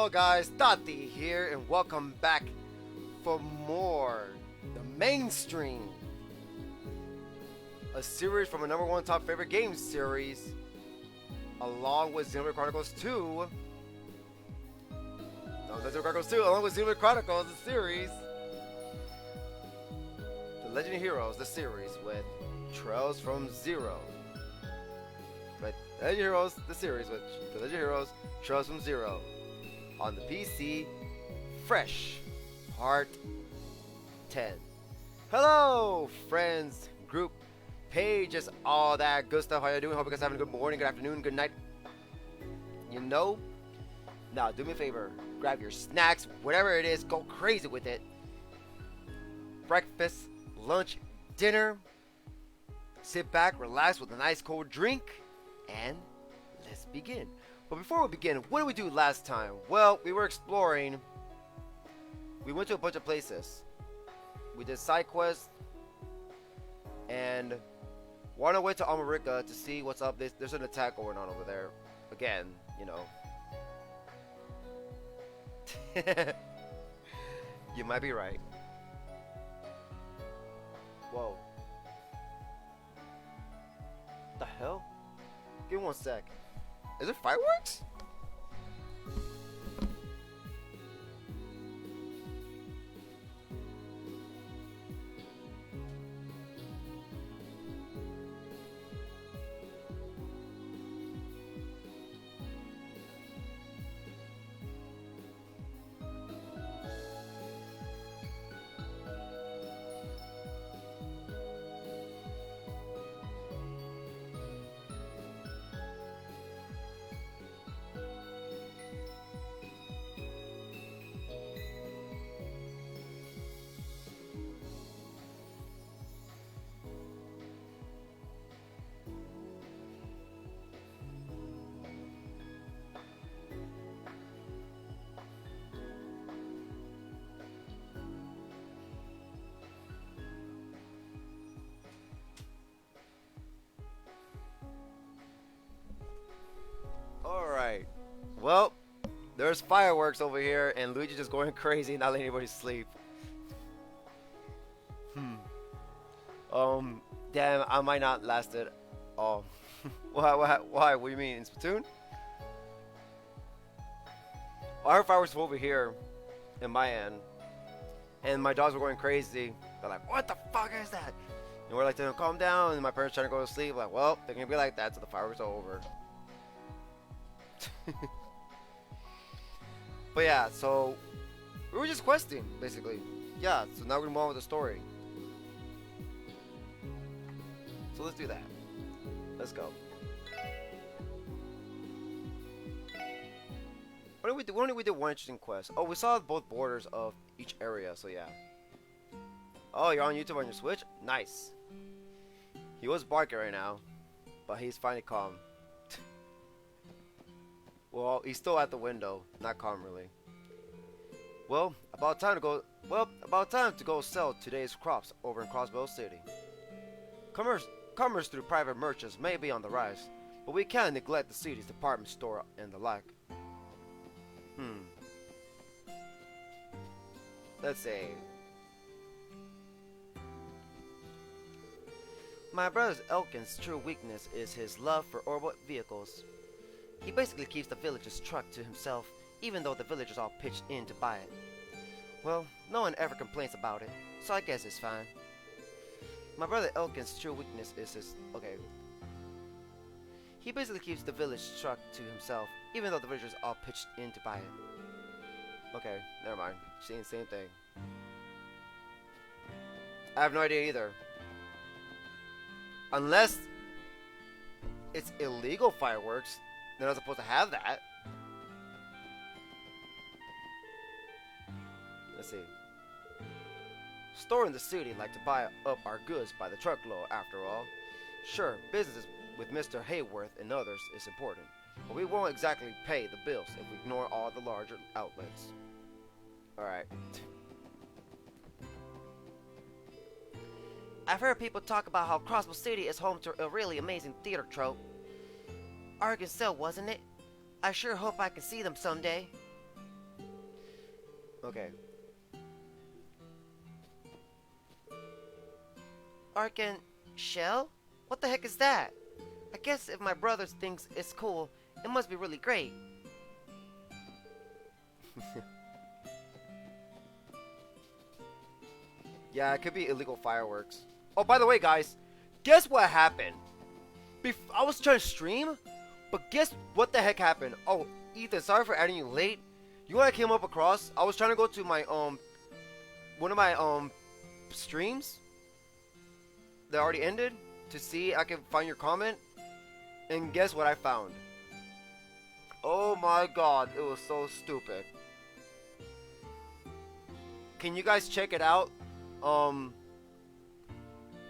Hello guys, Tati here, and welcome back for more The Mainstream, a series from a number one top favorite games series, along with Xenoblade Chronicles 2. No, that's Xenoblade Chronicles 2, along with Xenoblade Chronicles, the series. The Legend of Heroes, the series, with Trails from Zero. Right, The Legend of Heroes, the series, with The Legend of Heroes, Trails from Zero. On the PC, fresh, part 10. Hello, friends, group, pages, all that good stuff. How you doing? Hope you guys are having a good morning, good afternoon, good night. You know? Now, do me a favor. Grab your snacks, whatever it is, go crazy with it. Breakfast, lunch, dinner. Sit back, relax with a nice cold drink, and let's begin. But before we begin, what did we do last time? Well, we were exploring. We went to a bunch of places. We did side quests. And we're on our way to America to see what's up. There's an attack going on over there. Again, you know. You might be right. Whoa. What the hell? Give me one sec. Is it fireworks? Alright. Well, there's fireworks over here, and Luigi just going crazy, not letting anybody sleep. Damn, I might not last it. Oh. Why? What do you mean? In Splatoon? I heard fireworks from over here, in my end. And my dogs were going crazy. They're like, what the fuck is that? And we're like, telling them, calm down. And my parents trying to go to sleep. Like, well, they're going to be like that till the fireworks are over. But yeah, so we were just questing, basically. Yeah, so now we're gonna move on with the story. So let's do that. Let's go. What did we do one interesting quest. Oh, we saw both borders of each area, so yeah. Oh, you're on YouTube on your Switch? Nice. He was barking right now, but he's finally calm. Well, he's still at the window, not calm really. Well, about time to go sell today's crops over in Crossbell City. Commerce through private merchants may be on the rise, but we can't neglect the city's department store and the like. Let's see. My brother Elkin's true weakness is his love for orbit vehicles. He basically keeps the village's truck to himself, even though the villagers all pitched in to buy it. Well, no one ever complains about it, so I guess it's fine. My brother Elkin's true weakness is his... Okay. He basically keeps the village truck to himself, even though the villagers all pitched in to buy it. Okay, never mind. Same thing. I have no idea either. Unless it's illegal fireworks, they're not supposed to have that. Let's see. Store in the city like to buy up our goods by the truckload after all. Sure, business with Mr. Hayworth and others is important, but we won't exactly pay the bills if we ignore all the larger outlets. Alright. I've heard people talk about how Crossbell City is home to a really amazing theater troupe. Arkansas, wasn't it? I sure hope I can see them someday. Okay. Arc and Shell? What the heck is that? I guess if my brother thinks it's cool, it must be really great. Yeah, it could be illegal fireworks. Oh, by the way, guys, guess what happened? I was trying to stream, but guess what the heck happened? Oh, Ethan, sorry for adding you late. You know what I came up across? I was trying to go to my one of my streams that already ended to see I can find your comment, and guess what I found? Oh my god, it was so stupid. Can you guys check it out?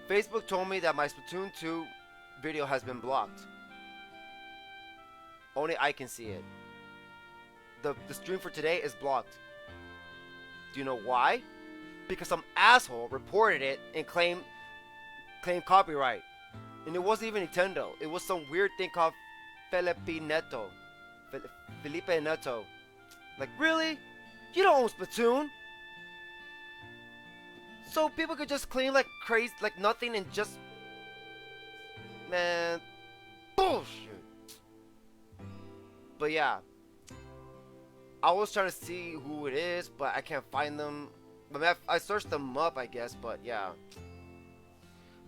Facebook told me that my Splatoon 2 video has been blocked. Only I can see it. The stream for today is blocked. Do you know why? Because some asshole reported it and claimed copyright. And it wasn't even Nintendo. It was some weird thing called Felipe Neto. Like, really? You don't own Splatoon? So people could just claim like crazy, like nothing, and just... Man, bullshit. But yeah, I was trying to see who it is, but I can't find them. I mean, I searched them up, I guess, but yeah.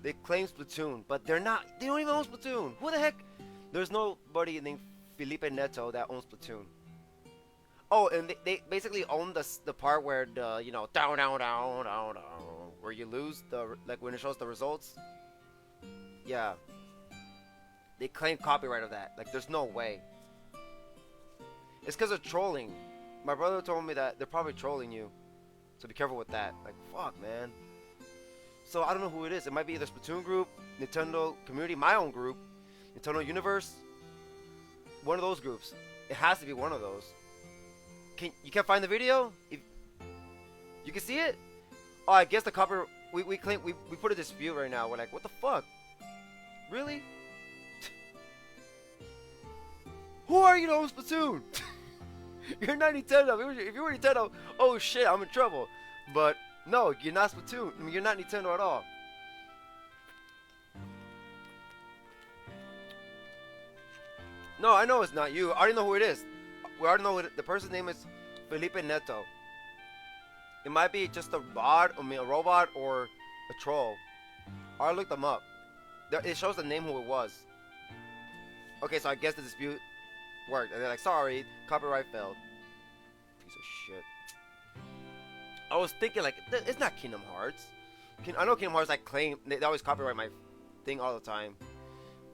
They claim Splatoon, but they're not. They don't even own Splatoon. Who the heck? There's nobody named Felipe Neto that owns Splatoon. Oh, and they basically own the part where the, you know, down, where you lose the, like when it shows the results. Yeah. They claim copyright of that. Like, there's no way. It's because of trolling. My brother told me that they're probably trolling you. So be careful with that. Like, fuck, man. So I don't know who it is. It might be either Splatoon group, Nintendo community, my own group, Nintendo Universe. One of those groups. It has to be one of those. You can't find the video? You can see it? Oh, I guess the copyright. We put a dispute right now. We're like, what the fuck? Really? Who are you to own Splatoon? You're not Nintendo. If you were Nintendo, oh shit, I'm in trouble. But no, you're not Splatoon. I mean, you're not Nintendo at all. No, I know it's not you. I already know who it is. We already know the person's name is Felipe Neto. It might be just a bot, I mean a robot, or a troll. I already looked them up. It shows the name who it was. Okay, so I guess the dispute worked. And they're like, sorry, copyright failed. Piece of shit. I was thinking, like, it's not Kingdom Hearts. I know Kingdom Hearts, like, claim, they always copyright my thing all the time.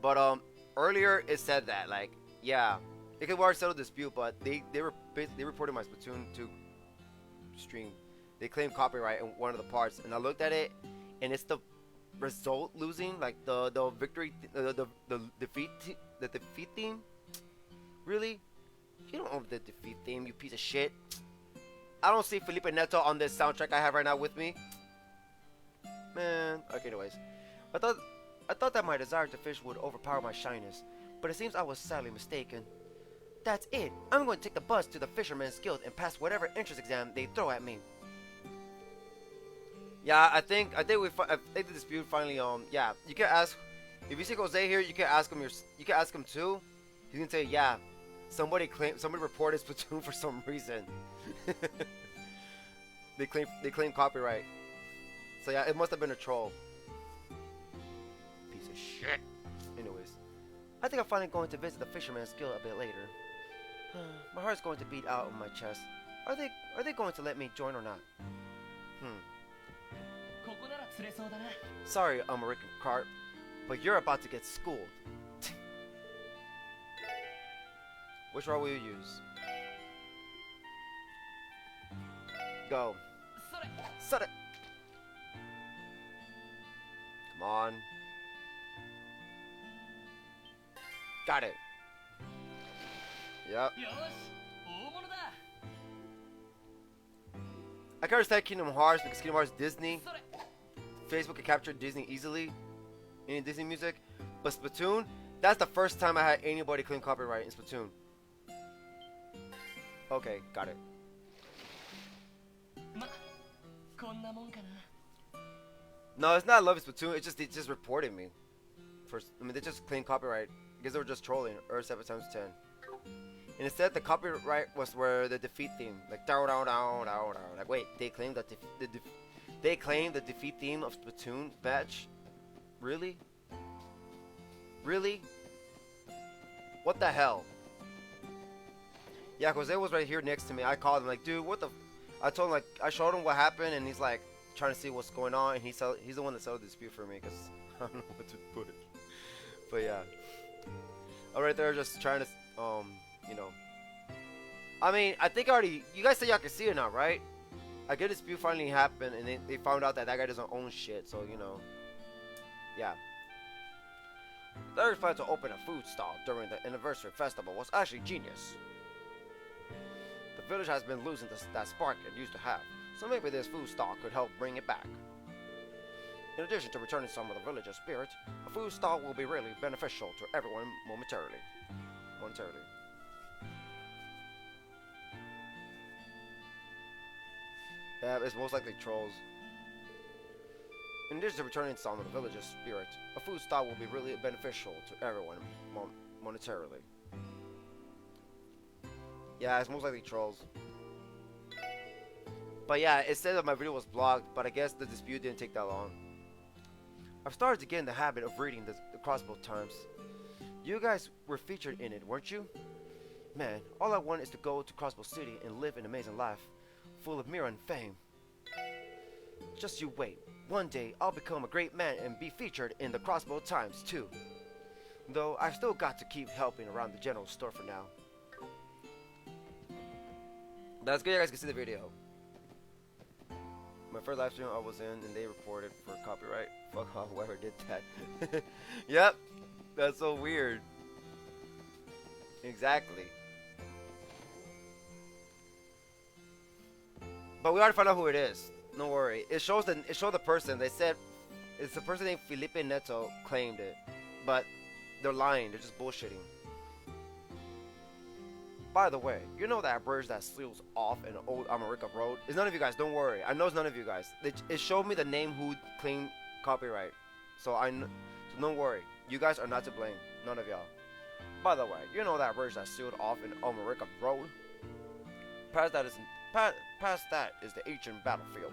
But, earlier it said that, like, yeah, it could already settle the dispute, but they reported my Splatoon 2 stream. They claimed copyright in one of the parts, and I looked at it, and it's the result losing, like the victory, the defeat theme. Really? You don't own the defeat theme, you piece of shit. I don't see Felipe Neto on this soundtrack I have right now with me. Man, okay, anyways, I thought that my desire to fish would overpower my shyness, but it seems I was sadly mistaken. That's it. I'm going to take the bus to the Fisherman's Guild and pass whatever entrance exam they throw at me. Yeah, I think the dispute finally. Yeah, you can ask. If you see Jose here, you can ask him. You can ask him too. He can say, yeah, somebody reported Splatoon for some reason. they claim copyright. So yeah, it must have been a troll. Piece of shit. Anyways, I think I'm finally going to visit the Fisherman's Guild a bit later. My heart's going to beat out of my chest. Are they going to let me join or not? Sorry, American Carp, but you're about to get schooled. Which route will you use? Go. Set it. Come on. Got it. Yep. I can understand Kingdom Hearts because Kingdom Hearts Disney. Facebook can capture Disney easily in Disney music. But Splatoon, that's the first time I had anybody claim copyright in Splatoon. Okay, got it. No, it's not Love is Splatoon. It just reported me. I mean, they just claimed copyright. I guess they were just trolling. Earth 7 times 10. And instead, the copyright was where the defeat theme, like down, down, down, down, down. Like, wait, they claimed that they claimed the defeat theme of Splatoon batch. Really? Really? What the hell? Yeah, Jose was right here next to me. I called him like, dude, what the? I told him like, I showed him what happened, and he's like trying to see what's going on, and he's the one that settled the dispute for me because I don't know what to put. But yeah, all right, they're just trying to, you know. I mean, I think already. You guys said y'all can see it now, right? I get dispute finally happened, and they found out that guy doesn't own shit, so you know. Yeah. Their plan to open a food stall during the anniversary festival was actually genius. The village has been losing that spark it used to have, so maybe this food stall could help bring it back. In addition to returning some of the village's spirit, a food stall will be really beneficial to everyone momentarily. Yeah, it's most likely trolls. In addition to returning some of the village's spirit, a food stall will be really beneficial to everyone monetarily. Yeah, it's most likely trolls. But yeah, it said that my video was blocked, but I guess the dispute didn't take that long. I've started to get in the habit of reading the Crossbell Times. You guys were featured in it, weren't you? Man, all I want is to go to Crossbell City and live an amazing life, full of mirror and fame. Just you wait. One day, I'll become a great man and be featured in the Crossbell Times, too. Though, I've still got to keep helping around the general store for now. That's good, you guys can see the video. My first live stream I was in, and they reported for copyright. Fuck off, whoever did that. Yep, that's so weird. Exactly. But we already found out who it is. No worry. It showed the person. They said it's the person named Felipe Neto claimed it, but they're lying. They're just bullshitting. By the way, you know that bridge that seals off an old America road? It's none of you guys. Don't worry. I know it's none of you guys. It showed me the name who claimed copyright, so so don't worry. You guys are not to blame. None of y'all. By the way, you know that bridge that sealed off an America road? Past that is the ancient battlefield.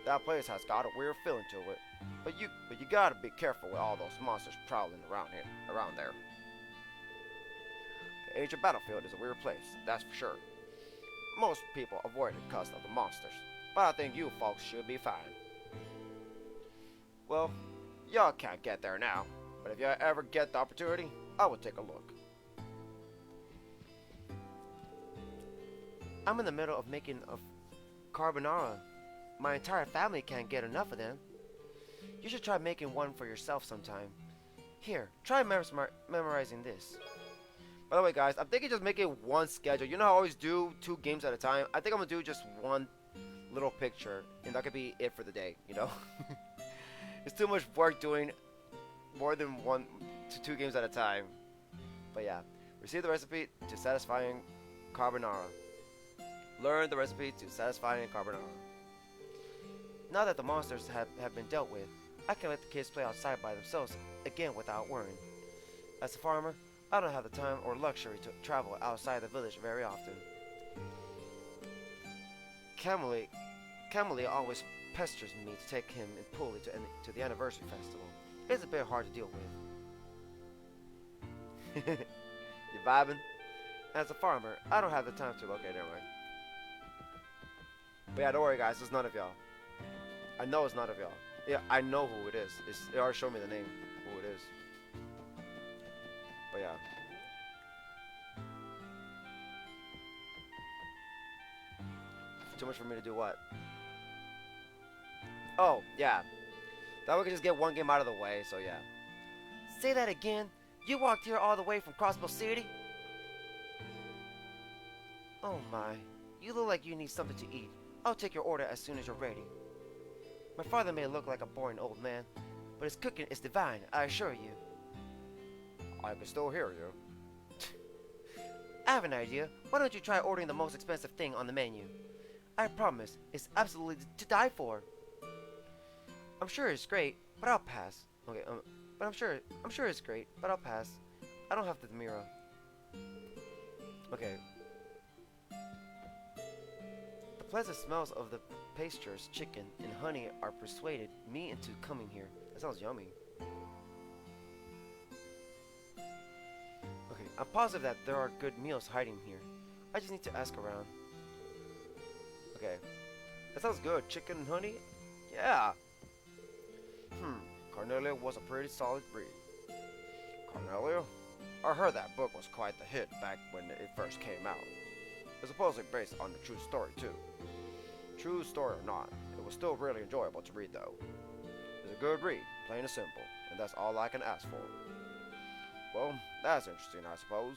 That place has got a weird feeling to it, but you gotta be careful with all those monsters prowling around there. The ancient battlefield is a weird place, that's for sure. Most people avoid it because of the monsters, but I think you folks should be fine. Well, y'all can't get there now, but if y'all ever get the opportunity, I will take a look. I'm in the middle of making a carbonara. My entire family can't get enough of them. You should try making one for yourself sometime. Here, try memorizing this. By the way, guys, I'm thinking just making one schedule. You know how I always do 2 games at a time? I think I'm going to do just one little picture, and that could be it for the day, you know? It's too much work doing more than 1 to 2 games at a time. But yeah, receive the recipe to satisfying carbonara. Learn the recipe to satisfying carbonara. Now that the monsters have been dealt with, I can let the kids play outside by themselves again without worrying. As a farmer, I don't have the time or luxury to travel outside the village very often. Camille always pesters me to take him and Pulley to the anniversary festival. It's a bit hard to deal with. You vibing? As a farmer, I don't have the time to look at anyway. But yeah, don't worry guys, it's none of y'all. I know it's none of y'all. Yeah, I know who it is. It already showed me the name, who it is. But yeah. Too much for me to do what? Oh, yeah. That way we can just get one game out of the way, so yeah. Say that again? You walked here all the way from Crossbell City? Oh my. You look like you need something to eat. I'll take your order as soon as you're ready. My father may look like a boring old man, but his cooking is divine, I assure you. I can still hear you. I have an idea. Why don't you try ordering the most expensive thing on the menu? I promise, it's absolutely to die for. I'm sure it's great, but I'll pass. Okay, but I'm sure it's great, but I'll pass. I don't have the mirror. Okay. The pleasant smells of the pastures, chicken, and honey are persuaded me into coming here. That sounds yummy. Okay, I'm positive that there are good meals hiding here. I just need to ask around. Okay. That sounds good. Chicken and honey? Yeah. Cornelia was a pretty solid breed. Cornelia? I heard that book was quite the hit back when it first came out. It's supposedly based on a true story, too. True story or not, it was still really enjoyable to read, though. It's a good read, plain and simple, and that's all I can ask for. Well, that's interesting, I suppose.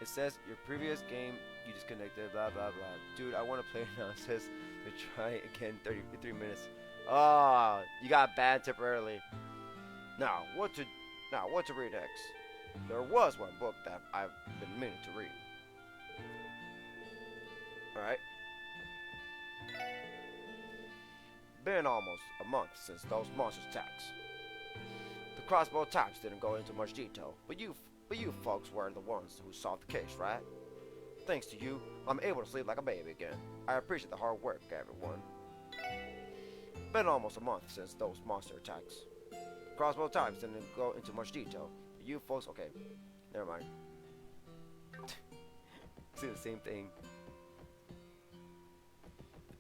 It says your previous game you disconnected, blah blah blah. Dude, I want to play it now. It says to try again 33 minutes. Ah, you got banned temporarily. Now what to read next? There was one book that I've been meaning to read. Alright. Been almost a month since those monsters' attacks. The Crossbell attacks didn't go into much detail, but you folks were the ones who solved the case, right? Thanks to you, I'm able to sleep like a baby again. I appreciate the hard work, everyone. Been almost a month since those monster attacks. Crossbell attacks didn't go into much detail. You folks, okay, never mind. See the same thing.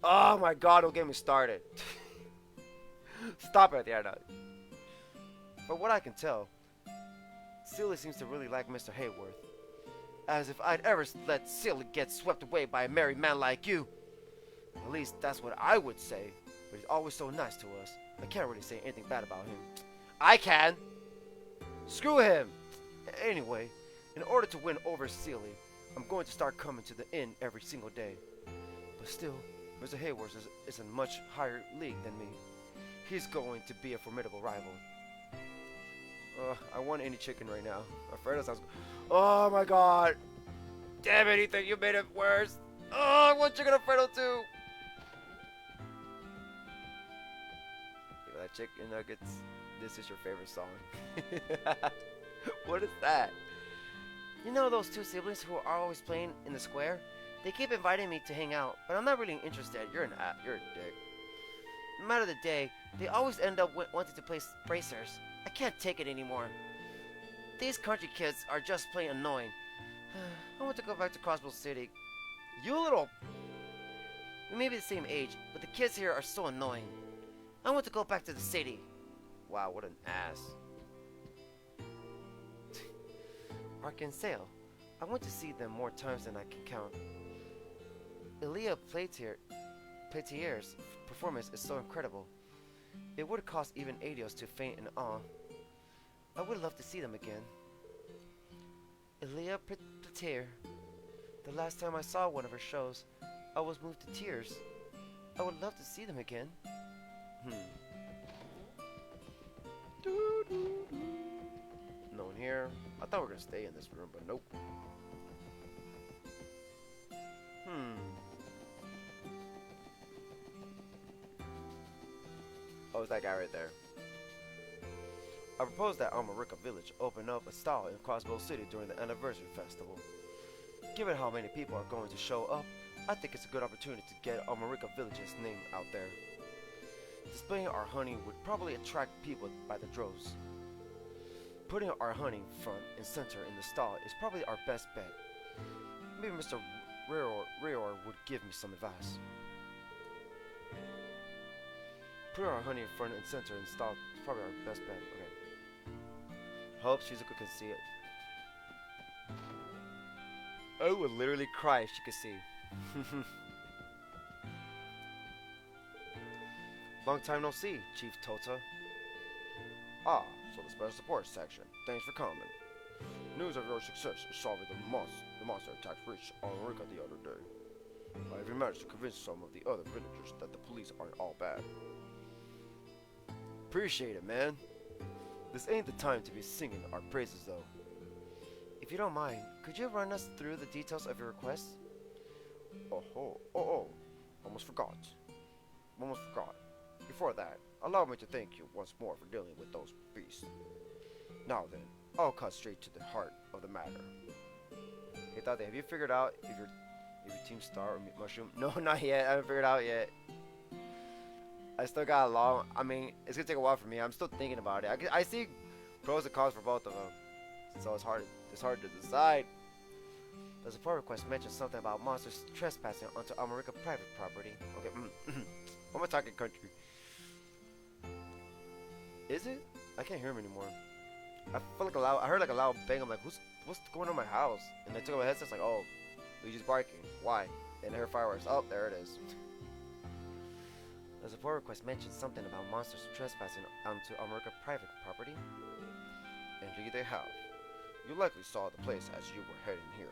Oh my god, don't get me started. Stop it there now. From what I can tell, Silly seems to really like Mr. Hayworth. As if I'd ever let Silly get swept away by a merry man like you. At least that's what I would say. But he's always so nice to us. I can't really say anything bad about him. I can! Screw him! Anyway, in order to win over Silly, I'm going to start coming to the inn every single day. But still, Mr. Hayworth is in a much higher league than me. He's going to be a formidable rival. I want any chicken right now. Alfredo sounds... Oh my god! Damn it, Ethan, you made it worse! Oh, I want chicken Alfredo too! That chicken nuggets. This is your favorite song. What is that? You know those two siblings who are always playing in the square? They keep inviting me to hang out, but I'm not really interested. You're a dick. No matter the day, they always end up wanting to play bracers. I can't take it anymore. These country kids are just plain annoying. I want to go back to Crossbell City. You little... We may be the same age, but the kids here are so annoying. I want to go back to the city. Wow, what an ass. Arkansas. I want to see them more times than I can count. Elia Platier's performance is so incredible. It would cause even Adios to faint in awe. I would love to see them again. Elia Platier. The last time I saw one of her shows, I was moved to tears. I would love to see them again. No one here. I thought we were gonna stay in this room, but nope. Oh, it's that guy right there. I propose that Amarika Village open up a stall in Crossbell City during the anniversary festival. Given how many people are going to show up, I think it's a good opportunity to get Amarika Village's name out there. Displaying our honey would probably attract people by the droves. Putting our honey front and center in the stall is probably our best bet. Maybe Mr. Rior would give me some advice. Putting our honey in front and center in the stall is probably our best bet. Okay. Hope Shizuka can see it. I would literally cry if she could see. Long time no see, Chief Tota. Ah, so the special support section. Thanks for coming. News of your success in solving the monster attack reached Amarika the other day. I even managed to convince some of the other villagers that the police aren't all bad. Appreciate it, man. This ain't the time to be singing our praises, though. If you don't mind, could you run us through the details of your request? Oh, Almost forgot. Almost forgot. Before that, allow me to thank you once more for dealing with those beasts. Now then, I'll cut straight to the heart of the matter. Hey Tate, have you figured out if your team star or mushroom? No, not yet. I haven't figured out yet. I still got a long. I mean, it's gonna take a while for me. I'm still thinking about it. I see pros and cons for both of them, so it's hard. It's hard to decide. The support request mentions something about monsters trespassing onto America private property. Okay, what am I talking country? Is it? I can't hear him anymore. I feel like I heard like a loud bang. I'm like, what's going on in my house? And I took out my headset. It's like, oh, Luigi's barking. Why? And I heard fireworks. Oh, there it is. The support request mentions something about monsters trespassing onto America private property. Indeed they have. You likely saw the place as you were heading here.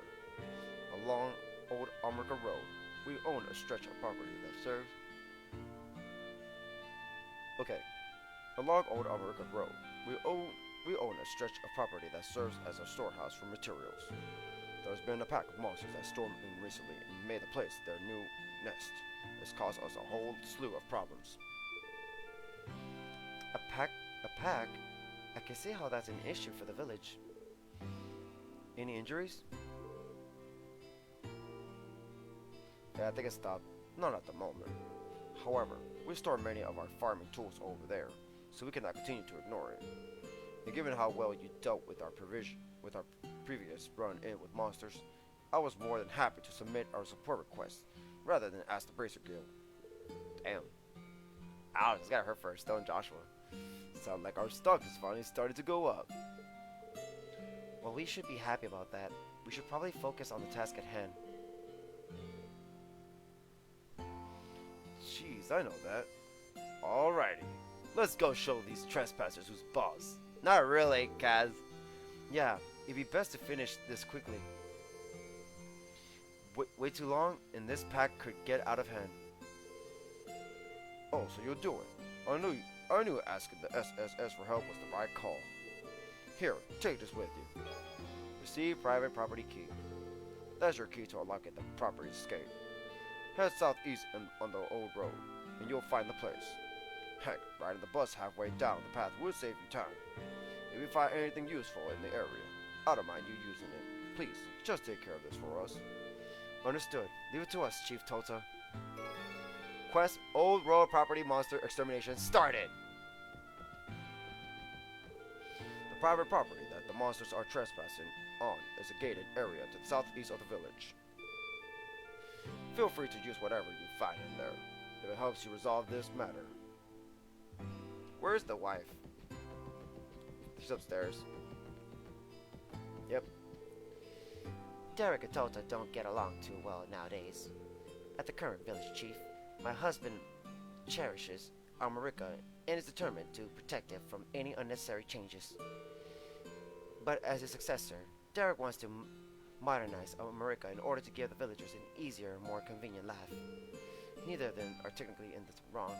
Along Old America Road, we own a stretch of property that serves... Okay. Along Old America Road, we own a stretch of property that serves as a storehouse for materials. There's been a pack of monsters that stormed in recently and made the place their new nest. This caused us a whole slew of problems. A pack? I can see how that's an issue for the village. Any injuries? Yeah, I think it stopped. Not at the moment. However, we store many of our farming tools over there, so we cannot continue to ignore it. And given how well you dealt with our previous run-in with monsters, I was more than happy to submit our support request, rather than ask the Bracer Guild. Damn. Ouch, this got hurt for Stone Joshua. Sound like our stock is finally starting to go up. Well, we should be happy about that. We should probably focus on the task at hand. Jeez, I know that. Alrighty. Let's go show these trespassers who's boss. Not really, Kaz. Yeah, it'd be best to finish this quickly. Wait too long, and this pack could get out of hand. Oh, so you'll do it. I knew asking the SSS for help was the right call. Here, take this with you. Receive private property key. That's your key to unlocking the property escape. Head southeast on the old road, and you'll find the place. Heck, riding the bus halfway down the path would save you time. If you find anything useful in the area, I don't mind you using it. Please, just take care of this for us. Understood. Leave it to us, Chief Tota. Quest Old Road Property Monster Extermination started! The private property that the monsters are trespassing on is a gated area to the southeast of the village. Feel free to use whatever you find in there, if it helps you resolve this matter. Where's the wife? She's upstairs. Yep. Derek and Tota don't get along too well nowadays. At the current village chief, my husband cherishes America and is determined to protect it from any unnecessary changes. But as his successor, Derek wants to modernize America in order to give the villagers an easier and more convenient life. Neither of them are technically in this wrong,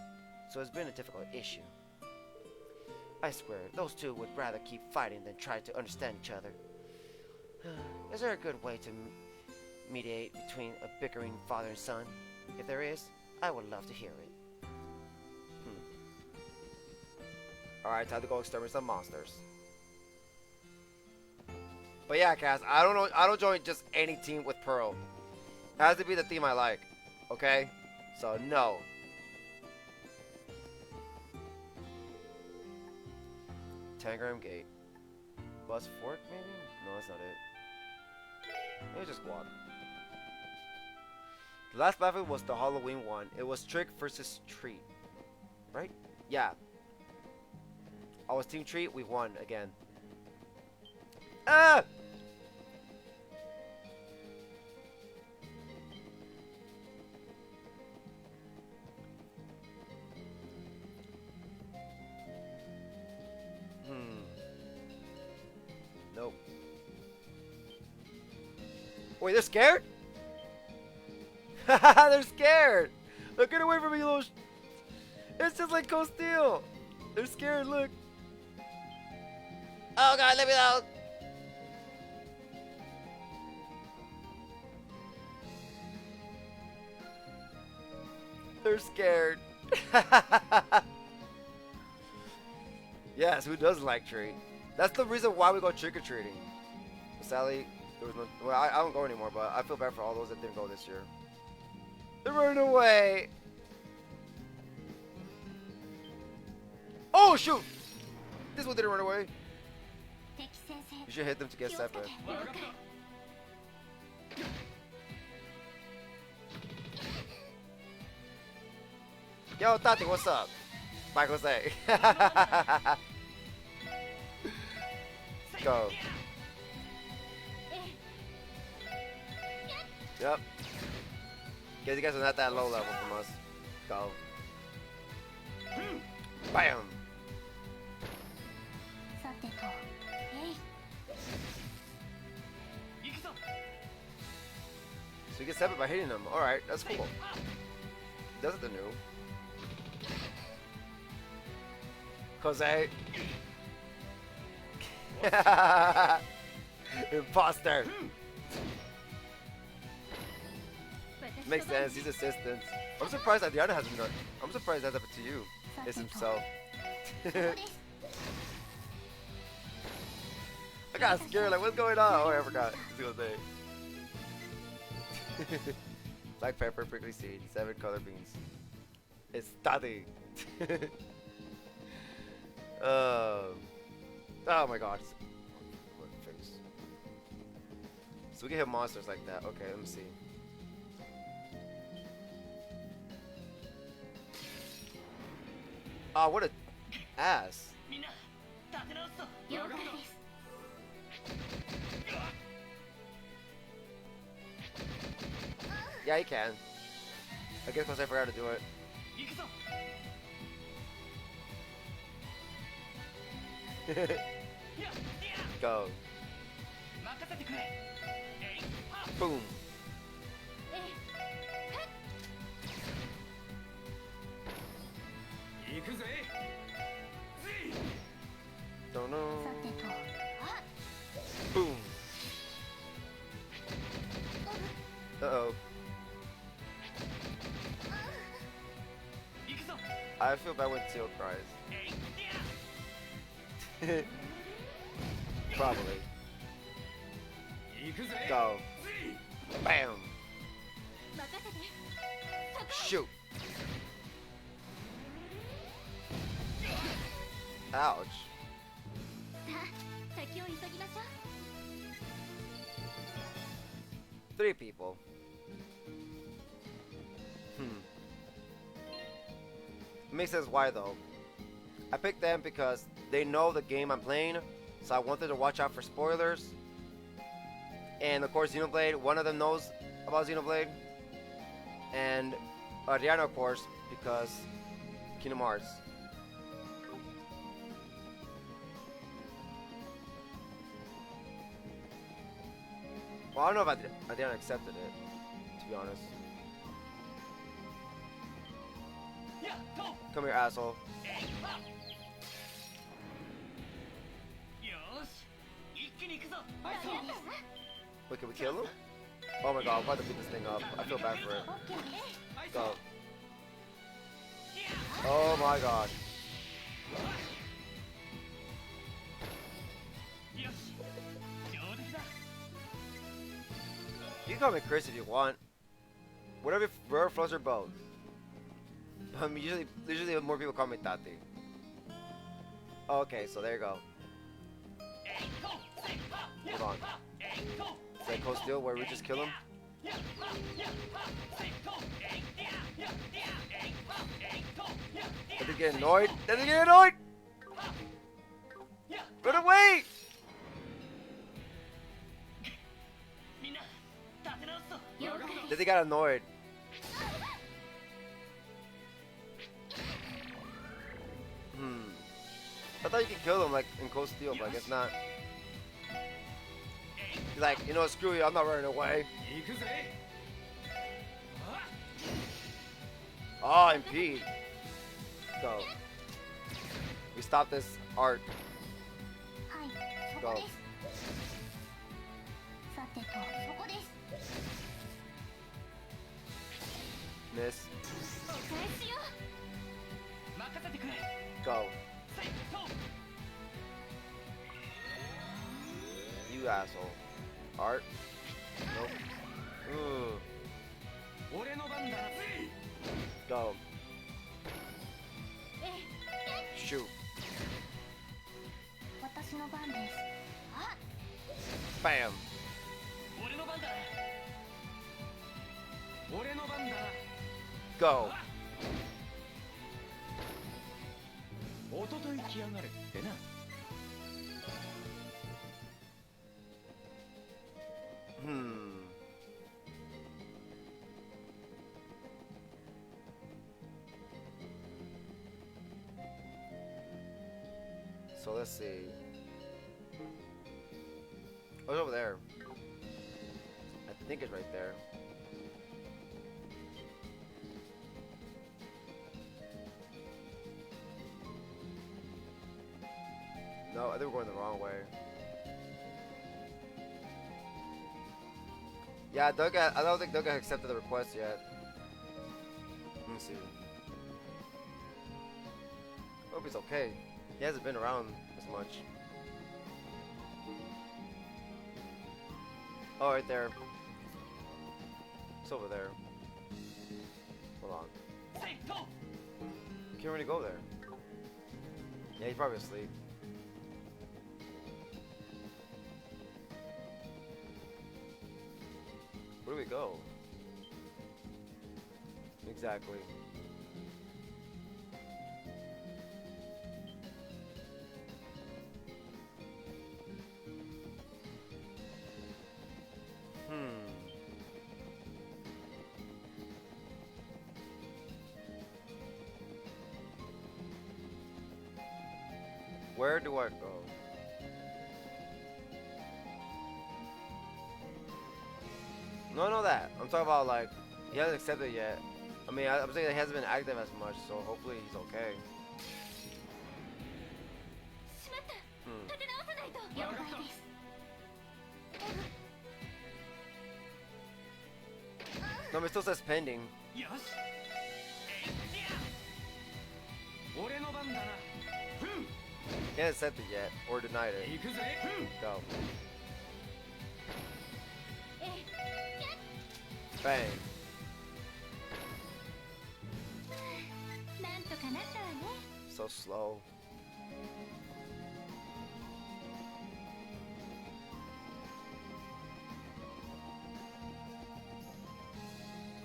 so it's been a difficult issue. I swear, those two would rather keep fighting than try to understand each other. Is there a good way to mediate between a bickering father and son? If there is, I would love to hear it. Alright, time to go exterminate some monsters. But yeah, Cass, I don't join just any team with Pearl. It has to be the team I like. Okay? So no. Tangram Gate. Bus Fork, maybe? No, that's not it. Let me just walk. The last battle was the Halloween one. It was Trick versus Treat. Right? Yeah. I was Team Treat, we won again. Ah! Nope. Wait, they're scared? Haha, they're scared! Look, get away from me, little It's just like Cold Steel! They're scared, look! Oh god, let me out! They're scared. Yes, who doesn't like treat? That's the reason why we go trick-or-treating. Sally, there was no... Well, I don't go anymore, but I feel bad for all those that didn't go this year. They're running away! Oh, shoot! This one didn't run away. You should hit them to get separate. Yo, Tati, what's up? Bye, Jose. Go. Yep. Guess you guys are not that low level from us. Go. Bam! So you get separate by hitting them. Alright, that's cool. That's the new. Jose. Imposter. Makes sense. He's assistant. I'm surprised Adriana hasn't done. I'm surprised that's happened to you. It's himself. I got scared. Like, what's going on? Oh, I forgot. It's Jose. Black pepper, prickly seed, 7 color beans. It's Tati. Oh my god. Face. So we can hit monsters like that. Okay, let me see. Oh, what a ass. Yeah, he can. I guess because I forgot to do it. Go. Boom. Don't know. Boom. Uh-oh. I feel bad when Teal cries. Probably. Go. Bam. Shoot. Ouch. Three people. Makes sense why though. I picked them because they know the game I'm playing, so I wanted to watch out for spoilers. And of course Xenoblade, one of them knows about Xenoblade. And Adriana of course, because Kingdom Hearts. Well, I don't know if Adriana accepted it, to be honest. Come here, asshole. Wait, can we kill him? Oh my god, I'm about to beat this thing up. I feel bad for it. Go. Oh my god. You can call me Chris if you want. Whatever floats your boat. Usually more people call me Tati. Okay, so there you go. Hold on. Is that Coast Deal where we just kill him? Did he get annoyed? Did he get annoyed? Run away! Did he got annoyed? I thought you could kill him like in Cold Steel, but I guess not. He's like, you know, screw you, I'm not running away. Oh, impede. Go. We stop this art. Go. Miss. Go. You asshole. Art. Nope. Ooh. Go. Shoot. Bam. Go. So let's see. Oh, it's over there. I think it's right there. No, I think we're going the wrong way. Yeah, I don't think Doug accepted the request yet. Let me see. Hope he's okay. He hasn't been around as much. Oh, right there. It's over there. Hold on. Can't really go there. Yeah, he's probably asleep. Where do we go? Exactly. Where do I go? No, no, that. I'm talking about like he hasn't accepted it yet. I mean, I'm saying he hasn't been active as much, so hopefully he's okay. No, but it still says pending. He hasn't accepted it yet or denied it. Go. Bang. So slow.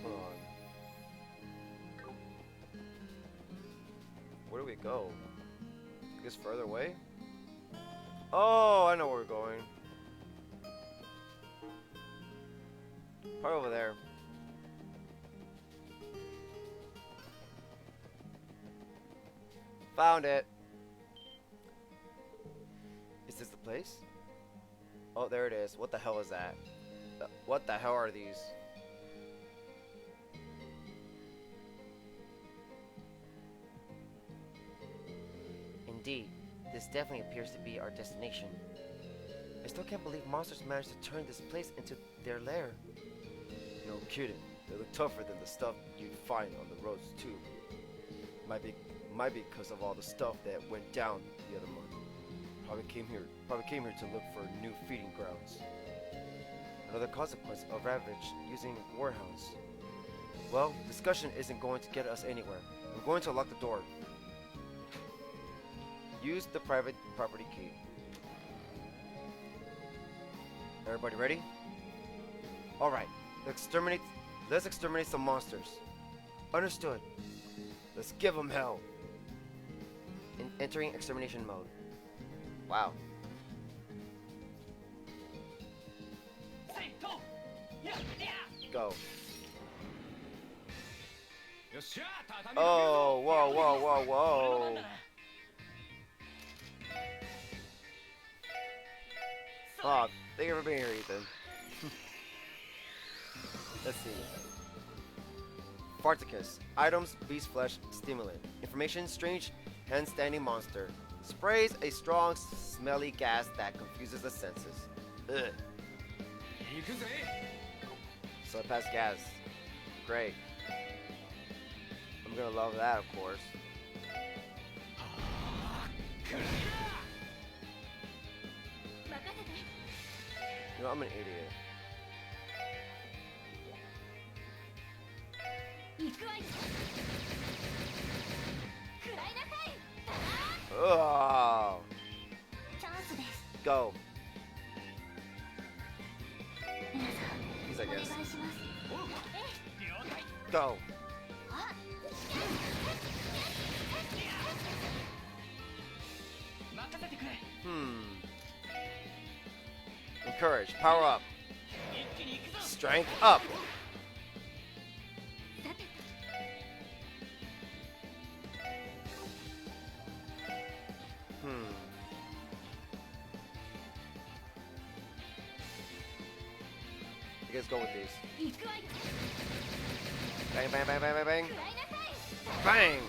Hold on. Where do we go? I guess further away? Oh, I know where we're going. Probably over there. Found it. Is this the place? Oh, there it is. What the hell is that? What the hell are these? Indeed, this definitely appears to be our destination. I still can't believe monsters managed to turn this place into their lair. No kidding. They look tougher than the stuff you'd find on the roads too. Might be because of all the stuff that went down the other month. Probably came here to look for new feeding grounds. Another consequence of ravage using warhounds. Well, discussion isn't going to get us anywhere. I'm going to lock the door. Use the private property key. Everybody ready? Alright, let's exterminate some monsters. Understood. Let's give them hell. Entering extermination mode. Wow. Go. Oh, whoa, whoa, whoa, whoa. Oh, thank you for being here, Ethan. Let's see. Farticus. Items, beast flesh, stimulant. Information, strange hand-standing monster. Sprays a strong, smelly gas that confuses the senses. Ugh. So I passed gas. Great. I'm gonna love that, of course. You know, I'm an idiot. Oh. Go. Please, I guess. Go. Encourage. Power up. Strength up. I guess go with these. Bang, bang, bang, bang, bang, bang. Bang!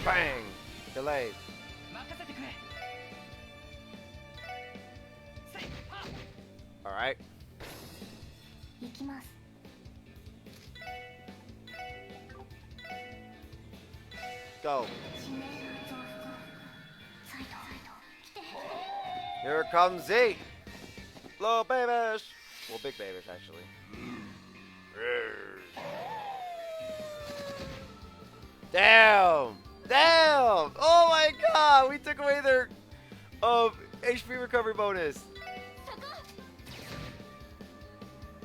Bang! Delayed. Alright. Go. Here comes Z. Little babies. Well, big babies, actually. Damn! Damn! Oh my god! We took away their HP recovery bonus.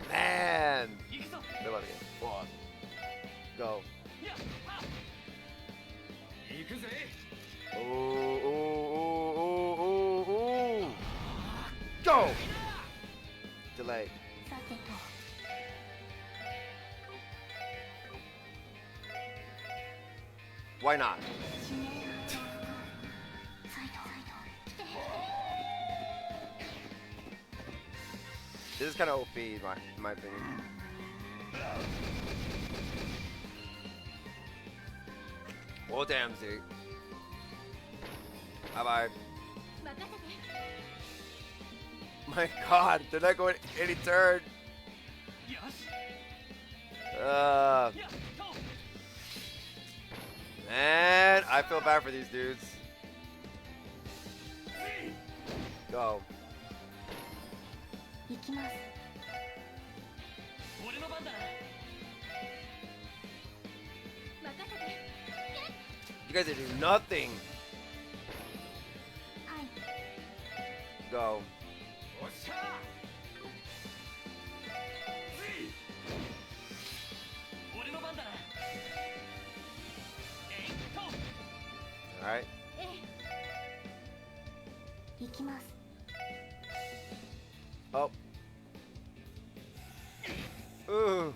Man! They're about to get fucked. Go. Ooh, ooh, ooh, ooh, ooh, ooh. Go! Delay. Why not? This is kind of OP, in my opinion. Well, damn, Z. Bye-bye. My god, they're not going any turn. Man, I feel bad for these dudes. Go. You guys are doing nothing. Go. Alright. Oh. Ooh.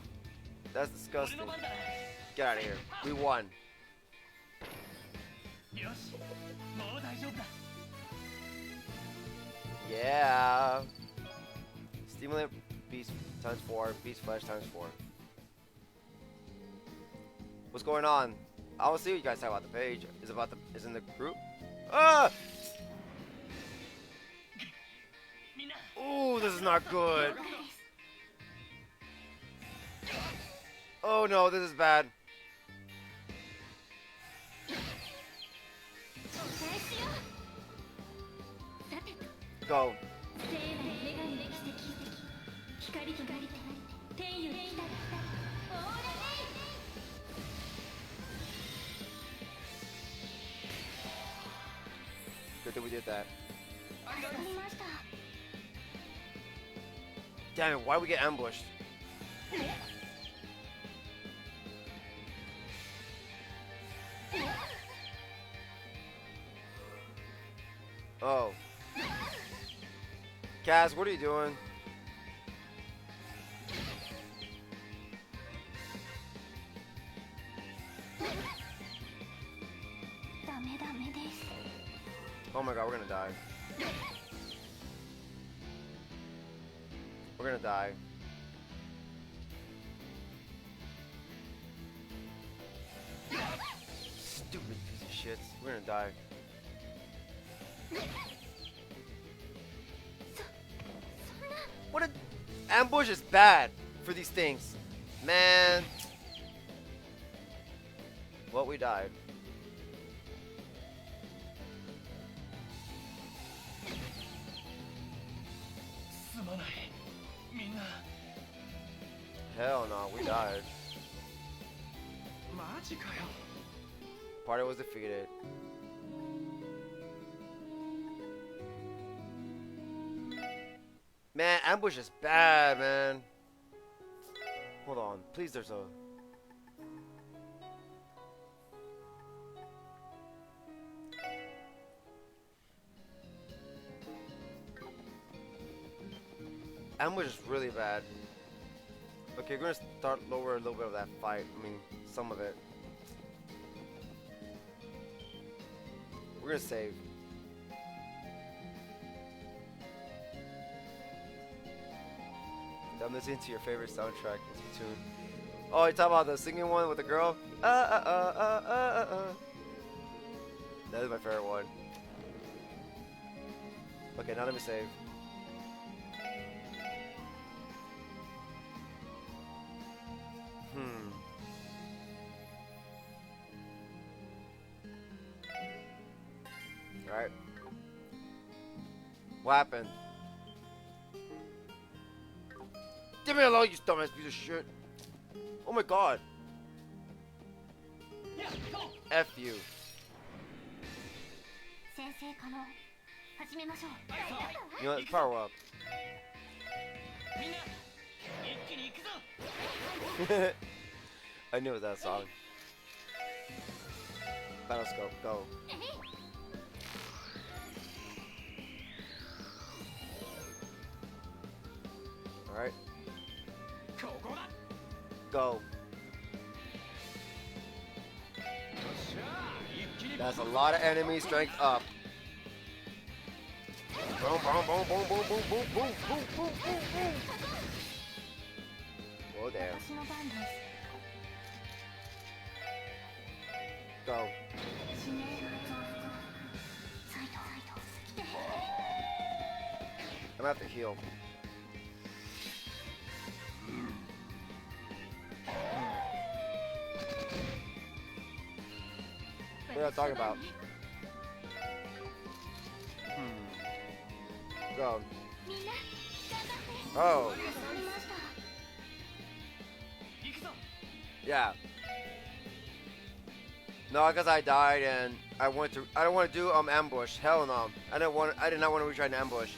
That's disgusting. Get out of here. We won. Yeah. Stimulant beast times 4, beast flesh times 4. What's going on? I will see what you guys talk about the page. Is in the group? Ah! Ooh, this is not good. Oh no, this is bad. Go. Good that we did that. Damn it, why did we get ambushed? Oh. Kaz, what are you doing? Oh my god, we're gonna die. We're gonna die. Stupid piece of shit. We're gonna die. What a ambush is bad for these things, man. Well, we died. Hell no, we died. Party was defeated. Man, ambush is bad, man. Hold on, please. There's a. Ambush is really bad. Okay, we're gonna start lower a little bit of that fight. I mean, some of it. We're gonna save. I'm listening to your favorite soundtrack, Splatoon. Oh, you talking about the singing one with the girl? That is my favorite one. Okay, now let me save. Alright. What happened? Leave me alone, you dumbass piece of shit. Oh my god. F you. You know, let's power up. I knew it was that song. Battle scope, go. Alright. Go. That's a lot of enemy strength up. Boom, boom, boom, boom, boom, boom, boom, boom, boom, boom, boom, boom. Whoa there. Go. I'm gonna have to heal. What are you talking about? Go. Oh. Yeah. No, because I died and I don't want to do ambush. Hell no. I did not want to retry an ambush.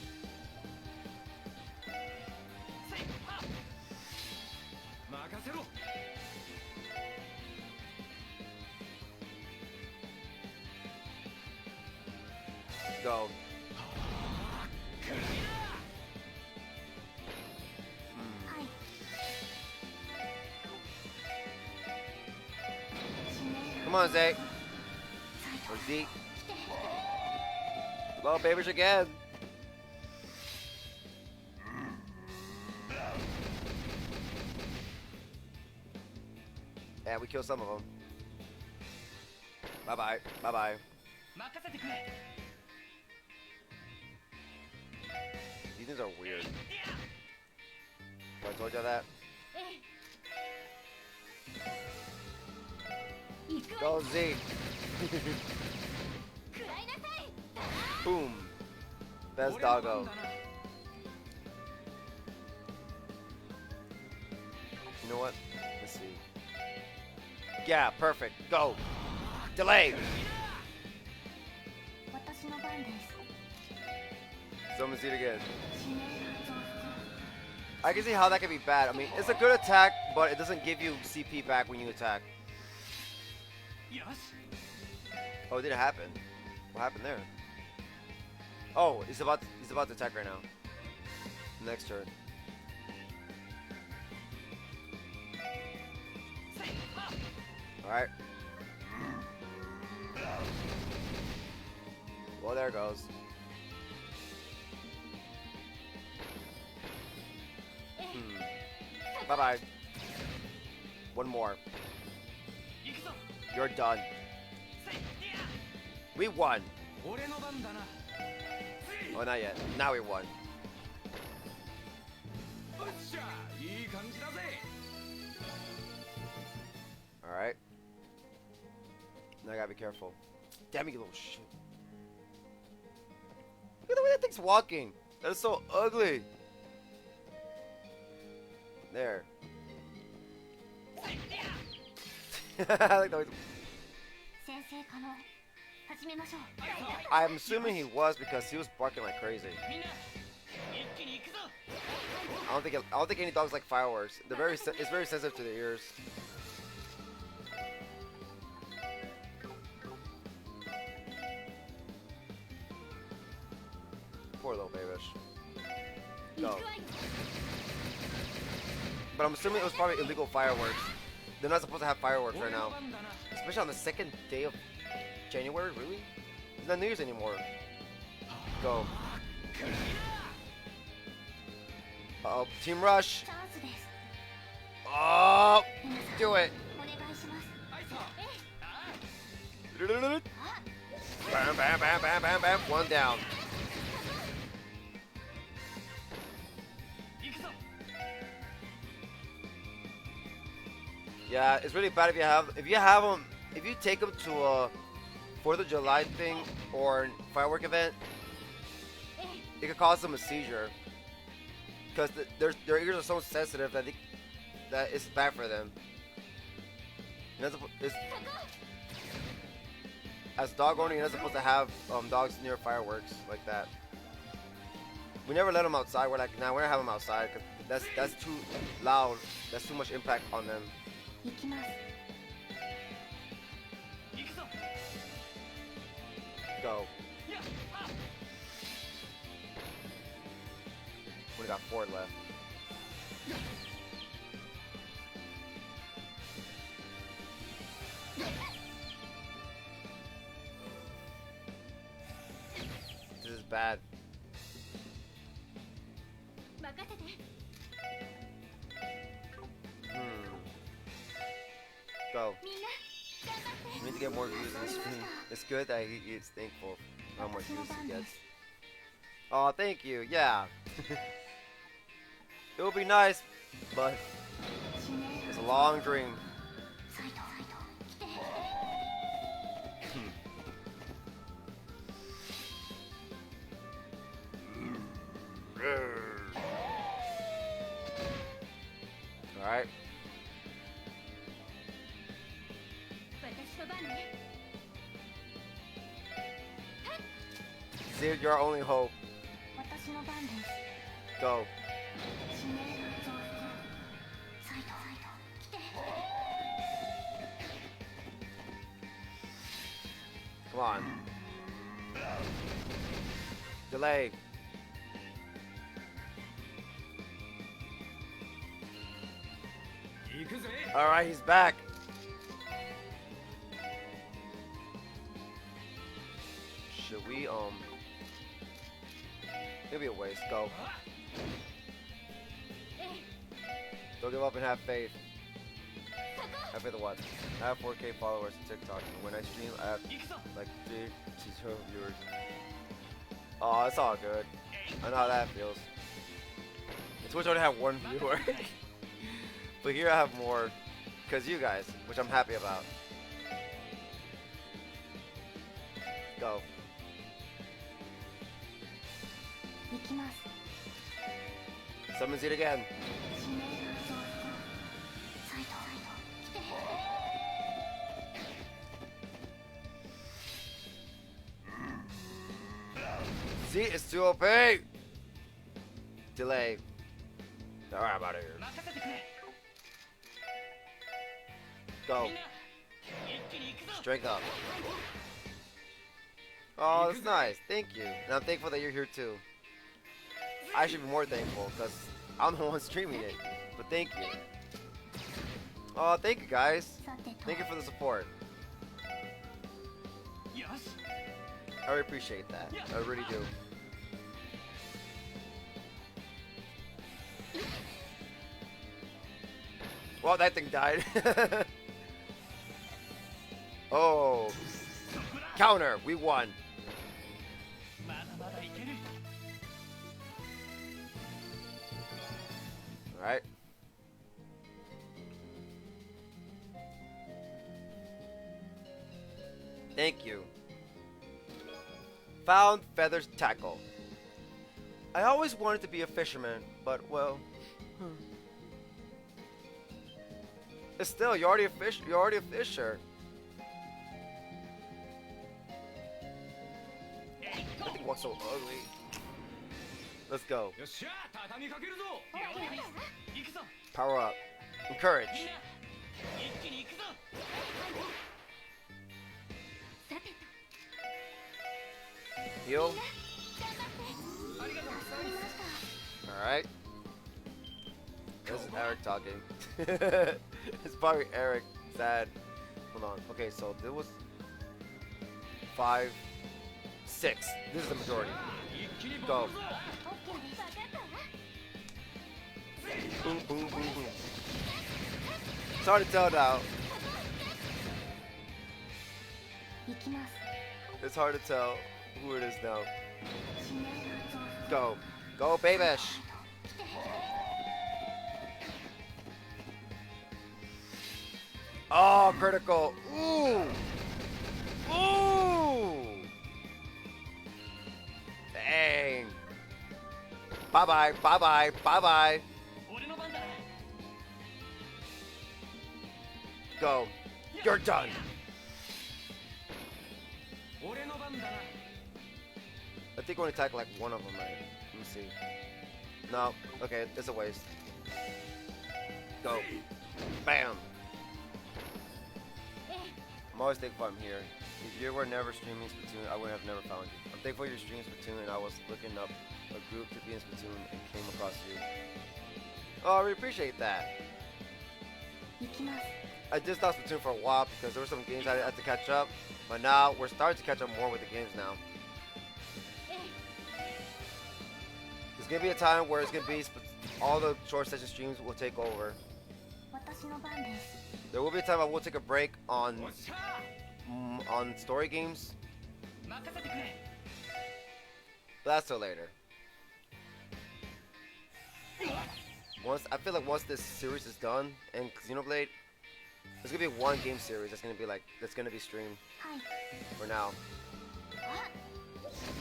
Go. Come on, Zeke. Or Zeke. Hello, babies again. Yeah, we killed some of them. Bye-bye. Bye-bye. These things are weird. I told you that. Go Z. Boom. Best doggo. You know what? Let's see. Yeah, perfect. Go. Delay. Someone see it again. I can see how that can be bad. I mean, it's a good attack, but it doesn't give you CP back when you attack. Oh, it didn't happen. What happened there? Oh, he's about to attack right now. Next turn. Alright. Well, there it goes. Bye-bye. One more. You're done. We won. Oh, not yet. Now we won. Alright. Now I gotta be careful. Damn you, little shit. Look at the way that thing's walking. That is so ugly. There. I like the way. I'm assuming he was because he was barking like crazy. I don't think any dogs like fireworks. It's very sensitive to their ears. Poor little babish. Go. But I'm assuming it was probably illegal fireworks. They're not supposed to have fireworks right now. Especially on the 2nd day of January, really? It's not New Year's anymore. Go. Uh-oh, Team Rush. Oh, do it. Bam, bam, bam, bam, bam, bam. One down. Yeah, it's really bad if you take them to a 4th of July thing or firework event, it could cause them a seizure because their ears are so sensitive that it's bad for them. And as dog owner, you're not supposed to have dogs near fireworks like that. We never let them outside. We're like, nah, we're not having them outside because that's too loud. That's too much impact on them. Go. We got 4 left. This is bad. Go. We need to get more views on the stream. It's good that he is thankful for how much views he gets. Oh, thank you. Yeah. It would be nice, but it's a long dream. Alright. See, you're our only hope. Go. Come on. Delay. Alright, he's back. Should we, maybe a waste. Go. Don't give up and have faith. Have faith in what? I have 4K followers on TikTok, and when I stream, I have like 3 to 0 viewers. Oh, it's all good. I know how that feels. In Twitch, I only have 1 viewer. But here I have more, because you guys, which I'm happy about. Go. Summons it again. See, it's too OP. Delay. Alright, I'm out of here. Go. Strength up. Oh, that's nice. Thank you. And I'm thankful that you're here too. I should be more thankful because I'm the one streaming it. But thank you. Oh, thank you guys. Thank you for the support. I really appreciate that. I really do. Well, that thing died. Oh. Counter. We won. Thank you. Found feathers tackle. I always wanted to be a fisherman, but well. Still, you're already a fish. You're already a fisher. That thing walks so ugly. Let's go. Power up. Encourage. Heal. Alright. This is Eric talking. It's probably Eric. Sad. Hold on. Okay, so there was 5, 6. This is the majority. Go. Boom, boom, boom, boom. It's hard to tell now. It's hard to tell who it is now. Go. Go, babish. Oh, critical. Ooh. Ooh. Dang. Bye-bye. Bye-bye. Bye-bye. Go. You're done. I think we're gonna attack like one of them, right? Let me see. No. Okay, it's a waste. Go. Bam. I'm always thankful I'm here. If you were never streaming Splatoon, I would have never found you. I'm thankful you're streaming Splatoon, and I was looking up a group to be in Splatoon and came across you. Oh, I really appreciate that. I just stopped Splatoon for a while because there were some games I had to catch up, but now we're starting to catch up more with the games now. There's gonna be a time where it's gonna be all the short session streams will take over. There will be a time I will take a break on story games. But that's till later. I feel like once this series is done and Xenoblade, there's gonna be one game series that's gonna be streamed for now.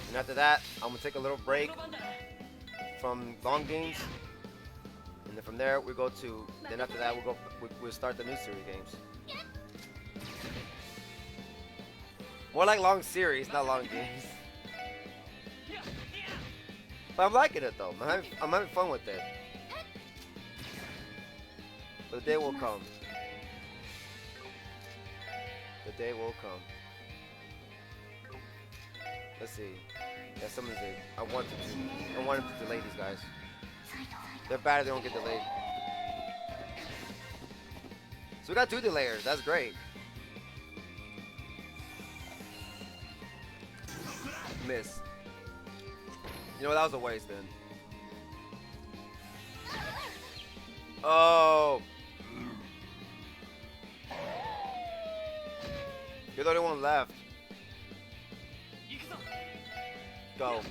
And after that, I'm gonna take a little break from long games, and then from there we go to. Then after that we'll start the new series games. More like long series, not long games. But I'm liking it though. I'm having fun with it. But the day will come. The day will come. Let's see. Yeah, someone's in. I want him to delay these guys. They're bad if they don't get delayed. So we got 2 delayers. That's great. Miss. You know, that was a waste then. Oh. You're the only one left. Go.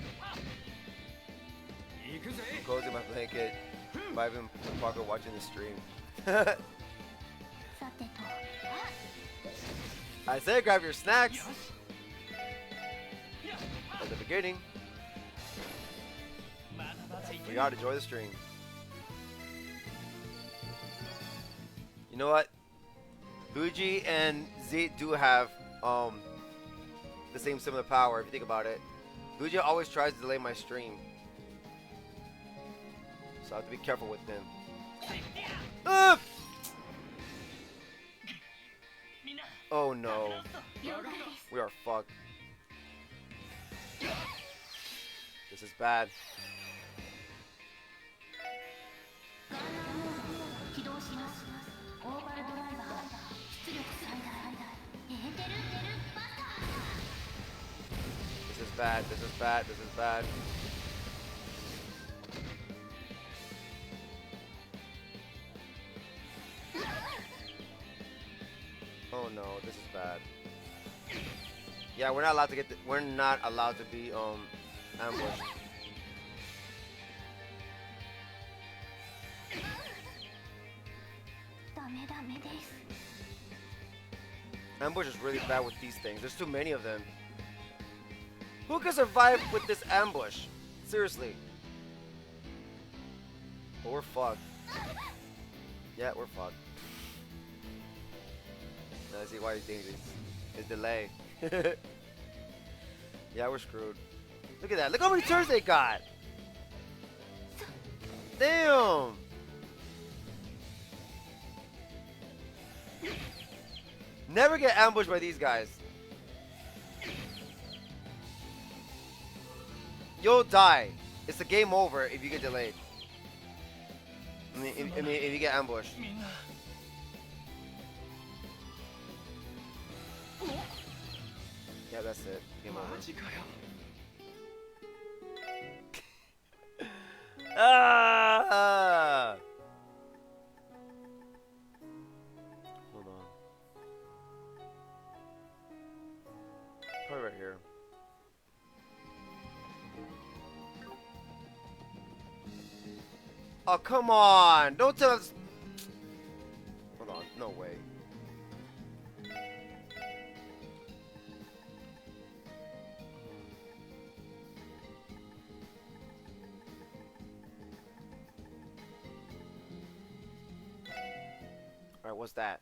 Closing my blanket. Vibing with Parker watching the stream. I said grab your snacks. At the beginning. We gotta enjoy the stream. You know what? Luigi and Z do have the same similar power if you think about it. Luigi always tries to delay my stream, so I have to be careful with them. Oh no. We are fucked. This is bad. This is bad, this is bad, this is bad. Oh no, this is bad. Yeah, we're not allowed to get we're not allowed to be ambushed. Ambush is really bad with these things. There's too many of them. Who can survive with this ambush? Seriously. Well, we're fucked. Yeah, we're fucked. Now I see why he's dangerous. His delay. Yeah, we're screwed. Look at that. Look how many turns they got. Damn. Never get ambushed by these guys. You'll die. It's a game over if you get delayed. I mean, if you get ambushed. Yeah, that's it. Game over. Ah! Hold on. Probably right here. Oh, come on! Don't tell us. Hold on. No way. Alright, what's that?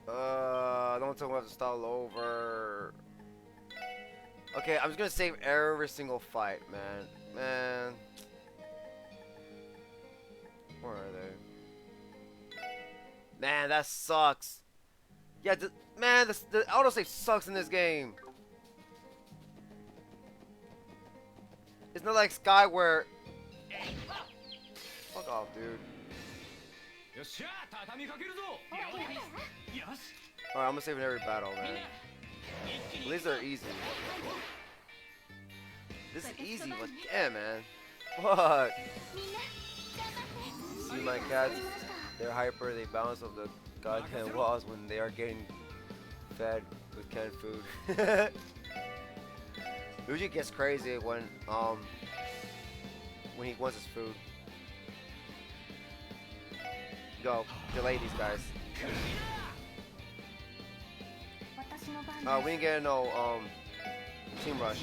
Don't tell me I have to start over. Okay, I'm just gonna save every single fight, man. Man. Where are they? Man, that sucks. Yeah, man, the autosave sucks in this game. It's not like Sky where... Fuck off, dude. Alright, I'm gonna save in every battle, man. At least they're easy. This is easy, but damn, man. Fuck. See my cats? They're hyper, they bounce off the goddamn walls when they are getting fed with canned food. Usually gets crazy when he wants his food. Go, delay these guys. We didn't get no team rush.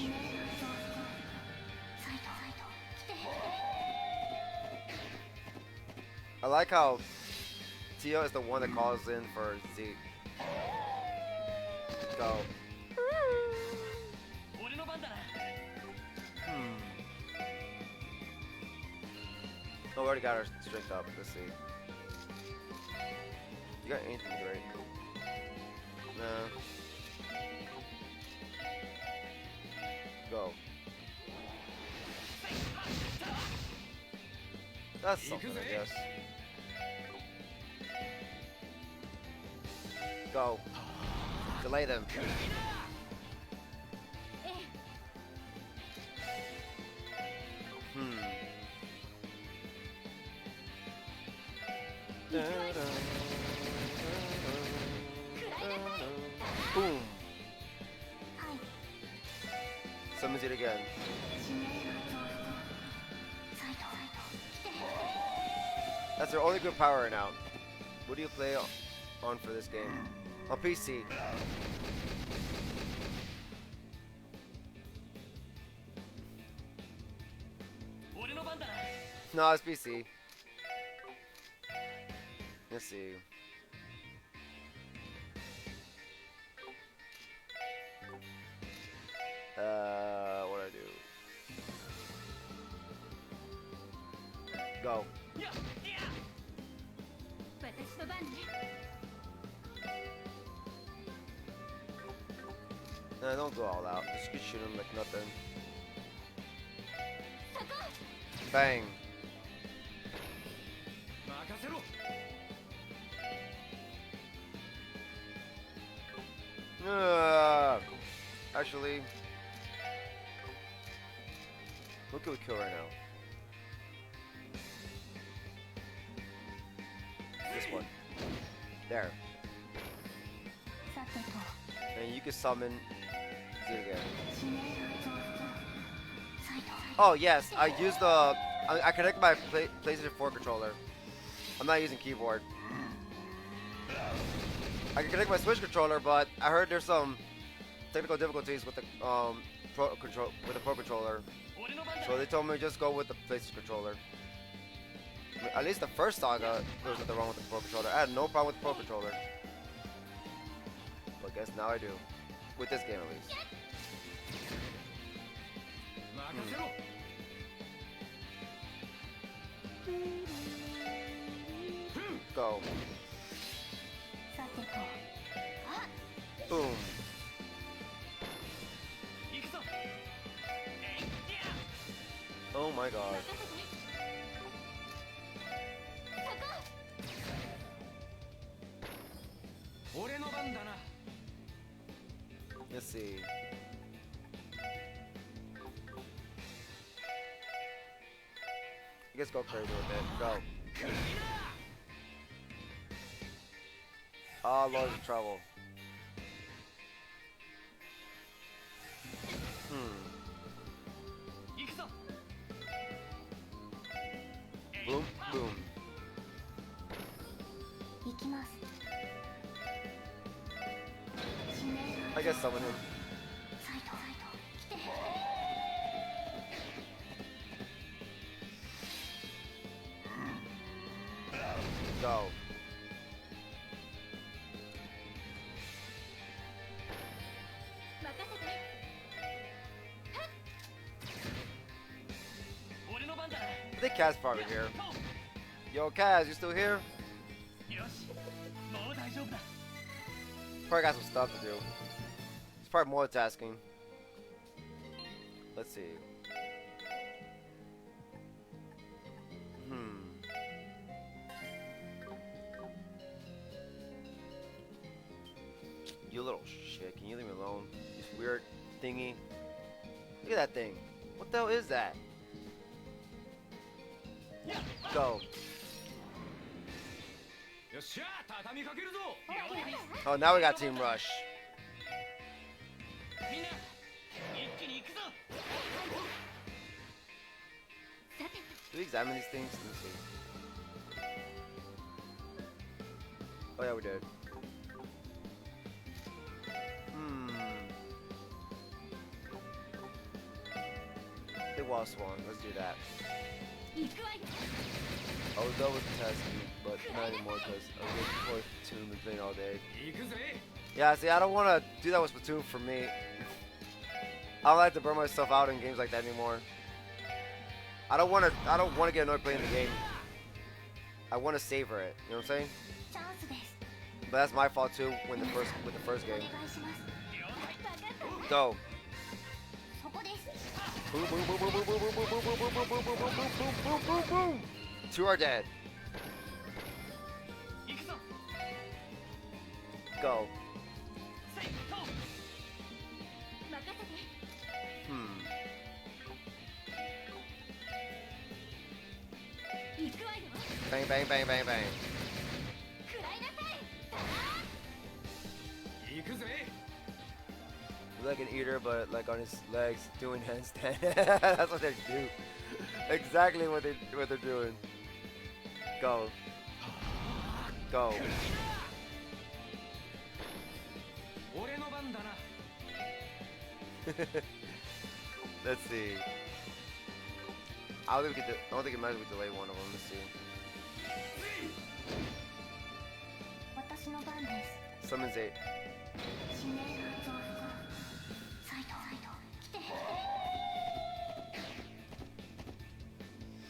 I like how Tio is the one that calls in for Z. Go. Oh, we already got our strength up. Let's see. You got anything great? No. Go. That's something, I guess. Go. Delay them. Boom. Summons it again. That's their only good power right now. What do you play on for this game? On PC. No, it's PC. Let's see. What do I do? Go. No, don't go all out. Just get shoot him like nothing. Bang. Actually, who can we kill right now? This one. There. And you can summon Z again. Oh yes, I use the. I connect my PlayStation 4 controller. I'm not using keyboard. I can connect my Switch controller, but I heard there's some technical difficulties with the Pro controller. So they told me just go with the PlayStation controller. I mean, at least the first Saga, there was nothing wrong with the Pro controller. I had no problem with the Pro controller. But I guess now I do. With this game at least. Go. Boom. Oh my god. Let's see. I guess go crazy with it. Go. Ah, Lord of Trouble. Boom, boom. I guess summon him. Go. I think Kaz's probably here. Yo, Kaz, you still here? Probably got some stuff to do. It's probably multitasking. Let's see. You little shit, can you leave me alone? This weird thingy. Look at that thing. What the hell is that? Go. Oh, now we got Team Rush. Do we examine these things? Let me see. Oh yeah, we did. The wall swan. Let's do that. I was done with the test, but not anymore because I was waiting for Splatoon and playing all day. Yeah, see, I don't want to do that with Splatoon for me. I don't like to burn myself out in games like that anymore. I don't want to get annoyed playing the game. I want to savor it. You know what I'm saying? But that's my fault too. With the first game. Go. Boom, boom, boom, boom, boom, boom, boom, boom, boom, boom, boom, boom, boom, boom, boom, boom, boom. Two are dead. Go. Bang, bang, bang, bang, bang. Like an eater, but like on his legs, doing handstand. That's what they do. Exactly what they're doing. Go. Go. Let's see. I don't think it matters if we delay one of them. Let's see. Summons 8.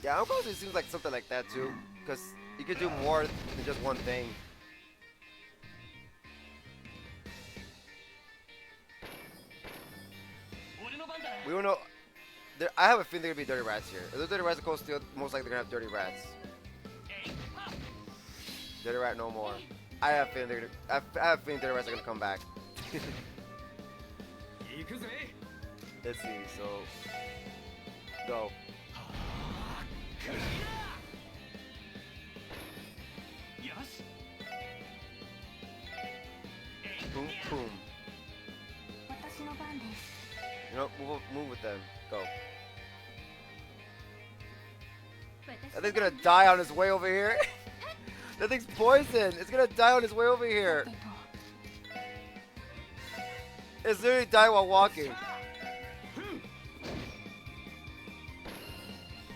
Yeah, it seems like something like that too, because you could do more than just one thing. We don't know. I have a feeling there could be dirty rats here. If there's dirty rats, most likely they're gonna have dirty rats. Dirty rat no more. I have a feeling dirty rats are gonna come back. Let's see. So go. Boom, boom. You know, move with them. Go. That thing's gonna die on his way over here. That thing's poison. It's gonna die on his way over here. It's literally dying while walking.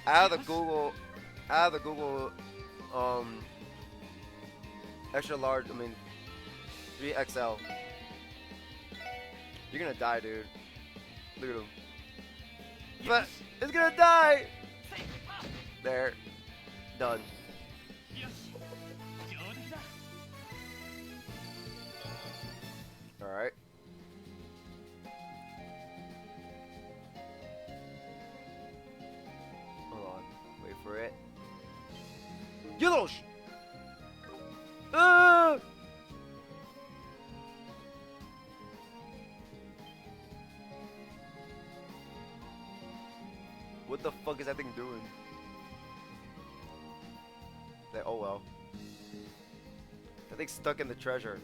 Out of the Google, extra large. I mean, 3XL. You're gonna die, dude. Look at him. But it's gonna die. There. Done. Alright. Hold on. Wait for it. Yellow! Ah! What the fuck is that thing doing? Like, oh well. That thing's stuck in the treasure.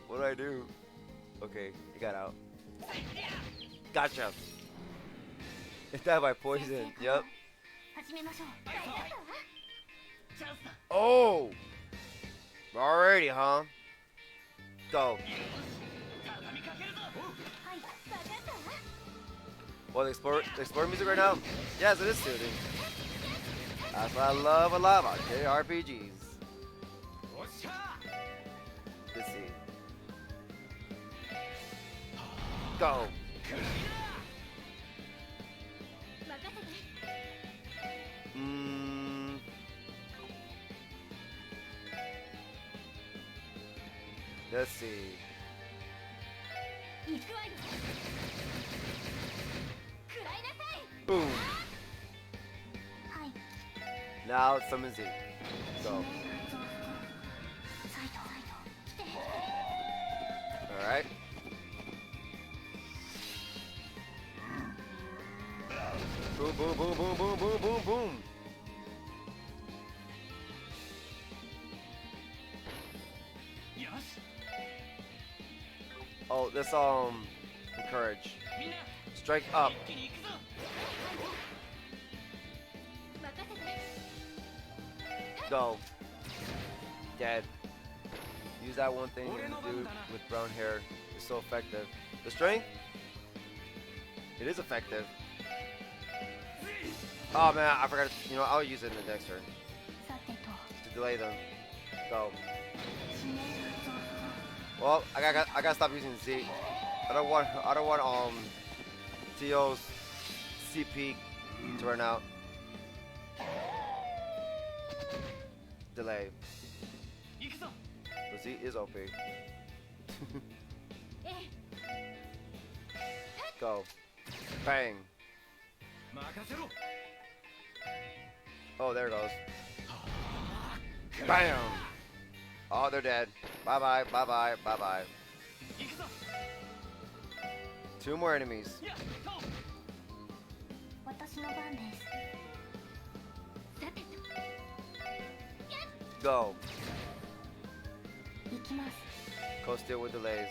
What do I do? Okay, he got out. Gotcha. It died by poison. Yep. Oh! Alrighty, huh? Go. Well, the explore music right now? Yes, it is soothing. That's what I love a lot about JRPGs. Let's see. Go. Let's see. Boom. Now it's summon Z. Go. Alright. Boom, boom, boom, boom, boom, boom, boom, boom. Oh, this encourage. Strike up. Go. Dead. Use that one thing and the dude with brown hair is so effective. The strength? It is effective. Oh man, I forgot. You know, I'll use it in the next turn to delay them. Go. Well, I gotta stop using Z. I don't want Tio's CP to run out. Delay. The Z is OP. Go. Bang. Oh, there it goes. Bam. Oh, they're dead. Bye bye, bye bye, bye bye. 2 more enemies. Go. Go steal with delays.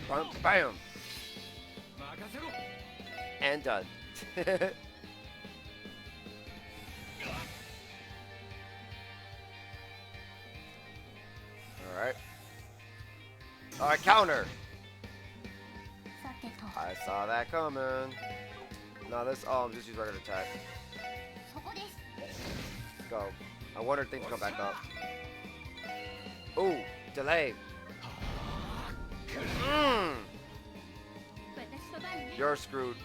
Bam, bam. And done. Alright. Alright, counter! I saw that coming. No, let's just use regular attack. Go. I want her thing to come back up. Ooh, delay. You're screwed.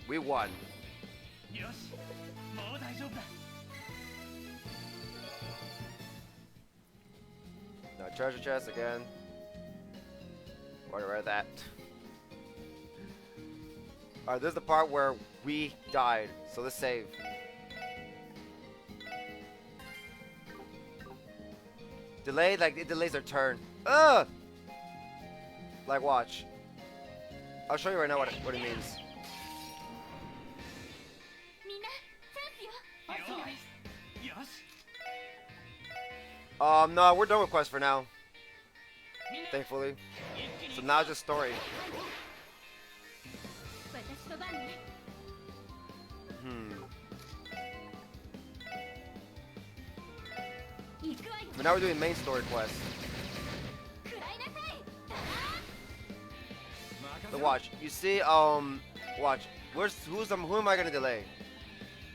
We won. No treasure chest again. Where are that? Alright, this is the part where we died, so let's save. Delay, like it delays their turn. Ugh! Like, watch. I'll show you right now what it means. No, we're done with quests for now. Thankfully. So now it's just story. But now we're doing main story quests. So watch. You see, watch. Who am I gonna delay?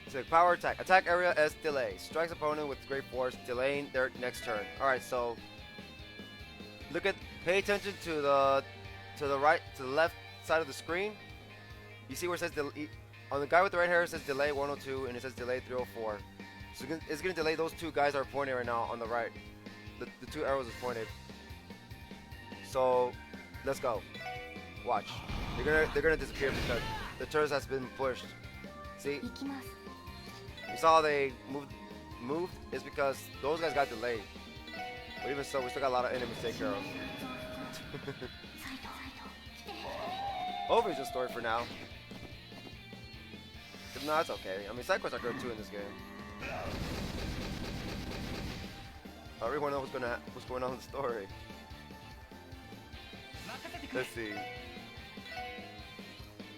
So power attack. Attack area as delay. Strikes opponent with great force, delaying their next turn. Alright, so pay attention to the left side of the screen. You see where it says on the guy with the red hair it says delay 102 and it says delay 304. So it's gonna delay those two guys that are pointing right now on the right. The two arrows is pointed. So let's go. Watch. They're gonna disappear because the turret has been pushed. See? You saw they moved is because those guys got delayed. But even so, we still got a lot of enemies to take care of. Hopefully it's just story for now. If not, it's okay. I mean, side quests are good too in this game. I really want to know what's going on in the story. Let's see.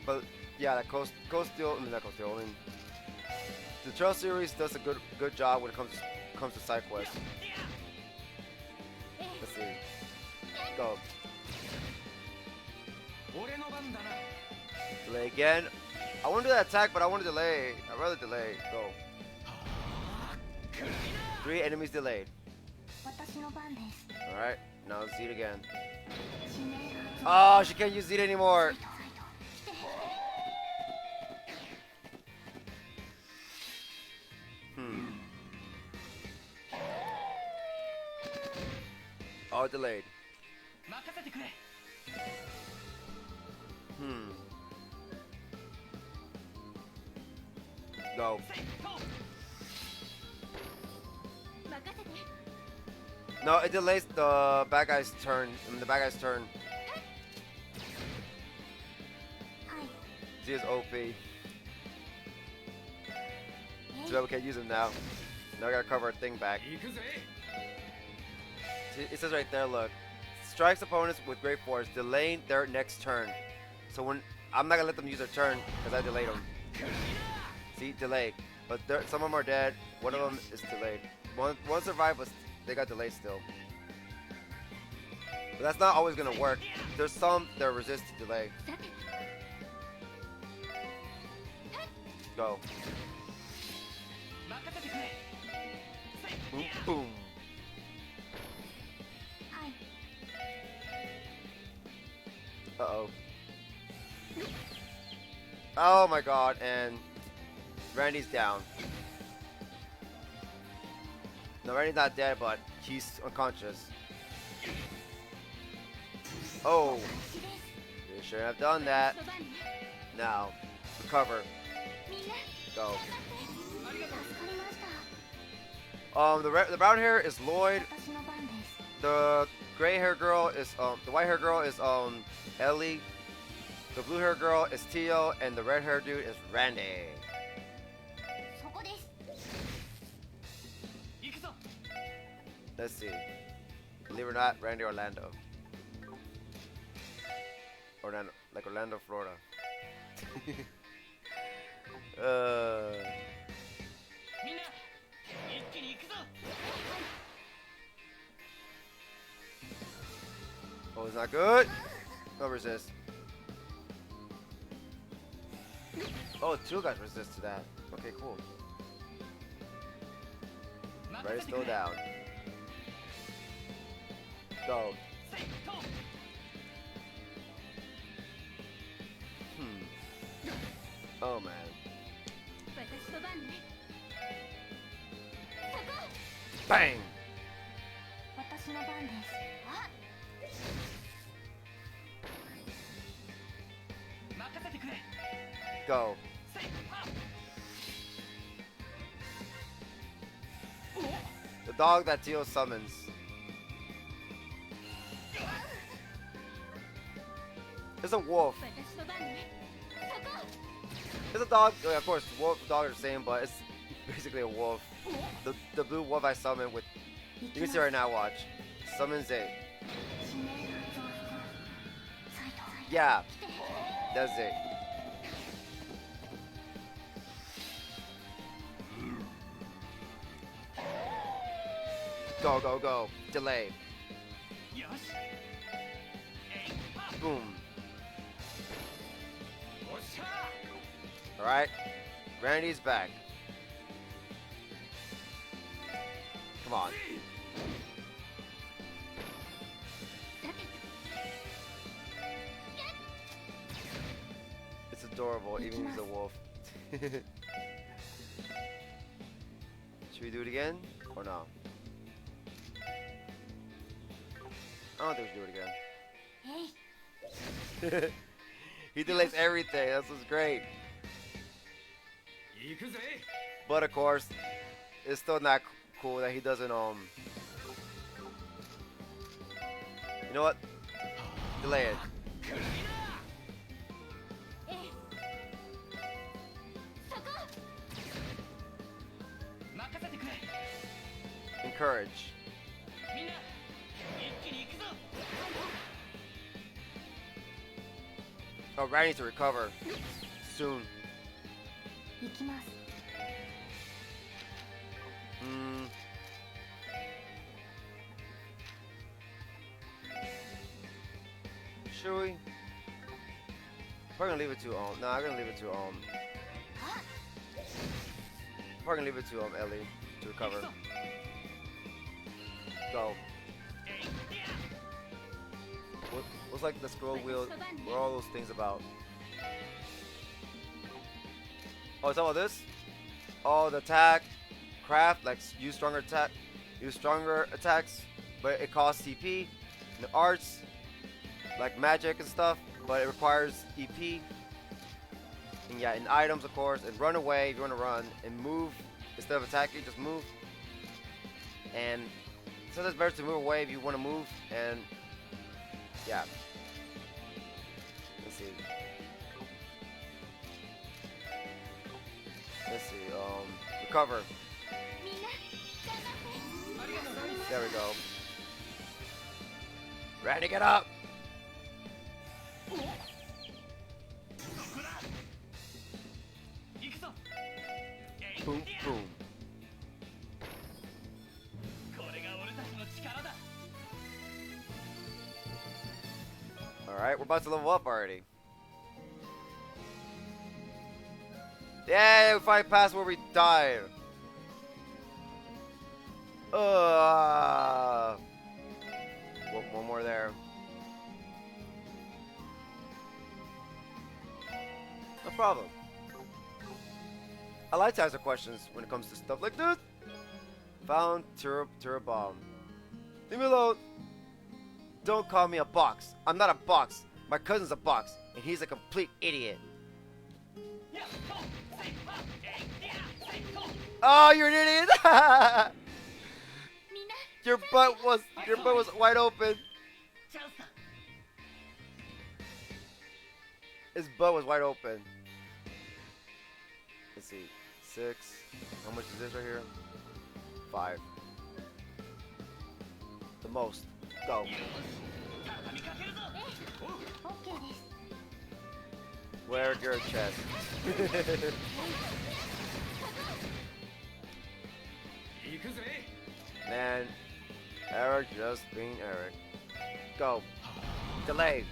But yeah, that Coast Steel, I mean not Coast Steel. I mean, the Trail series does a good job when it comes to side quests. Let's see. Go. Delay again. I want to do that attack, but I want to delay. I'd rather delay. Go. 3 enemies delayed. Alright, now Z again. Oh, she can't use Z anymore. All delayed. Go. No, it delays the bad guy's turn. I mean, the bad guy's turn. Z is OP. So that we can't use him now. Now we gotta cover our thing back. See, it says right there, look. Strikes opponents with great force, delaying their next turn. So when I'm not gonna let them use their turn because I delayed them. See, delayed. But some of them are dead. One of them is delayed. One survived, but they got delayed still. But that's not always gonna work. There's some that resist to delay. Go. Boom, boom. Uh-oh. Oh my god, and Randy's down. No, Randy's not dead, but he's unconscious. Oh. You shouldn't have done that. Now, recover. Go. The brown hair is Lloyd. The gray hair girl is the white hair girl is Ellie. The blue hair girl is Tio, and the red hair dude is Randy. Let's see. Believe it or not, Randy Orlando. Orlando, like Orlando, Florida. Oh, it's not good. No resist. Oh, 2 guys resist to that. Okay, cool. Red's still down. Go. Oh man. Bang! Go. The dog that Tio summons. It's a wolf. It's a dog. Oh, yeah, of course, wolf and dog are the same, but it's basically a wolf. The blue wolf I summoned with You can see right now, watch. Summons 8. Yeah, that's it. Go, go, go. Delay. Boom. Alright. Randy's back. Come on. It's adorable, even if he's a wolf. Should we do it again? Or no? I don't think we should do it again. He delays everything. That's what's great. But of course, it's still not cool that he doesn't you know what? Delay it. Encourage. Oh, Ryan needs to recover soon. Should we? We're gonna leave it to no, I'm gonna leave it to we're gonna leave it to Ellie to recover. Go. What's like the scroll wheel? What are all those things about? Oh, it's all about this? Oh, the attack, craft, like use stronger attacks, but it costs CP. And the arts, like magic and stuff, but it requires EP. And yeah, and items of course, and run away if you want to run, and move instead of attacking, just move. And sometimes it's better to move away if you want to move, and yeah. Let's see. Let's see, recover. There we go. Ready to get up! Boom, boom. Alright, we're about to level up already. Yeah, we finally passed where we died. One more there. No problem. I like to answer questions when it comes to stuff like this. Found Turbo Bomb. Leave me alone. Don't call me a box. I'm not a box. My cousin's a box, and he's a complete idiot. Oh, you're an idiot! Your butt was wide open. His butt was wide open. Let's see, 6. How much is this right here? 5. The most. Go. Wear your chest. Man, Eric just being Eric. Go. Delay.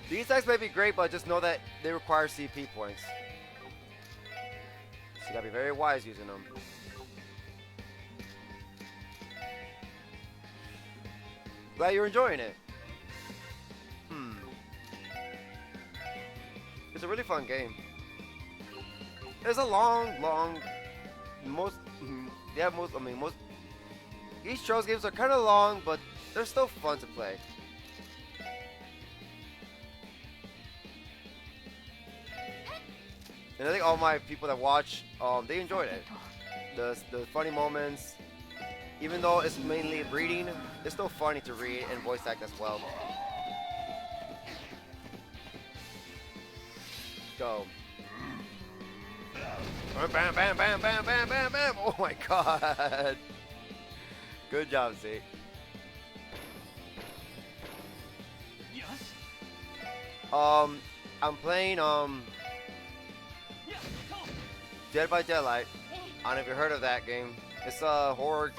These attacks may be great, but just know that they require CP points. So you gotta be very wise using them. Glad you're enjoying it. It's a really fun game. It's a long, each Trails games are kind of long, but they're still fun to play. And I think all my people that watch, they enjoyed it. The funny moments, even though it's mainly reading, it's still funny to read and voice act as well. Go. Bam, bam, bam, bam, bam, bam, bam. Oh. my god. Good job, Z. I'm playing Dead by Daylight. I don't know if you heard of that game. It's a horror.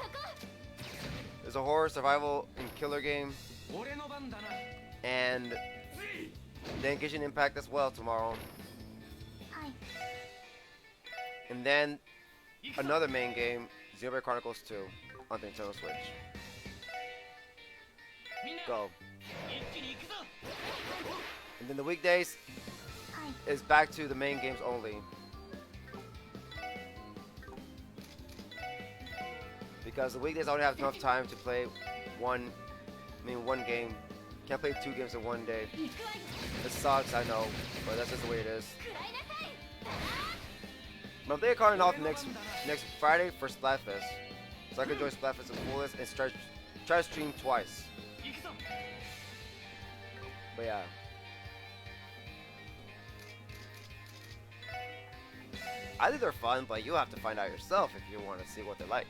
It's a horror survival and killer game. And then Genshin Impact as well tomorrow. And then another main game, Xenoblade Chronicles 2 on the Nintendo Switch. Go. And then the weekdays is back to the main games only. Because the weekdays I don't have enough time to play one game. Can't play 2 games in one day. It sucks, I know, but that's just the way it is. But I'm thinking of calling off next Friday for Splatfest, so I can enjoy Splatfest in fullest and try to stream twice. But yeah. I think they're fun, but you have to find out yourself if you want to see what they're like.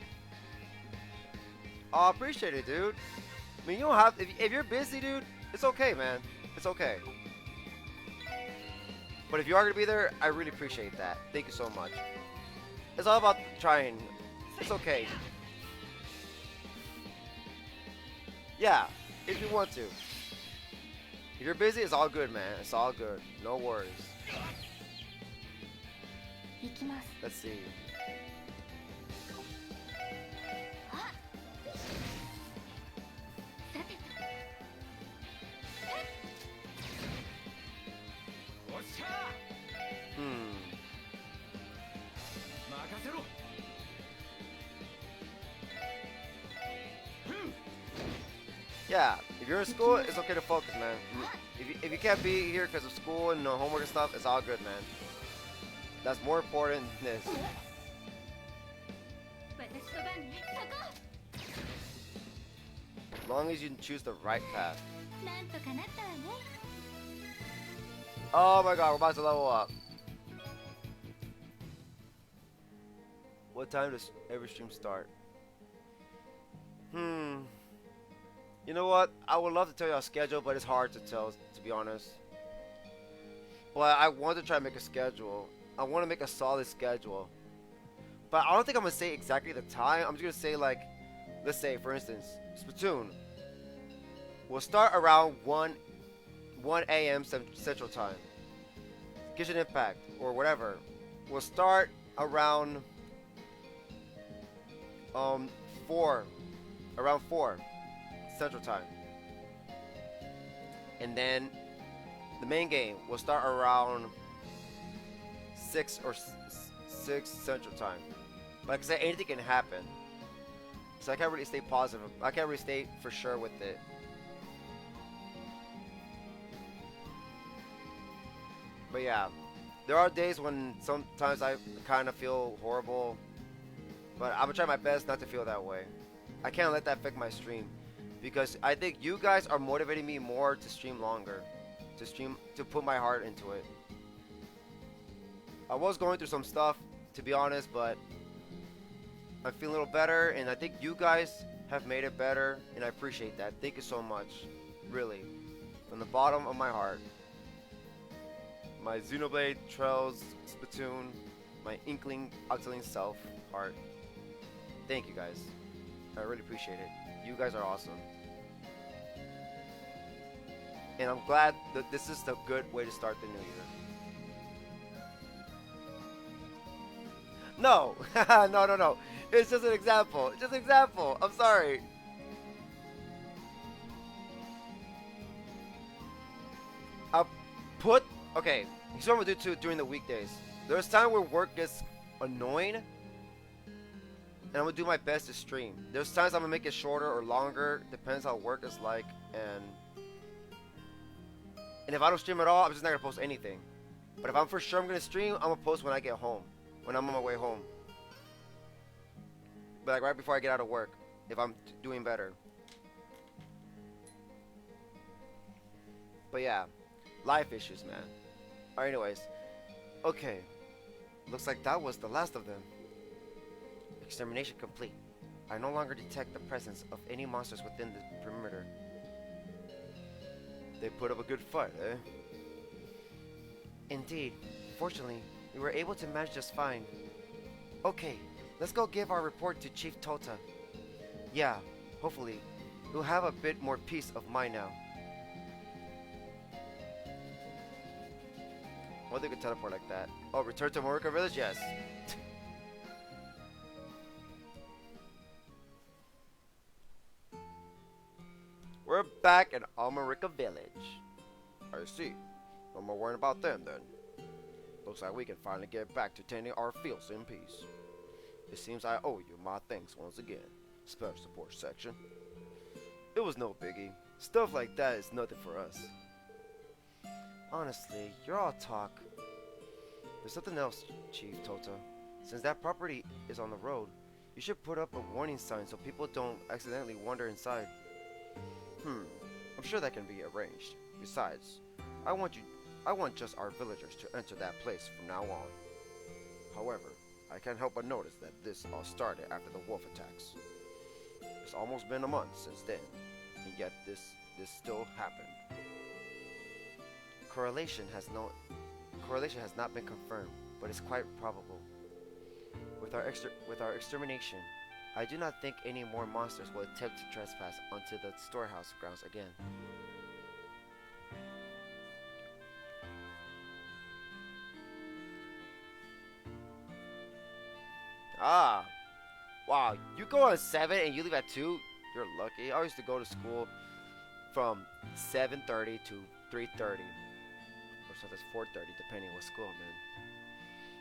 Oh, appreciate it, dude. I mean, you don't have if you're busy, dude. It's okay, man. It's okay. But if you are gonna be there, I really appreciate that. Thank you so much. It's all about trying. It's okay. Yeah, if you want to. If you're busy, it's all good, man. It's all good. No worries. Let's see. Yeah, if you're in school, it's okay to focus, man. If you can't be here because of school and homework and stuff, it's all good, man. That's more important than this. As long as you choose the right path. Oh my god, we're about to level up. What time does every stream start? You know what? I would love to tell you our schedule, but it's hard to tell, to be honest. But I want to try to make a schedule. I want to make a solid schedule. But I don't think I'm going to say exactly the time. I'm just going to say, like, let's say, for instance, Splatoon. We'll start around 1 a.m. Central Time. Genshin Impact, or whatever. We'll start around 4 Central Time. And then the main game will start around 6 Central Time. But like I said, anything can happen. So I can't really stay positive. I can't really stay for sure with it. But yeah, there are days when sometimes I kind of feel horrible. But I'm gonna try my best not to feel that way. I can't let that affect my stream. Because I think you guys are motivating me more to stream longer. To put my heart into it. I was going through some stuff, to be honest, but I'm feeling a little better, and I think you guys have made it better, and I appreciate that. Thank you so much. Really. From the bottom of my heart. My Xenoblade, Trails, Splatoon, my Inkling, Octoling Self, heart. Thank you guys. I really appreciate it. You guys are awesome. And I'm glad that this is a good way to start the new year. No! No. It's just an example. It's just an example. I'm sorry. Okay, here's what I'm gonna do during the weekdays. There's time where work gets annoying, and I'm gonna do my best to stream. There's times I'm gonna make it shorter or longer, depends how work is like, and if I don't stream at all, I'm just not gonna post anything. But if I'm for sure I'm gonna stream, I'm gonna post when I get home, when I'm on my way home. But like right before I get out of work, if I'm doing better. But yeah, life issues, man. Alright, anyways. Okay. Looks like that was the last of them. Extermination complete. I no longer detect the presence of any monsters within the perimeter. They put up a good fight, eh? Indeed. Fortunately, we were able to manage just fine. Okay, let's go give our report to Chief Tota. Yeah, hopefully, we'll have a bit more peace of mind now. Well, they could teleport like that. Oh, return to Morika Village? Yes. We're back in Almerica Village. I see. No more worrying about them then. Looks like we can finally get back to tending our fields in peace. It seems I owe you my thanks once again, Special Support Section. It was no biggie. Stuff like that is nothing for us. Honestly, you're all talk. There's something else, Chief Tota. Since that property is on the road, you should put up a warning sign so people don't accidentally wander inside. I'm sure that can be arranged. Besides, I want just our villagers to enter that place from now on. However, I can't help but notice that this all started after the wolf attacks. It's almost been a month since then, and yet this still happened. Correlation has not been confirmed, but it's quite probable. With our extermination, I do not think any more monsters will attempt to trespass onto the storehouse grounds again. Ah, wow, you go at 7 and you leave at 2? You're lucky. I used to go to school from 7:30 to 3:30. Or sometimes 4:30, depending on what school I'm in.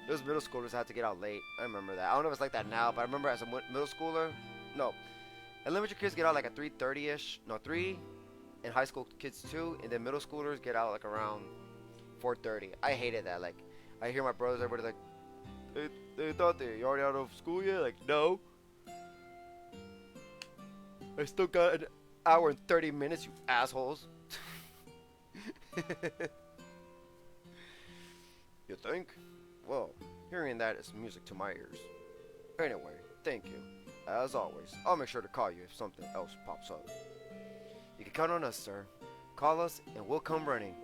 Those middle schoolers had to get out late. I remember that. I don't know if it's like that now, but I remember as a middle schooler, no. Elementary kids get out like at 3:30ish, no, 3, and high school kids too, and then middle schoolers get out like around 4:30. I hated that. Like, I hear my brothers, everybody like, they thought you already out of school yet? Like, no. I still got an hour and 30 minutes, you assholes. You think? Well, hearing that is music to my ears. Anyway, thank you. As always, I'll make sure to call you if something else pops up. You can count on us, sir. Call us and we'll come running.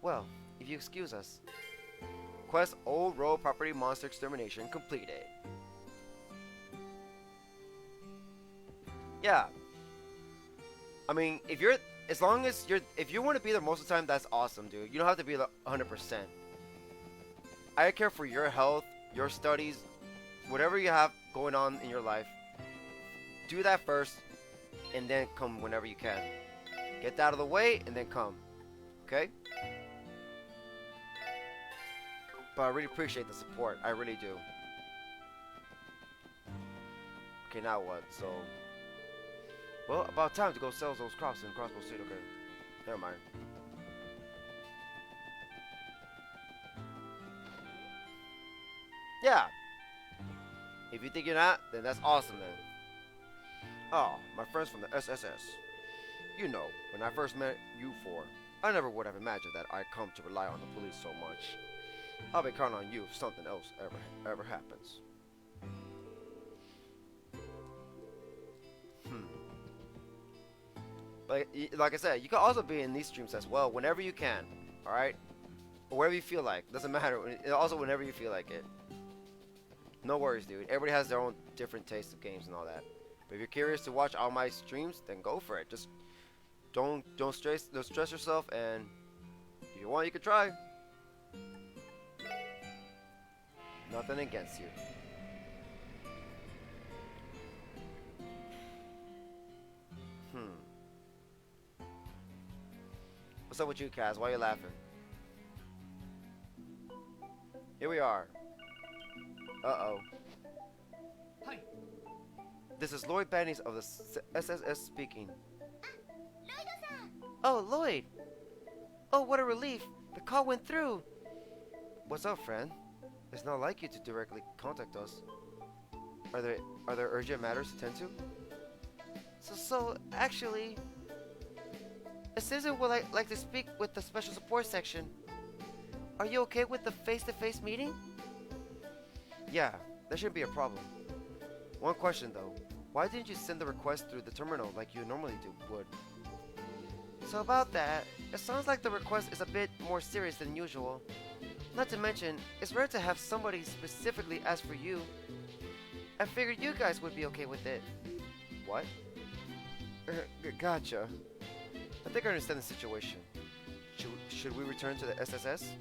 Well, if you excuse us. Quest Old Road Property Monster Extermination completed. Yeah. I mean, if you want to be there most of the time, that's awesome, dude. You don't have to be there 100%. I care for your health, your studies, whatever you have going on in your life. Do that first, and then come whenever you can. Get that out of the way, and then come. Okay? But I really appreciate the support. I really do. Okay, now what? So, well, about time to go sell those crops in Crossbell Street. Okay, never mind. Yeah. If you think you're not, then that's awesome then. Oh, my friends from the SSS. You know, when I first met you four, I never would have imagined that I'd come to rely on the police so much. I'll be counting on you if something else ever happens. Like I said, you can also be in these streams as well whenever you can, alright? Or wherever you feel like. Doesn't matter. Also whenever you feel like it. No worries, dude. Everybody has their own different tastes of games and all that. But if you're curious to watch all my streams, then go for it. Just don't stress yourself, and if you want, you can try. Nothing against you. What's up with you, Kaz? Why are you laughing? Here we are. Uh-oh. Hi. This is Lloyd Bannings of the SSS speaking. Oh, Lloyd! Oh, what a relief! The call went through! What's up, friend? It's not like you to directly contact us. Are there urgent matters to tend to? So actually, a citizen would like to speak with the special support section. Are you okay with the face-to-face meeting? Yeah, that shouldn't be a problem. One question though. Why didn't you send the request through the terminal like you normally would? So about that, it sounds like the request is a bit more serious than usual. Not to mention, it's rare to have somebody specifically ask for you. I figured you guys would be okay with it. What? Gotcha. I think I understand the situation. Should we return to the SSS?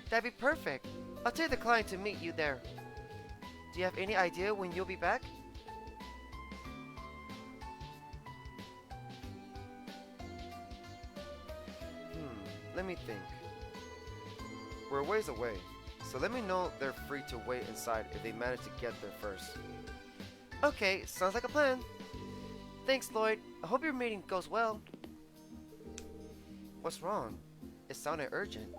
That'd be perfect. I'll take the client to meet you there. Do you have any idea when you'll be back? Let me think. We're a ways away, so let me know they're free to wait inside if they manage to get there first. Okay, sounds like a plan. Thanks, Lloyd. I hope your meeting goes well. What's wrong? It sounded urgent.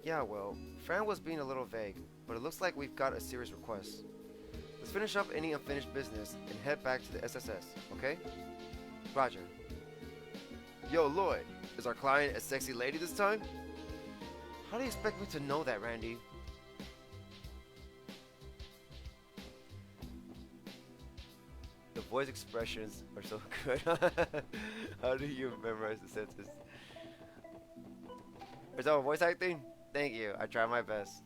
Yeah, well, Fran was being a little vague, but it looks like we've got a serious request. Let's finish up any unfinished business and head back to the SSS, okay? Roger. Yo, Lloyd, is our client a sexy lady this time? How do you expect me to know that, Randy? The voice expressions are so good. How do you memorize the sentences? Is that voice acting? Thank you. I try my best.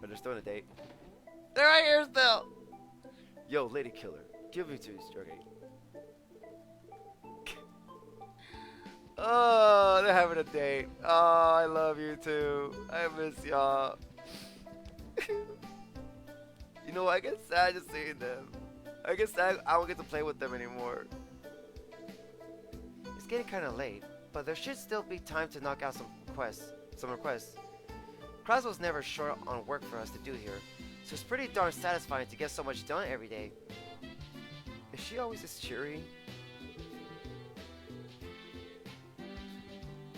But they're still on a date. They're right here still. Yo, lady killer. Give me 2 straight. Oh, they're having a date. Oh, I love you too. I miss y'all. You know, I get sad just seeing them. I get sad I don't get to play with them anymore. It's getting kind of late, but there should still be time to knock out some requests. Crossbell's never short on work for us to do here, so it's pretty darn satisfying to get so much done every day. Is she always this cheery?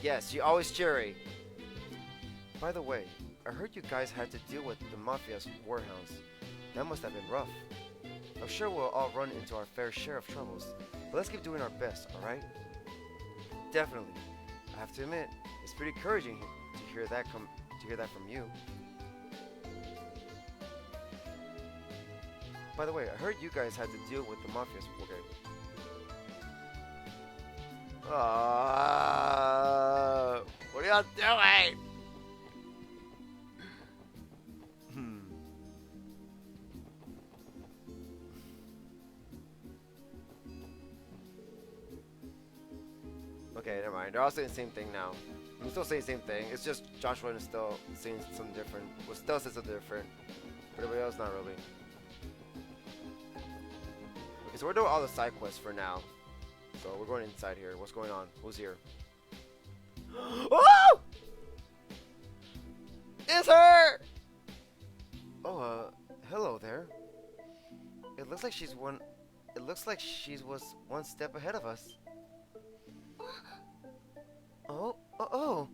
Yes, she always cheery. By the way, I heard you guys had to deal with the Mafia's warhounds. That must have been rough. I'm sure we'll all run into our fair share of troubles, but let's keep doing our best, alright? Definitely. I have to admit, it's pretty encouraging to hear that from you. By the way, I heard you guys had to deal with the Mafia's warhounds. What are y'all doing? Okay, never mind. They're all saying the same thing now. I'm still saying the same thing. It's just Joshua is still saying something different. Well, still says something different. But everybody else, not really. Okay, so we're doing all the side quests for now. So we're going inside here. What's going on? Who's here? Oh! It's her! Oh, hello there. It looks like she was one step ahead of us. Oh.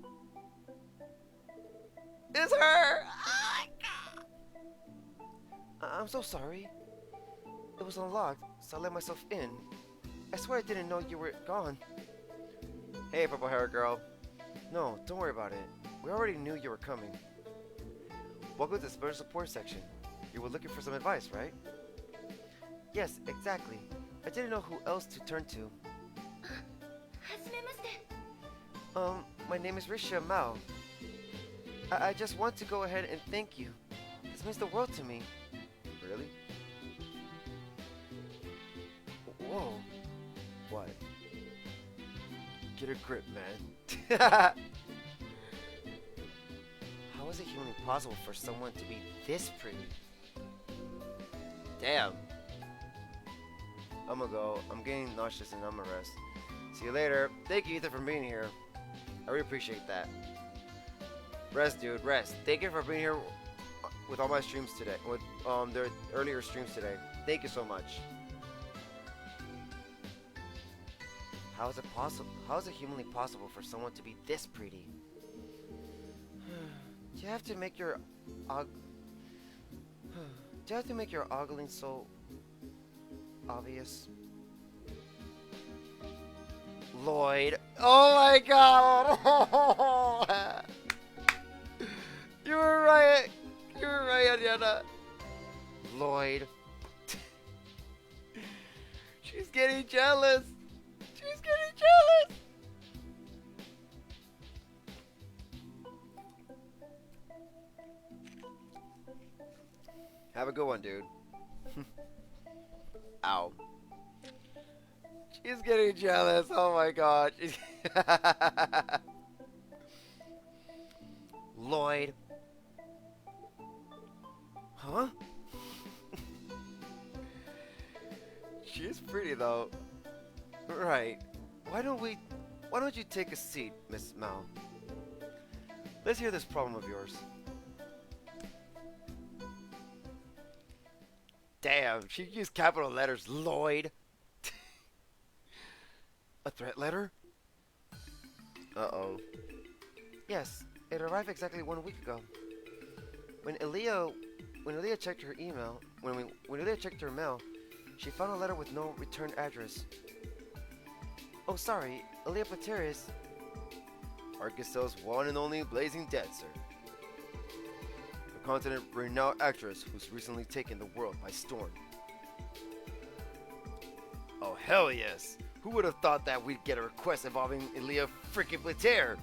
It's her! Oh my god! I'm so sorry. It was unlocked, so I let myself in. I swear I didn't know you were gone. Hey, purple hair girl. No, don't worry about it. We already knew you were coming. Welcome to the special support section. You were looking for some advice, right? Yes, exactly. I didn't know who else to turn to. My name is Risha Mao. I just want to go ahead and thank you. This means the world to me. Really? Whoa. What? Get a grip, man. How is it humanly possible for someone to be this pretty? Damn. I'm gonna go. I'm getting nauseous and I'm gonna rest. See you later. Thank you, Ethan, for being here. I really appreciate that. Rest, dude. Rest. Thank you for being here with all my streams today. With their earlier streams today. Thank you so much. How is it possible? How is it humanly possible for someone to be this pretty? Do you have to make your ogling so obvious? Lloyd. Oh my god! Loretta. Lloyd. She's getting jealous. She's getting jealous. Have a good one, dude. Ow. She's getting jealous. Oh my god. Lloyd. Huh? She's pretty though. Right. Why don't you take a seat, Miss Mao? Let's hear this problem of yours. Damn, she used capital letters, Lloyd. A threat letter? Uh-oh. Yes, it arrived exactly 1 week ago. When Aaliyah checked her email, when Aaliyah checked her mail, she found a letter with no return address. Oh, sorry, Aaliyah Platerius. Arkansas's one and only blazing dancer. The continent renowned actress who's recently taken the world by storm. Oh, hell yes! Who would have thought that we'd get a request involving Aaliyah freaking Plater?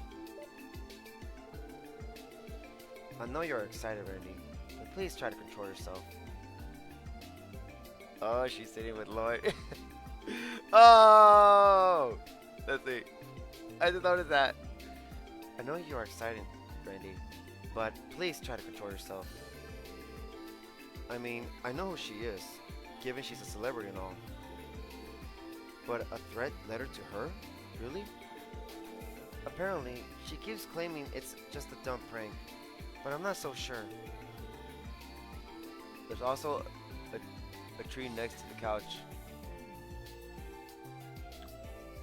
I know you're excited, Randy, but please try to control yourself. Oh, she's sitting with Lloyd. Oh! Let's see. I just noticed that. I know you are excited, Randy, but please try to control yourself. I mean, I know who she is, given she's a celebrity and all. But a threat letter to her? Really? Apparently, she keeps claiming it's just a dumb prank, but I'm not so sure. There's also a tree next to the couch.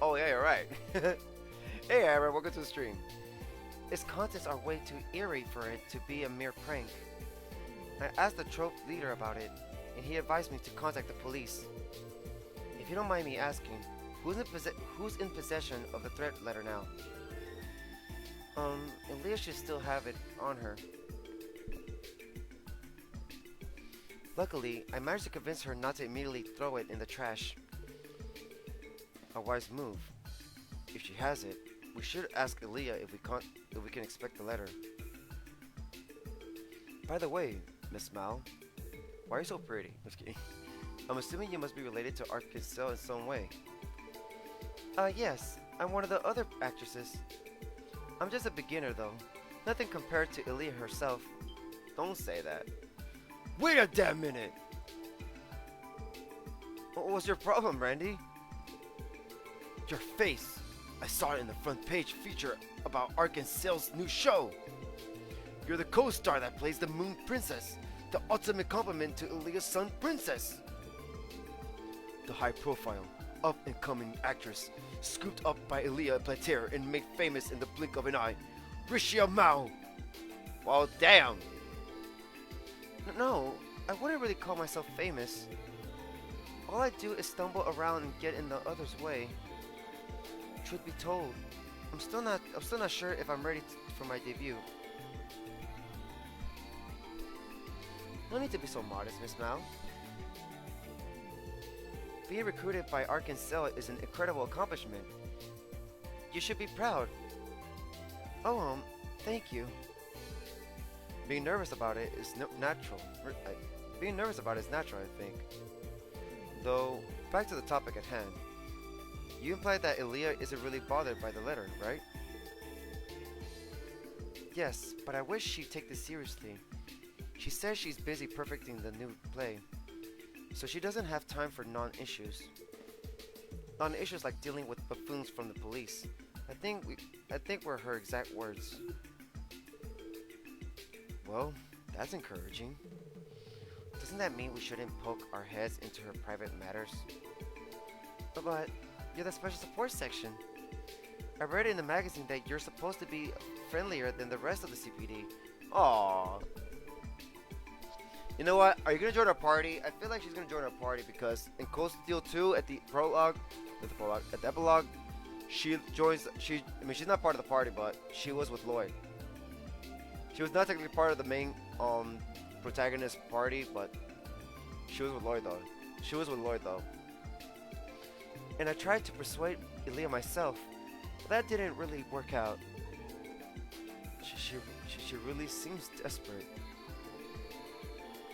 Oh yeah, you're right. Hey Aaron, welcome to the stream. Its contents are way too eerie for it to be a mere prank. I asked the trope leader about it, and he advised me to contact the police. If you don't mind me asking, who's in possession of the threat letter now? Aaliyah should still have it on her. Luckily, I managed to convince her not to immediately throw it in the trash. A wise move. If she has it, we should ask Aaliyah if we can expect the letter. By the way, Miss Mao, why are you so pretty? Just kidding. I'm assuming you must be related to Arkansas in some way. Yes, I'm one of the other actresses. I'm just a beginner though. Nothing compared to Aaliyah herself. Don't say that. Wait a damn minute! What was your problem, Randy? Your face! I saw it in the front page feature about Arkansas's new show! You're the co-star that plays the Moon Princess, the ultimate compliment to Aaliyah's son, Princess! The high-profile, up-and-coming actress, scooped up by Aaliyah Plater and made famous in the blink of an eye, Rishia Mao! Well, damn! No, I wouldn't really call myself famous. All I do is stumble around and get in the other's way. Truth be told, I'm still not sure if I'm ready for my debut. No need to be so modest, Miss Mao. Being recruited by Arkansas is an incredible accomplishment. You should be proud. Oh, thank you. Being nervous about it is natural. Being nervous about it is natural, I think. Though, back to the topic at hand. You implied that Aaliyah isn't really bothered by the letter, right? Yes, but I wish she'd take this seriously. She says she's busy perfecting the new play, so she doesn't have time for non-issues. Non-issues like dealing with buffoons from the police. I think were her exact words. Well, that's encouraging. Doesn't that mean we shouldn't poke our heads into her private matters? But you're the special support section. I read in the magazine that you're supposed to be friendlier than the rest of the CPD. Aww. You know what? Are you gonna join our party? I feel like she's gonna join our party because in Cold Steel 2 at the epilogue, she's not part of the party, but she was with Lloyd. She was not technically part of the main protagonist party, but she was with Lloyd though. And I tried to persuade Elia myself, but that didn't really work out. She really seems desperate.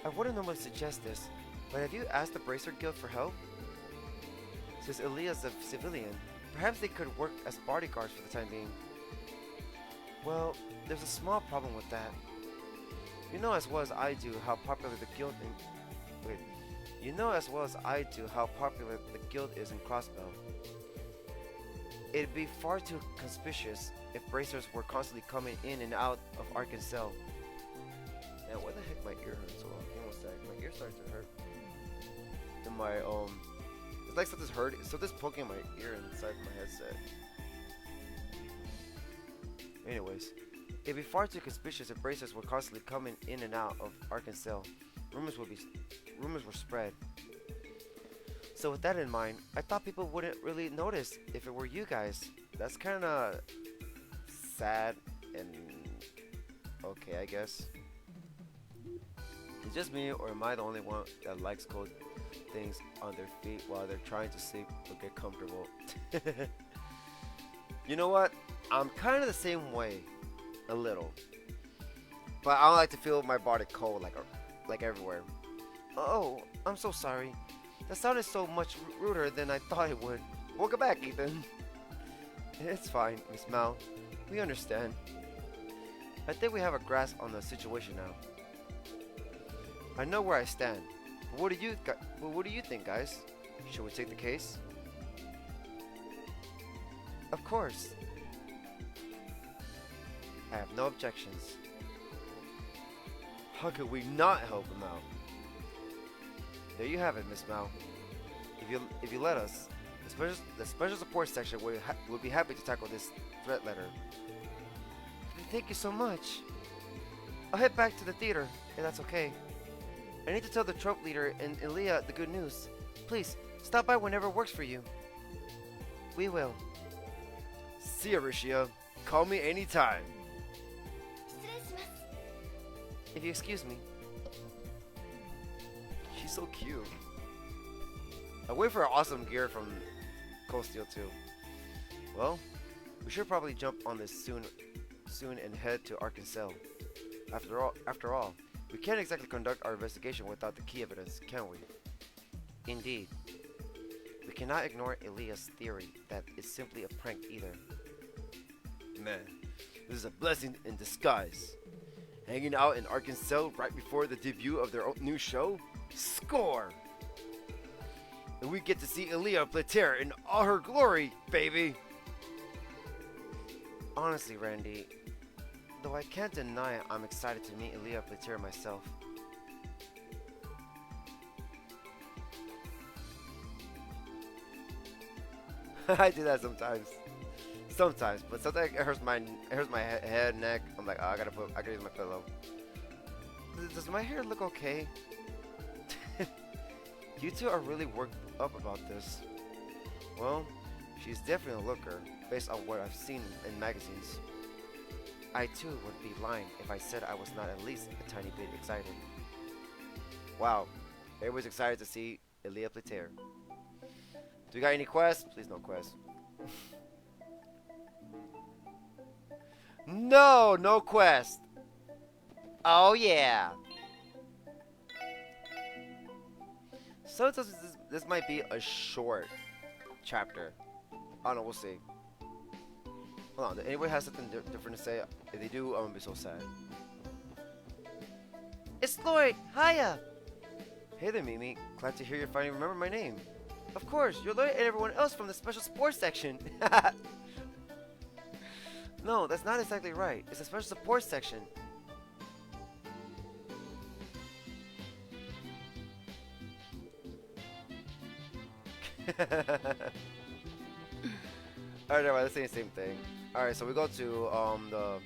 I wouldn't normally suggest this, but have you asked the Bracer Guild for help? Since Elia's a civilian, perhaps they could work as bodyguards for the time being. Well, there's a small problem with that. You know as well as I do how popular the guild is in Crossbell. It'd be far too conspicuous if bracers were constantly coming in and out of Arkansas. Man, why the heck my ear hurts so long? Give me one sec. My ear starts to hurt. And my it's like something's poking my ear inside my headset. Anyways, it'd be far too conspicuous if bracers were constantly coming in and out of Arkansas. Rumors were spread. So with that in mind, I thought people wouldn't really notice if it were you guys. That's kind of sad and okay, I guess. Is it just me, or am I the only one that likes cold things on their feet while they're trying to sleep or get comfortable? You know what? I'm kind of the same way, a little. But I don't like to feel my body cold like everywhere. Oh, I'm so sorry. That sounded so much ruder than I thought it would. Welcome back, Ethan. It's fine, Miss Mal. We understand. I think we have a grasp on the situation now. I know where I stand. But what do you think, guys? Should we take the case? Of course. I have no objections. How could we not help him out? There you have it, Miss Mal. If you let us, the special support section would be happy to tackle this threat letter. Thank you so much. I'll head back to the theater, if that's okay. I need to tell the trope leader and Elia the good news. Please, stop by whenever works for you. We will. See ya, Rishia. Call me anytime. If you excuse me. She's so cute. I wait for awesome gear from Cold Steel too. Well, we should probably jump on this soon and head to Arkansas. After all, we can't exactly conduct our investigation without the key evidence, can we? Indeed. We cannot ignore Elia's theory that it's simply a prank either. Man, this is a blessing in disguise. Hanging out in Arkansas right before the debut of their new show? Score! And we get to see Elia Plater in all her glory, baby! Honestly, Randy, though I can't deny I'm excited to meet Elia Plater myself. I do that sometimes. But sometimes it hurts my head, neck. I'm like, oh, I gotta use my pillow. Does my hair look okay? You two are really worked up about this. Well, she's definitely a looker, based on what I've seen in magazines. I too would be lying if I said I was not at least a tiny bit excited. Wow, everybody's excited to see Elia Plater. Do we got any quests? Please no quests. No quest. Oh yeah. So this might be a short chapter. I don't know, we'll see. Hold on, does anybody have something different to say? If they do, I'm gonna be so sad. It's Lloyd! Hiya! Hey there, Mimi. Glad to hear you finally remember my name. Of course, you're Lloyd and everyone else from the special sports section. No, that's not exactly right. It's a special support section. Alright, never mind, let's say the same thing. Alright, so we go to the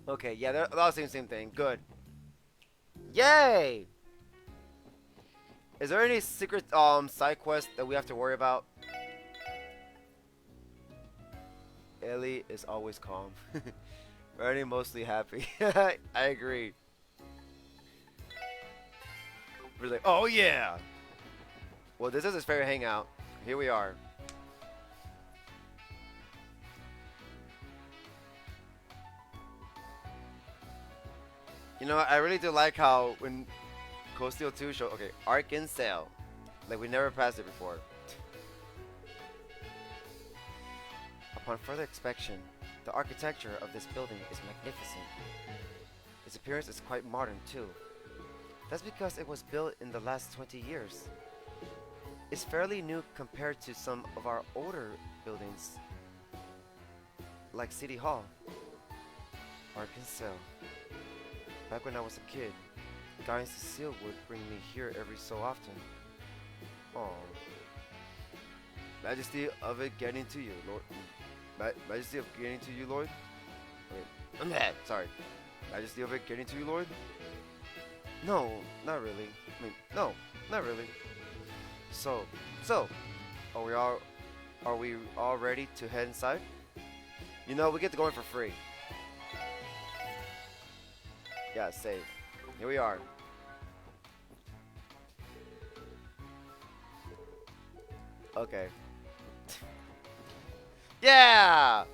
okay, yeah, they're all saying the same thing. Good. Yay! Is there any secret side quest that we have to worry about? Ellie is always calm. Ernie mostly happy. I agree. We're like, oh yeah! Well, this is his favorite hangout. Here we are. You know, I really do like how when Cold Steel 2 showed, okay, Arc in Sail. Like, we never passed it before. Upon further inspection, the architecture of this building is magnificent. Its appearance is quite modern, too. That's because it was built in the last 20 years. It's fairly new compared to some of our older buildings, like City Hall. Arc in Sail. Back when I was a kid, Guy and Cecile would bring me here every so often. Oh, Majesty of it getting to you, Lord. Majesty of getting to you, Lloyd? Wait, sorry. Majesty of it getting to you, Lloyd? No, not really. I mean, no, not really. So, are we all ready to head inside? You know, we get to go in for free. Yeah, save. Here we are. Okay. Yeah!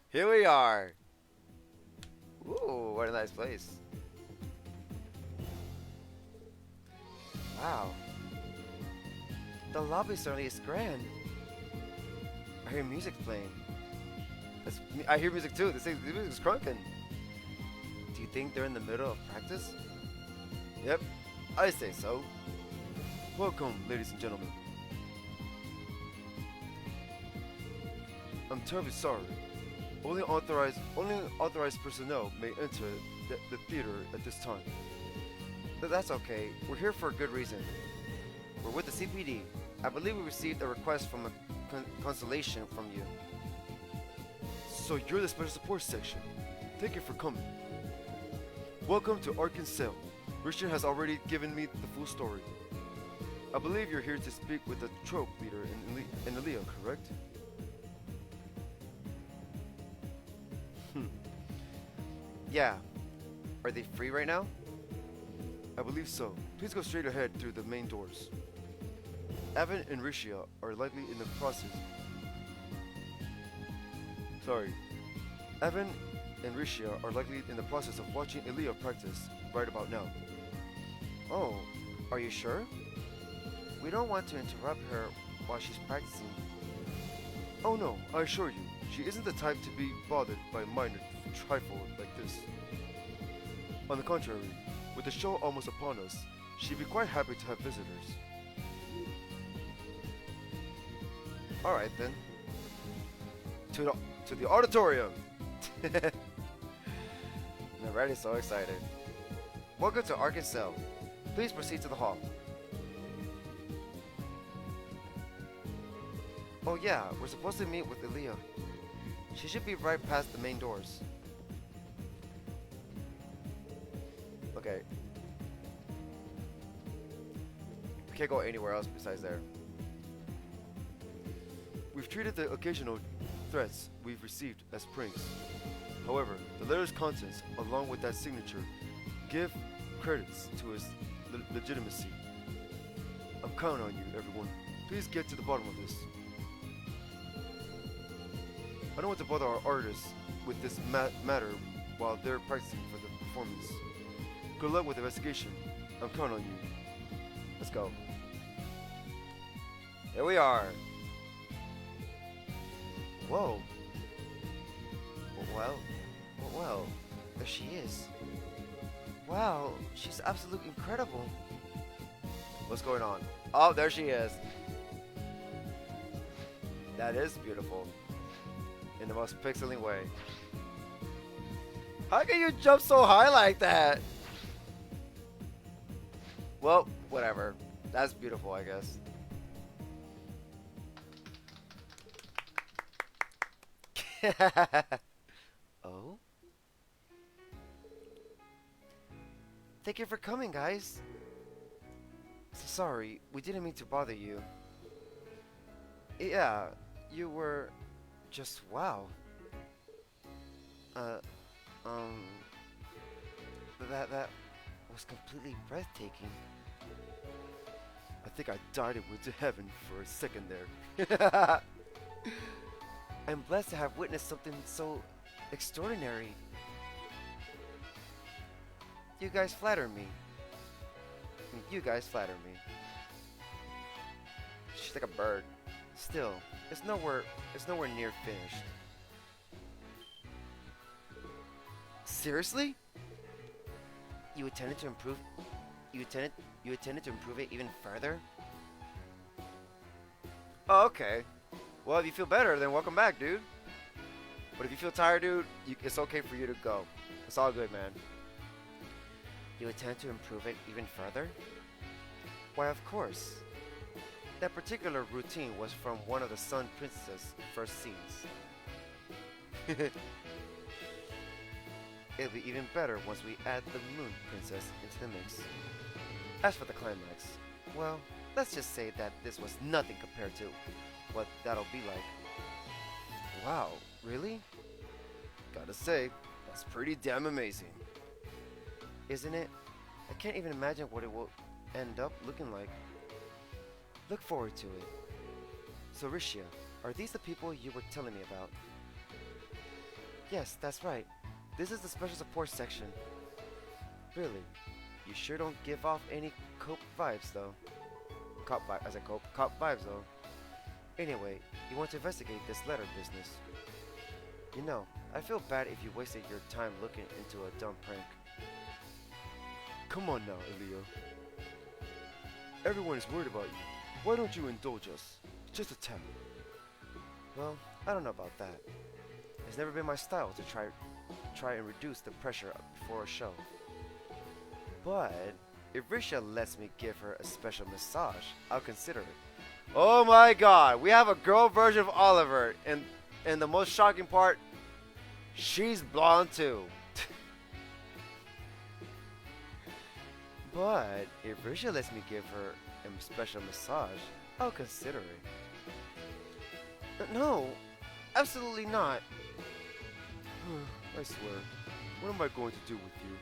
Here we are. Ooh, what a nice place. Wow. The lobby certainly is grand. I hear music playing. I hear music too. The music is crunking. Do you think they're in the middle of practice? Yep, I say so. Welcome, ladies and gentlemen. I'm terribly sorry. Only authorized personnel may enter the theater at this time. But that's okay. We're here for a good reason. We're with the CPD. I believe we received a request from a constellation from you. So you're the special support section. Thank you for coming. Welcome to Arc in Sail. Richard has already given me the full story. I believe you're here to speak with the trope leader in Elia, correct? Yeah. Are they free right now? I believe so. Please go straight ahead through the main doors. Evan and Rishia are likely in the process. Evan and Rishia are likely in the process of watching Elia practice right about now. Oh, are you sure? We don't want to interrupt her while she's practicing. Oh no, I assure you, she isn't the type to be bothered by minor trifle like this. On the contrary, with the show almost upon us, she'd be quite happy to have visitors. Alright then. To the auditorium! I'm already so excited. Welcome to Arc in Sail. Please proceed to the hall. Oh yeah, we're supposed to meet with Elia. She should be right past the main doors. Okay. We can't go anywhere else besides there. We've treated the occasional threats we've received as pranks. However, the letter's contents, along with that signature, give credits to its legitimacy. I'm counting on you, everyone. Please get to the bottom of this. I don't want to bother our artists with this matter while they're practicing for the performance. Good luck with the investigation. I'm counting on you. Let's go. Here we are. Whoa. Well, there she is. Wow, she's absolutely incredible. What's going on? Oh, there she is. That is beautiful. In the most pixely way. How can you jump so high like that? Well, whatever. That's beautiful, I guess. Oh? Thank you for coming, guys. So sorry, we didn't mean to bother you. Yeah, you were just wow. Uh, um, that was completely breathtaking. I think I darted into heaven for a second there. I'm blessed to have witnessed something so extraordinary. You guys flatter me. You guys flatter me. She's like a bird. Still, it's nowhere near finished. Seriously? You intended to improve it even further? Oh, okay. Well, if you feel better, then welcome back, dude. But if you feel tired, dude, it's okay for you to go. It's all good, man. You intend to improve it even further? Why, of course. That particular routine was from one of the Sun Princess's first scenes. It'll be even better once we add the Moon Princess into the mix. As for the climax, well, let's just say that this was nothing compared to what that'll be like. Wow, really? Gotta say, that's pretty damn amazing. Isn't it? I can't even imagine what it will end up looking like. Look forward to it. So Rishia, are these the people you were telling me about? Yes, that's right. This is the special support section. Really? You sure don't give off any cope vibes though. Cop vibes though. Anyway, you want to investigate this letter business. You know, I feel bad if you wasted your time looking into a dumb prank. Come on now, Elio. Everyone is worried about you. Why don't you indulge us? Just a tap. Well, I don't know about that. It's never been my style to try and reduce the pressure before a show. But if Risha lets me give her a special massage, I'll consider it. Oh my god, we have a girl version of Oliver, and the most shocking part, she's blonde too. But if Risha lets me give her a special massage, I'll consider it. No, absolutely not. I swear, what am I going to do with you?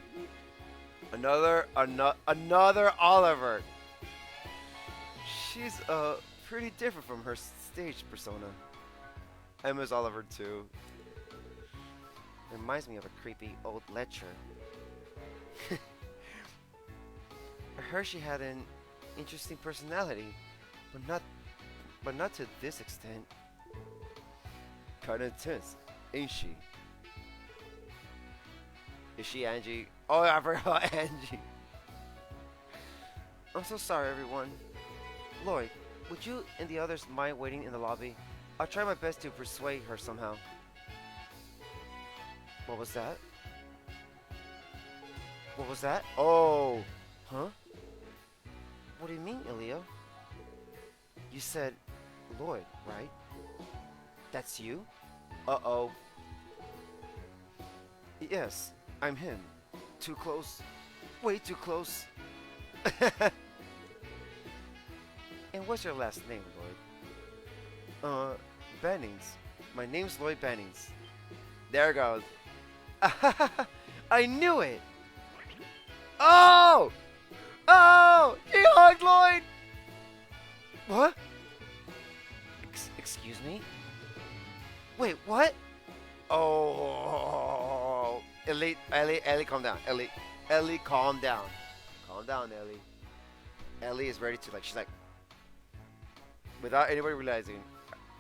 Another Oliver. She's pretty different from her stage persona. I miss Oliver too. Reminds me of a creepy old lecturer. I heard she had an interesting personality, but not to this extent. Kinda intense, ain't she? Is she Angie? Oh, I forgot Angie. I'm so sorry, everyone. Lloyd, would you and the others mind waiting in the lobby? I'll try my best to persuade her somehow. What was that? What was that? Oh, Huh? What do you mean, Elio? You said Lloyd, right? That's you? uh-oh. Yes, I'm him. Too close. Way too close. And what's your last name, Lloyd? Bannings. My name's Lloyd Bannings. There it goes. I knew it! Oh! Oh! He hugged Lloyd! What? Excuse me? Wait, what? Oh! Ellie, calm down. Ellie, calm down. Calm down, Ellie. Ellie is ready to, she's like, without anybody realizing,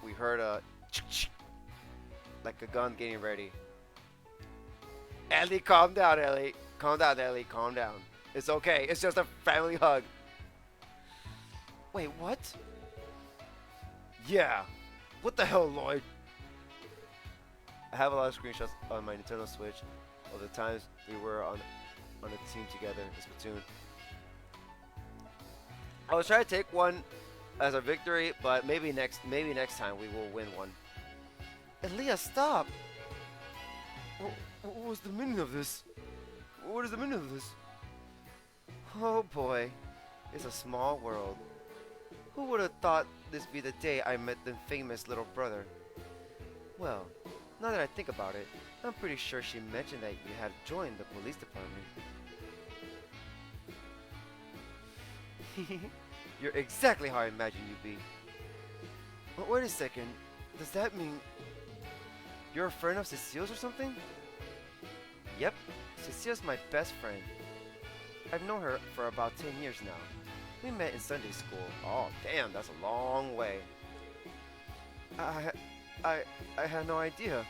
we heard a like a gun getting ready. Ellie, calm down, Ellie. Calm down, Ellie. Calm down. It's okay. It's just a family hug. Wait, what? Yeah. What the hell, Lloyd? I have a lot of screenshots on my Nintendo Switch of the times we were on a team together in Splatoon. I was trying to take one as a victory, but maybe next time we will win one. Elia, stop! What was the meaning of this? What is the meaning of this? Oh boy, it's a small world. Who would have thought this be the day I met the famous little brother? Well, now that I think about it, I'm pretty sure she mentioned that you had joined the police department. You're exactly how I imagined you'd be. But wait a second, does that mean you're a friend of Cecile's or something? Yep, Cecile's my best friend. I've known her for about 10 years now. We met in Sunday school. Oh, damn, that's a long way. I had no idea.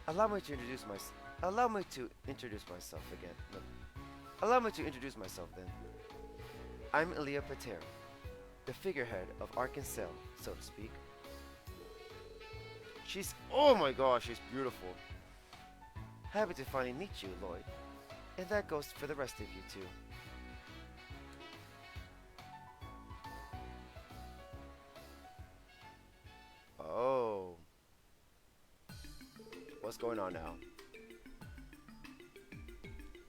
Allow me to introduce myself. Allow me to introduce myself again. No. Allow me to introduce myself then. I'm Elia Pater, the figurehead of Arkansas, so to speak. Oh my gosh, she's beautiful. Happy to finally meet you, Lloyd. And that goes for the rest of you too. Oh. What's going on now?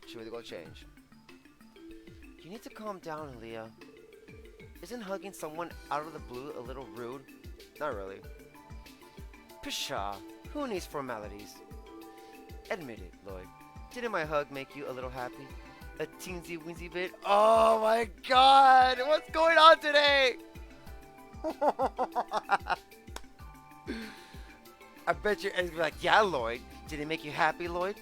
Should we go change? You need to calm down, Leah. Isn't hugging someone out of the blue a little rude? Not really. Pshaw, who needs formalities? Admit it, Lloyd. Didn't my hug make you a little happy? A teensy weensy bit? Oh my god! What's going on today? I bet your Eddie's gonna be like, yeah, Lloyd. Did it make you happy, Lloyd?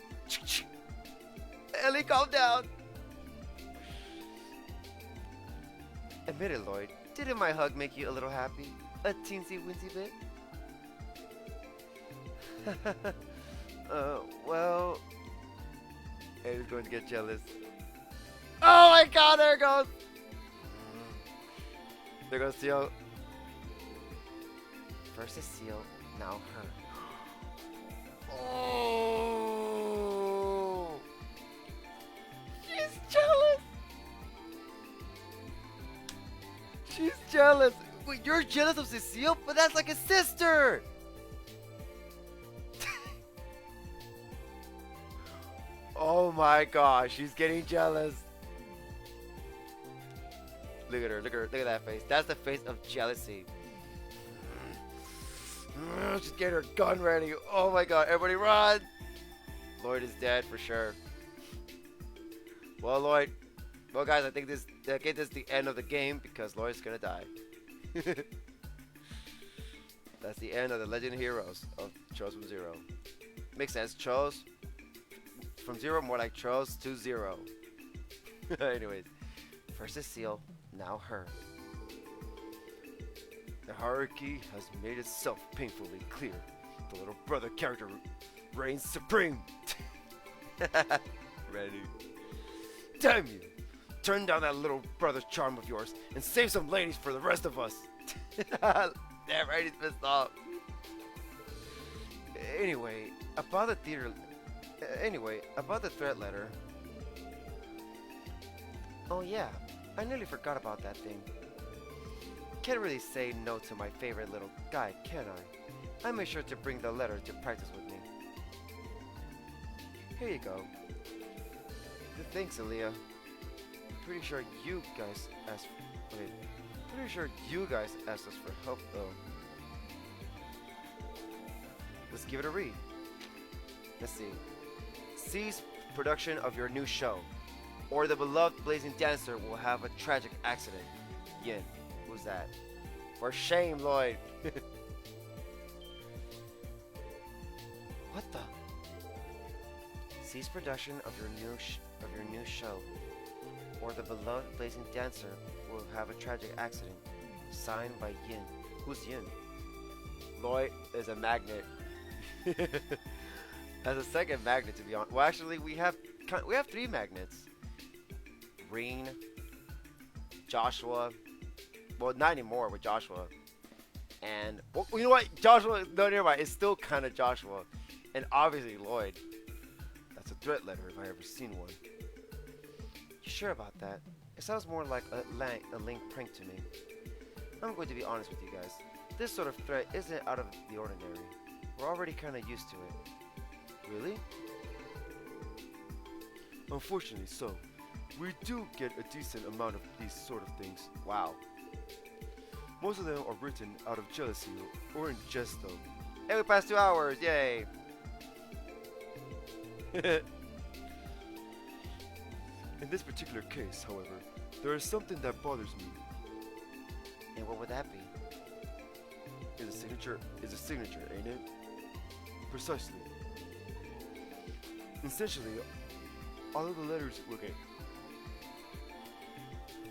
Ellie, calm down. Admit it, Lloyd. Didn't my hug make you a little happy? A teensy weensy bit? Well... Eddie's going to get jealous. Oh my god, there it goes! There goes Seal. First is Seal, now her. Oh! She's jealous! She's jealous! Wait, you're jealous of Cecile? But that's like a sister! Oh my gosh, she's getting jealous. Look at her, look at that face. That's the face of jealousy. She's getting her gun ready. Oh my god, everybody run! Lloyd is dead for sure. Well, Lloyd. Well, guys, I think this is the end of the game because Lloyd's gonna die. That's the end of the Legend Heroes of Chose from Zero. Makes sense. Chose from Zero, more like Chose to Zero. Anyways, first is Seal, now her. The hierarchy has made itself painfully clear. The little brother character reigns supreme. Ready? Damn you! Turn down that little brother charm of yours and save some ladies for the rest of us. Damn right, he's pissed off. Anyway, about the threat letter. Oh yeah, I nearly forgot about that thing. Can't really say no to my favorite little guy, can I? I made sure to bring the letter to practice with me. Here you go. Thanks, Aaliyah. Pretty sure you guys asked us for help though. Let's give it a read. Let's see. Cease production of your new show, or the beloved blazing dancer will have a tragic accident. Yin. Who's that? For shame, Lloyd. What the? Cease production of your new show, or the beloved blazing dancer will have a tragic accident. Signed by Yin. Who's Yin? Lloyd is a magnet. As a second magnet, to be honest. Well, actually, we have 3 magnets. Reen, Joshua. Well, not anymore with Joshua. And well, you know what? Joshua, no, never mind. It's still kind of Joshua, and obviously Lloyd. That's a threat letter if I ever seen one. You sure about that? It sounds more like a link prank to me. I'm going to be honest with you guys. This sort of threat isn't out of the ordinary. We're already kind of used to it. Really? Unfortunately so. We do get a decent amount of these sort of things. Wow. Most of them are written out of jealousy or in jest, though. Hey, we passed 2 hours. Yay. In this particular case, however, there is something that bothers me. And what would that be? Is a signature, ain't it? Precisely. Essentially, all of the letters. Okay.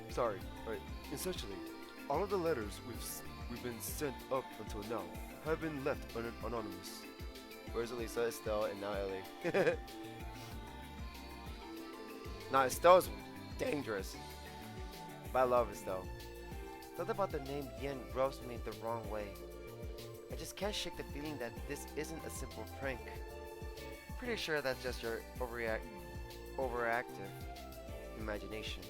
Sorry. Right. Essentially, all of the letters we've been sent up until now have been left anonymous. Where's Elisa, Estelle, and now Ellie? Now Estelle's dangerous, but I love Estelle. Something about the name Yin rubs me the wrong way. I just can't shake the feeling that this isn't a simple prank. Pretty sure that's just your overactive imagination.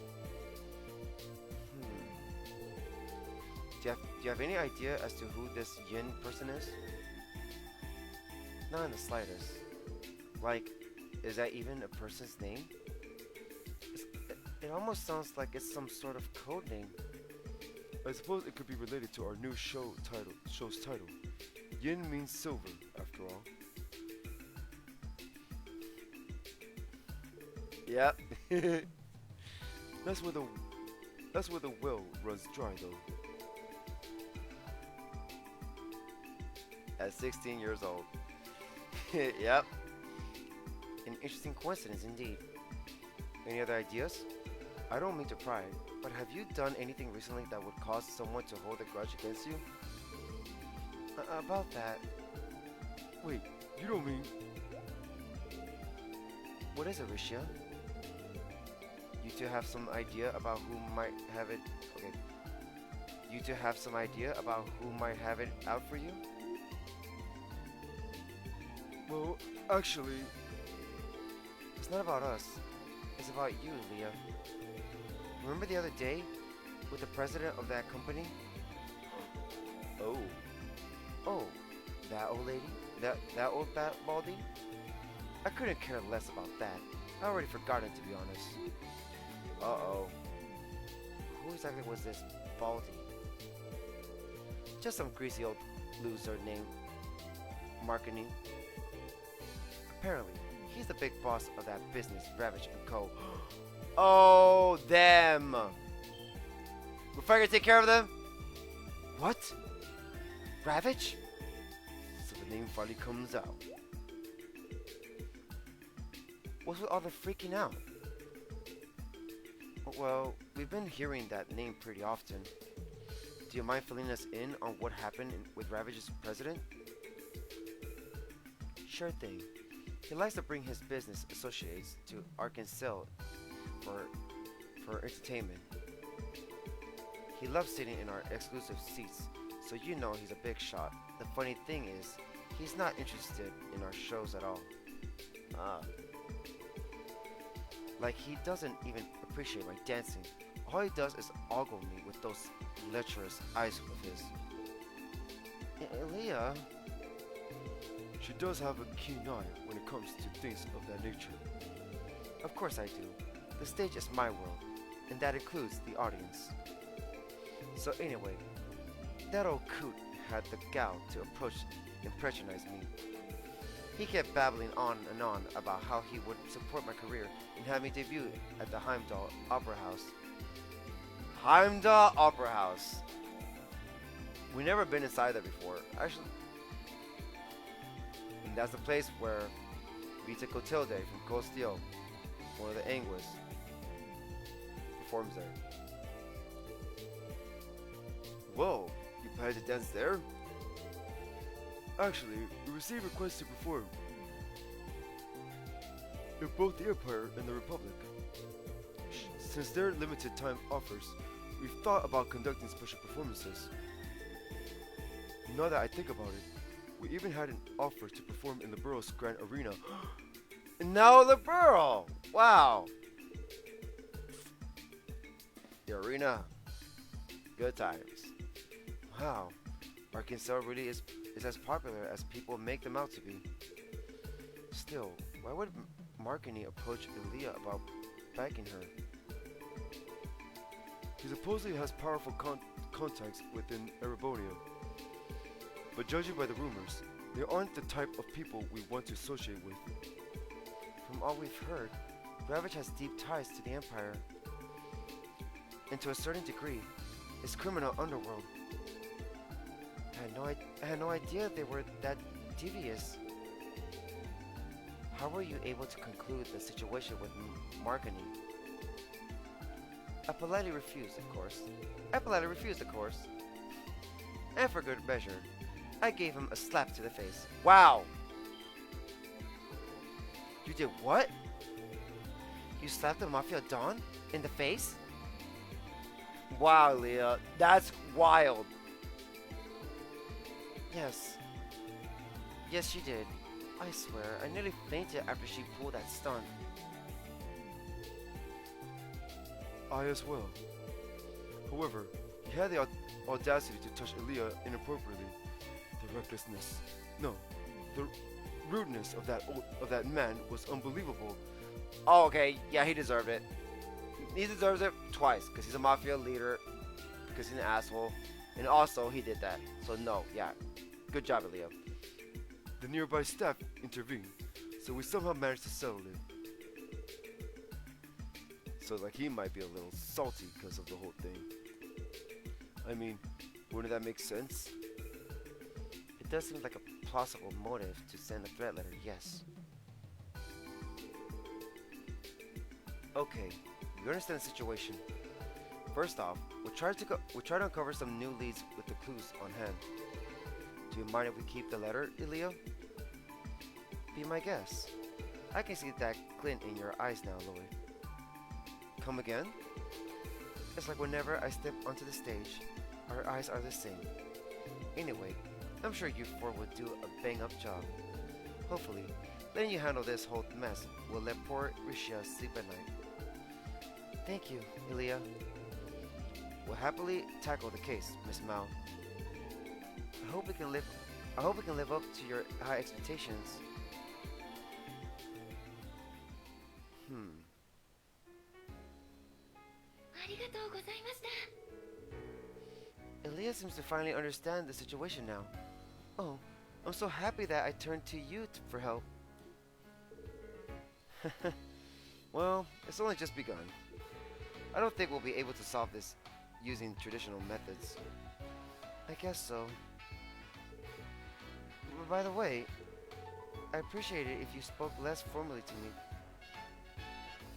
Do you have any idea as to who this Yin person is? Not in the slightest. Like, is that even a person's name? It almost sounds like it's some sort of code name. I suppose it could be related to our new show's title. Yin means silver, after all. Yep. That's where the well runs dry, though. At 16 years old. Yep. An interesting coincidence indeed. Any other ideas? I don't mean to pry, but have you done anything recently that would cause someone to hold a grudge against you? About that. Wait, you don't mean... What is it, Rishia? You two have some idea about who might have it... Okay. You two have some idea about who might have it out for you? Well, actually... It's not about us. It's about you, Leah. Remember the other day? With the president of that company? Oh. Oh, that old lady? That old fat baldy? I couldn't care less about that. I already forgot it, to be honest. Uh-oh. Who exactly was this baldy? Just some greasy old loser named Marketing. Apparently, he's the big boss of that business, Ravage & Co. Oh, them. We're finally gonna take care of them? What? Ravage? So the name finally comes out. What's with all the freaking out? Well, we've been hearing that name pretty often. Do you mind filling us in on what happened with Ravage's president? Sure thing. He likes to bring his business associates to Arkansas for entertainment. He loves sitting in our exclusive seats, so you know he's a big shot. The funny thing is, he's not interested in our shows at all. Ah. Like, he doesn't even appreciate my dancing. All he does is ogle me with those lecherous eyes of his. Leah? She does have a keen eye when it comes to things of that nature. Of course I do. The stage is my world, and that includes the audience. So anyway, that old coot had the gall to impressionize me. He kept babbling on and on about how he would support my career and have me debut at the Heimdall Opera House. Heimdall Opera House. We never been inside there before. Actually, and that's the place where Vita Clotilde from Cold Steel, one of the Anguis, performs there. Whoa, you plan to dance there? Actually, we received requests to perform in both the Empire and the Republic. Since they're limited time offers, we've thought about conducting special performances. Now that I think about it, we even had an offer to perform in the borough's Grand Arena. No, the Borough! Wow! The arena. Good times. Wow, Arkansas really is as popular as people make them out to be. Still, why would Marconi approach Aaliyah about backing her? He supposedly has powerful contacts within Erebonia. But judging by the rumors, they aren't the type of people we want to associate with. From all we've heard, Ravage has deep ties to the Empire, and to a certain degree, its criminal underworld. I had no idea they were that devious. How were you able to conclude the situation with Margony? I politely refused, of course. And for good measure, I gave him a slap to the face. Wow! You did what? You slapped the Mafia Don in the face? Wow, Leah, that's wild. Yes. Yes, she did. I swear, I nearly fainted after she pulled that stunt. I as well. However, he had the audacity to touch Elia inappropriately. The recklessness, no, the rudeness of that man was unbelievable. Oh, okay, yeah, he deserved it. He deserves it twice, because he's a mafia leader, because he's an asshole, and also he did that. So no, yeah, good job, Elia. The nearby staff intervened, so we somehow managed to settle it. So like he might be a little salty because of the whole thing. I mean, wouldn't that make sense? It does seem like a plausible motive to send a threat letter, yes. Okay, you understand the situation. First off, we'll try to uncover some new leads with the clues on hand. Do you mind if we keep the letter, Elia? Be my guest. I can see that glint in your eyes now, Lloyd. Come again? It's like whenever I step onto the stage, our eyes are the same. Anyway, I'm sure you four will do a bang-up job. Hopefully, letting you handle this whole mess will let poor Rishia sleep at night. Thank you, Elia. We'll happily tackle the case, Miss Mao. I hope we can live up to your high expectations. Elia seems to finally understand the situation now. Oh, I'm so happy that I turned to you for help. Well, it's only just begun. I don't think we'll be able to solve this using traditional methods. I guess so. By the way, I appreciate it if you spoke less formally to me.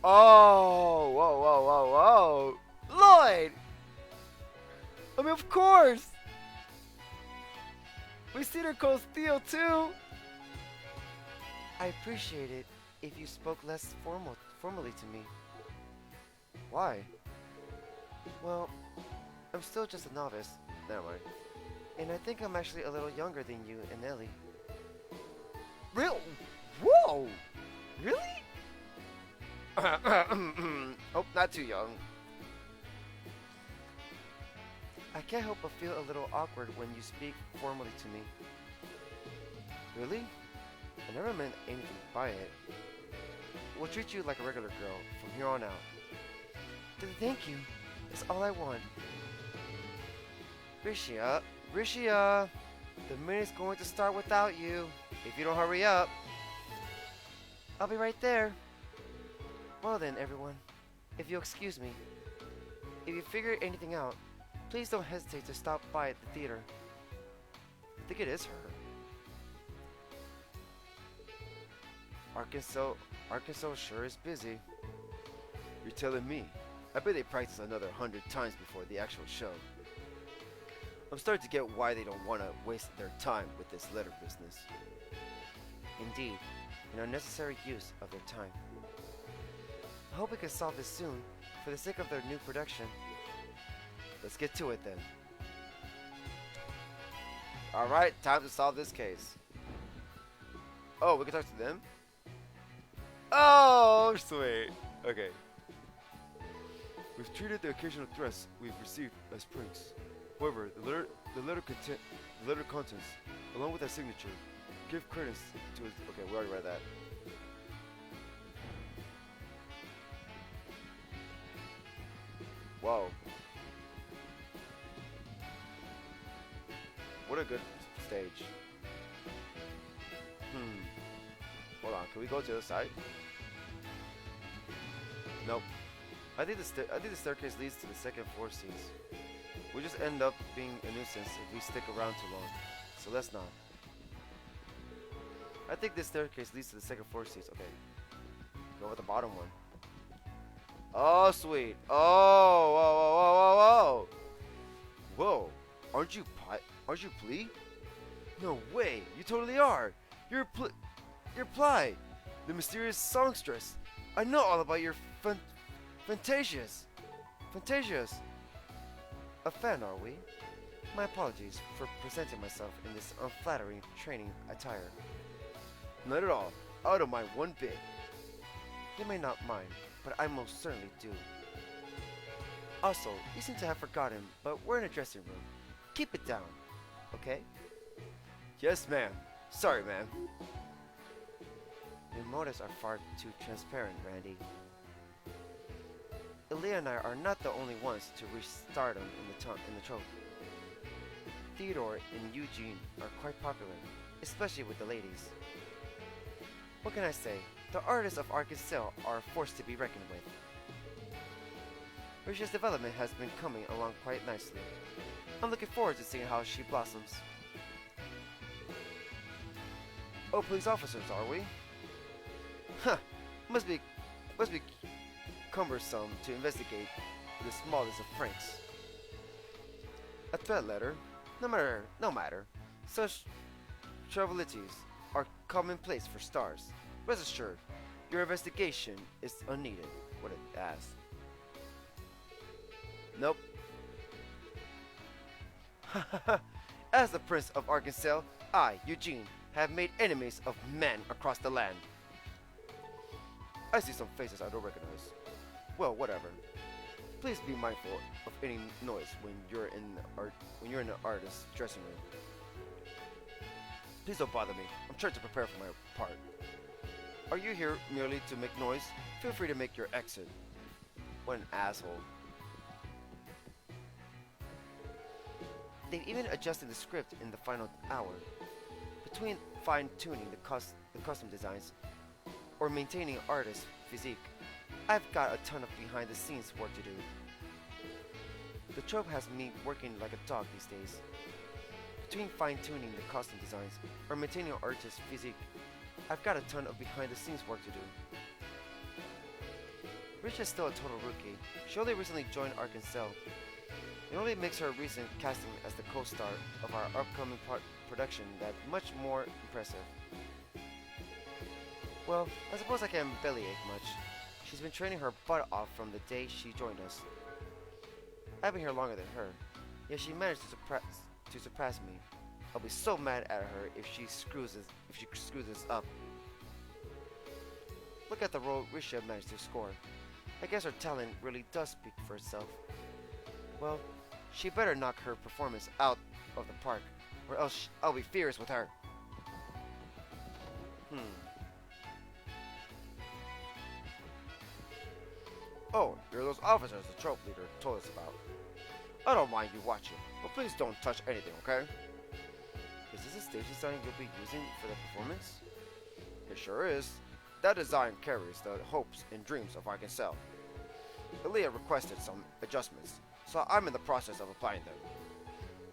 Oh, whoa, Lloyd! I mean, of course! We see her call Theo too! I appreciate it if you spoke less formally to me. Why? Well, I'm still just a novice. Never mind. And I think I'm actually a little younger than you and Ellie. Real? Whoa! Really? Oh, not too young. I can't help but feel a little awkward when you speak formally to me. Really? I never meant anything by it. We'll treat you like a regular girl from here on out. Thank you. That's all I want. Rishia, the minute's going to start without you. If you don't hurry up. I'll be right there. Well then, everyone, if you'll excuse me, if you figure anything out, please don't hesitate to stop by at the theater. I think it is her. Arkansas sure is busy. You're telling me? I bet they practice another 100 times before the actual show. I'm starting to get why they don't want to waste their time with this letter business. Indeed, an unnecessary use of their time. I hope we can solve this soon, for the sake of their new production. Let's get to it then. Alright, time to solve this case. Oh, we can talk to them? Oh, sweet. Okay. We've treated the occasional threats we've received as pranks. However, the letter contents, along with that signature, give credence to its... Okay, we already read that. Whoa. a good stage. Hold on, can we go to the side? Nope. I think the staircase leads to the second floor seats. We just end up being a nuisance if we stick around too long. So let's not. I think this staircase leads to the second floor seats. Okay. Go with the bottom one. Oh, sweet. Oh, whoa, whoa, whoa, whoa, whoa. Whoa. Aren't you Pli? No way. You totally are. You're Pli, the mysterious songstress. I know all about your Fantasias. A fan, are we? My apologies for presenting myself in this unflattering training attire. Not at all. I don't mind one bit. You may not mind, but I most certainly do. Also, you seem to have forgotten, but we're in a dressing room. Keep it down, okay? Yes, ma'am. Sorry, ma'am. Your motives are far too transparent, Randy. Ilya and I are not the only ones to reach stardom in the trope. Theodore and Eugene are quite popular, especially with the ladies. What can I say? The artists of Arkansas are a force to be reckoned with. Risha's development has been coming along quite nicely. I'm looking forward to seeing how she blossoms. Oh, police officers, are we? Huh, must be cumbersome to investigate the smallest of pranks. A threat letter? No matter. Such trivialities are commonplace for stars. Rest assured, your investigation is unneeded. What an ass. Nope. As the Prince of Arkansas, I, Eugene, have made enemies of men across the land. I see some faces I don't recognize. Well, whatever. Please be mindful of any noise when you're in the artist's dressing room. Please don't bother me. I'm trying to prepare for my part. Are you here merely to make noise? Feel free to make your exit. What an asshole. They've even adjusted the script in the final hour. Between fine-tuning the custom designs or maintaining artist's physique, I've got a ton of behind-the-scenes work to do. The trope has me working like a dog these days. Between fine-tuning the costume designs or maintaining artist's physique, I've got a ton of behind-the-scenes work to do. Rich is still a total rookie. She only recently joined Arkansas. It only makes her recent casting as the co-star of our upcoming production that much more impressive. Well, I suppose I can't bellyache much. She's been training her butt off from the day she joined us. I've been here longer than her, yet she managed to surpass me. I'll be so mad at her if she screws this up. Look at the role Risha managed to score. I guess her talent really does speak for itself. Well, she better knock her performance out of the park, or else I'll be furious with her. Oh, you're those officers the trope leader told us about. I don't mind you watching, but please don't touch anything, okay? Is this a stage design you'll be using for the performance? It sure is. That design carries the hopes and dreams of Arkansas. Ilya requested some adjustments, so I'm in the process of applying them.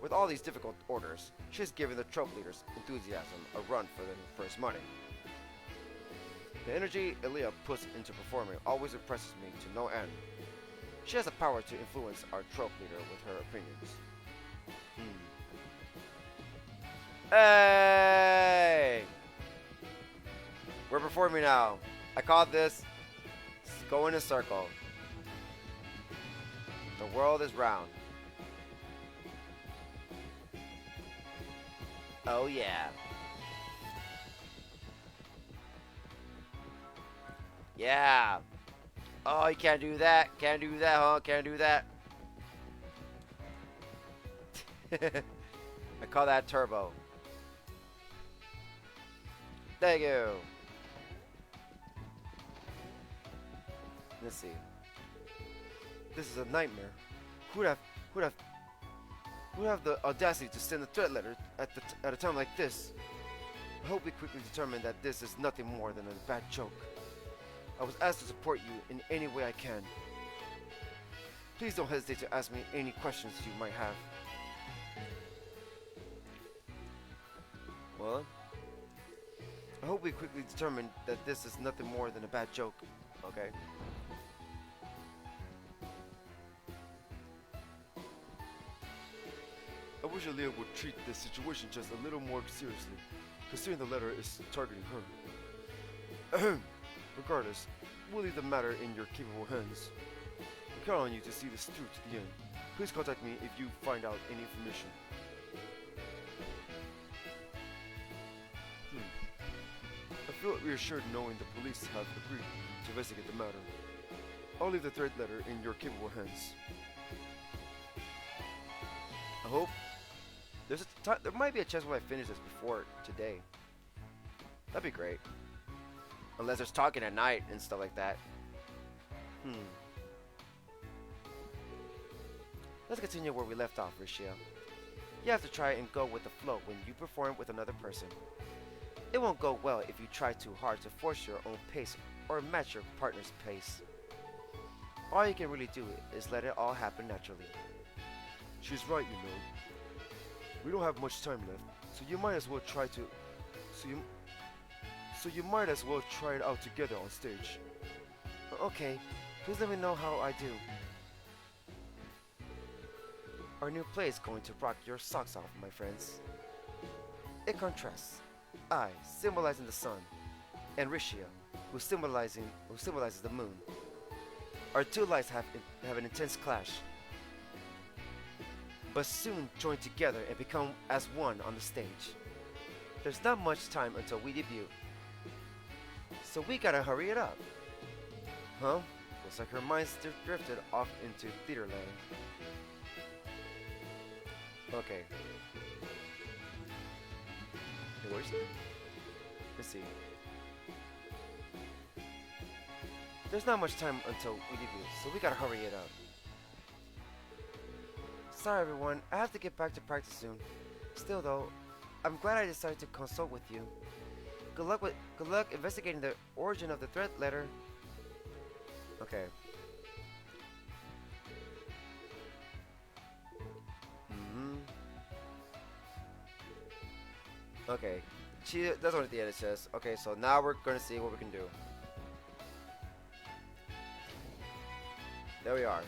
With all these difficult orders, she's giving the trope leader's enthusiasm a run for his money. The energy Ilya puts into performing always impresses me to no end. She has the power to influence our trope leader with her opinions. Hey! We're performing now. I call this go in a circle. The world is round. Oh yeah. Yeah. Oh, you can't do that. Can't do that, huh? Can't do that. I call that turbo. Thank you. Let's see. This is a nightmare. Who'd have Who have the audacity to send a threat letter at a time like this? I hope we quickly determine that this is nothing more than a bad joke. I was asked to support you in any way I can. Please don't hesitate to ask me any questions you might have. Well, I hope we quickly determine that this is nothing more than a bad joke. Okay. I wish Aaliyah would treat this situation just a little more seriously, considering the letter is targeting her. Regardless, we'll leave the matter in your capable hands. We count on you to see this through to the end. Please contact me if you find out any information. I feel reassured knowing the police have agreed to investigate the matter. I'll leave the threat letter in your capable hands. I hope. There might be a chance when I finish this before today. That'd be great. Unless there's talking at night and stuff like that. Let's continue where we left off, Rishio. You have to try and go with the flow when you perform with another person. It won't go well if you try too hard to force your own pace or match your partner's pace. All you can really do is let it all happen naturally. She's right, you know. We don't have much time left, so you might as well try to. So you might as well try it out together on stage. Okay, please let me know how I do. Our new play is going to rock your socks off, my friends. It contrasts I, symbolizing the sun, and Rishia, who symbolizes the moon. Our two lights have an intense clash, but soon join together and become as one on the stage. There's not much time until we debut, so we gotta hurry it up. Huh? Looks like her mind drifted off into theater land. Okay. Hey, where's it? Let's see. There's not much time until we debut, so we gotta hurry it up. Sorry everyone, I have to get back to practice soon. Still though, I'm glad I decided to consult with you. Good luck investigating the origin of the threat letter. Okay. Okay. That's what at the end it says. Okay, so now we're gonna see what we can do. There we are.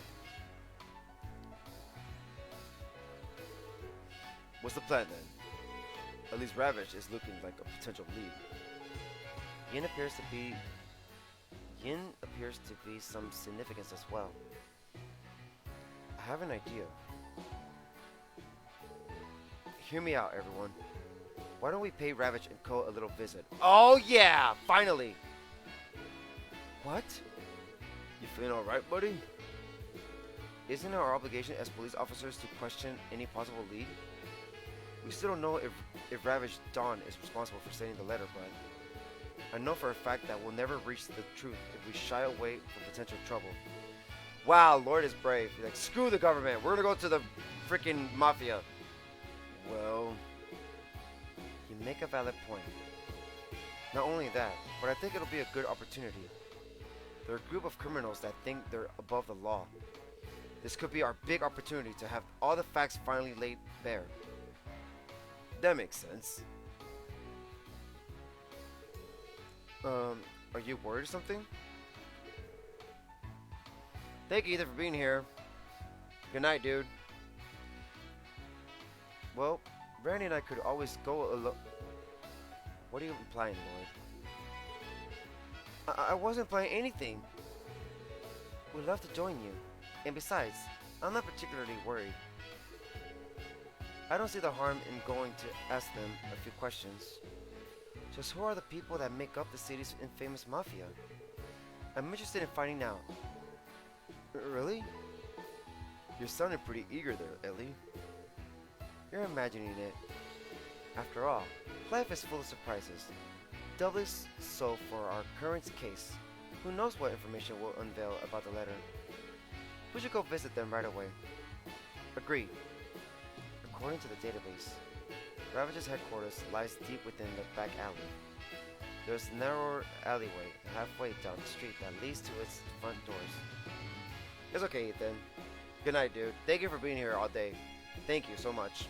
What's the plan then? At least Ravage is looking like a potential lead. Yin appears to be some significance as well. I have an idea. Hear me out, everyone. Why don't we pay Ravage and Co. a little visit? Oh yeah! Finally! What? You feeling alright, buddy? Isn't it our obligation as police officers to question any possible lead? We still don't know if Ravage Dawn is responsible for sending the letter, but I know for a fact that we'll never reach the truth if we shy away from potential trouble. Wow, Lord is brave. He's like, screw the government. We're gonna go to the freaking mafia. Well, you make a valid point. Not only that, but I think it'll be a good opportunity. There are a group of criminals that think they're above the law. This could be our big opportunity to have all the facts finally laid bare. That makes sense. Are you worried or something? Thank you, Ethan, for being here. Good night, dude. Well, Randy and I could always go alone. What are you implying, Lloyd? I wasn't implying anything. We'd love to join you. And besides, I'm not particularly worried. I don't see the harm in going to ask them a few questions. Just who are the people that make up the city's infamous mafia? I'm interested in finding out. Really? You're sounding pretty eager there, Ellie. You're imagining it. After all, life is full of surprises. Doubly so for our current case. Who knows what information will unveil about the letter? We should go visit them right away. Agreed. According to the database, Ravage's headquarters lies deep within the back alley. There's a narrower alleyway halfway down the street that leads to its front doors. It's okay, Ethan. Good night, dude. Thank you for being here all day. Thank you so much.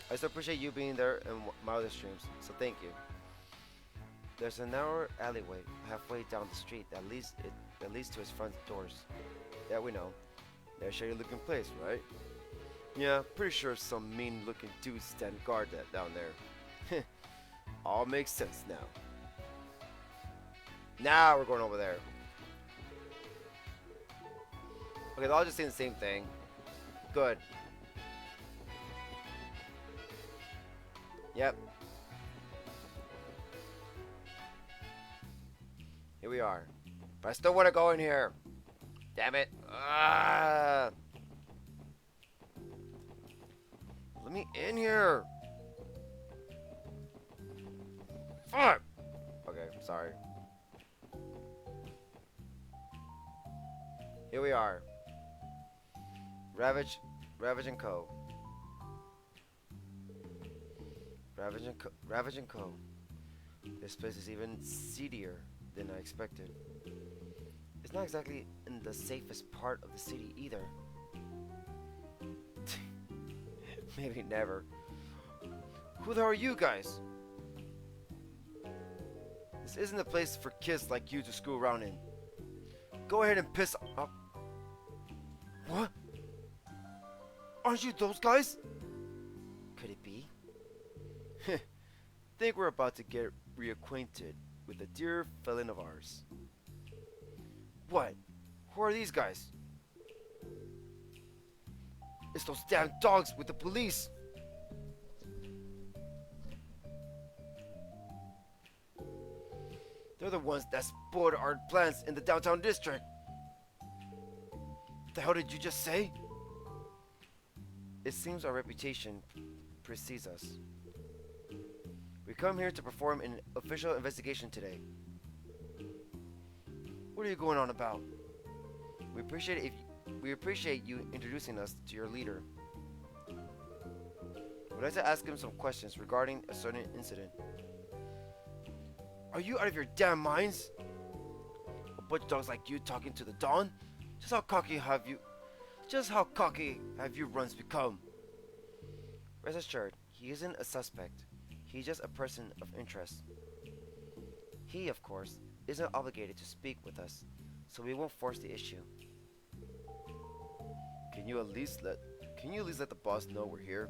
I still appreciate you being there in my other streams, so thank you. There's a narrow alleyway halfway down the street that leads to its front doors. Yeah, we know. They're a shady looking place, right? Yeah, pretty sure some mean looking dudes stand guard that down there. All makes sense now. Now we're going over there. Okay, they're all just saying the same thing. Good. Yep. Here we are. But I still want to go in here. Damn it. Let me in here. Fuck. Okay, sorry. Here we are. Ravage and Co. Ravage and Co. This place is even seedier than I expected. It's not exactly in the safest part of the city either. Maybe never. Who the hell are you guys? This isn't a place for kids like you to screw around in. Go ahead and piss up. What? Aren't you those guys? Could it be? Think we're about to get reacquainted with a dear felon of ours. What? Who are these guys? It's those damn dogs with the police. They're the ones that spoiled our plans in the downtown district. The hell did you just say? It seems our reputation precedes us. We come here to perform an official investigation today. What are you going on about? We appreciate you introducing us to your leader. We'd like to ask him some questions regarding a certain incident. Are you out of your damn minds? A bunch of dogs like you talking to the Dawn? Just how cocky have you runs become? Rest assured, he isn't a suspect. He's just a person of interest. He, of course, isn't obligated to speak with us, so we won't force the issue. Can you at least let the boss know we're here?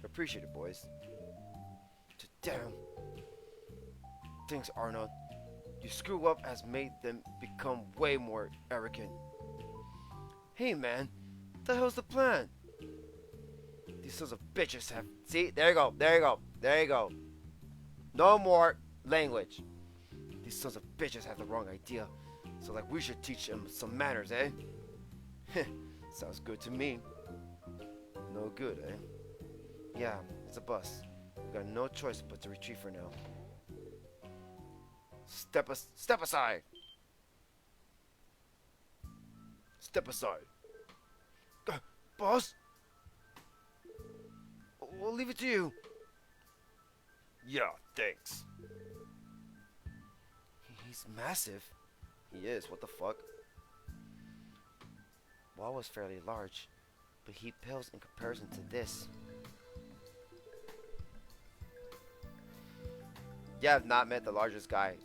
Appreciate it, boys. Damn. Thanks, Arnold. Your screw up has made them become way more arrogant. Hey, man. What the hell's the plan? These sons of bitches have... See? There you go. There you go. There you go. No more language. These sons of bitches have the wrong idea. So like we should teach them some manners, eh? Sounds good to me. No good, eh? Yeah, it's a bus. We got no choice but to retreat for now. Step aside. Step aside. Boss? We'll leave it to you. Yeah, thanks. He's massive. He is, what the fuck? Wall was fairly large, but he pales in comparison to this. You have not met the largest guy.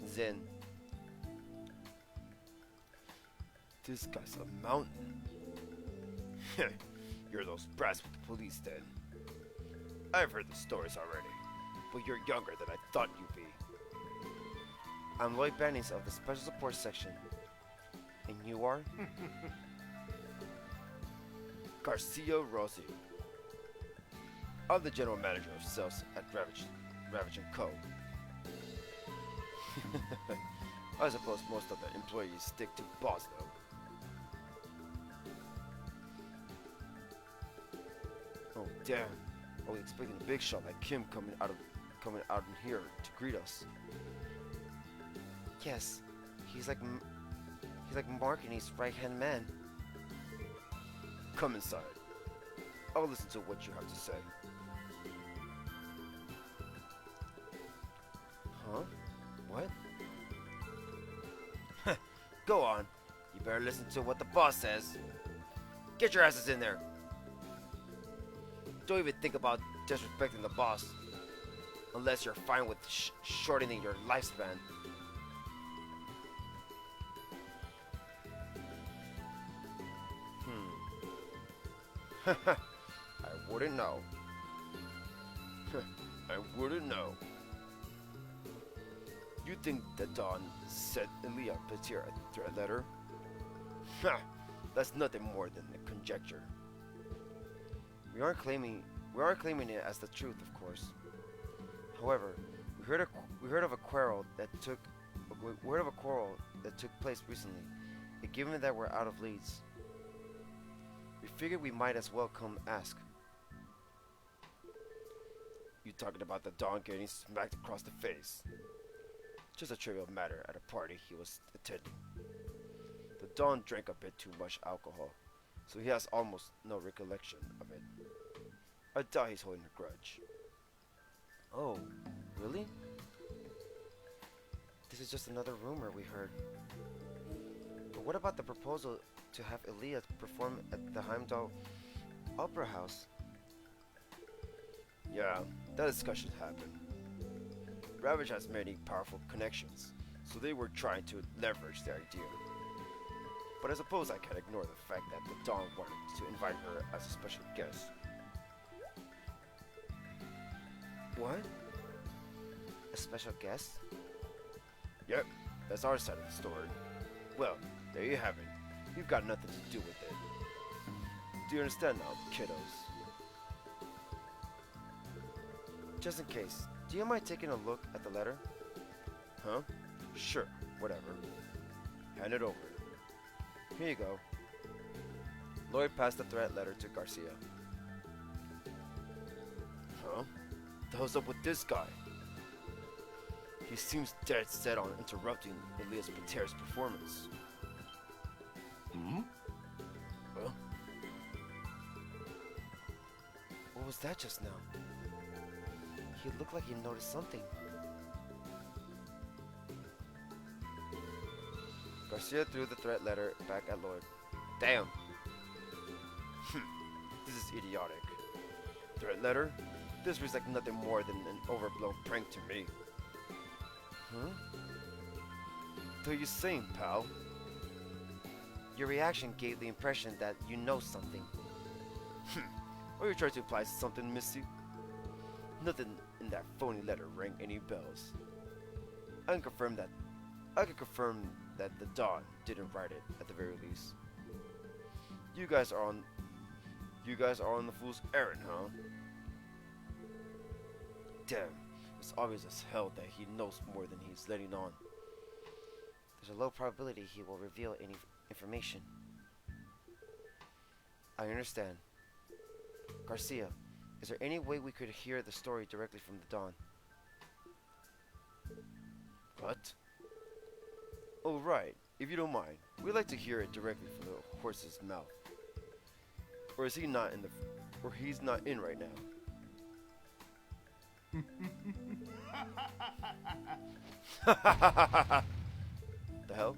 Zin. This guy's a mountain. You're those brats with the police then. I've heard the stories already, but you're younger than I thought you'd be. I'm Lloyd Bannings of the Special Support Section. And you are? Garcia Rossi. I'm the general manager of sales at Ravage and Co. I suppose most of the employees stick to boss though. Oh damn! I was expecting a big shot like Kim coming out in here to greet us. Yes, he's like Mark and he's right-hand man. Come inside. I'll listen to what you have to say. Huh? What? Go on. You better listen to what the boss says. Get your asses in there. Don't even think about disrespecting the boss. Unless you're fine with shortening your lifespan. I wouldn't know. I wouldn't know. You think the Dawn sent Elia Petir a threat letter? Ha! That's nothing more than a conjecture. We aren't claiming it as the truth, of course. However, we heard of a quarrel that took place recently. And given that we're out of leads, we figured we might as well come ask. You talking about the Dawn getting smacked across the face? Just a trivial matter at a party he was attending. The Dawn drank a bit too much alcohol, so he has almost no recollection of it. I doubt he's holding a grudge. Oh, really? This is just another rumor we heard. But what about the proposal to have Elia perform at the Heimdall Opera House? Yeah, that discussion happened. Ravage has many powerful connections, so they were trying to leverage the idea. But I suppose I can't ignore the fact that the Dawn wanted to invite her as a special guest. What? A special guest? Yep, that's our side of the story. Well, there you have it. You've got nothing to do with it. Do you understand now, kiddos? Just in case, do you mind taking a look at the letter? Huh? Sure, whatever. Hand it over. Here you go. Lloyd passed the threat letter to Garcia. Huh? The hell's up with this guy? He seems dead set on interrupting Elias Petir's performance. Hmm? Huh? What was that just now? He looked like he noticed something. Garcia threw the threat letter back at Lloyd. Damn. This is idiotic. Threat letter? This reads like nothing more than an overblown prank to me. Huh? What are you saying, pal? Your reaction gave the impression that you know something. Are you trying to imply something, Missy? Nothing in that phony letter rang any bells. I can confirm that the Dawn didn't write it at the very least. You guys are on the fool's errand, huh? Damn, it's obvious as hell that he knows more than he's letting on. There's a low probability he will reveal any information. I understand. Garcia, is there any way we could hear the story directly from the Dawn? What? Oh, right. If you don't mind, we'd like to hear it directly from the horse's mouth. Or is he not in or he's not in right now? The hell?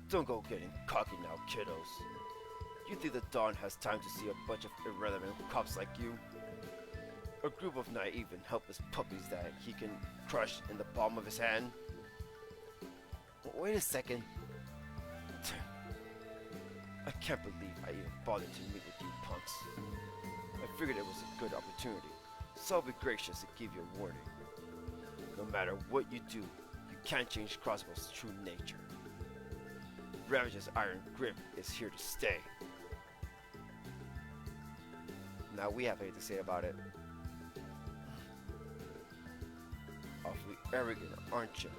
Don't go getting cocky now, kiddos. You think the Dawn has time to see a bunch of irrelevant cops like you? A group of naive and helpless puppies that he can crush in the palm of his hand? Wait a second. I can't believe I even bothered to meet with you punks. I figured it was a good opportunity, so I'll be gracious and give you a warning. No matter what you do, you can't change Crossbell's true nature. Ravage's iron grip is here to stay. Now we have anything to say about it. Awfully arrogant, aren't you?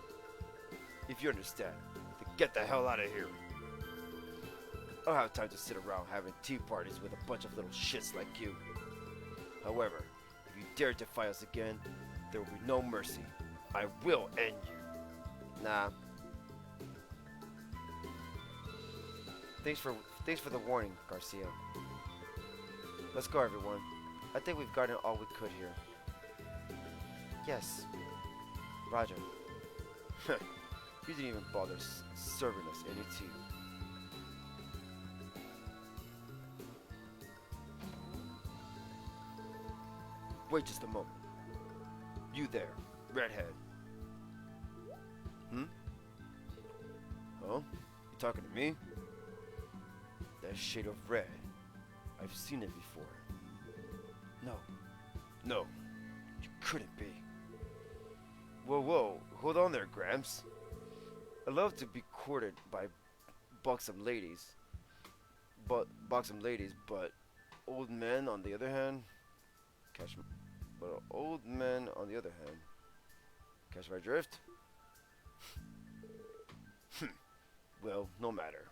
If you understand, then get the hell out of here. I don't have time to sit around having tea parties with a bunch of little shits like you. However, if you dare defy us again, there will be no mercy. I will end you. Nah. Thanks for the warning, Garcia. Let's go, everyone. I think we've gotten all we could here. Yes. Roger. You didn't even bother serving us any tea. Wait just a moment. You there, redhead. Oh? You talking to me? That shade of red. I've seen it before. No, you couldn't be. Whoa, hold on there, Gramps. I love to be courted by buxom ladies. But old men on the other hand, catch my drift? Well, no matter.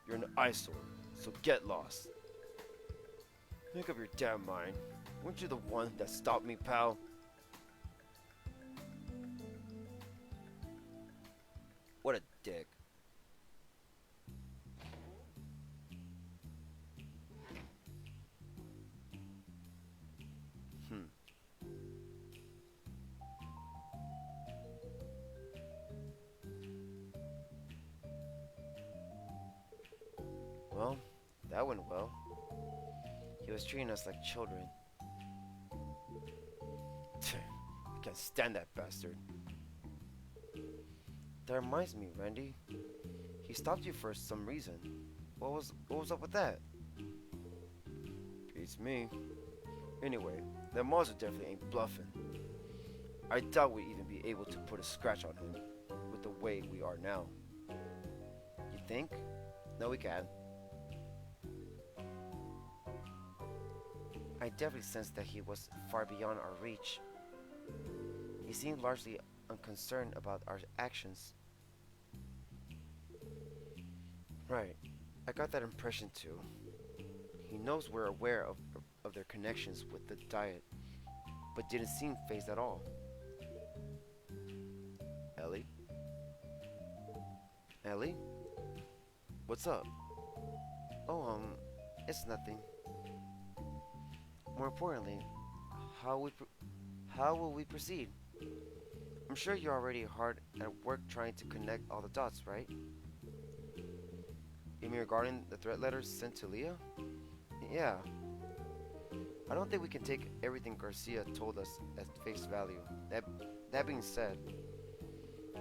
You're an eyesore, so get lost. Make up your damn mind. Weren't you the one that stopped me, pal? What a dick. Well, that went well. He was treating us like children. I can't stand that bastard. That reminds me, Randy. He stopped you for some reason. What was up with that? Beats me. Anyway, that monster definitely ain't bluffing. I doubt we'd even be able to put a scratch on him with the way we are now. You think? No, we can. I definitely sensed that he was far beyond our reach. He seemed largely unconcerned about our actions. Right. I got that impression too. He knows we're aware of their connections with the diet, but didn't seem fazed at all. Ellie? Ellie? What's up? Oh, it's nothing. More importantly, how will we proceed? I'm sure you're already hard at work trying to connect all the dots, right? You mean regarding the threat letters sent to Leah? Yeah. I don't think we can take everything Garcia told us at face value. That being said,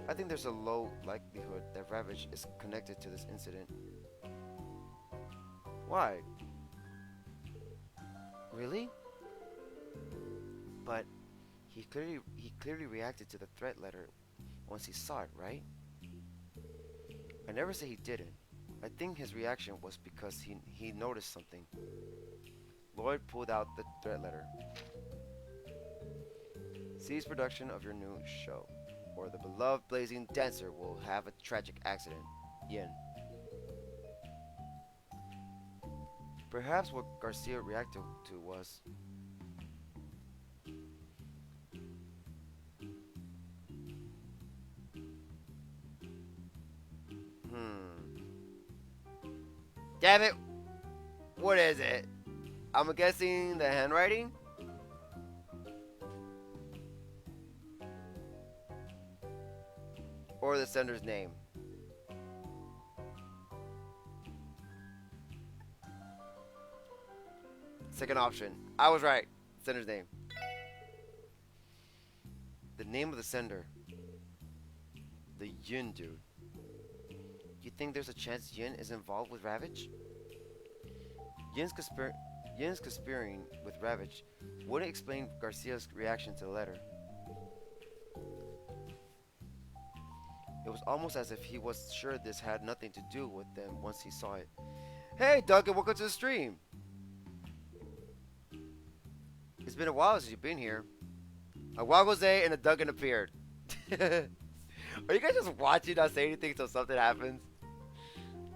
I think there's a low likelihood that Ravage is connected to this incident. Why? Really? But he clearly reacted to the threat letter once he saw it, right? I never say he didn't. I think his reaction was because he noticed something. Lloyd pulled out the threat letter. Cease production of your new show, or the beloved blazing dancer will have a tragic accident. Yin. Perhaps what Garcia reacted to was Damn it! What is it? I'm guessing the handwriting? Or the sender's name? Second option. I was right. Sender's name. The name of the sender. The Yin dude. You think there's a chance Yin is involved with Ravage? Yin's conspiring with Ravage wouldn't explain Garcia's reaction to the letter. It was almost as if he was sure this had nothing to do with them once he saw it. Hey, Duncan, welcome to the stream. It's been a while since you've been here. A Wagose and a Duncan appeared. Are you guys just watching, not say anything until something happens?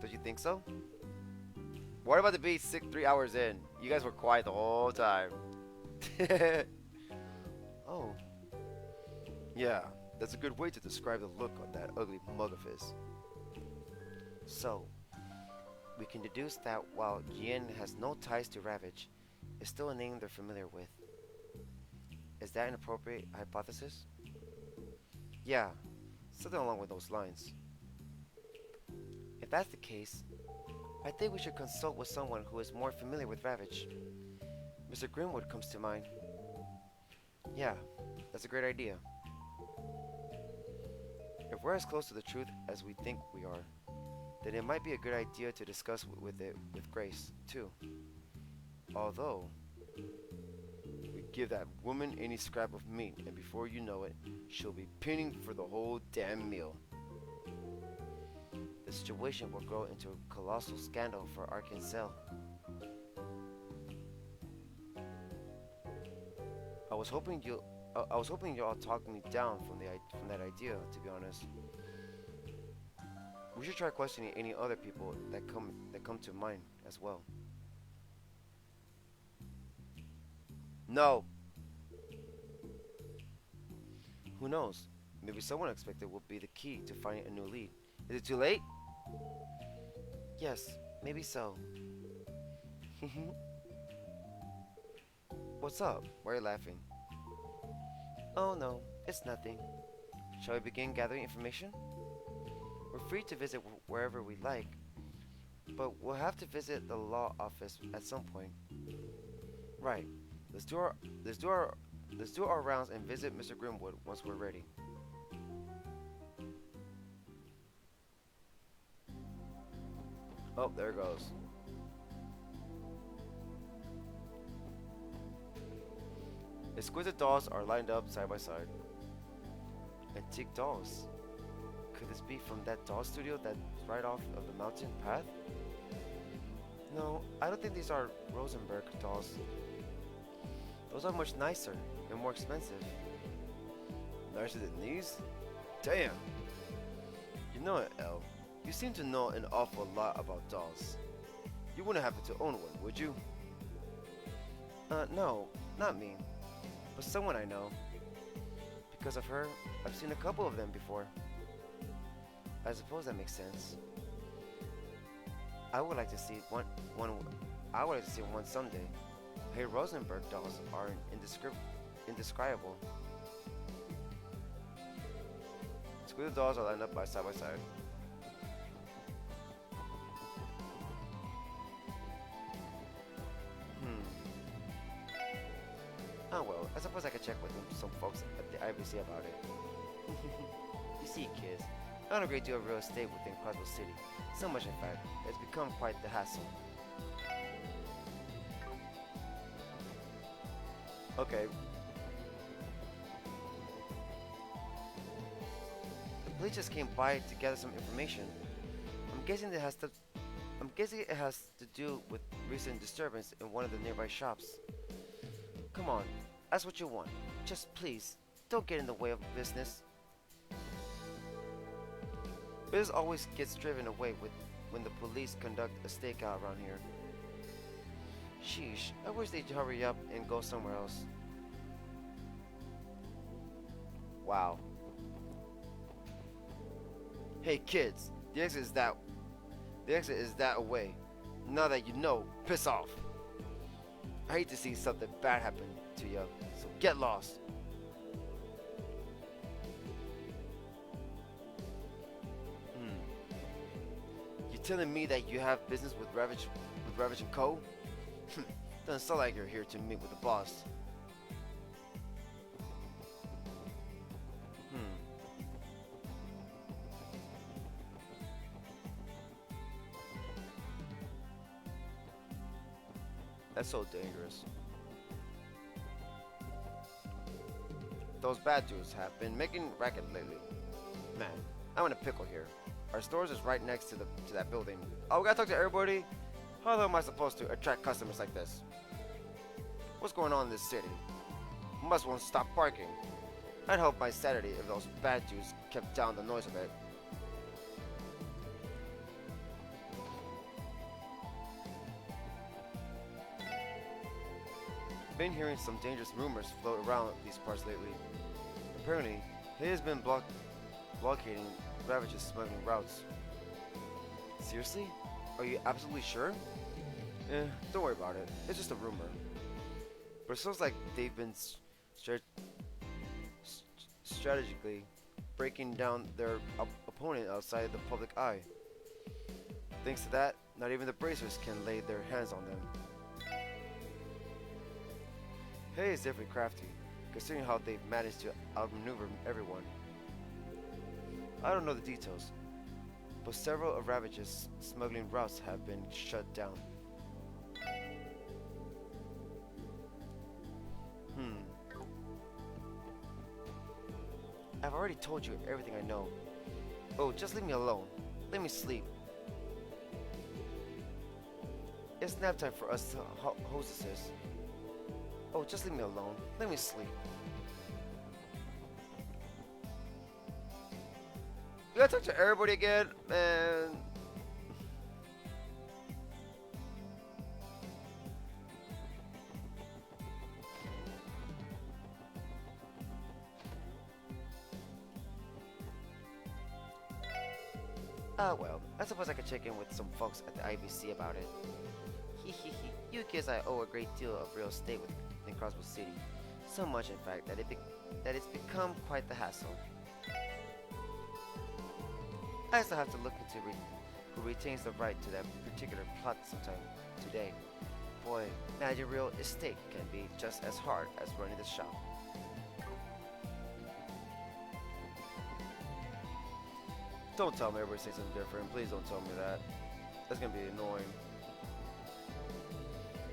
Don't you think so? What about to be 3 hours in? You guys were quiet the whole time. Oh. Yeah, that's a good way to describe the look on that ugly mug of his. So, We can deduce that while Yin has no ties to Ravage, it's still a name they're familiar with. Is that an appropriate hypothesis? Yeah, something along with those lines. If that's the case, I think we should consult with someone who is more familiar with Ravage. Mr. Grimwood comes to mind. Yeah, that's a great idea. If we're as close to the truth as we think we are, then it might be a good idea to discuss with Grace, too. Although, we give that woman any scrap of meat, and before you know it, she'll be pinning for the whole damn meal. The situation will grow into a colossal scandal for Arkansas. I was hoping you'll talk me down from that idea, to be honest. We should try questioning any other people that come to mind as well. No. Who knows? Maybe someone unexpected will be the key to finding a new lead. Is it too late? Yes, maybe so. What's up? Why are you laughing? Oh no, it's nothing. Shall we begin gathering information? We're free to visit wherever we like, but we'll have to visit the law office at some point. Right. Let's do our rounds and visit Mr. Grimwood once we're ready. Oh, there it goes. Exquisite dolls are lined up side by side. Antique dolls. Could this be from that doll studio that's right off of the mountain path? No, I don't think these are Rosenberg dolls. Those are much nicer and more expensive. Nicer than these? Damn! You know it, Elle. You seem to know an awful lot about dolls. You wouldn't happen to own one, would you? No, not me. But someone I know. Because of her, I've seen a couple of them before. I suppose that makes sense. I would like to see one someday. Hey, Rosenberg dolls are indescribable. Exquisite dolls are lined up side by side. Oh well, I suppose I could check with some folks at the IBC about it. You see, kids, I own a great deal of real estate within Crossbell City. So much, in fact, that it's become quite the hassle. Okay. The police just came by to gather some information. I'm guessing it has to do with recent disturbance in one of the nearby shops. Come on, ask what you want. Just please, don't get in the way of business. Business always gets driven away when the police conduct a stakeout around here. Sheesh, I wish they'd hurry up and go somewhere else. Wow. Hey kids, the exit is that away. Now that you know, piss off. I hate to see something bad happen to you, so get lost. You telling me that you have business with Ravage and Co? Doesn't sound like you're here to meet with the boss. That's so dangerous. Those bad dudes have been making racket lately. Man, I'm in a pickle here. Our stores is right next to that building. Oh, we gotta talk to everybody? How the hell am I supposed to attract customers like this? What's going on in this city? Must won't stop barking. I'd help my Saturday if those bad dudes kept down the noise a bit. Been hearing some dangerous rumors float around these parts lately. Apparently, he has been blockading Ravage's smuggling routes. Seriously? Are you absolutely sure? Don't worry about it. It's just a rumor. But it sounds like they've been strategically breaking down their opponent outside the public eye. Thanks to that, not even the bracers can lay their hands on them. Hay is definitely crafty, considering how they've managed to outmaneuver everyone. I don't know the details, but several of Ravage's smuggling routes have been shut down. I've already told you everything I know. Oh, just leave me alone. Let me sleep. It's nap time for us hostesses. Oh, just leave me alone. Let me sleep. You gotta talk to everybody again, man. Well, I suppose I could check in with some folks at the IBC about it. Hehehe, you kids I owe a great deal of real estate in Crossbell City. So much, in fact, that it's become quite the hassle. I still have to look into who retains the right to that particular plot sometime today. Boy, managing real estate can be just as hard as running the shop. Don't tell me everybody say something different. Please don't tell me that. That's gonna be annoying.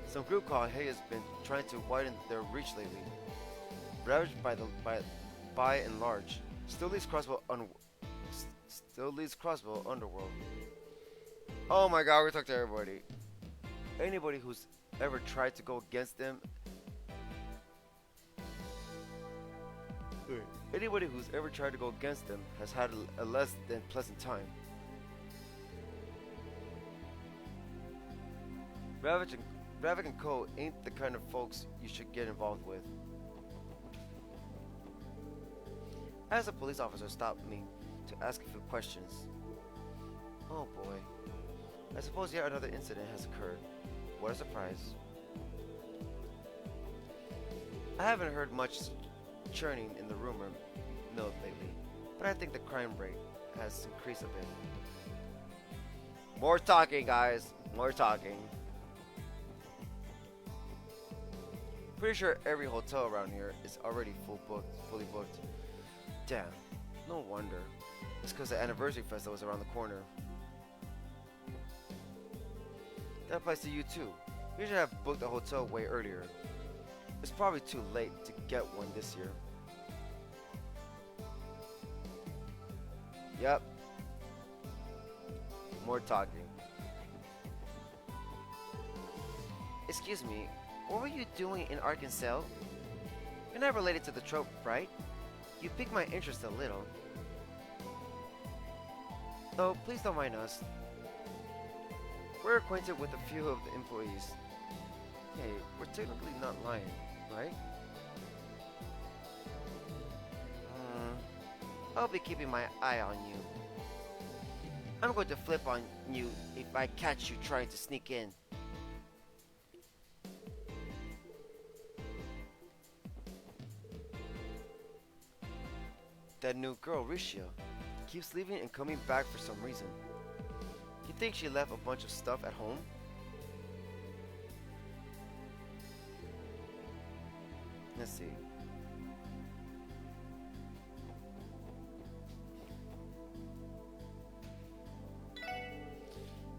Some group called Hay has been trying to widen their reach lately. Ravaged by and large, still leaves Crossbell underworld. Oh my god, we're talking to everybody. Anybody who's ever tried to go against them. Anybody who's ever tried to go against them has had a less than pleasant time. Ravage and Co. ain't the kind of folks you should get involved with. As a police officer stopped me to ask a few questions. Oh boy. I suppose yet another incident has occurred. What a surprise. I haven't heard much churning in the rumor mill lately, but I think the crime rate has increased a bit. More talking, guys. More talking. Pretty sure every hotel around here is already fully booked. Damn, no wonder. It's because the anniversary festival was around the corner. That applies to you too. You should have booked a hotel way earlier. It's probably too late to get one this year. Yep. More talking. Excuse me, what were you doing in Arkansas? You're not related to the trope, right? You piqued my interest a little. Oh, please don't mind us. We're acquainted with a few of the employees. Hey, we're technically not lying, right? I'll be keeping my eye on you. I'm going to flip on you if I catch you trying to sneak in. That new girl, Rishia, keeps leaving and coming back for some reason. You think she left a bunch of stuff at home? Let's see.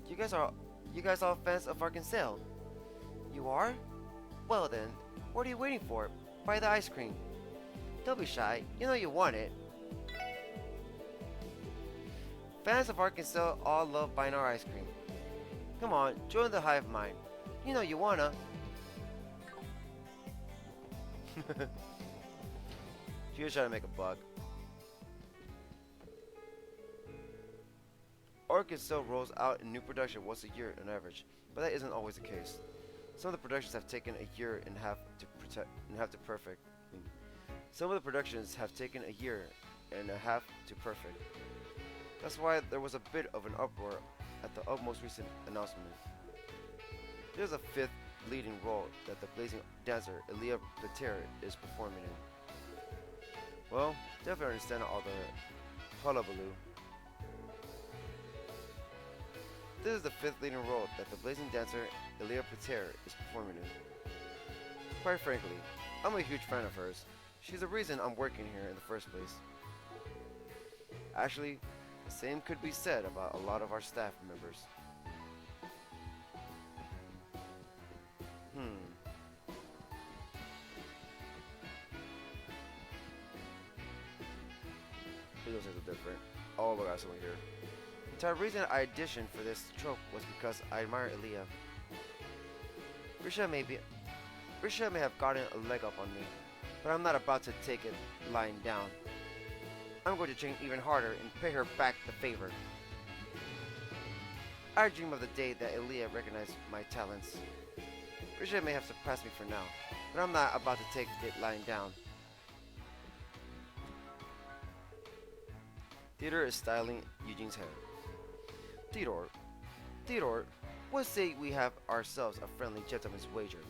You guys are fans of Arkansas? You are? Well then, what are you waiting for? Buy the ice cream. Don't be shy. You know you want it. Fans of Arkansas all love buying our ice cream. Come on, join the hive mind. You know you wanna. She was trying to make a buck. Arkansas rolls out in new production once a year on average, but that isn't always the case. Some of the productions have taken a year and a half to perfect. Some of the productions have taken a year and a half to perfect. That's why there was a bit of an uproar at the most recent announcement. There's a fifth leading role that the blazing dancer Elia Plater is performing in. Well, definitely understand all the hullabaloo. This is the fifth leading role that the blazing dancer Elia Plater is performing in. Quite frankly, I'm a huge fan of hers. She's the reason I'm working here in the first place. Actually, the same could be said about a lot of our staff members. It looks like different. Oh, look, I got someone here. The entire reason I auditioned for this trope was because I admire Elia. Risha may have gotten a leg up on me, but I'm not about to take it lying down. I'm going to train even harder and pay her back the favor. I dream of the day that Elia recognized my talents. Risha may have surpassed me for now, but I'm not about to take it lying down. Theodore is styling Eugene's hair. Theodore, what say we have ourselves a friendly gentleman's wager?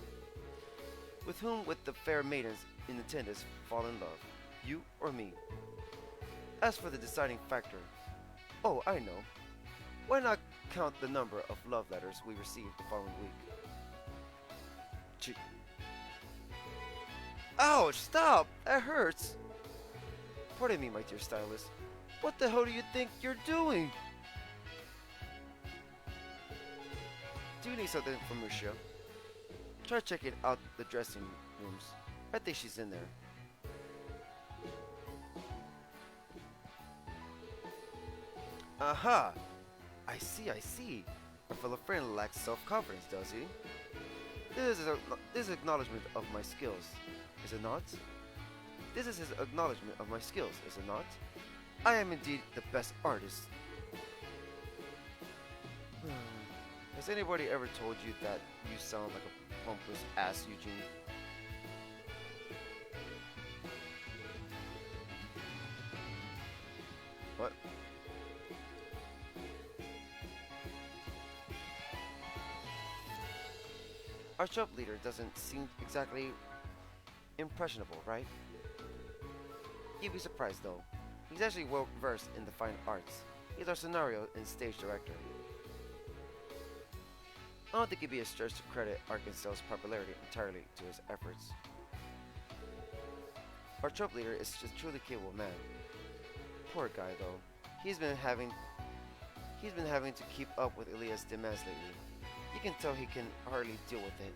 With whom would the fair maidens in attendance fall in love, you or me? As for the deciding factor, oh, I know. Why not count the number of love letters we received the following week? Ouch! Stop! That hurts! Pardon me, my dear stylist. What the hell do you think you're doing? Do you need something from Lucia? Try checking out the dressing rooms. I think she's in there. Aha! I see. Our fellow friend lacks self-confidence, does he? This is acknowledgement of my skills, is it not? This is his acknowledgement of my skills, is it not? I am indeed the best artist. Has anybody ever told you that you sound like a pompous ass, Eugene? What? Our shop leader doesn't seem exactly impressionable, right? You'd be surprised though. He's actually well versed in the fine arts. He's our scenario and stage director. I don't think it'd be a stretch to credit Arkansas's popularity entirely to his efforts. Our troop leader is just a truly capable man. Poor guy though. He's been having to keep up with Elia's demands lately. You can tell he can hardly deal with it.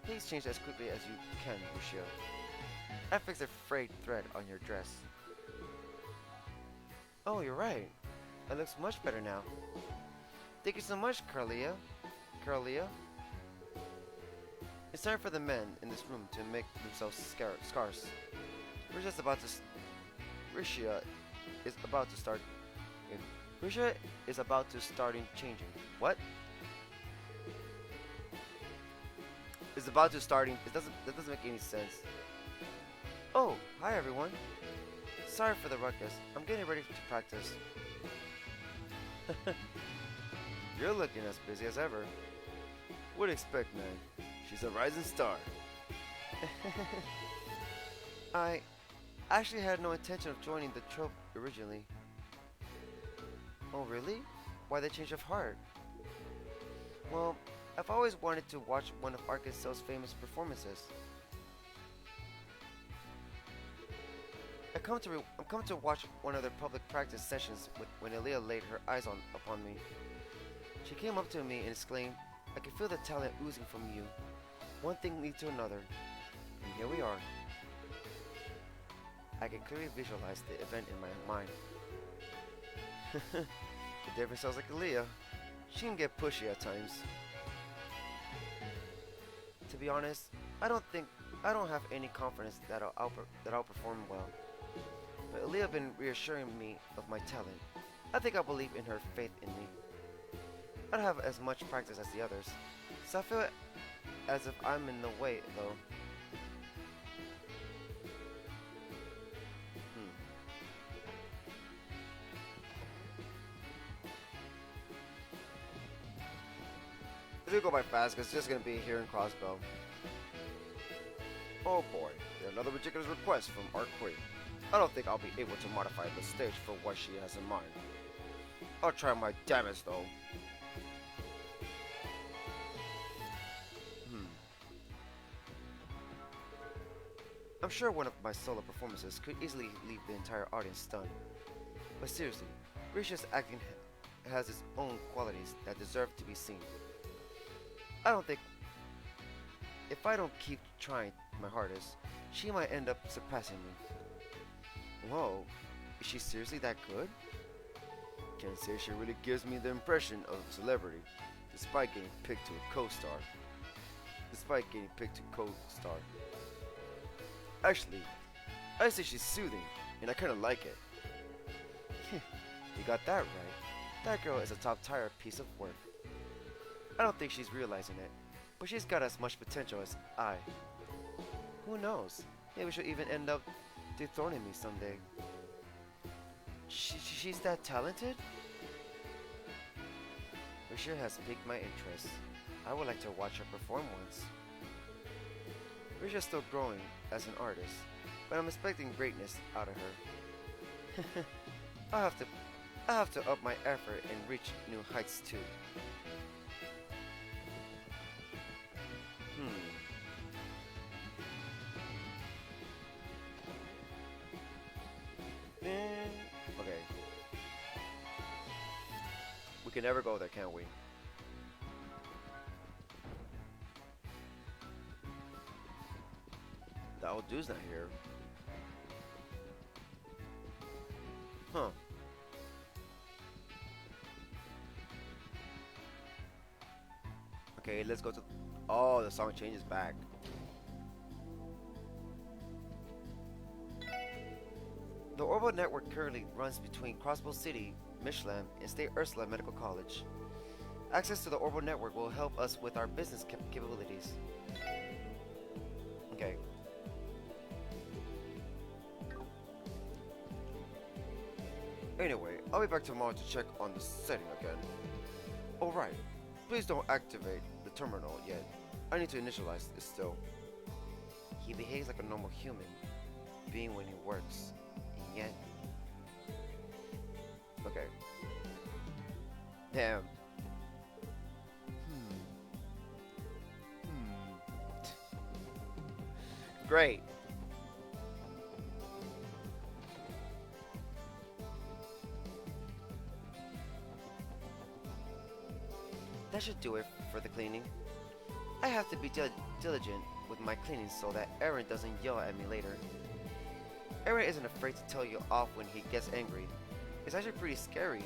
Please change as quickly as you can, Lucio. I fixed a frayed thread on your dress. Oh, you're right. It looks much better now. Thank you so much, Carlia. It's time for the men in this room to make themselves scarce. Risha is about to start changing. What? Is about to starting. That doesn't make any sense. Oh, hi everyone. Sorry for the ruckus. I'm getting ready to practice. You're looking as busy as ever. Would expect, man. She's a rising star. I actually had no intention of joining the troupe originally. Oh, really? Why the change of heart? Well, I've always wanted to watch one of Arkansas's famous performances. I come to watch one of their public practice sessions when Elia laid her eyes upon me. She came up to me and exclaimed, "I can feel the talent oozing from you. One thing leads to another, and here we are." I can clearly visualize the event in my mind. It definitely sounds like Elia. She can get pushy at times. To be honest, I don't have any confidence that I'll perform well. But Elia been reassuring me of my talent. I think I believe in her faith in me. I don't have as much practice as the others, so I feel as if I'm in the way though. do go by fast because it's just going to be here in Crossbell. Oh boy, another ridiculous request from our queen. I don't think I'll be able to modify the stage for what she has in mind. I'll try my damnedest though. I'm sure one of my solo performances could easily leave the entire audience stunned. But seriously, Risha's acting has its own qualities that deserve to be seen. I don't think if I don't keep trying my hardest, she might end up surpassing me. Whoa, is she seriously that good? Can't say she really gives me the impression of a celebrity, despite getting picked to a co-star. Actually, I say she's soothing, and I kinda like it. You got that right. That girl is a top-tier piece of work. I don't think she's realizing it, but she's got as much potential as I. Who knows? Maybe she'll even end up dethroning me someday. She's that talented? Risha has piqued my interest. I would like to watch her perform once. Risha's still growing as an artist, but I'm expecting greatness out of her. I'll have to up my effort and reach new heights too. Okay. We can never go there, can't we? The old dude's not here. Huh. Okay, let's go to... Oh, the song changes back. The Orbital Network currently runs between Crossbell City, Mishlam, and State Ursula Medical College. Access to the Orbital Network will help us with our business capabilities. Okay. Anyway, I'll be back tomorrow to check on the setting again. Oh right, please don't activate the terminal yet. I need to initialize this still. He behaves like a normal human being when he works, and yet... Okay. Damn. Great. That should do it for the cleaning. I have to be diligent with my cleaning so that Aaron doesn't yell at me later. Aaron isn't afraid to tell you off when he gets angry. It's actually pretty scary.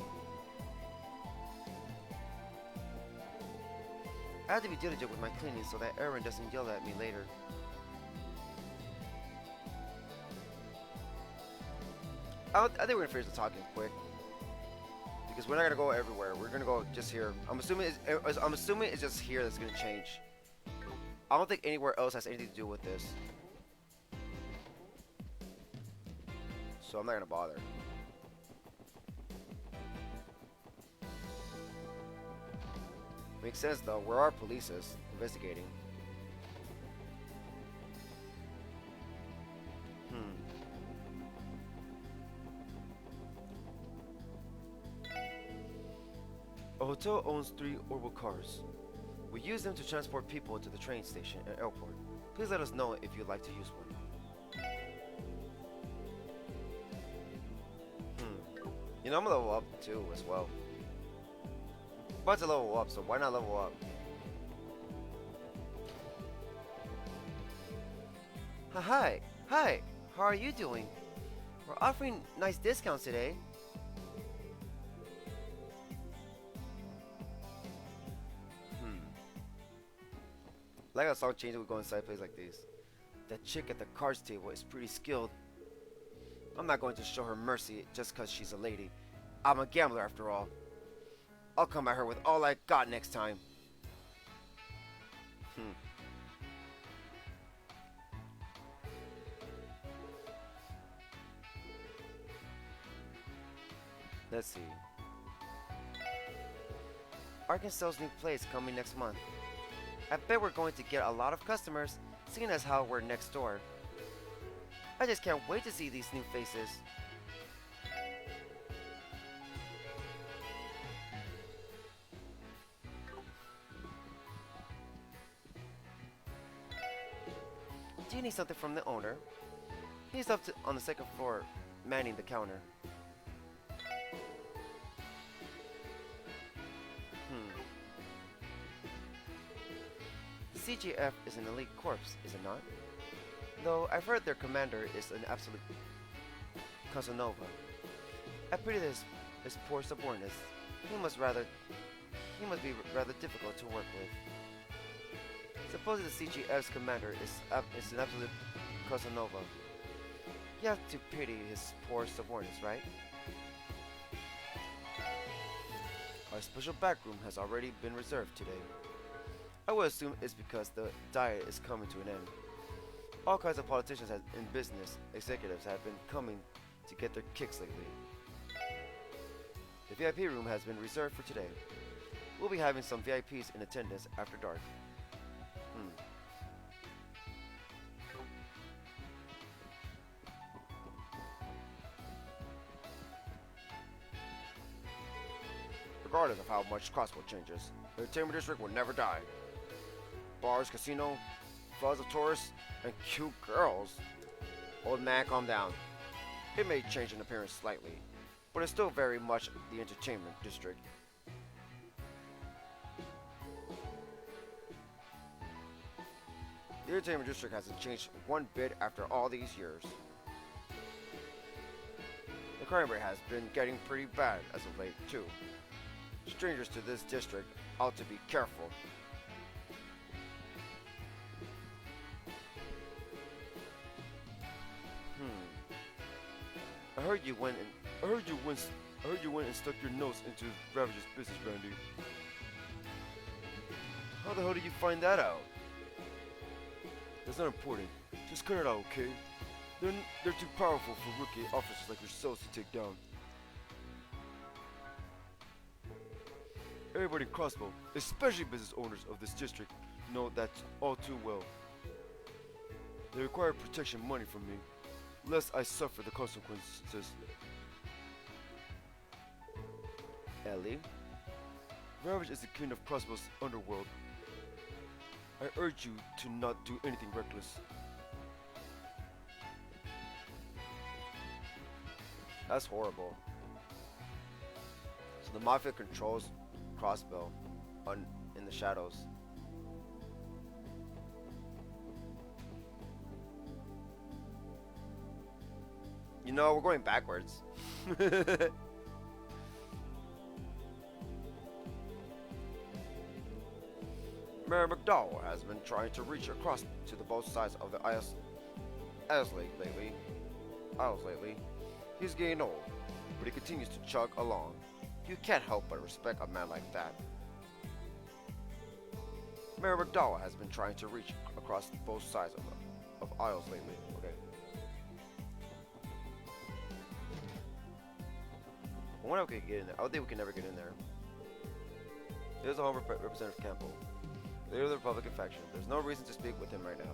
I have to be diligent with my cleaning so that Aaron doesn't yell at me later. I think we're gonna finish the talking quick. Because we're not gonna go everywhere. We're gonna go just here. I'm assuming it's just here that's gonna change. I don't think anywhere else has anything to do with this. So I'm not gonna bother. Makes sense though. Where are police investigating? A hotel owns 3 orbital cars. We use them to transport people to the train station and airport. Please let us know if you'd like to use one. You know, I'm gonna level up too as well. I'm about to level up, so why not level up? Hi, how are you doing? We're offering nice discounts today. Like a song change, we go inside places like these. That chick at the cards table is pretty skilled. I'm not going to show her mercy just because she's a lady. I'm a gambler after all. I'll come at her with all I got next time. Let's see. Arkansas's new play is coming next month. I bet we're going to get a lot of customers, seeing as how we're next door. I just can't wait to see these new faces. Do you need something from the owner? He's on the second floor, manning the counter. CGF is an elite corps, is it not? Though I've heard their commander is an absolute Casanova. I pity his poor subordinates. He must be rather difficult to work with. Supposing the CGF's commander is an absolute Casanova. You have to pity his poor subordinates, right? Our special back room has already been reserved today. I would assume it's because the diet is coming to an end. All kinds of politicians and business executives have been coming to get their kicks lately. The VIP room has been reserved for today. We'll be having some VIPs in attendance after dark. Regardless of how much Crossbell changes, the entertainment district will never die. Bars, casino, floods of tourists, and cute girls. Old man, calm down. It may change in appearance slightly, but it's still very much the entertainment district. The entertainment district hasn't changed one bit after all these years. The crime rate has been getting pretty bad as of late, too. Strangers to this district ought to be careful. I heard you went and stuck your nose into Ravager's business, Randy. How the hell did you find that out? That's not important. Just cut it out, okay? They're too powerful for rookie officers like yourselves to take down. Everybody in Crossbell, especially business owners of this district, know that all too well. They require protection money from me, lest I suffer the consequences. Ellie? Ravage is the king of Crossbell's underworld. I urge you to not do anything reckless. That's horrible. So the Mafia controls Crossbell in the shadows. You know, we're going backwards. Mayor McDowell has been trying to reach across to the both sides of the aisles lately. He's getting old, but he continues to chug along. You can't help but respect a man like that. Mayor McDowell has been trying to reach across both sides of aisles lately. Okay. I wonder if we can get in there. I don't think we can never get in there. There's a Home Representative Campbell, leader of the Republican faction. There's no reason to speak with him right now.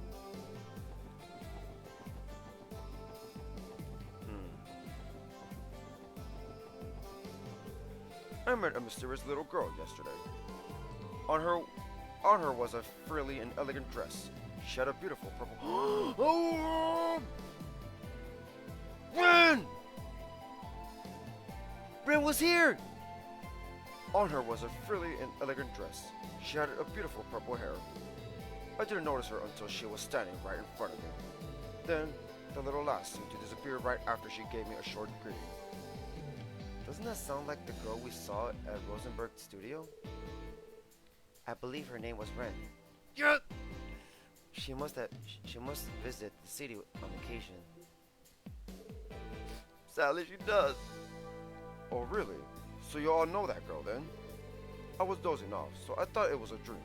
I met a mysterious little girl yesterday. On her was a frilly and elegant dress. She had a beautiful purple. Oh! Ren! Ren was here! On her was a frilly and elegant dress. She had a beautiful purple hair. I didn't notice her until she was standing right in front of me. Then, the little lass seemed to disappear right after she gave me a short greeting. Doesn't that sound like the girl we saw at Rosenberg Studio? I believe her name was Ren. Yeah! She must visit the city on occasion. Sadly, she does. Oh, really? So you all know that girl then? I was dozing off, so I thought it was a dream.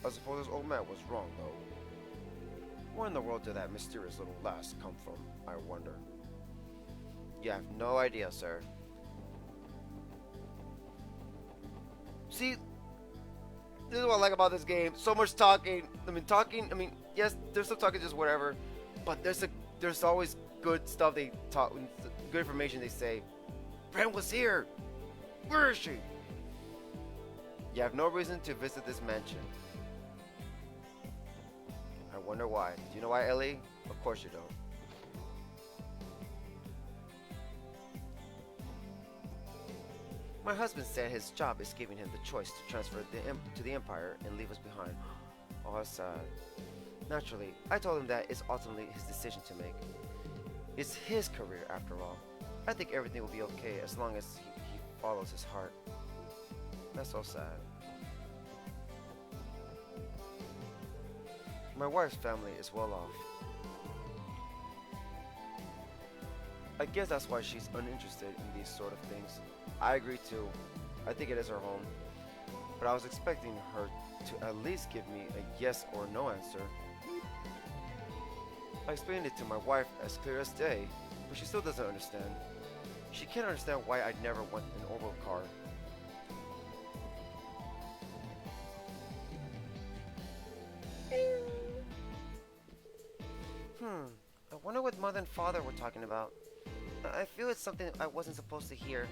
I suppose this old man was wrong, though. Where in the world did that mysterious little lass come from, I wonder? You have no idea, sir. See, This is what I like about this game. So much talking. I mean, yes, there's some talking, just whatever. But there's always good stuff they talk, good information they say. Brent was here. Where is she? You have no reason to visit this mansion. I wonder why. Do you know why, Ellie? Of course you don't. My husband said his job is giving him the choice to transfer to the Empire and leave us behind. Oh, that's sad. Naturally, I told him that it's ultimately his decision to make. It's his career, after all. I think everything will be okay as long as he follows his heart. That's so sad. My wife's family is well off. I guess that's why she's uninterested in these sort of things. I agree too. I think it is her home. But I was expecting her to at least give me a yes or no answer. I explained it to my wife as clear as day, but she still doesn't understand. She can't understand why I'd never want an oval car. I wonder what Mother and Father were talking about. I feel it's something I wasn't supposed to hear.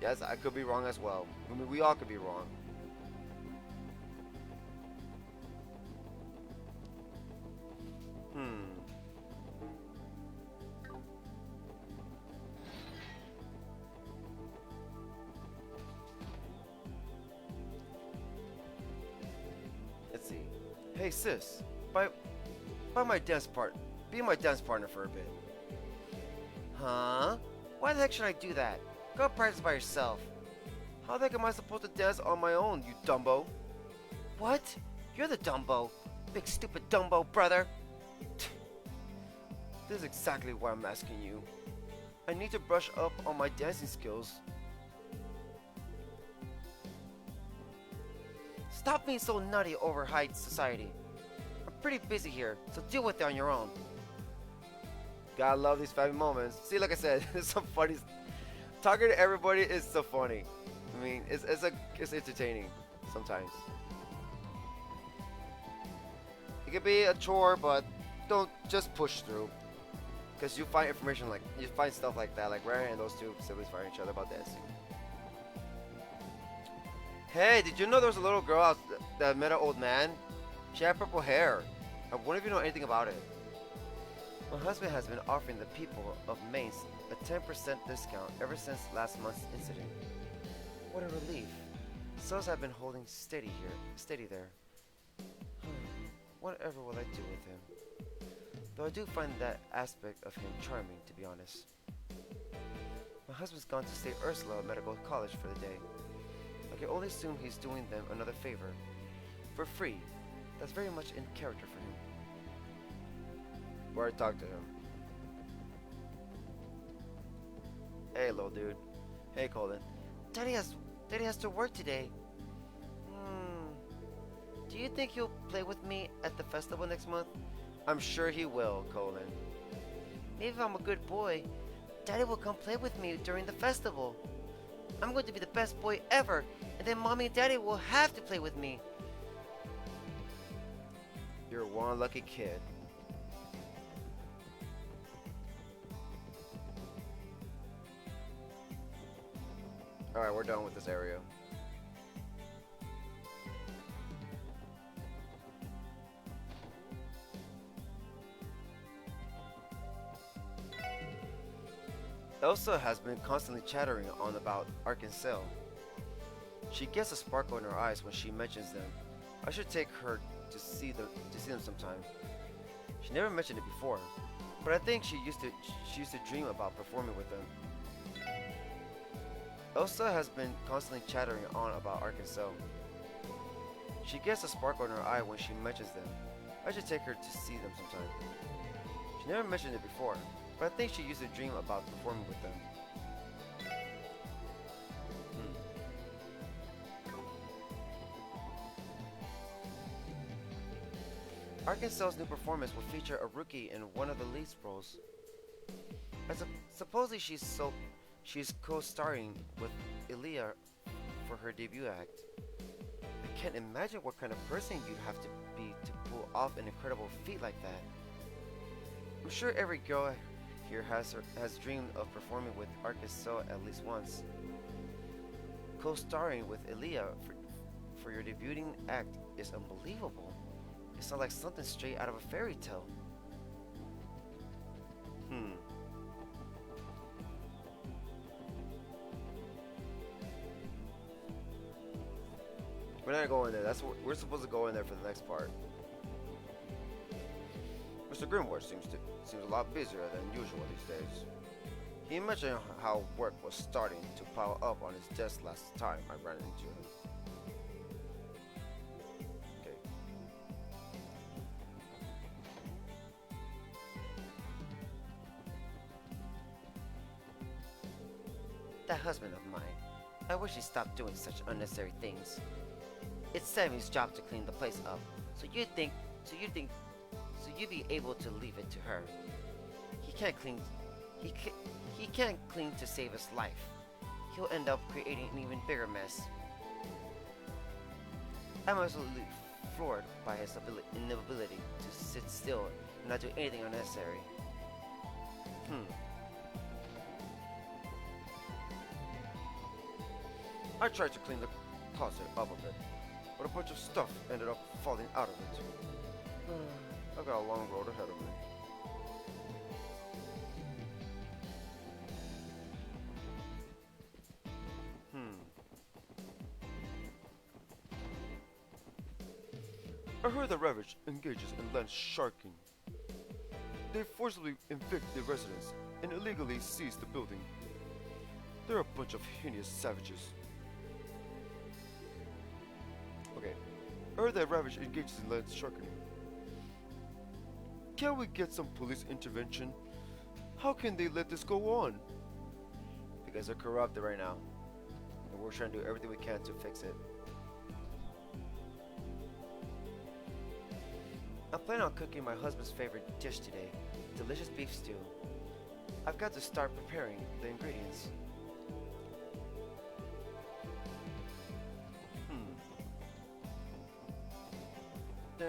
Yes, I could be wrong as well. I mean, we all could be wrong. Let's see. Hey sis, be my dance partner for a bit. Huh? Why the heck should I do that? Go practice by yourself. How the heck am I supposed to dance on my own, you Dumbo? What? You're the Dumbo. Big stupid Dumbo, brother. This is exactly why I'm asking you. I need to brush up on my dancing skills. Stop being so nutty over high society. I'm pretty busy here, so deal with it on your own. Gotta love these family moments. See, like I said, it's some funny. Talking to everybody is so funny. I mean, it's entertaining sometimes. It could be a chore, but don't just push through. Because you find information like, you find stuff like that, like Ryan and those two siblings fighting each other about dancing. Hey, did you know there was a little girl out that met an old man? She had purple hair. I wonder if you know anything about it. My husband has been offering the people of Maine a 10% discount ever since last month's incident. What a relief. Sales have been holding steady there. Whatever will I do with him? Though I do find that aspect of him charming, to be honest. My husband's gone to St. Ursula Medical College for the day. I can only assume he's doing them another favor. For free. That's very much in character for him. Where I talk to him. Hey, little dude. Hey, Colin. Daddy has to work today. Do you think he'll play with me at the festival next month? I'm sure he will, Colin. Maybe if I'm a good boy, Daddy will come play with me during the festival. I'm going to be the best boy ever, and then Mommy and Daddy will have to play with me. You're one lucky kid. Alright, we're done with this area. Elsa has been constantly chattering on about Arkansas. She gets a sparkle in her eyes when she mentions them. I should take her to see them sometime. She never mentioned it before, but I think she used to dream about performing with them. Elsa has been constantly chattering on about Arkansas. She gets a sparkle in her eye when she mentions them. I should take her to see them sometime. She never mentioned it before, but I think she used to dream about performing with them. Arkansas's new performance will feature a rookie in one of the lead roles. Supposedly she's co-starring with Elia for her debut act. I can't imagine what kind of person you'd have to be to pull off an incredible feat like that. I'm sure every girl here has dreamed of performing with Arkansas at least once. Co-starring with Elia for your debuting act is unbelievable. It sounds like something straight out of a fairy tale. We're not going there. That's what we're supposed to go in there for the next part. Mr. Grimward seems a lot busier than usual these days. He mentioned how work was starting to pile up on his desk last time I ran into him. Okay. That husband of mine, I wish he stopped doing such unnecessary things. It's Sammy's job to clean the place up, so you'd be able to leave it to her. He can't clean to save his life. He'll end up creating an even bigger mess. I'm absolutely floored by his inability to sit still and not do anything unnecessary. I tried to clean the closet up a bit, but a bunch of stuff ended up falling out of it. I've got a long road ahead of me. I heard the Ravage engages in land sharking. They forcibly evict the residents and illegally seize the building. They're a bunch of heinous savages. Okay, I heard that Ravage engages in land sharking. Can we get some police intervention? How can they let this go on? Because they're corrupted right now, and we're trying to do everything we can to fix it. I'm planning on cooking my husband's favorite dish today, delicious beef stew. I've got to start preparing the ingredients. The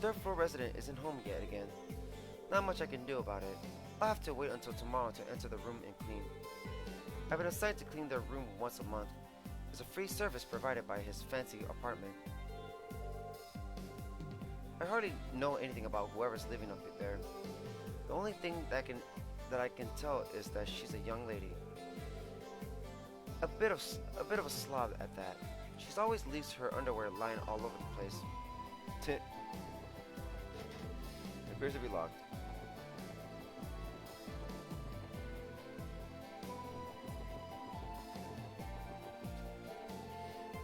third floor resident isn't home yet again. Not much I can do about it. I'll have to wait until tomorrow to enter the room and clean. I've been assigned to clean their room once a month. It's a free service provided by his fancy apartment. I hardly know anything about whoever's living up there. The only thing that I can tell is that she's a young lady. A bit of a slob at that. She always leaves her underwear lying all over the place. It appears to be locked.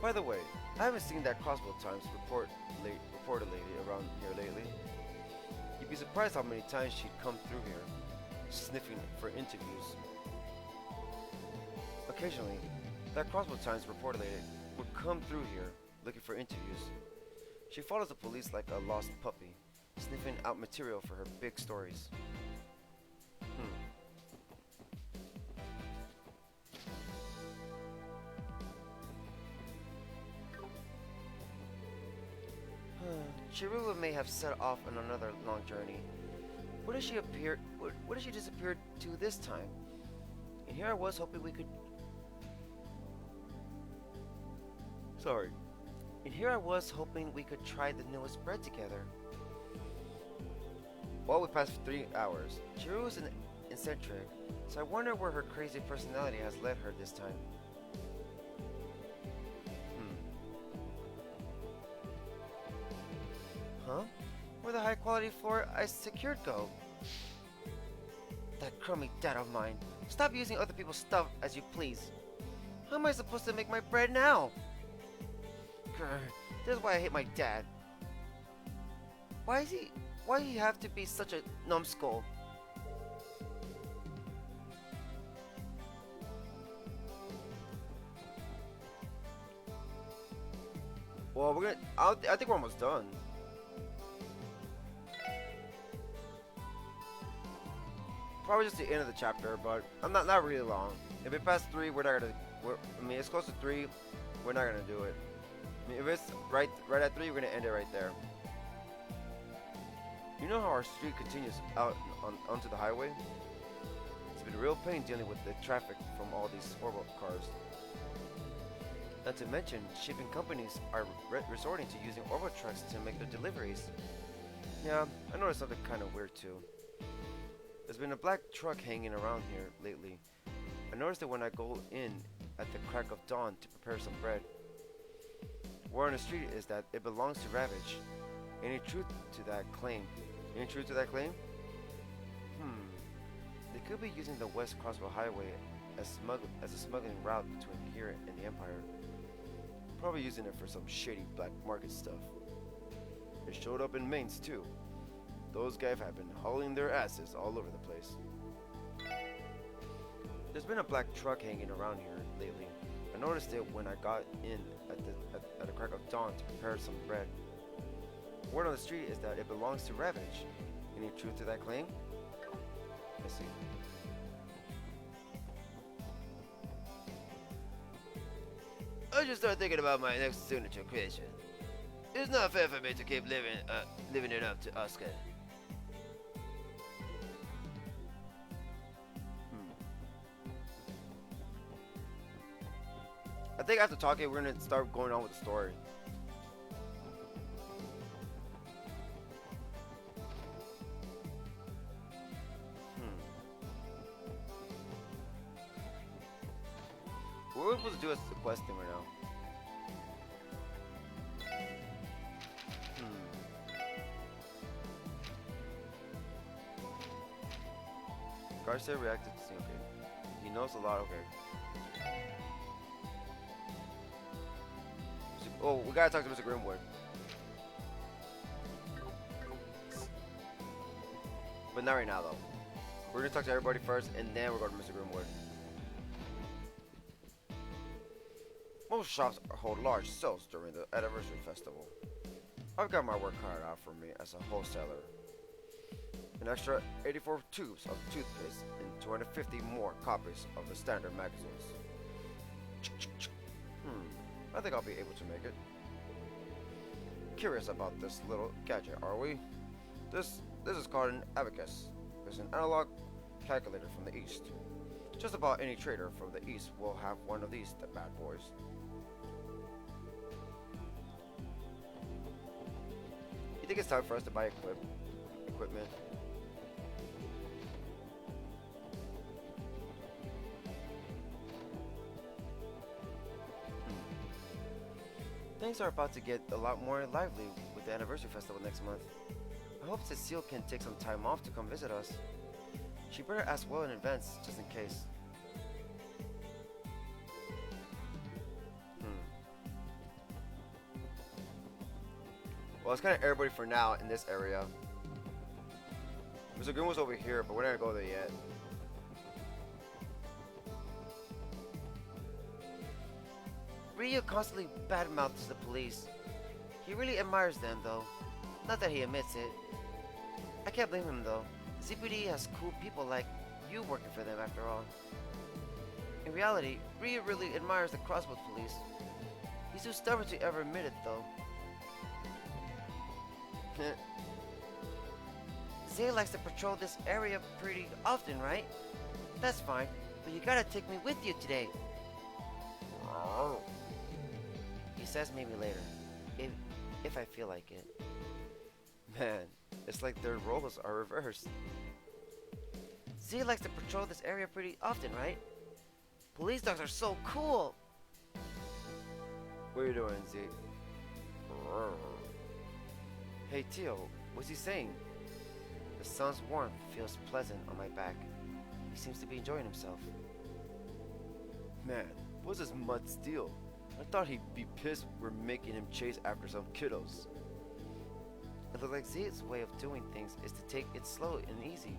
By the way, I haven't seen that Crossbell Times reporter lady around here lately. You'd be surprised how many times she'd come through here, sniffing for interviews. Occasionally, that Crossbell Times reporter lady would come through here looking for interviews. She follows the police like a lost puppy, sniffing out material for her big stories. Chirua may have set off on another long journey. Where did she disappear to this time? And here I was hoping we could... Sorry. And here I was hoping we could try the newest bread together. Well, we passed 3 hours. Chiru's an eccentric, so I wonder where her crazy personality has led her this time. Huh? Where'd the high quality floor I secured go? That crummy dad of mine. Stop using other people's stuff as you please. How am I supposed to make my bread now? Grr, this is why I hate my dad. Why do he have to be such a numbskull? Well, I think we're almost done. Probably just the end of the chapter, but I'm not really long. If it past 3, we're not gonna. I mean, it's close to 3. We're not gonna do it. I mean, if it's right at 3, we're gonna end it right there. You know how our street continues out onto the highway? It's been a real pain dealing with the traffic from all these horrible cars. Not to mention, shipping companies are resorting to using Orbital trucks to make their deliveries. Yeah, I noticed something kind of weird too. There's been a black truck hanging around here lately. I noticed it when I go in at the crack of dawn to prepare some bread. Word on the street is that it belongs to Ravage. Any truth to that claim? Any truth to that claim? They could be using the West Crossbell Highway as a smuggling route between here and the Empire. Probably using it for some shady black market stuff. It showed up in Mainz too. Those guys have been hauling their asses all over the place. There's been a black truck hanging around here lately. I noticed it when I got in at the crack of dawn to prepare some bread. Word on the street is that it belongs to Ravage. Any truth to that claim? Let's see. I just started thinking about my next signature creation. It's not fair for me to keep living it up to Oscar. I think after talking, we're gonna start going on with the story. What we're supposed to do is the quest thing right now. Garcia reacted to see, okay. He knows a lot, okay. Oh, we gotta talk to Mr. Grimwood. But not right now, though. We're gonna talk to everybody first, and then we're going to Mr. Grimwood. Most shops hold large sales during the anniversary festival. I've got my work cut out for me as a wholesaler. An extra 84 tubes of toothpaste and 250 more copies of the standard magazines. I think I'll be able to make it. Curious about this little gadget, are we? This is called an abacus. It's an analog calculator from the East. Just about any trader from the East will have one of these, the bad boys. You think it's time for us to buy equipment? Things are about to get a lot more lively with the anniversary festival next month. I hope Cecile can take some time off to come visit us. She better ask well in advance, just in case. Well, it's kind of everybody for now in this area. Mr. Green was over here, but we're not gonna go there yet. Ryu constantly badmouths the police. He really admires them, though. Not that he admits it. I can't blame him, though. The CPD has cool people like you working for them, after all. In reality, Ryu really admires the Crossbell police. He's too stubborn to ever admit it, though. Zay likes to patrol this area pretty often, right? That's fine, but you gotta take me with you today. He says maybe later, if I feel like it. Man, it's like their roles are reversed. Zay likes to patrol this area pretty often, right? Police dogs are so cool! What are you doing, Z? Hey, Teal, what's he saying? The sun's warmth feels pleasant on my back. He seems to be enjoying himself. Man, what's this mutt's deal? I thought he'd be pissed we're making him chase after some kiddos. It looks like Zay's way of doing things is to take it slow and easy.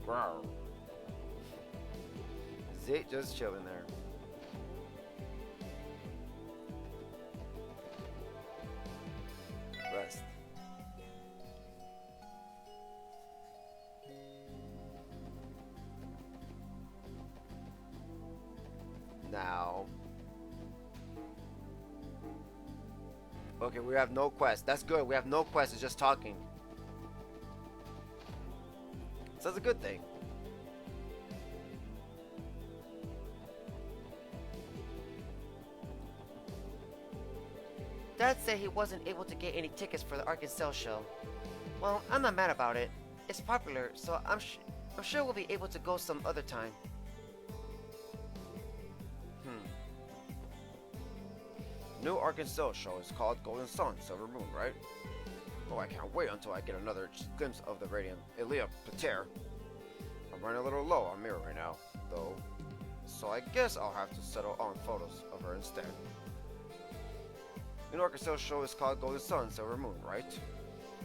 Wow. Zay just chilling there. now. Okay, we have no quest. That's good. We have no quest. It's just talking. So that's a good thing. Dad said he wasn't able to get any tickets for the Arkansas show. Well, I'm not mad about it. It's popular, so I'm sure we'll be able to go some other time. New Arkansas show is called Golden Sun, Silver Moon, right? Oh, I can't wait until I get another glimpse of the radiant Elia Pater. I'm running a little low on mirror right now, though, so I guess I'll have to settle on photos of her instead. New Arkansas show is called Golden Sun, Silver Moon, right?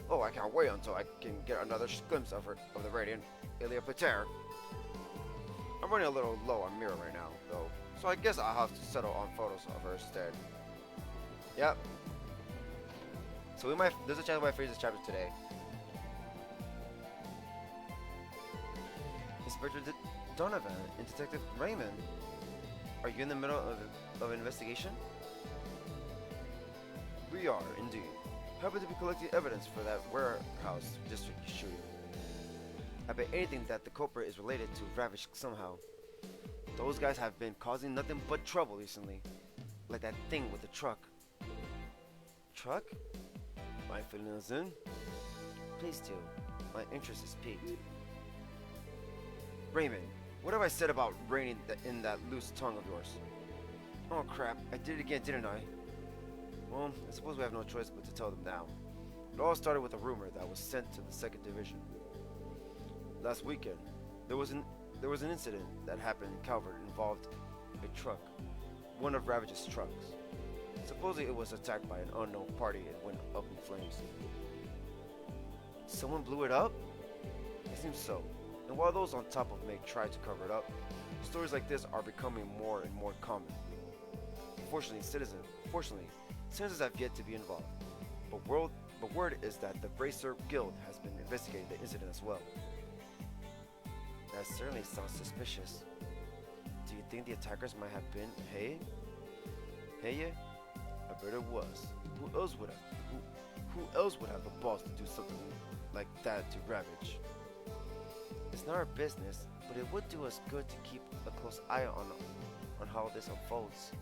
Oh, I can't wait until I can get another glimpse of the radiant Elia Pater. I'm running a little low on mirror right now, though, so I guess I'll have to settle on photos of her instead. Yep. So there's a chance we might finish this chapter today. Inspector Donovan and Detective Raymond, are you in the middle of an investigation? We are, indeed. Happen to be collecting evidence for that warehouse district shooting. I bet anything that the culprit is related to Ravage somehow. Those guys have been causing nothing but trouble recently. Like that thing with the truck. Truck? My feelings in? Please do. My interest is piqued. Raymond, what have I said about reining in that loose tongue of yours? Oh crap, I did it again, didn't I? Well, I suppose we have no choice but to tell them now. It all started with a rumor that was sent to the 2nd Division. Last weekend, there was an incident that happened in Calvert involved a truck, one of Ravage's trucks. Supposedly it was attacked by an unknown party and went up in flames. Someone blew it up? It seems so. And while those on top of me try to cover it up, stories like this are becoming more and more common. Fortunately, citizens have yet to be involved. But word is that the Bracer Guild has been investigating the incident as well. That certainly sounds suspicious. Do you think the attackers might have been Hey? Hey? I bet it was. Who else would have the balls to do something like that to Ravage? It's not our business, but it would do us good to keep a close eye on how this unfolds.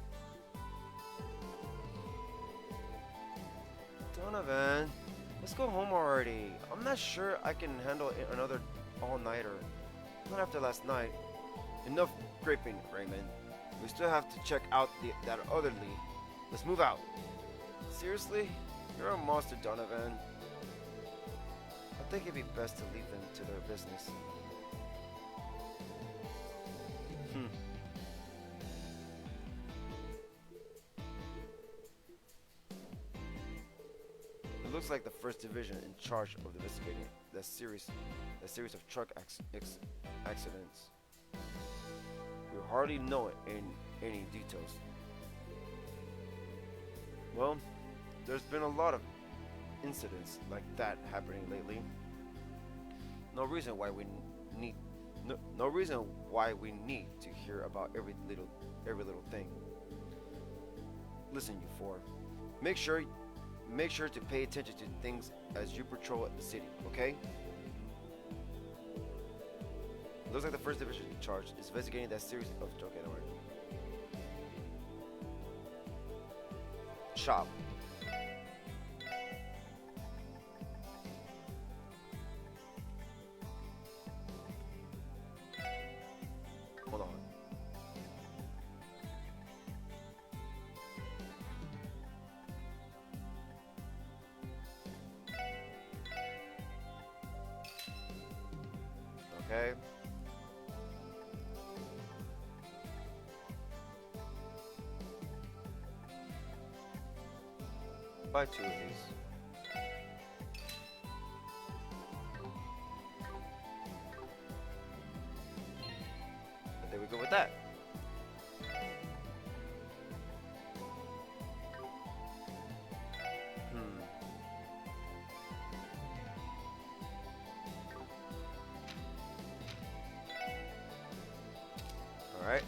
Donovan, let's go home already. I'm not sure I can handle another all-nighter. Not after last night. Enough griping, Raymond. We still have to check out that other lead. Let's move out. Seriously? You're a monster, Donovan. I think it'd be best to leave them to their business. It looks like the 1st Division in charge of investigating that series of truck accidents. We hardly know it in any details. Well, there's been a lot of incidents like that happening lately. No reason why we need to hear about every little thing. Listen, you four. Make sure to pay attention to things as you patrol the city, okay? Looks like the 1st Division in charge is investigating that series of drug anyway. Shop. Hold on. Okay. Buy 2 of these. And there we go with that. Alright.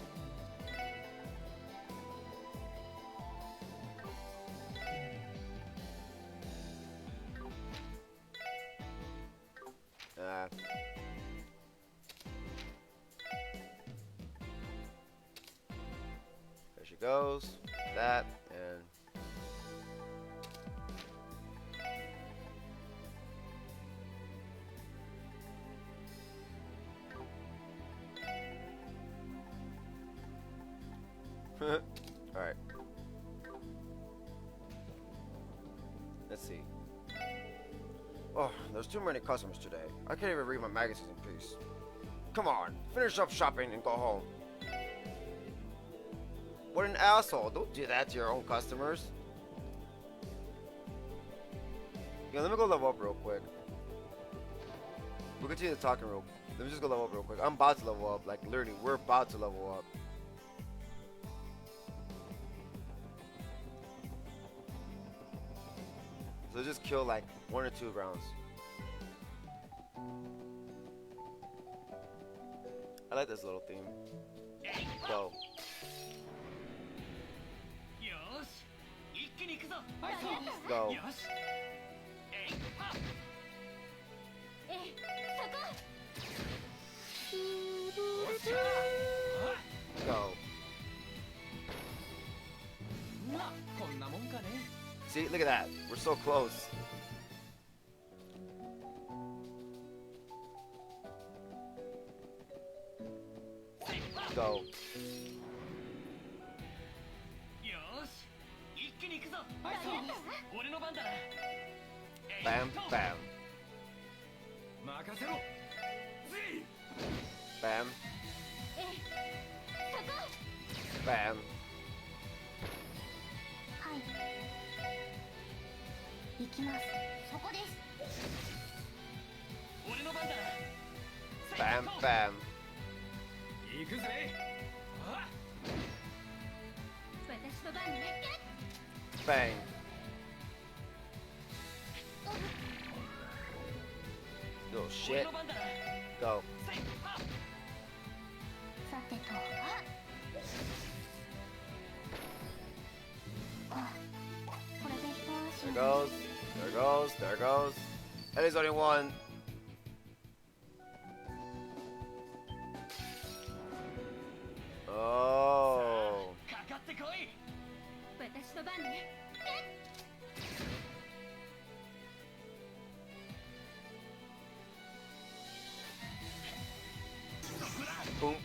goes. That and alright. Let's see. Oh, there's too many customers today. I can't even read my magazines in peace. Come on, finish up shopping and go home. What an asshole. Don't do that to your own customers. Yeah, let me go level up real quick. We'll continue talking real quick. Let me just go level up real quick. I'm about to level up. Like, literally, we're about to level up. So just kill like 1 or 2 rounds. I like this little theme. Go. よし一気に行くぞ Go. よしえいはっ おっしゃー Go. まあこんなもんかね See, look at that. We're so close. Go. よし一気に行くぞ俺の番だな Bam, bam, 任せろ bam, bam. 行きます。そこです。俺の番だな Bam, bam. 行くぜあ私の番ね。 Bang. Little 俺 shit. の番だな Go. さてと。これで一安心。 There goes. There goes. There goes. And there's only one. Oh. かかってこい私の番ね。 Boom.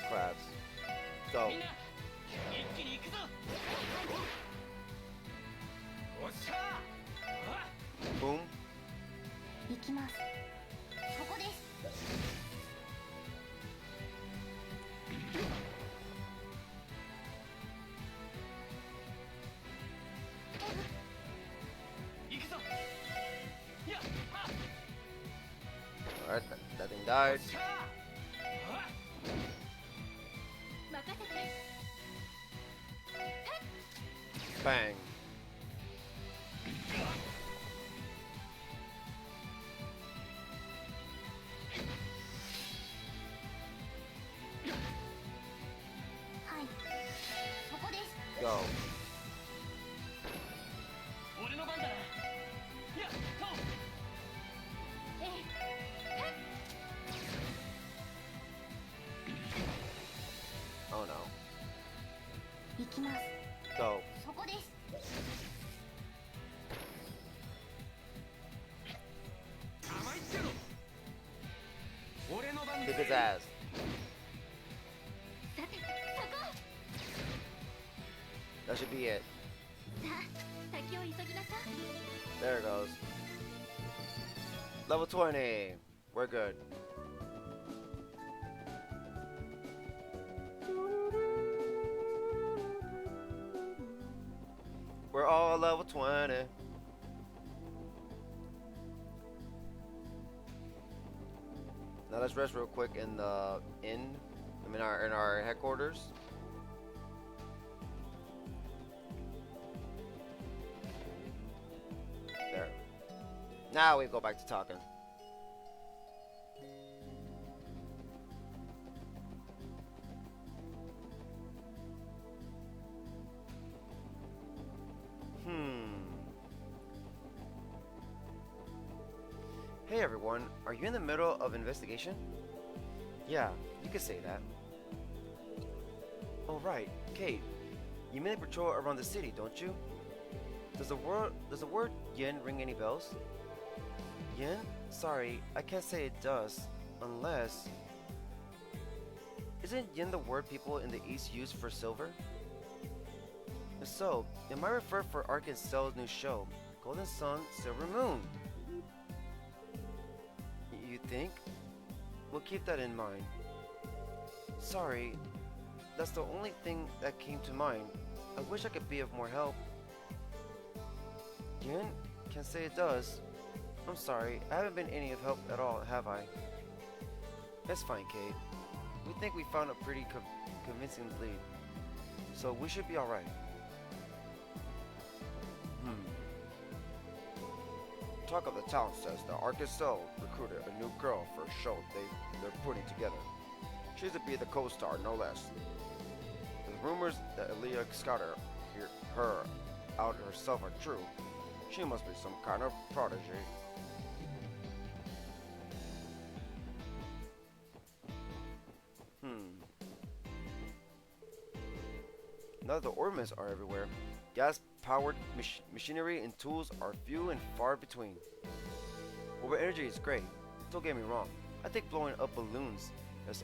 Crabs. Go. みんな一気に行くぞおっしゃー Boom. 行きます。そこです。 行くぞやっはっ Alright, that thing died. しゃ任せて。 Bang. Go. 俺の番だなやっと Oh no. 行きます。 Go. そこです。 甘いってろ俺の番 Kick his ass. さて、そこ。 That should be it. さあ、先を急ぎなさ。 There it goes. Level 20. We're good. We're all level 20. Now let's rest real quick in the in our headquarters. There. Now we go back to talking. Hey everyone, are you in the middle of investigation? Yeah, you could say that. Oh right, Kate. You mainly patrol around the city, don't you? Does the word yin ring any bells? Yin? Sorry, I can't say it does, unless... Isn't yin the word people in the East use for silver? If so, it might refer for Arkansas's new show, Golden Sun, Silver Moon. You think? We'll keep that in mind. Sorry, that's the only thing that came to mind. I wish I could be of more help. Yin? Can't say it does. I'm sorry, I haven't been any of help at all, have I? It's fine, Kate. We think we found a pretty convincing lead, so we should be alright. Talk of the town says the Arkansas recruited a new girl for a show they're putting together. She's to be the co-star, no less. The rumors that Elia scouted her out herself are true. She must be some kind of prodigy. Now that the ornaments are everywhere, gas-powered machinery and tools are few and far between. Orbital energy is great, don't get me wrong. I think blowing up balloons is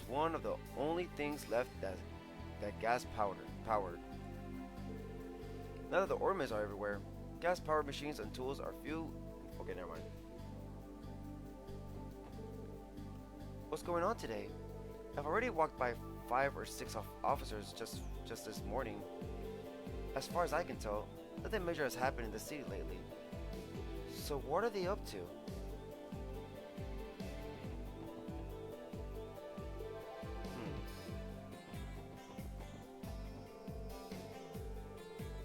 one of the only things left that gas-powered. Now that the ornaments are everywhere, gas-powered machines and tools are few. Okay, never mind. What's going on today? I've already walked by 5 or 6 officers just this morning. As far as I can tell, nothing major has happened in the city lately. So what are they up to?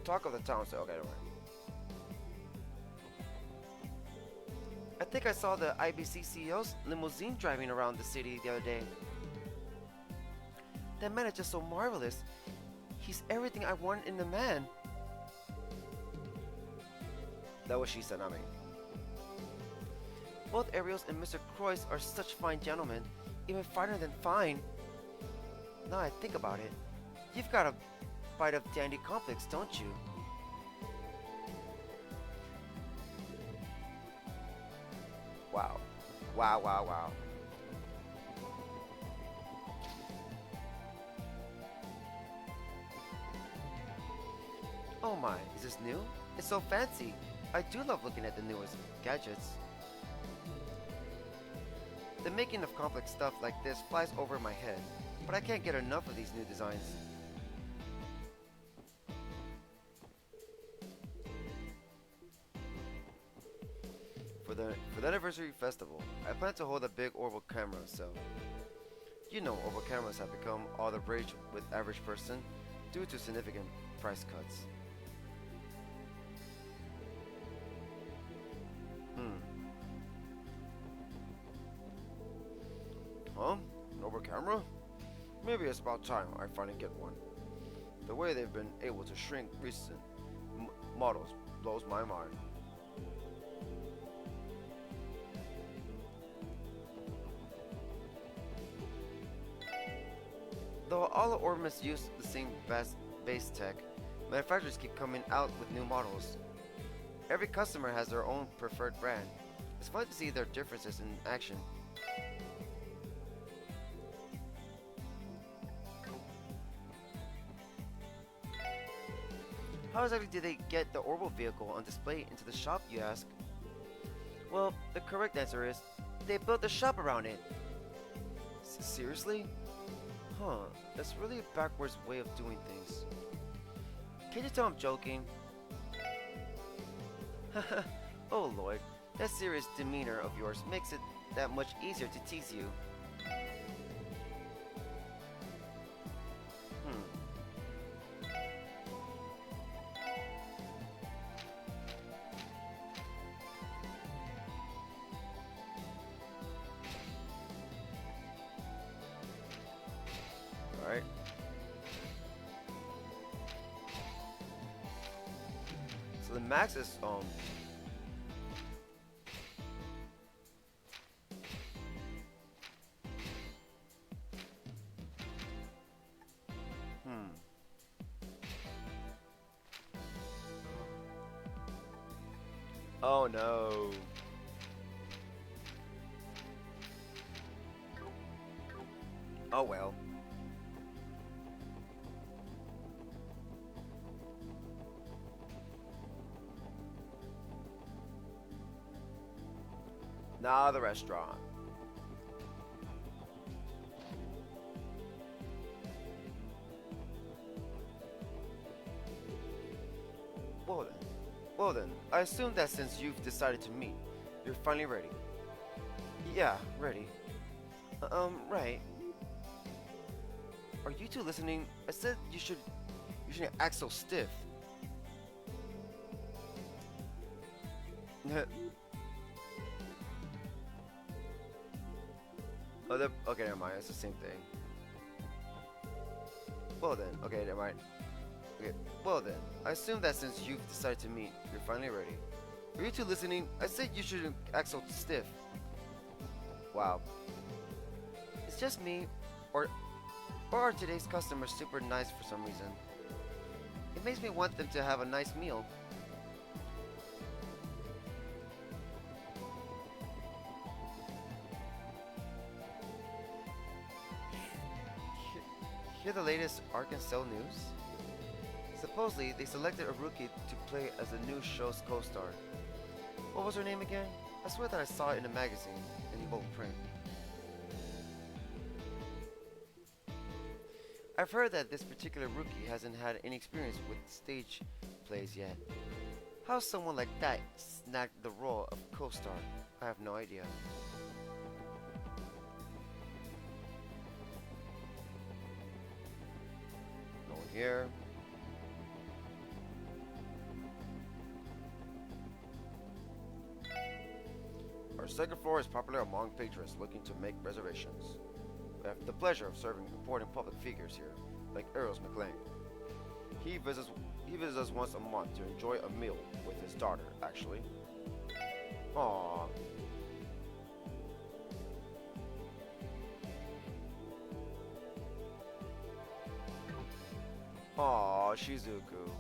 Talk of the town says, okay, never mind. I think I saw the IBC CEO's limousine driving around the city the other day. That man is just so marvelous. He's everything I want in a man. That was she said, not me. Both Ariels and Mr. Croix are such fine gentlemen, even finer than fine. Now I think about it, you've got a bite of dandy complex, don't you? Wow. Wow, wow, wow. Oh my, is this new? It's so fancy. I do love looking at the newest gadgets. The making of complex stuff like this flies over my head, but I can't get enough of these new designs. For the anniversary festival, I plan to hold a big orbital camera, so... You know orbital cameras have become all the rage with average person due to significant price cuts. Huh? An over camera? Maybe it's about time I finally get one. The way they've been able to shrink recent models blows my mind. Though all the ornaments use the same base tech, manufacturers keep coming out with new models. Every customer has their own preferred brand. It's fun to see their differences in action. How exactly did they get the orbital vehicle on display into the shop, you ask? Well, the correct answer is, they built the shop around it. Seriously? Huh, that's really a backwards way of doing things. Can you tell I'm joking? Oh Lloyd, that serious demeanor of yours makes it that much easier to tease you. Alright. So the max is Oh no. Oh well. Now the restaurant. Well then. Well then, I assume that since you've decided to meet, you're finally ready. Yeah, ready. Right. Are you two listening? I said you shouldn't act so stiff. Oh, okay, never mind. It's the same thing. Well then, okay, never mind. Okay, well then, I assume that since you've decided to meet, you're finally ready. Are you two listening? I said you shouldn't act so stiff. Wow. It's just me, or are today's customers super nice for some reason? It makes me want them to have a nice meal. Hear the latest Arkansas news? Supposedly, they selected a rookie to play as the new show's co-star. What was her name again? I swear that I saw it in a magazine, in the old print. I've heard that this particular rookie hasn't had any experience with stage plays yet. How someone like that snagged the role of co-star, I have no idea. No one here. Our second floor is popular among patrons looking to make reservations. We have the pleasure of serving important public figures here, like Earls McLean. He visits us once a month to enjoy a meal with his daughter, actually. Aww. Aww, Shizuku.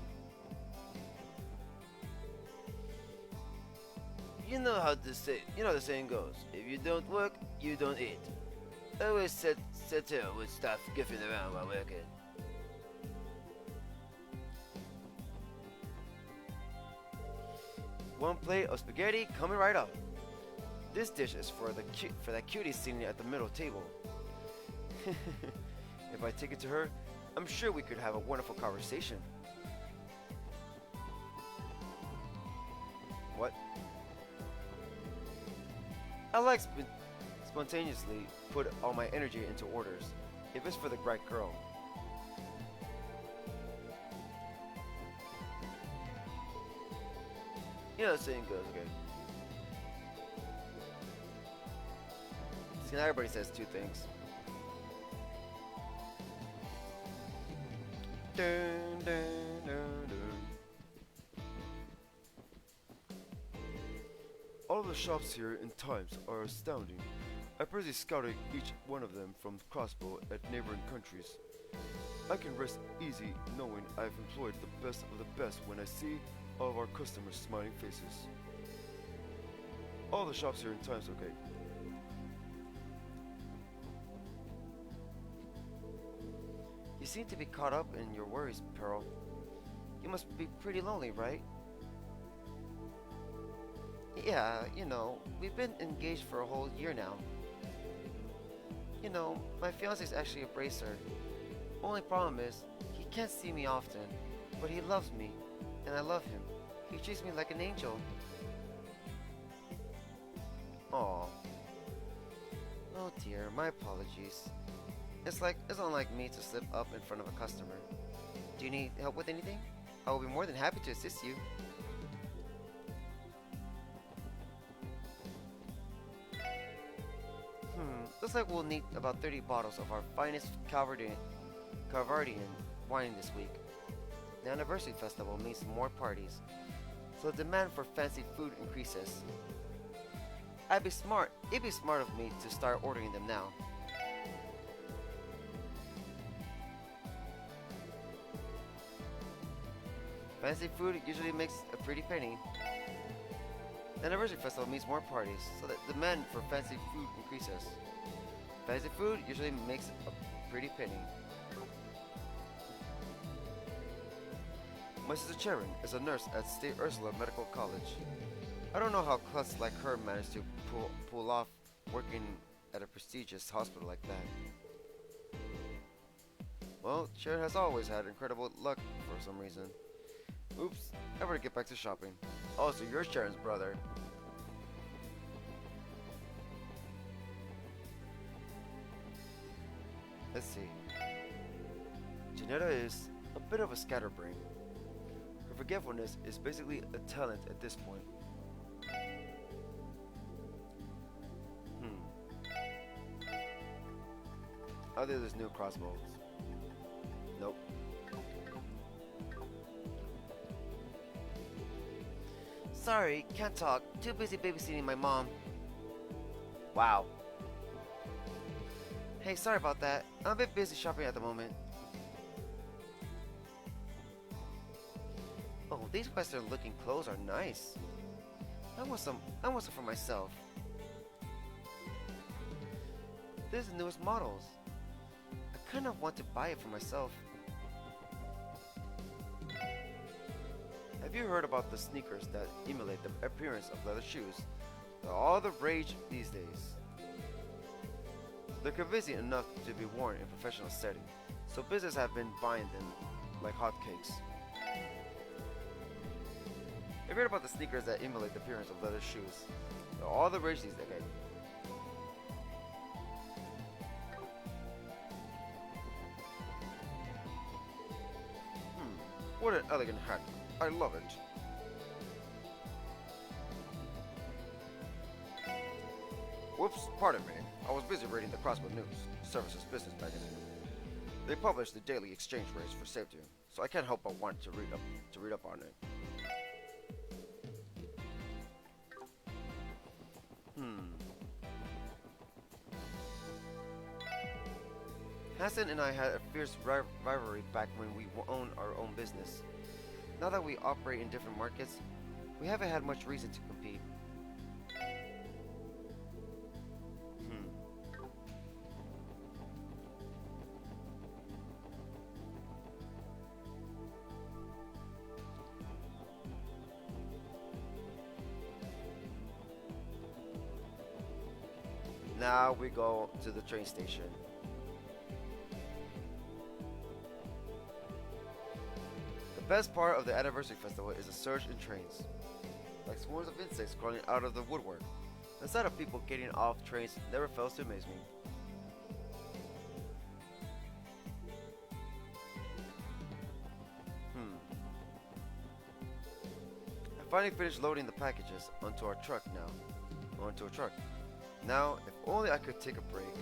You know how the saying goes. If you don't work, you don't eat. I always sit here with stuff goofing around while working. One plate of spaghetti coming right up. This dish is for that cutie sitting at the middle table. If I take it to her, I'm sure we could have a wonderful conversation. What? I like spontaneously put all my energy into orders, if it's for the right girl. You know the saying goes, okay. See, now everybody says two things. Dun, dun, dun, dun. All of the shops here in Times are astounding. I personally scouted each one of them from Crossbell at neighboring countries. I can rest easy knowing I've employed the best of the best when I see all of our customers' smiling faces. All the shops here in Times, okay. You seem to be caught up in your worries, Pearl. You must be pretty lonely, right? Yeah, we've been engaged for a whole year now. My fiance's actually a bracer. Only problem is, he can't see me often, but he loves me, and I love him. He treats me like an angel. Aw. Oh dear, my apologies. It's unlike me to slip up in front of a customer. Do you need help with anything? I will be more than happy to assist you. Looks like we'll need about 30 bottles of our finest Calvardian wine this week. The anniversary festival means more parties, so the demand for fancy food increases. It'd be smart of me to start ordering them now. Fancy food usually makes a pretty penny. The anniversary festival means more parties, so that demand for fancy food increases. Fancy food usually makes a pretty penny. My sister Sharon is a nurse at St. Ursula Medical College. I don't know how klutz like her managed to pull off working at a prestigious hospital like that. Well, Sharon has always had incredible luck for some reason. Oops, I better get back to shopping. Oh, so you're Sharon's brother. Let's see. Janetta is a bit of a scatterbrain. Her forgetfulness is basically a talent at this point. Are there this new Crossbell? Nope. Sorry, can't talk. Too busy babysitting my mom. Wow. Hey, sorry about that. I'm a bit busy shopping at the moment. Oh, these Western looking clothes are nice. I want some for myself. These are the newest models. I kind of want to buy it for myself. Have you heard about the sneakers that emulate the appearance of leather shoes? They're all the rage these days. They're convincing enough to be worn in professional setting, so businesses have been buying them like hotcakes. Have you heard about the sneakers that emulate the appearance of leather shoes? They're all the rage these days. What an elegant hat. I love it. Whoops, pardon me. I was busy reading the Crossbell News, Services Business magazine. They publish the daily exchange rates for safety, so I can't help but want to read up on it. Hassan and I had a fierce rivalry back when we owned our own business. Now that we operate in different markets, we haven't had much reason to compete. Now we go to the train station. The best part of the anniversary festival is a surge in trains. Like swarms of insects crawling out of the woodwork. The sight of people getting off trains never fails to amaze me. I finally finished loading the packages onto a truck. Now, if only I could take a break.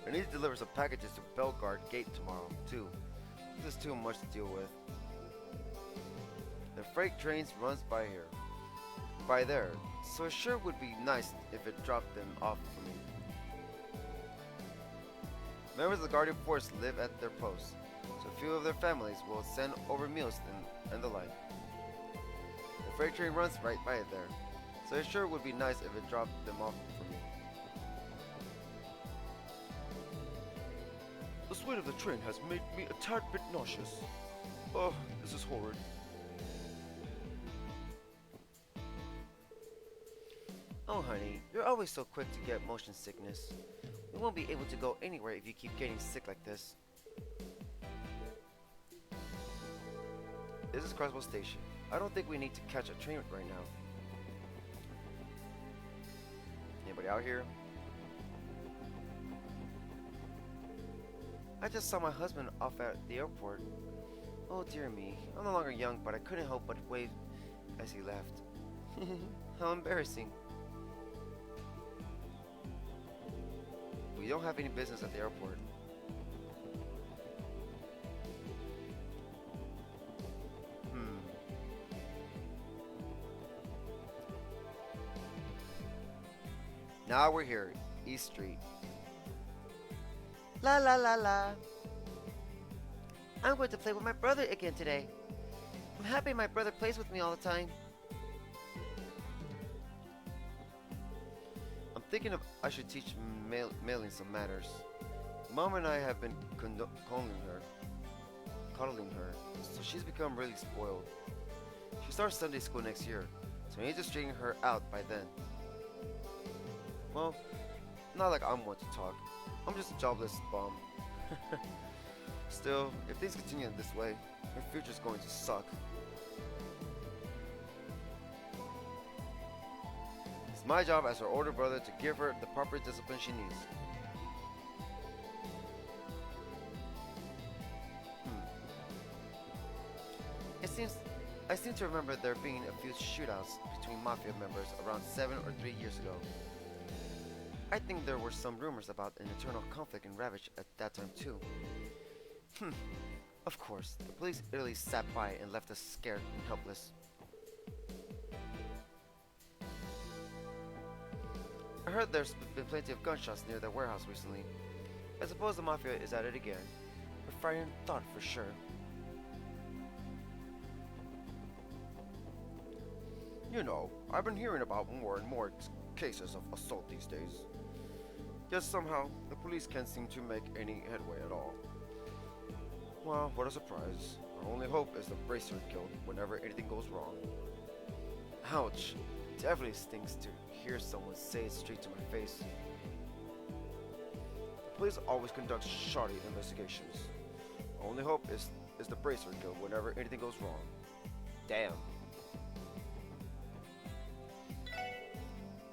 I need to deliver some packages to Belgard Gate tomorrow, too. This is too much to deal with. The freight trains runs by there, so it sure would be nice if it dropped them off for me. Members of the Guardian Force live at their posts, so a few of their families will send over meals and the like. The freight train runs right by it there, so it sure would be nice if it dropped them off for me. The smell of the train has made me a tad bit nauseous. Oh, this is horrid. Oh honey, you're always so quick to get motion sickness. We won't be able to go anywhere if you keep getting sick like this. This is Crossbell Station. I don't think we need to catch a train right now. Anybody out here? I just saw my husband off at the airport. Oh dear me, I'm no longer young, but I couldn't help but wave as he left. How embarrassing. We don't have any business at the airport. Now we're here, East Street. La la la la. I'm going to play with my brother again today. I'm happy my brother plays with me all the time. thinking of I should teach mailing some manners. Mom and I have been coddling her, so she's become really spoiled. She starts Sunday school next year, so I need to straighten her out by then. Well, not like I'm one to talk. I'm just a jobless bum. Still, if things continue this way, her future's going to suck. It's my job as her older brother to give her the proper discipline she needs. I seem to remember there being a few shootouts between Mafia members around 7 or 3 years ago. I think there were some rumors about an internal conflict in Ravage at that time too. Of course, the police literally sat by and left us scared and helpless. I heard there's been plenty of gunshots near their warehouse recently. I suppose the Mafia is at it again. A frightening thought for sure. You know, I've been hearing about more and more cases of assault these days. Yet somehow, the police can't seem to make any headway at all. Well, what a surprise. Our only hope is the bracer killed whenever anything goes wrong. Ouch. It definitely stings to hear someone say it straight to my face. The police always conduct shoddy investigations. Our only hope is the bracer killed whenever anything goes wrong. Damn.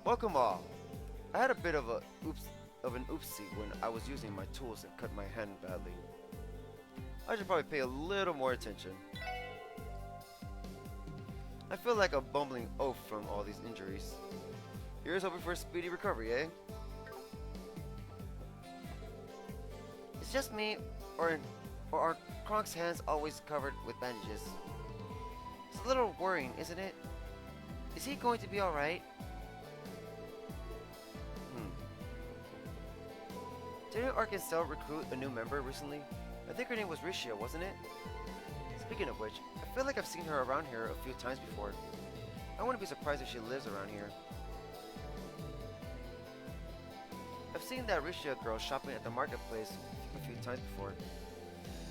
Welcome all. I had a bit of an oopsie when I was using my tools and cut my hand badly. I should probably pay a little more attention. I feel like a bumbling oaf from all these injuries. Here's hoping for a speedy recovery, eh? It's just me, or are Kronk's hands always covered with bandages? It's a little worrying, isn't it? Is he going to be alright? Didn't Arkansas recruit a new member recently? I think her name was Rishia, wasn't it? Speaking of which, I feel like I've seen her around here a few times before. I wouldn't be surprised if she lives around here. I've seen that Rishia girl shopping at the marketplace a few times before.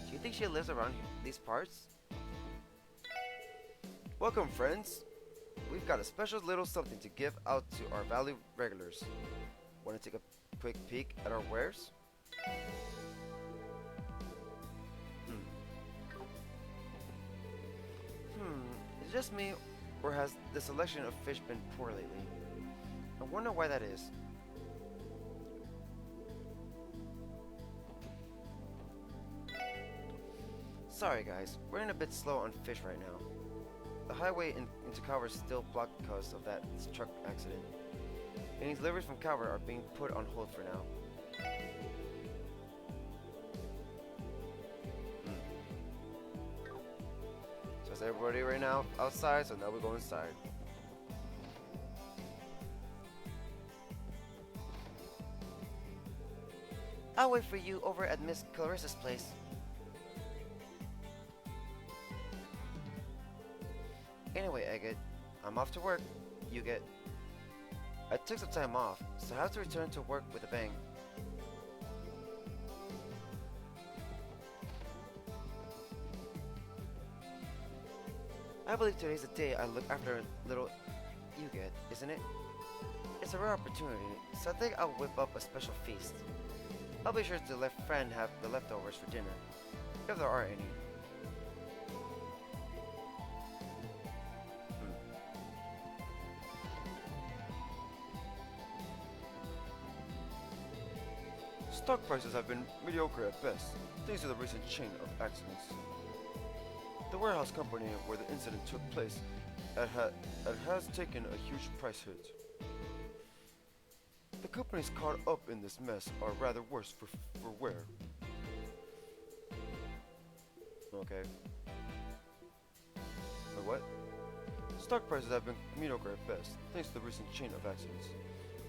Do you think she lives around these parts? Welcome, friends. We've got a special little something to give out to our Valley regulars. Want to take a quick peek at our wares? Is it just me, or has the selection of fish been poor lately? I wonder why that is. Sorry guys, we're running a bit slow on fish right now. The highway into Calvert is still blocked because of that truck accident. Any deliveries from Calvert are being put on hold for now. So is everybody right now outside, so now we go inside. I'll wait for you over at Miss Clarissa's place. Anyway, Agate, I'm off to work. I took some time off, so I have to return to work with a bang. I believe today's the day I look after little Yuget, isn't it? It's a rare opportunity, so I think I'll whip up a special feast. I'll be sure to let Fran have the leftovers for dinner, if there are any. Stock prices have been mediocre at best, thanks to the recent chain of accidents. The warehouse company where the incident took place has taken a huge price hit. The companies caught up in this mess are rather worse for wear. Okay. Wait, what? Stock prices have been mediocre at best, thanks to the recent chain of accidents.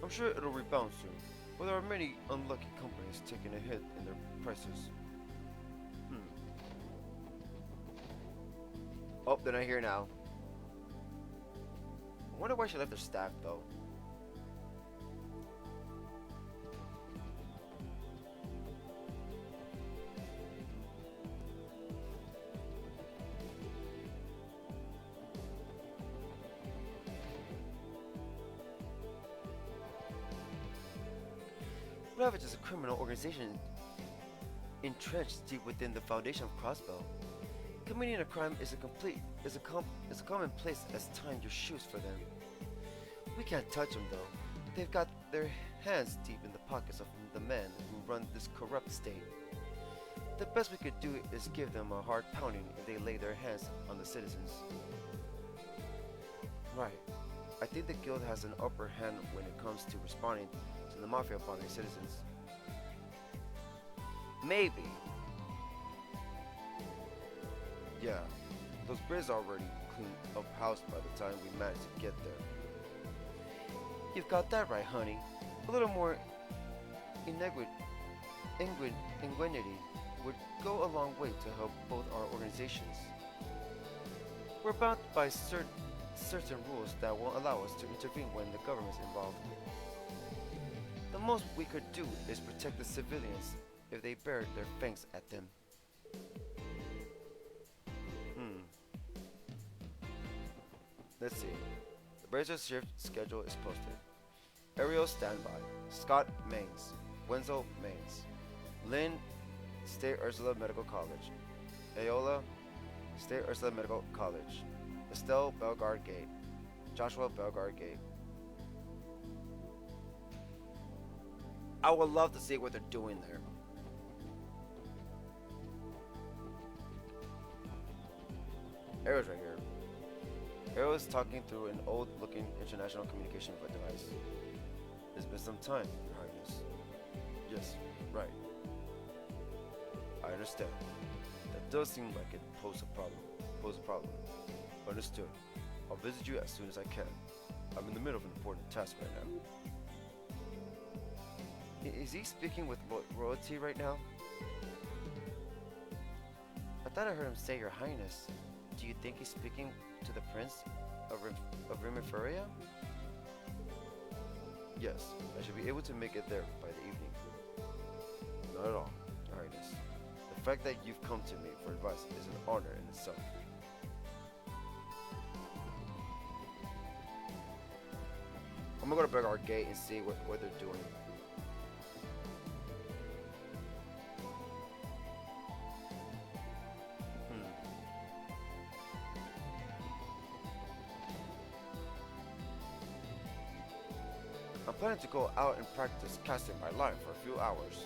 I'm sure it'll rebound soon. Well, there are many unlucky companies taking a hit in their prices. Oh, they're not here now. I wonder why she left her staff, though. Ravage is a criminal organization entrenched deep within the foundation of Crossbell. Committing a crime is a commonplace as tying your shoes for them. We can't touch them though. They've got their hands deep in the pockets of the men who run this corrupt state. The best we could do is give them a hard pounding if they lay their hands on the citizens. Right. I think the guild has an upper hand when it comes to responding to the mafia bothering citizens. Maybe. Yeah, those Briz already cleaned up house by the time we managed to get there. You've got that right, honey. A little more ingenuity would go a long way to help both our organizations. We're bound by certain rules that won't allow us to intervene when the government's involved. The most we could do is protect the civilians if they bare their fangs at them. Let's see. The Brazos shift schedule is posted. Ariel standby. Scott mains. Wenzel mains. Lynn, State Ursula Medical College. Aola, State Ursula Medical College. Estelle, Bellegarde Gate. Joshua, Bellegarde Gate. I would love to see what they're doing there. Ariel's right here. Ariel is talking through an old-looking international communication device. It's been some time, Your Highness. Yes, right. I understand. That does seem like it poses a problem. Understood. I'll visit you as soon as I can. I'm in the middle of an important task right now. Is he speaking with royalty right now? I thought I heard him say Your Highness. Do you think he's speaking to the Prince of Rimiferia? Yes, I should be able to make it there by the evening. Not at all, Your Highness. The fact that you've come to me for advice is an honor in itself. I'm gonna go to Bellegarde Gate and see what they're doing. I'm planning to go out and practice casting my line for a few hours.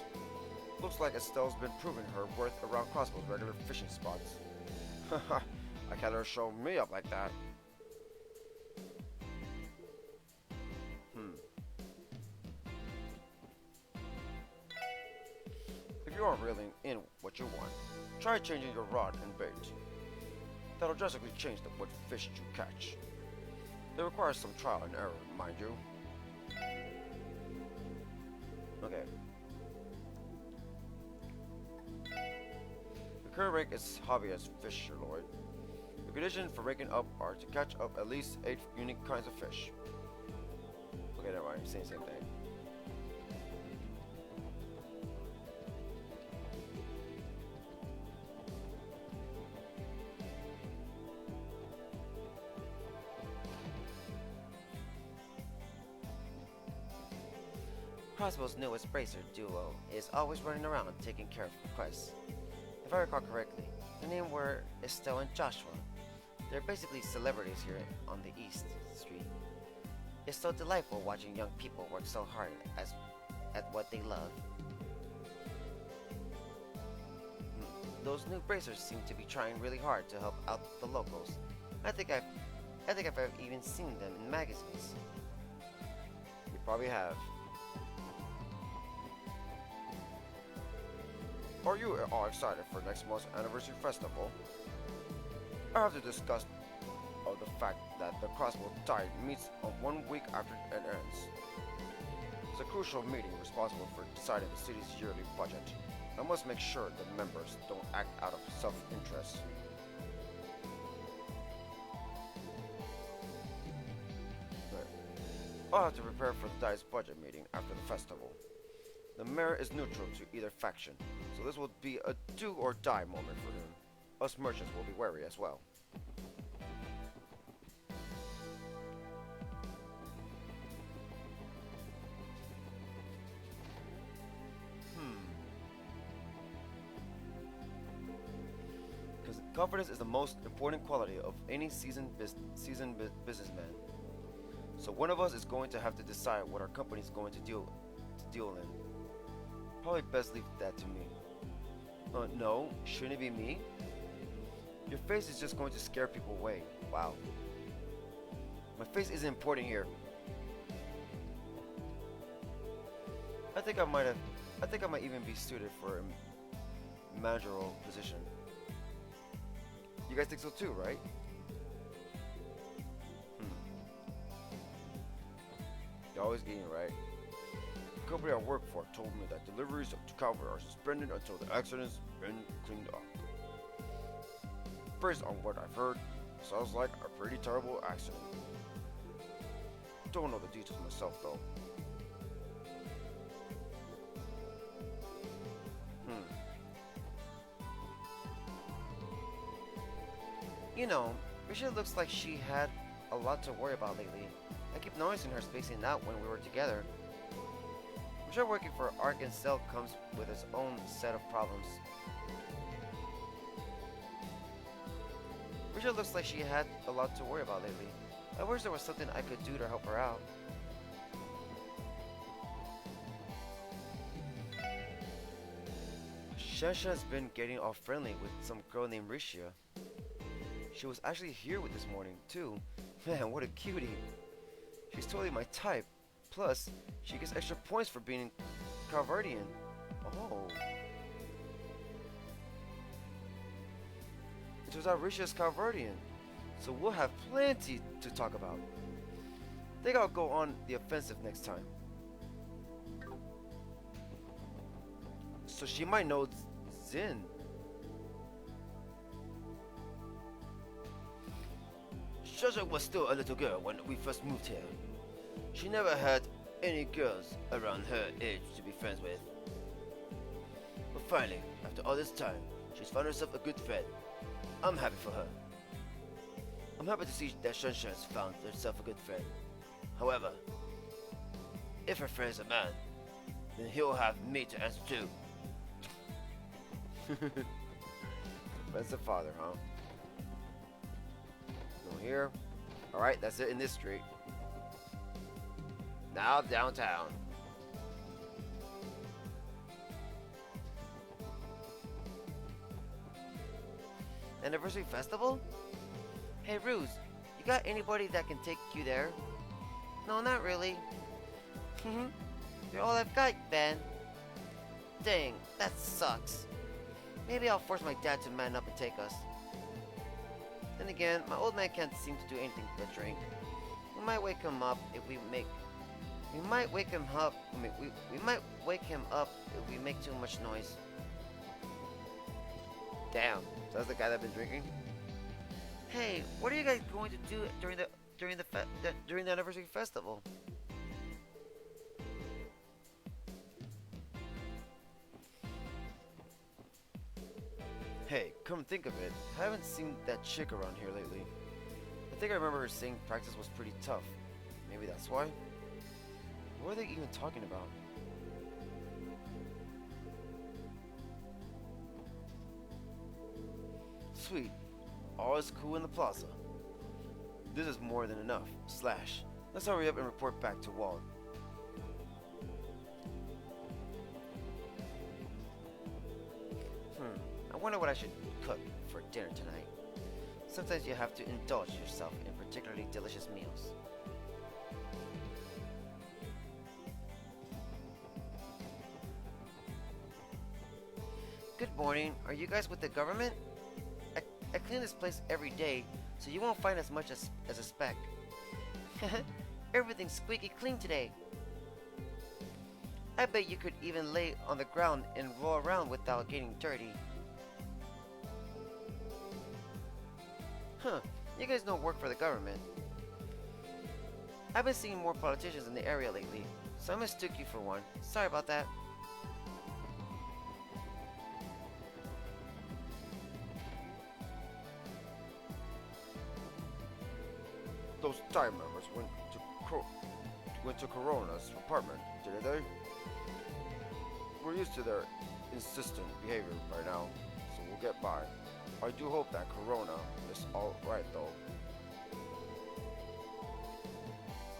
Looks like Estelle's been proving her worth around Crossbell's regular fishing spots. Haha, I can't let her show me up like that. If you aren't reeling in what you want, try changing your rod and bait. That'll drastically change what fish you catch. It requires some trial and error, mind you. Okay. The current rank is hobbyist fisher, Lloyd. The conditions for ranking up are to catch up at least 8 unique kinds of fish. Okay, never mind, same thing. Crossbell's newest bracer duo is always running around taking care of requests. If I recall correctly, the name were Estelle and Joshua. They're basically celebrities here on the East Street. It's so delightful watching young people work so hard at what they love. Those new bracers seem to be trying really hard to help out the locals. I think I've even seen them in magazines. You probably have. Are you all excited for next month's anniversary festival? I have to discuss the fact that the Crossbell Tide meets on 1 week after it ends. It's a crucial meeting responsible for deciding the city's yearly budget. I must make sure the members don't act out of self-interest. I'll have to prepare for the Tide's budget meeting after the festival. The mayor is neutral to either faction, so this will be a do or die moment for him. Us merchants will be wary as well. Confidence is the most important quality of any seasoned businessman. So one of us is going to have to decide what our company is going to deal in. Probably best leave that to me. No, shouldn't it be me? Your face is just going to scare people away. Wow. My face isn't important here. I think I might even be suited for a managerial position. You guys think so too, right? You're always eating, right? The company I work for told me that deliveries to Calvary are suspended until the accident's been cleaned up. Based on what I've heard, sounds like a pretty terrible accident. Don't know the details myself though. You know, Risha looks like she had a lot to worry about lately. I keep noticing her spacing out when we were together. I'm sure working for Ark and Cell comes with its own set of problems. Risha looks like she had a lot to worry about lately. I wish there was something I could do to help her out. Shansha's been getting all friendly with some girl named Rishia. She was actually here with this morning, too. Man, what a cutie. She's totally my type. Plus, she gets extra points for being Calvardian. Oh. It turns out Risha's Calvardian. So we'll have plenty to talk about. Think I'll go on the offensive next time. So she might know Zin. Shasha was still a little girl when we first moved here. She never had any girls around her age to be friends with. But finally, after all this time, she's found herself a good friend. I'm happy for her. I'm happy to see that Shansha's found herself a good friend. However, if her friend is a man, then he'll have me to answer to. That's the father, huh? Go here. Alright, that's it in this street. Now downtown. Anniversary festival? Hey Ruse, you got anybody that can take you there? No, not really. You're all I've got, Ben. Dang, that sucks. Maybe I'll force my dad to man up and take us. Then again, my old man can't seem to do anything but drink. We might wake him up if we make... We might wake him up... we might wake him up if we make too much noise. Damn, so that's the guy that's been drinking? Hey, what are you guys going to do during the anniversary festival? Hey, come think of it, I haven't seen that chick around here lately. I think I remember her saying practice was pretty tough. Maybe that's why? What are they even talking about? Sweet. All is cool in the plaza. This is more than enough. Slash. Let's hurry up and report back to Walt. I wonder what I should cook for dinner tonight. Sometimes you have to indulge yourself in particularly delicious meals. Good morning. Are you guys with the government? I clean this place every day, so you won't find as much as a speck. Everything's squeaky clean today. I bet you could even lay on the ground and roll around without getting dirty. Huh, you guys don't work for the government. I've been seeing more politicians in the area lately, so I mistook you for one. Sorry about that. Those time members went to Corona's apartment, didn't they? We're used to their insistent behavior by now, so we'll get by. I do hope that Corona is alright though.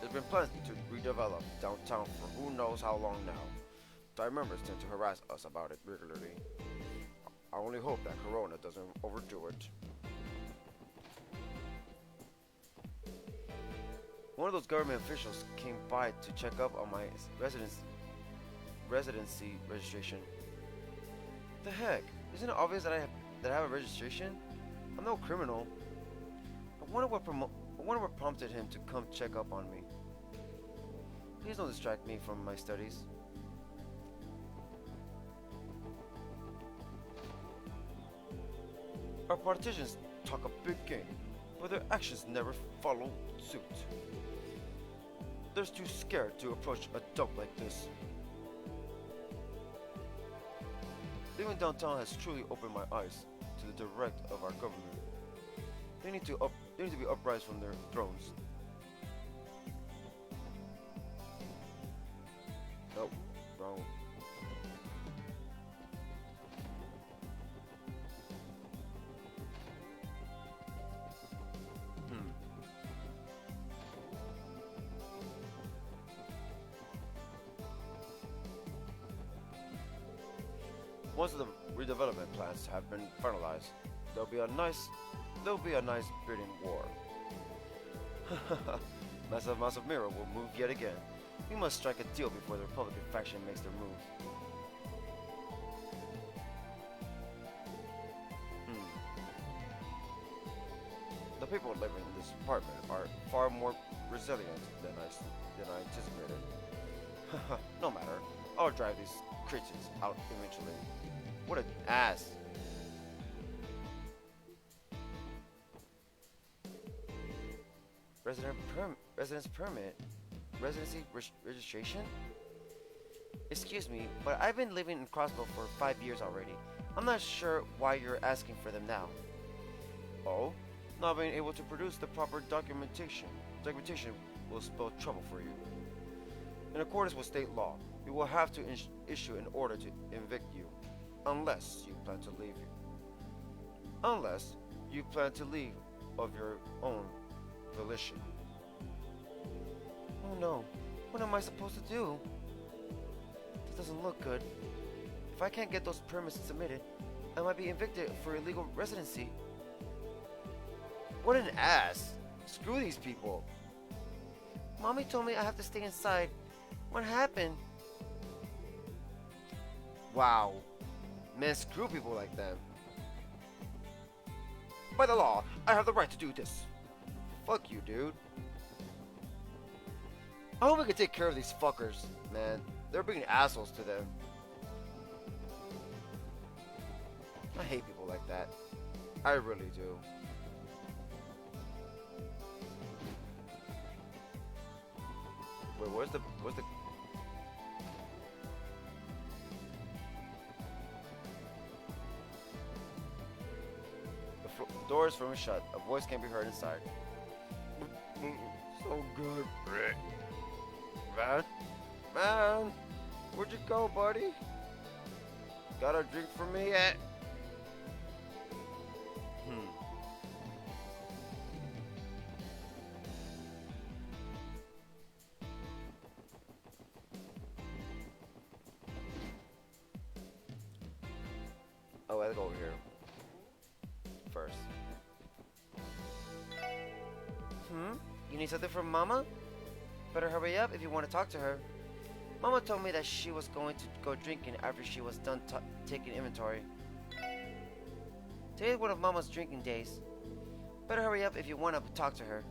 There's been plans to redevelop downtown for who knows how long now. Time members tend to harass us about it regularly. I only hope that Corona doesn't overdo it. One of those government officials came by to check up on my residency registration. The heck? Isn't it obvious that I have a registration? I'm no criminal. I wonder what prompted him to come check up on me. Please don't distract me from my studies. Our politicians talk a big game, but their actions never follow suit. They're too scared to approach a dump like this. Living downtown has truly opened my eyes to the direct of our government. They need to be uprised from their thrones. Nope, wrong. Once the redevelopment plans have been finalized, there'll be a nice bidding war. Massive Mirror will move yet again. We must strike a deal before the Republican faction makes their move. The people living in this apartment are far more resilient than I anticipated. No matter, I'll drive these creatures out eventually. What an ass! Residency registration? Excuse me, but I've been living in Crossbell for 5 years already. I'm not sure why you're asking for them now. Oh? Not being able to produce the proper documentation will spell trouble for you. In accordance with state law, we will have to issue an order to evict you, unless you plan to leave. Unless you plan to leave of your own volition. Oh no, what am I supposed to do? This doesn't look good. If I can't get those permits submitted, I might be evicted for illegal residency. What an ass! Screw these people. Mommy told me I have to stay inside. What happened? Wow. Man, screw people like them. By the law, I have the right to do this. Fuck you, dude. I hope we can take care of these fuckers, man. They're being assholes to them. I hate people like that. I really do. Wait, where's the doors firmly shut. A voice can be heard inside. So good. Man, where'd you go, buddy? Got a drink for me yet? Oh, I gotta go over here first. You need something from Mama? Better hurry up if you want to talk to her. Mama told me that she was going to go drinking after she was done taking inventory. Today is one of Mama's drinking days. Better hurry up if you want to talk to her.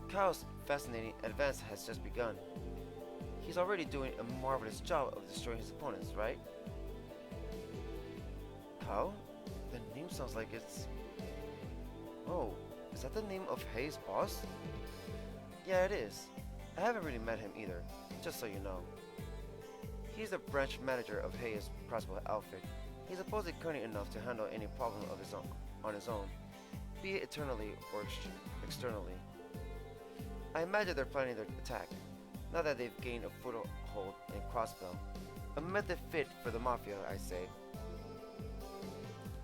Kyle's fascinating advance has just begun. He's already doing a marvelous job of destroying his opponents, right? Kyle? The name sounds like it's... Oh, is that the name of Hayes' boss? Yeah, it is. I haven't really met him either, just so you know. He's the branch manager of Hayes' Crossbell outfit. He's supposedly cunning enough to handle any problem of his own on his own, be it internally or externally. I imagine they're planning their attack, now that they've gained a foothold in Crossbell. A method fit for the Mafia, I say.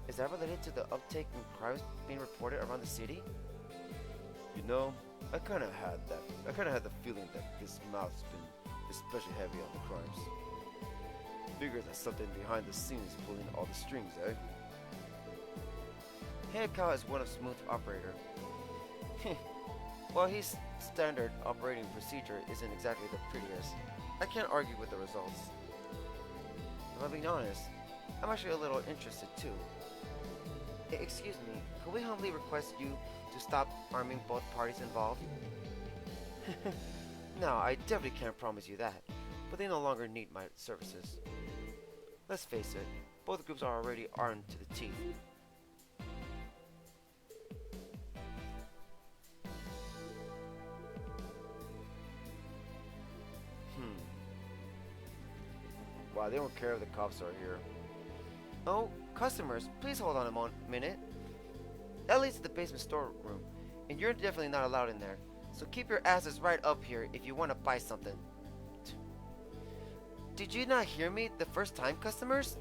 Is that related to the uptake in crimes being reported around the city? You know, I kind of had the feeling that this mouth's been especially heavy on the crimes. Figures that something behind the scenes pulling all the strings, eh? Hancock is one of Smooth's operator. While his standard operating procedure isn't exactly the prettiest, I can't argue with the results. If I'm being honest, I'm actually a little interested too. Excuse me, could we humbly request you to stop arming both parties involved? No, I definitely can't promise you that, but they no longer need my services. Let's face it, both groups are already armed to the teeth. Wow, they don't care if the cops are here. Oh, customers, please hold on a minute. That leads to the basement storeroom, and you're definitely not allowed in there. So keep your asses right up here if you want to buy something. Did you not hear me the first time, customers?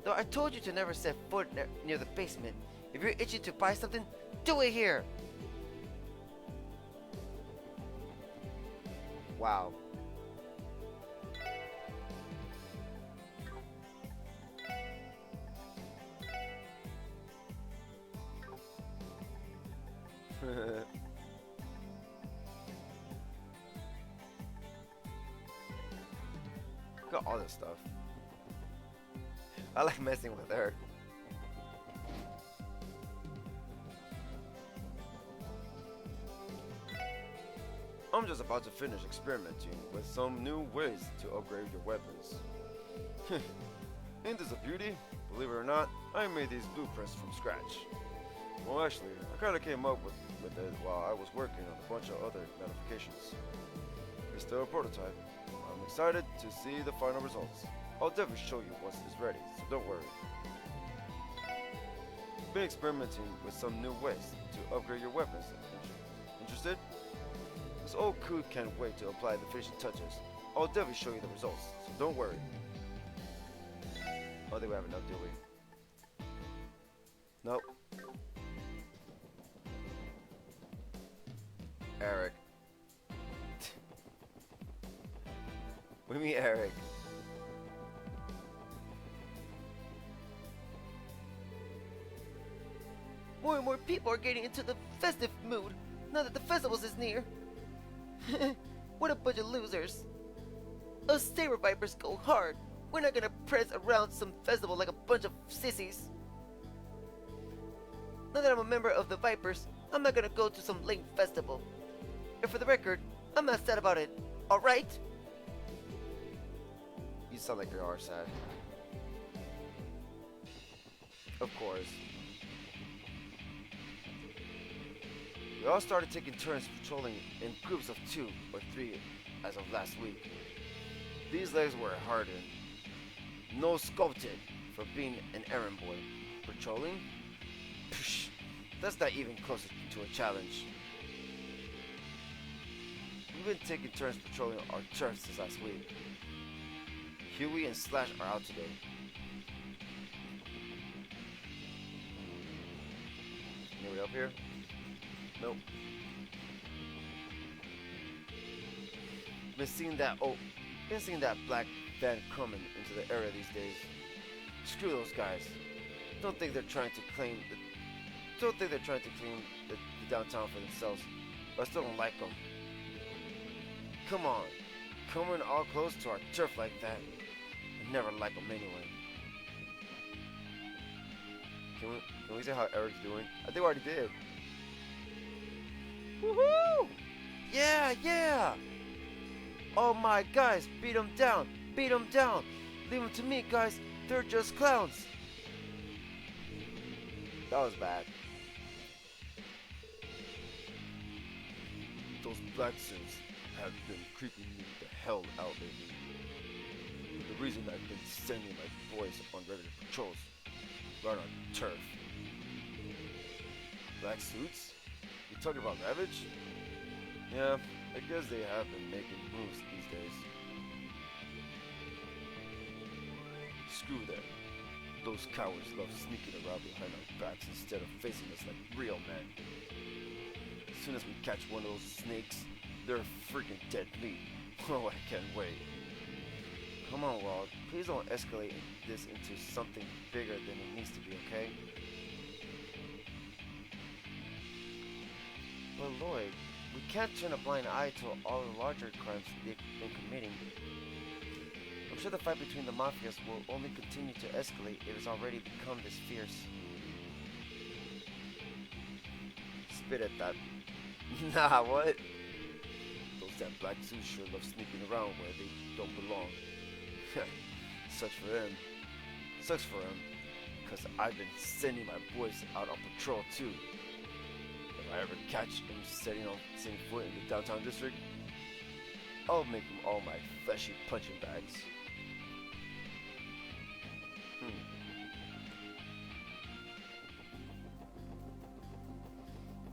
Though I told you to never set foot near the basement. If you're itching to buy something, do it here. Wow. Look at all this stuff. I like messing with her. I'm just about to finish experimenting with some new ways to upgrade your weapons. Ain't this a beauty? Believe it or not, I made these blueprints from scratch. Well, actually, I kinda came up with it while I was working on a bunch of other modifications. It's still a prototype. I'm excited to see the final results. I'll definitely show you once it's ready, so don't worry. Been experimenting with some new ways to upgrade your weapons. Interested? This old coot can't wait to apply the finishing touches. I'll definitely show you the results, so don't worry. I think we have enough, do we? Nope. Eric. What do you mean, Eric? More and more people are getting into the festive mood now that the festivals is near. What a bunch of losers. Us Saber Vipers go hard. We're not gonna press around some festival like a bunch of sissies. Now that I'm a member of the Vipers, I'm not gonna go to some lame festival. And for the record, I'm not sad about it, alright? You sound like you are sad. Of course. We all started taking turns patrolling in groups of 2 or 3 as of last week. These legs were hardened, no sculpted for being an errand boy. Patrolling? Psh, that's not even close to a challenge. We've been taking turns patrolling our turf since last week. Huey and Slash are out today. Anybody up here? Nope. Been seeing that black van coming into the area these days. Screw those guys. Don't think they're trying to claim the downtown for themselves, but I still don't like them. Come on, coming all close to our turf like that. I never like them anyway. Can we say how Eric's doing? I think we already did. Woohoo! Yeah, yeah! Oh my guys, beat them down! Beat them down! Leave them to me, guys. They're just clowns. That was bad. Those black suits have been creeping me the hell out lately. The reason I've been sending my boys on regular patrols right on turf. Black suits? You talking about Ravage? Yeah, I guess they have been making moves these days. screw that. Those cowards love sneaking around behind our backs instead of facing us like real men. As soon as we catch one of those snakes, they're freaking dead meat. Oh, I can't wait. Come on, Walt. Please don't escalate this into something bigger than it needs to be, okay? But Lloyd, we can't turn a blind eye to all the larger crimes they've been committing. I'm sure the fight between the mafias will only continue to escalate if it's already become this fierce. Spit at that. Nah, what? Those damn black suits sure love sneaking around where they don't belong. Sucks for them. Sucks for them. Because I've been sending my boys out on patrol too. If I ever catch them setting foot in the downtown district, I'll make them all my fleshy punching bags.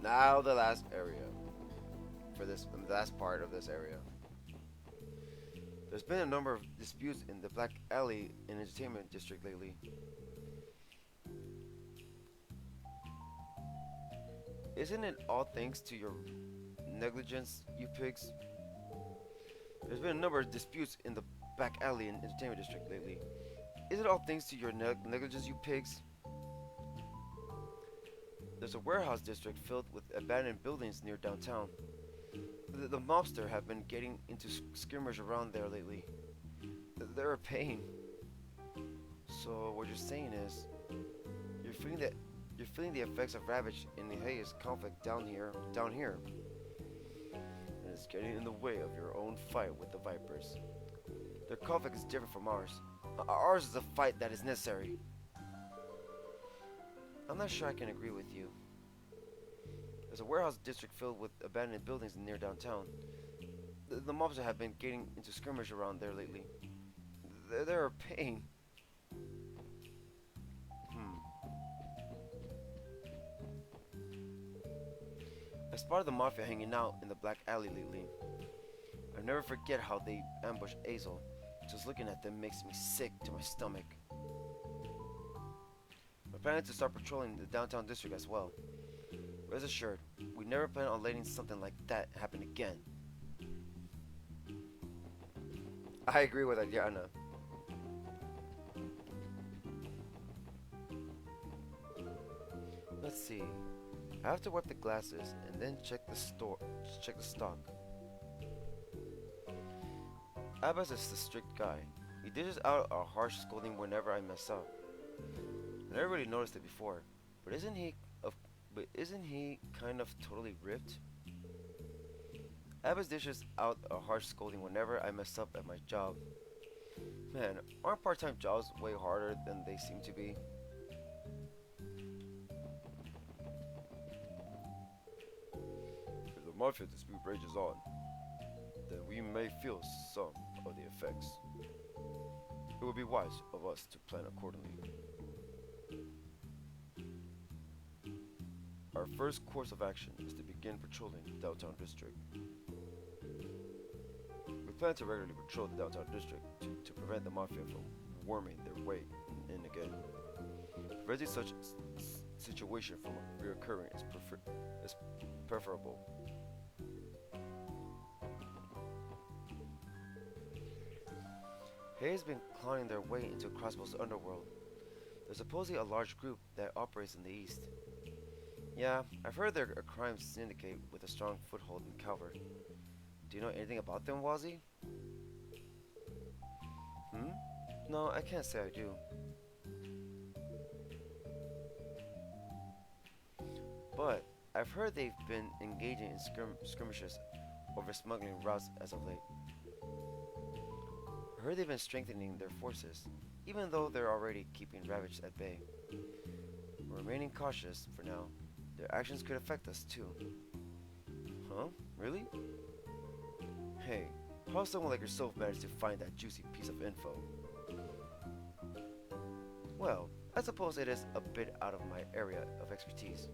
Now the last area. For this, the last part of this area. There's been a number of disputes in the Black Alley and Entertainment District lately. Isn't it all thanks to your negligence, you pigs? There's been a number of disputes in the Back Alley and Entertainment District lately. Is it all thanks to your negligence, you pigs? There's a warehouse district filled with abandoned buildings near downtown. The mobsters have been getting into skirmish around there lately. They're a pain. So what you're saying is, you're feeling the effects of Ravage in the Hayes conflict down here, and it's getting in the way of your own fight with the Vipers. Their conflict is different from ours. Ours is a fight that is necessary. I'm not sure I can agree with you. There's a warehouse district filled with abandoned buildings near downtown. The mobsters have been getting into skirmish around there lately. They're a pain. I spotted the Mafia hanging out in the Black Alley lately. I'll never forget how they ambushed Azel. Just looking at them makes me sick to my stomach. We're planning to start patrolling the downtown district as well. Rest assured, we never plan on letting something like that happen again. I agree with Adriana. Let's see. I have to wipe the glasses and then check the stock. Abbas is the strict guy. He dishes out a harsh scolding whenever I mess up. I never really noticed it before, but isn't he kind of totally ripped? Abbas dishes out a harsh scolding whenever I mess up at my job. Man, aren't part-time jobs way harder than they seem to be? If the Mafia dispute rages on, then we may feel some of the effects. It would be wise of us to plan accordingly. Our first course of action is to begin patrolling the downtown district. We plan to regularly patrol the downtown district to prevent the Mafia from worming their way in again. Preventing such situation from reoccurring is preferable. Hay has been clawing their way into Crossbell's underworld. There's supposedly a large group that operates in the east. Yeah, I've heard they're a crime syndicate with a strong foothold in Calvert. Do you know anything about them, Wazzy? No, I can't say I do. But I've heard they've been engaging in skirmishes over smuggling routes as of late. I heard they've been strengthening their forces, even though they're already keeping Ravage at bay. We're remaining cautious for now. Their actions could affect us too. Huh? Really? Hey, how someone like yourself managed to find that juicy piece of info? Well, I suppose it is a bit out of my area of expertise.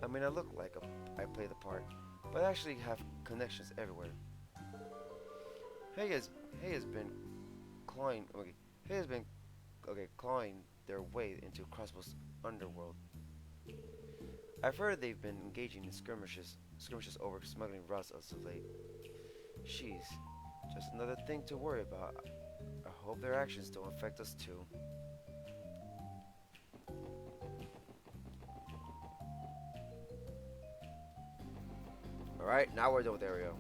I mean, I look like I play the part, but I actually have connections everywhere. Hay has been clawing their way into Crossbell's underworld. I've heard they've been engaging in skirmishes over smuggling routes as of late. Sheesh, just another thing to worry about. I hope their actions don't affect us too. Alright, now we're done with the area.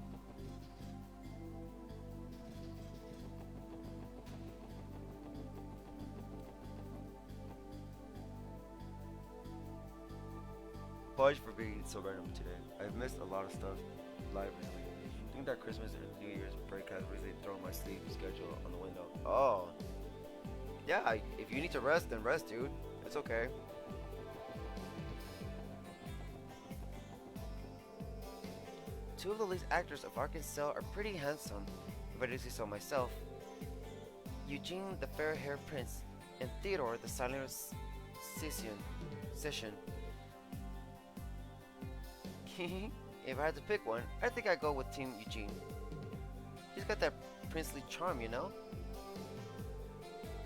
Apologies for being so random today. I've missed a lot of stuff live recently. I think that Christmas and New Year's break has really thrown my sleep schedule on the window. Oh. Yeah, if you need to rest, then rest, dude. It's okay. Two of the lead actors of Arkansas are pretty handsome, if I do say so myself. Eugene, the fair-haired prince, and Theodore, the silent session. If I had to pick one, I think I'd go with Team Eugene. He's got that princely charm, you know?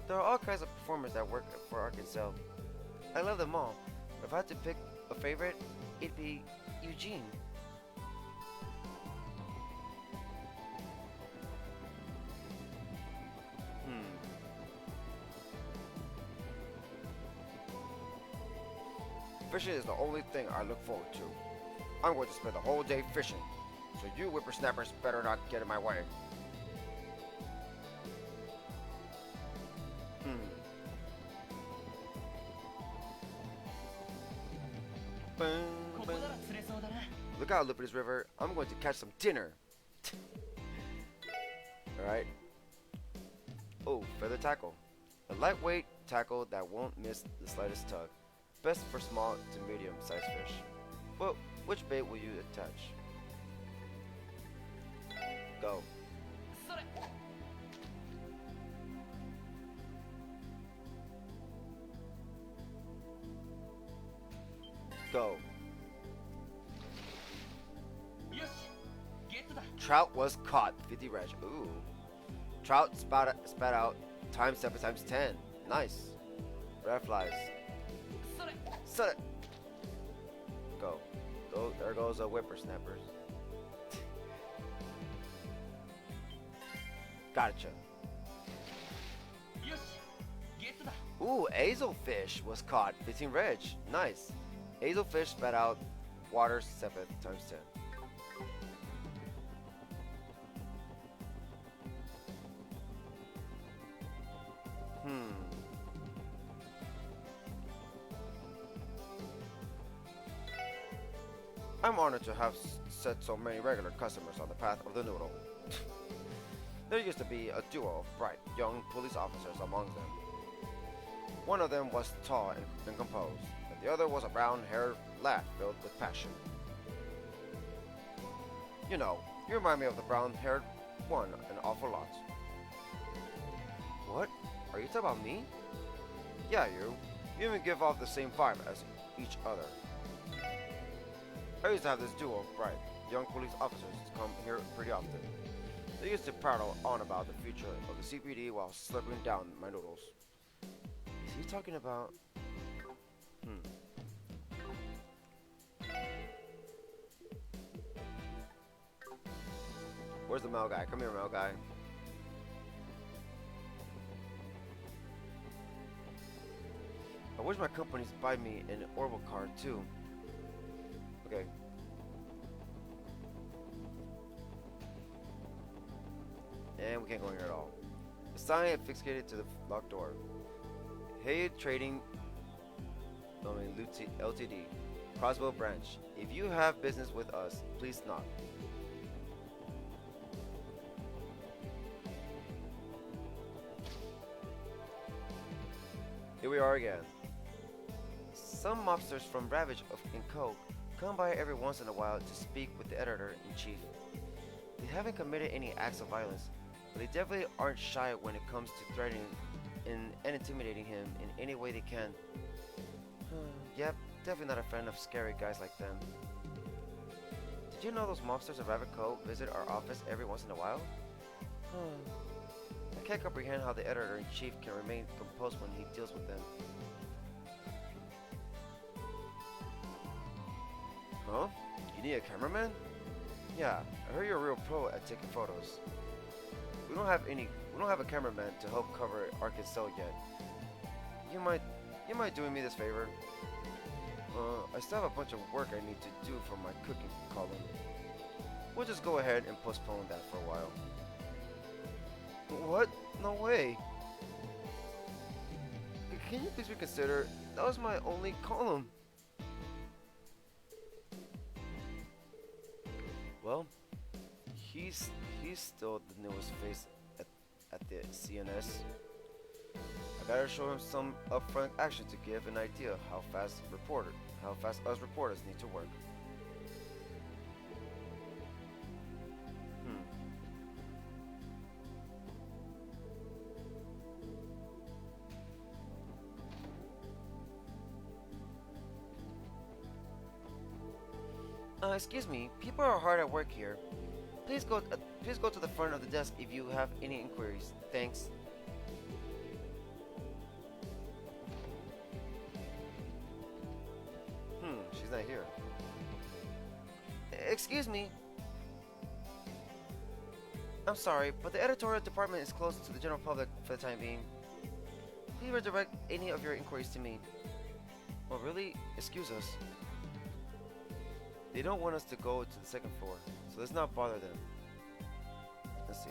There are all kinds of performers that work for Arkansas. I love them all. But if I had to pick a favorite, it'd be Eugene. Fishing is the only thing I look forward to. I'm going to spend the whole day fishing, so you whippersnappers better not get in my way. Boom, boom. Look out, Lupin's River. I'm going to catch some dinner. Alright. Oh, feather tackle. A lightweight tackle that won't miss the slightest tug. Best for small to medium sized fish. Well, which bait will you attach? Go. Go. Trout was caught. 50 reg. Ooh. Trout spat out times 7 times 10. Nice. Red flies. Set it. Go. Oh, there goes a whippersnappers. Gotcha. Ooh, hazelfish was caught. 15 reg. Nice. Hazelfish spat out water 7 times 10. I'm honored to have set so many regular customers on the path of the noodle. There used to be a duo of bright young police officers among them. One of them was tall and composed, and the other was a brown-haired lad filled with passion. You know, you remind me of the brown-haired one an awful lot. What? Are you talking about me? Yeah, you. You even give off the same vibe as each other. I used to have this duo of bright young police officers come here pretty often. They used to prattle on about the future of the CPD while slurping down my noodles. Is he talking about... Where's the mail guy? Come here, mail guy. I wish my companies buy me an Orbital card too. Okay. And we can't go in here at all. A sign affixated to the locked door. Hey, Trading Ltd. Crossbell branch. If you have business with us, please knock. Here we are again. Some mobsters from Ravage and Co. come by every once in a while to speak with the editor-in-chief. They haven't committed any acts of violence, but they definitely aren't shy when it comes to threatening and intimidating him in any way they can. Yep, definitely not a fan of scary guys like them. Did you know those mobsters of Ravage Co. visit our office every once in a while? I can't comprehend how the editor-in-chief can remain composed when he deals with them. Huh? You need a cameraman? Yeah, I heard you're a real pro at taking photos. We don't have a cameraman to help cover Arkansas yet. You mind doing me this favor? I still have a bunch of work I need to do for my cooking column. We'll just go ahead and postpone that for a while. What? No way. Can you please reconsider? That was my only column. Well, he's still the newest face at the CNS. I gotta show him some upfront action to give an idea how fast us reporters need to work. Excuse me, people are hard at work here. Please go to the front of the desk if you have any inquiries. Thanks. She's not here. Excuse me. I'm sorry, but the editorial department is closed to the general public for the time being. Please redirect any of your inquiries to me. Oh, really? Excuse us. They don't want us to go to the second floor, so let's not bother them. Let's see.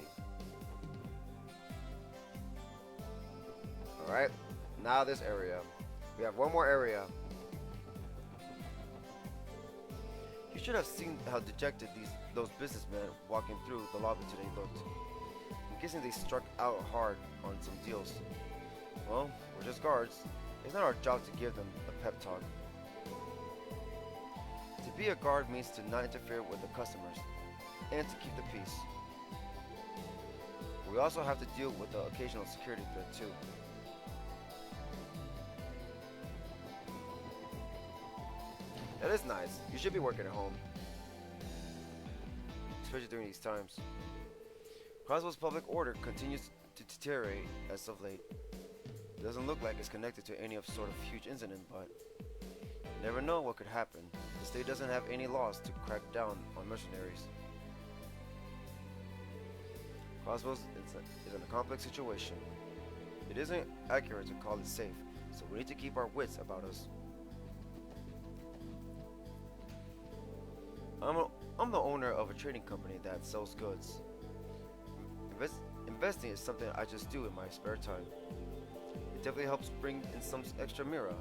Alright, now this area. We have one more area. You should have seen how dejected those businessmen walking through the lobby today looked. I'm guessing they struck out hard on some deals. Well, we're just guards. It's not our job to give them a pep talk. To be a guard means to not interfere with the customers and to keep the peace. We also have to deal with the occasional security threat too. That is nice. You should be working at home, especially during these times. Crossbell's public order continues to deteriorate as of late. It doesn't look like it's connected to any sort of huge incident, but you never know what could happen. The state doesn't have any laws to crack down on mercenaries. Crossbell is in a complex situation. It isn't accurate to call it safe, so we need to keep our wits about us. I'm the owner of a trading company that sells goods. Investing is something I just do in my spare time. It definitely helps bring in some extra mira.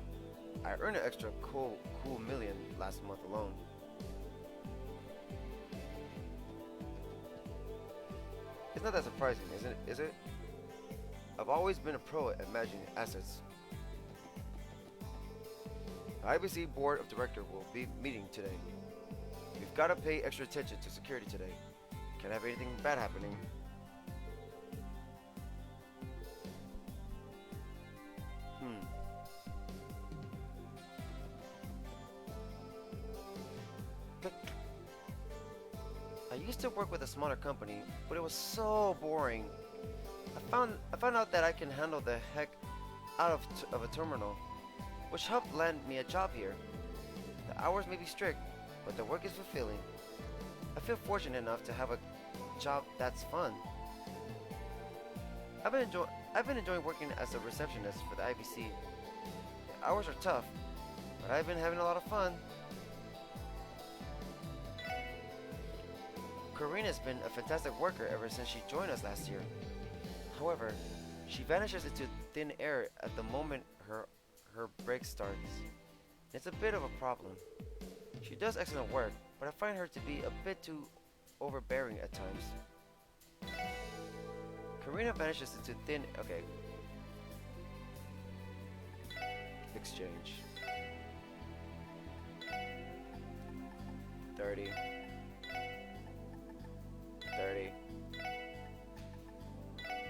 I earned an extra cool million last month alone. It's not that surprising, is it? I've always been a pro at managing assets. The IBC Board of Directors will be meeting today. We've got to pay extra attention to security today. Can't have anything bad happening. I used to work with a smaller company, but it was so boring. I found out that I can handle the heck out of a terminal, which helped land me a job here. The hours may be strict, but the work is fulfilling. I feel fortunate enough to have a job that's fun. I've been enjoying working as a receptionist for the IBC. The hours are tough, but I've been having a lot of fun. Karina's been a fantastic worker ever since she joined us last year. However, she vanishes into thin air at the moment her break starts. It's a bit of a problem. She does excellent work, but I find her to be a bit too overbearing at times. Karina vanishes into thin... Okay. Exchange. 30. 30.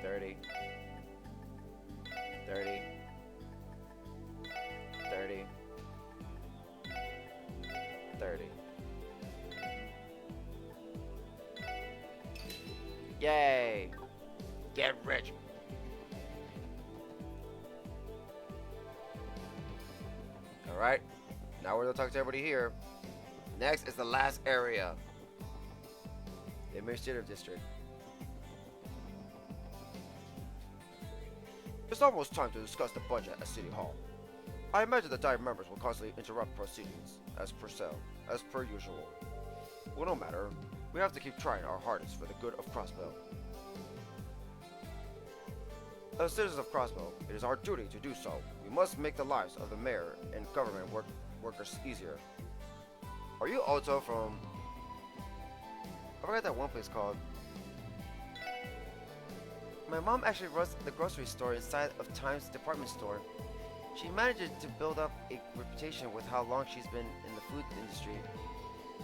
30. 30. 30. 30. Yay! Get rich Alright, now we're gonna talk to everybody here. Next is the last area. The Administrative District. It's almost time to discuss the budget at City Hall. I imagine the Diet members will constantly interrupt proceedings, as per usual. Well, no matter. We have to keep trying our hardest for the good of Crossbell. As citizens of Crossbell, it is our duty to do so. We must make the lives of the mayor and government workers easier. Are you also from... I forgot that one place called... My mom actually runs the grocery store inside of Time's department store. She manages to build up a reputation with how long she's been in the food industry.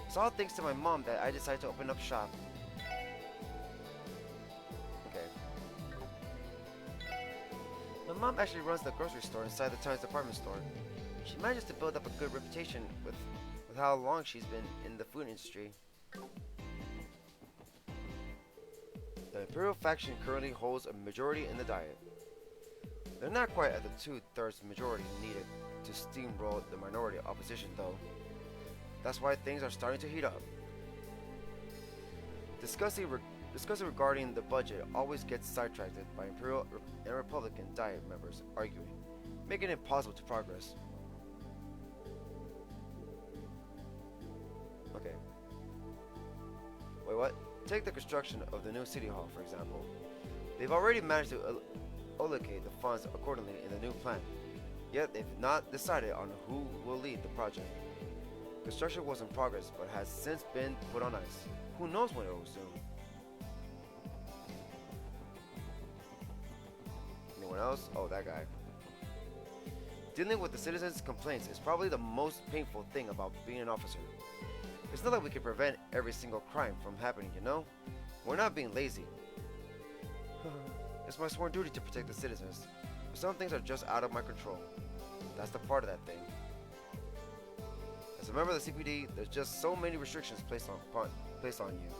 It's all thanks to my mom that I decided to open up shop. Okay. My mom actually runs the grocery store inside the Times department store. She manages to build up a good reputation with how long she's been in the food industry. The Imperial faction currently holds a majority in the Diet. They're not quite at the 2/3 majority needed to steamroll the minority opposition though. That's why things are starting to heat up. Discussing regarding the budget always gets sidetracked by Imperial and Republican Diet members arguing, making it impossible to progress. Okay. Wait, what? Take the construction of the new City Hall, for example. They've already managed to allocate the funds accordingly in the new plan, yet they've not decided on who will lead the project. Construction was in progress, but has since been put on ice. Who knows when it will resume? Anyone else? Oh, that guy. Dealing with the citizens' complaints is probably the most painful thing about being an officer. It's not like we can prevent every single crime from happening, you know? We're not being lazy. It's my sworn duty to protect the citizens, but some things are just out of my control. That's the part of that thing. As a member of the CPD, there's just so many restrictions placed on you.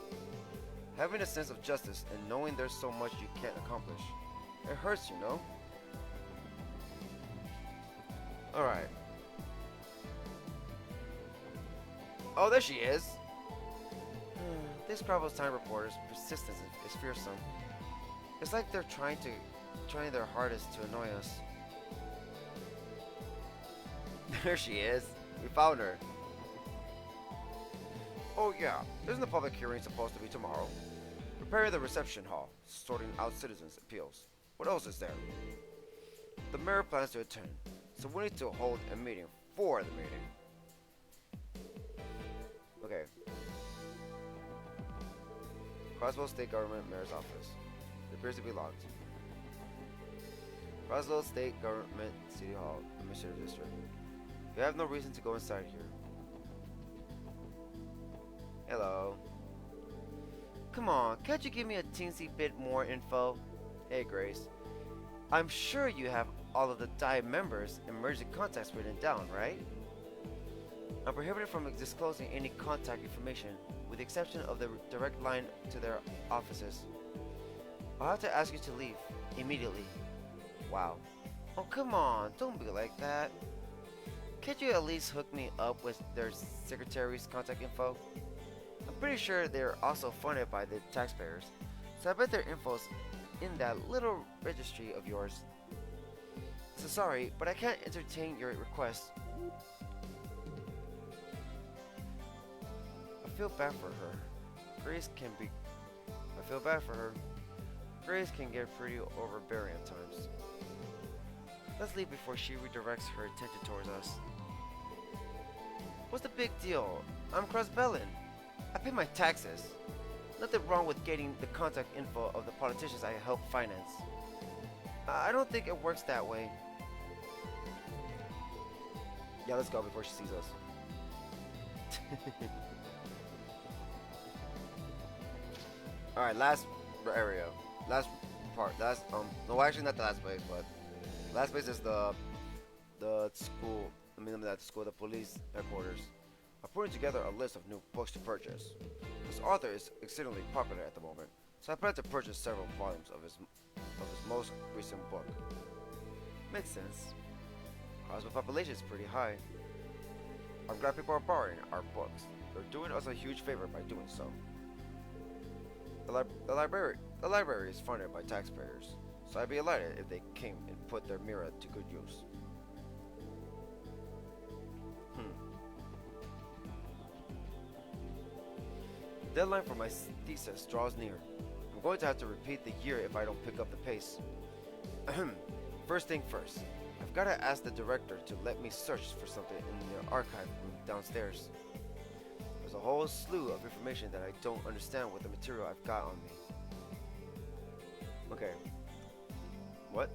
Having a sense of justice and knowing there's so much you can't accomplish, it hurts, you know? Alright. Oh, there she is! This Crossbell's Time reporter's persistence is fearsome. It's like they're trying their hardest to annoy us. There she is. We found her. Oh yeah, isn't the public hearing supposed to be tomorrow? Preparing the reception hall, sorting out citizens' appeals. What else is there? The mayor plans to attend, so we need to hold a meeting for the meeting. Okay. Crossbell State Government Mayor's Office. It appears to be locked. Crossbell State Government City Hall Administrative District. You have no reason to go inside here. Hello. Come on, can't you give me a teensy bit more info? Hey Grace. I'm sure you have all of the Diet members' emergency contacts written down, right? I'm prohibited from disclosing any contact information, with the exception of the direct line to their offices. I'll have to ask you to leave immediately. Wow. Oh, come on, don't be like that. Can't you at least hook me up with their secretary's contact info? I'm pretty sure they're also funded by the taxpayers, so I bet their info's in that little registry of yours. So sorry, but I can't entertain your request. I feel bad for her. Grace can get pretty overbearing at times. Let's leave before she redirects her attention towards us. What's the big deal? I'm Crossbellin. I pay my taxes. Nothing wrong with getting the contact info of the politicians I help finance. I don't think it works that way. Yeah, let's go before she sees us. Alright, last area. Last part. No, actually not the last place, but last place is the school. The police headquarters. I'm putting together a list of new books to purchase. This author is exceedingly popular at the moment, so I plan to purchase several volumes of his most recent book. Makes sense. Crossbell population is pretty high. I'm glad people are borrowing our books. They're doing us a huge favor by doing so. The library is funded by taxpayers, so I'd be delighted if they came and put their mira to good use. The deadline for my thesis draws near. I'm going to have to repeat the year if I don't pick up the pace. First thing first, I've got to ask the director to let me search for something in the archive room downstairs. There's a whole slew of information that I don't understand with the material I've got on me. Okay. What?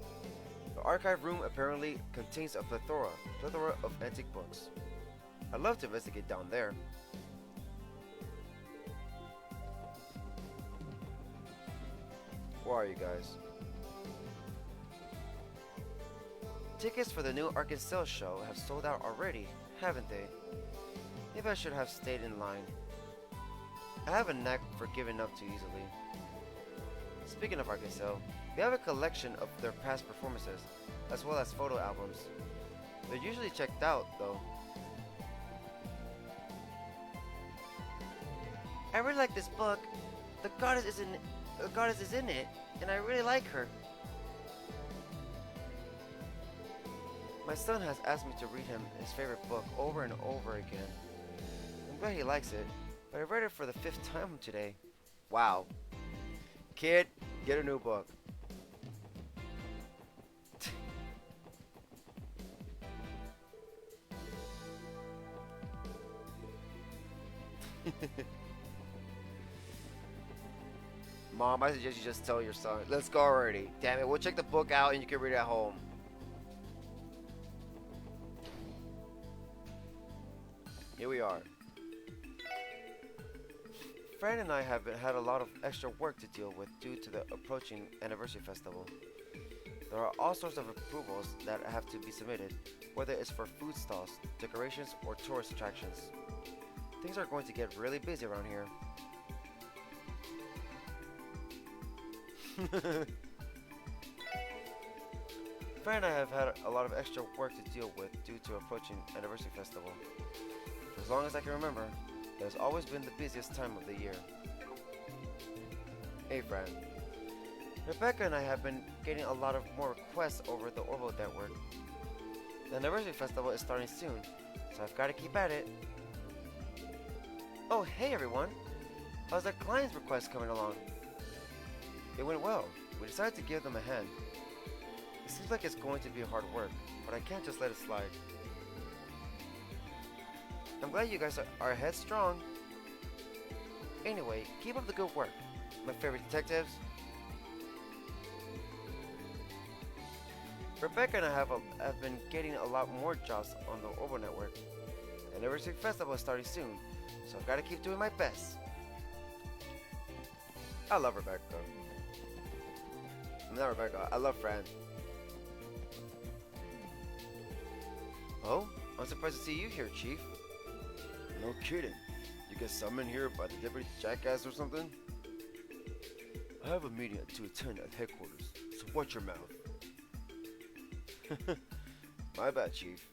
The archive room apparently contains a plethora of antique books. I'd love to investigate down there. Where are you guys? Tickets for the new Arkansas show have sold out already, haven't they? Maybe I should have stayed in line. I have a knack for giving up too easily. Speaking of Arkansas, they have a collection of their past performances, as well as photo albums. They're usually checked out, though. I really like this book. The goddess is in it, and I really like her. My son has asked me to read him his favorite book over and over again. I'm glad he likes it, but I read it for the 5th time today. Wow. Kid, get a new book. Mom, I suggest you just tell your son. Let's go already. Damn it, we'll check the book out and you can read it at home. Here we are. Fran and I have had a lot of extra work to deal with due to the approaching anniversary festival. There are all sorts of approvals that have to be submitted, whether it's for food stalls, decorations, or tourist attractions. Things are going to get really busy around here. Fran and I have had a lot of extra work to deal with due to approaching anniversary festival. For as long as I can remember, it has always been the busiest time of the year. Hey Fran. Rebecca and I have been getting a lot of more requests over the Orville network. The anniversary festival is starting soon, so I've got to keep at it. Oh, hey everyone! How's the client's request coming along? It went well. We decided to give them a hand. It seems like it's going to be hard work, but I can't just let it slide. I'm glad you guys are headstrong. Anyway, keep up the good work. My favorite detectives. Rebecca and I have been getting a lot more jobs on the Orville network. The anniversary festival is starting soon, so I've got to keep doing my best. I love Rebecca. Not Rebecca, I love Fran. Oh, I'm surprised to see you here, Chief. No kidding. You get summoned here by the deputy jackass or something? I have a meeting to attend at headquarters, so watch your mouth. My bad, Chief.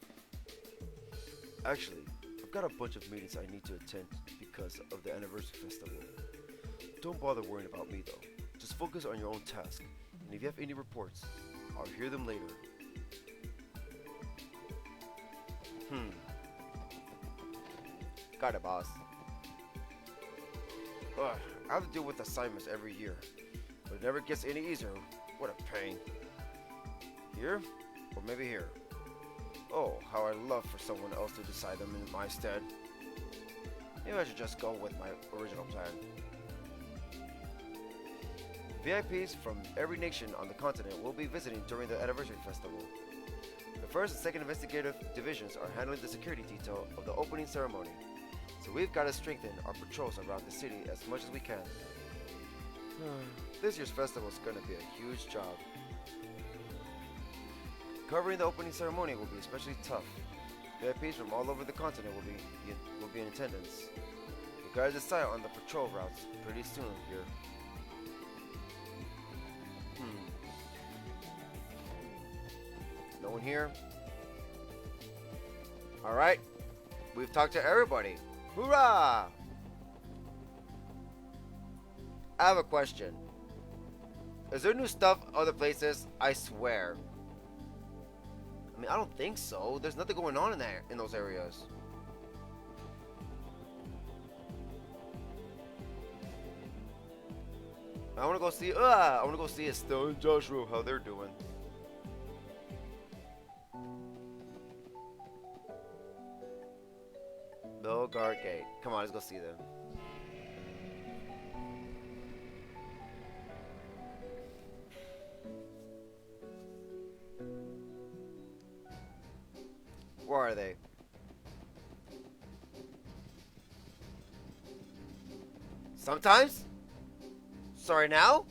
Actually, I've got a bunch of meetings I need to attend because of the anniversary festival. Don't bother worrying about me though. Just focus on your own task, and if you have any reports, I'll hear them later. Got it, boss. Ugh, I have to deal with assignments every year, but it never gets any easier. What a pain. Here? Or maybe here. Oh, how I love for someone else to decide them in my stead. Maybe I should just go with my original plan. VIPs from every nation on the continent will be visiting during the anniversary festival. The first and second investigative divisions are handling the security detail of the opening ceremony, so we've got to strengthen our patrols around the city as much as we can. This year's festival is going to be a huge job. Covering the opening ceremony will be especially tough. VIPs from all over the continent will be in attendance. We've got to decide on the patrol routes pretty soon here. No one here? Alright, We've talked to everybody. Hoorah! I have a question. Is there new stuff other places? I swear. I mean, I don't think so. There's nothing going on in there in those areas. I want to go see. I want to go see Estelle and Joshua how they're doing. Belgard Gate. Come on, let's go see them. Where are they? Sometimes? Sorry, now?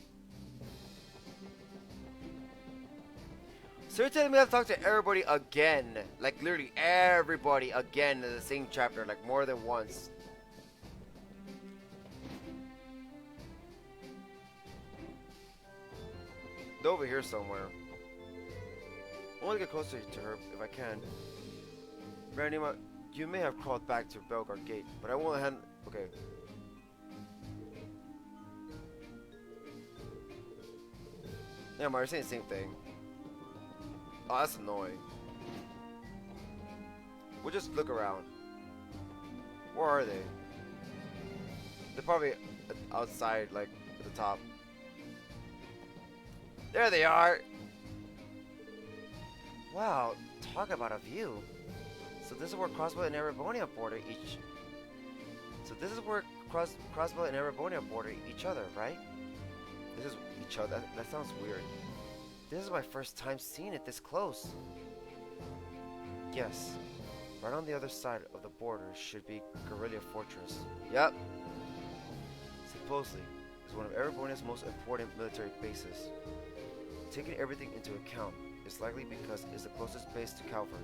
So you're telling me I have to talk to everybody again? Like, literally everybody again in the same chapter, like more than once. They're over here somewhere. I want to get closer to her if I can. Randy, you may have crawled back to Belgard Gate, but I won't hand. Okay. Yeah, Mario, saying the same thing. Oh, that's annoying. We'll just look around. Where are they? They're probably outside, like, at the top. There they are! Wow, talk about a view. So this is where Crossbell and Erebonia border each... So this is where Crossbell and Erebonia border each other, right? This is each other. That sounds weird. This is my first time seeing it this close. Yes. Right on the other side of the border should be Guerrilla Fortress. Yep. Supposedly, it's one of Erebonia's most important military bases. Taking everything into account, it's likely because it's the closest base to Calvert.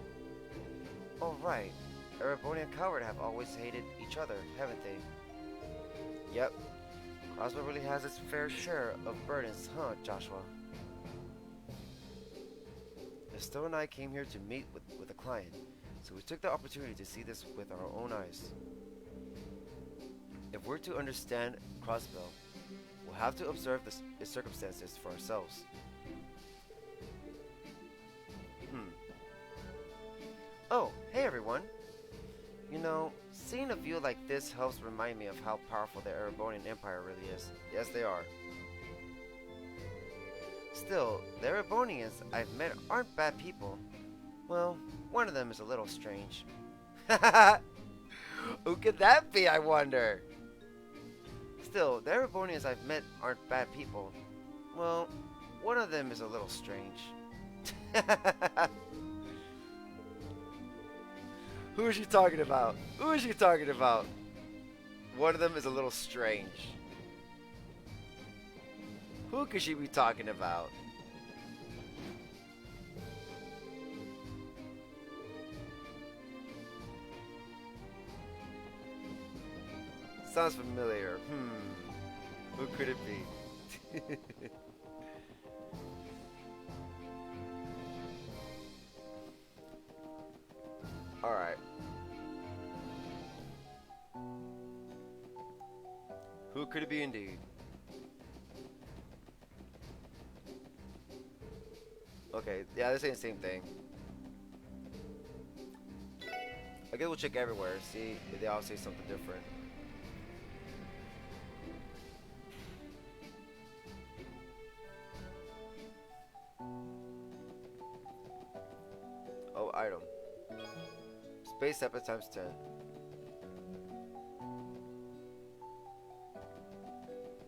Oh right, Erebonia and Calvert have always hated each other, haven't they? Yep. Crossbell really has its fair share of burdens, huh, Joshua? Estelle and I came here to meet with a client, so we took the opportunity to see this with our own eyes. If we're to understand Crossbell, we'll have to observe the circumstances for ourselves. Oh, hey everyone! You know, seeing a view like this helps remind me of how powerful the Erebonian Empire really is. Yes, they are. Still, the Erebonians I've met aren't bad people. Well, one of them is a little strange. Who could that be, I wonder? Still, the Erebonians I've met aren't bad people. Well, one of them is a little strange. Who is she talking about? Who is she talking about? One of them is a little strange. Who could she be talking about? Sounds familiar. Who could it be? Alright. Who could it be indeed? Okay, yeah, they're saying the same thing. I guess we'll check everywhere, see if they all say something different. Oh, item. Space epic times 10.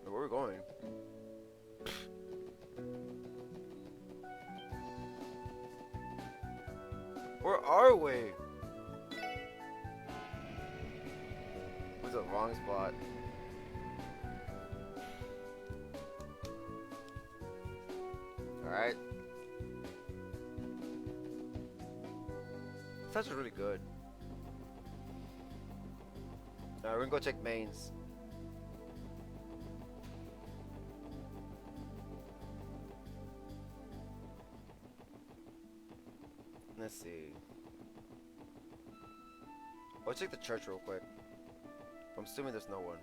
Where are we going? Where are we? What's the wrong spot? Alright. This is really good. Alright, we're gonna go check mains. Let's see. Let's check the church real quick. I'm assuming there's no one.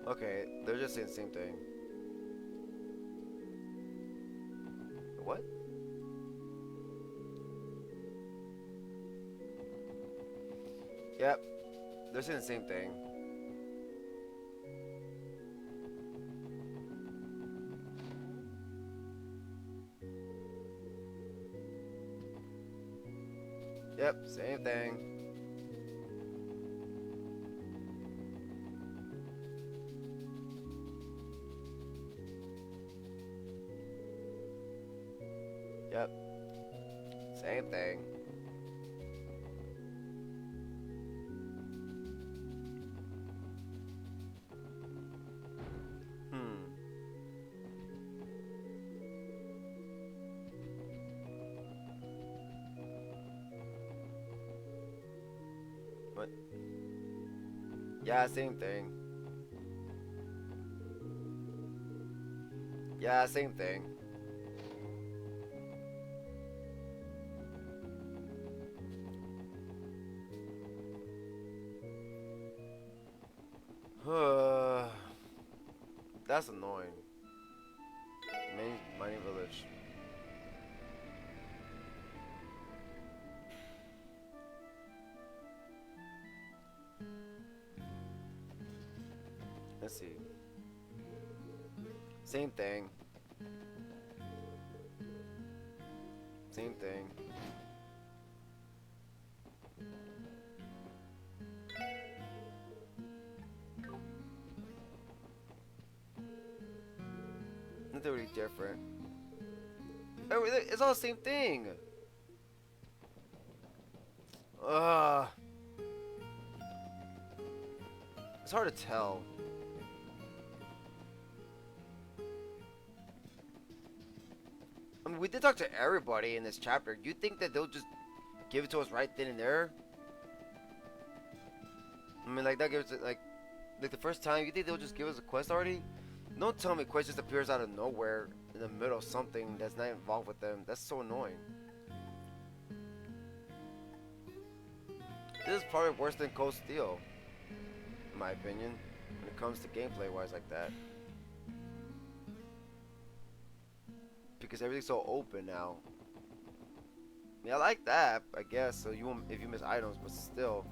Okay, they're just saying the same thing. What? Yep, they're saying the same thing. Yep, same thing. Yep, same thing. What? Yeah, same thing. Yeah, same thing. That's annoying. Mining village. Let's see. Same thing. Same thing. Nothing really different. It's all the same thing. It's hard to tell. I mean, we did talk to everybody in this chapter. You think that they'll just give it to us right then and there? I mean, like that gives it like the first time. You think they'll just give us a quest already? Don't tell me quest just appears out of nowhere in the middle of something that's not involved with them. That's so annoying. This is probably worse than Cold Steel, in my opinion, when it comes to gameplay wise like that. Because everything's so open now. I mean, I like that, I guess. So you won't, if you miss items, but still,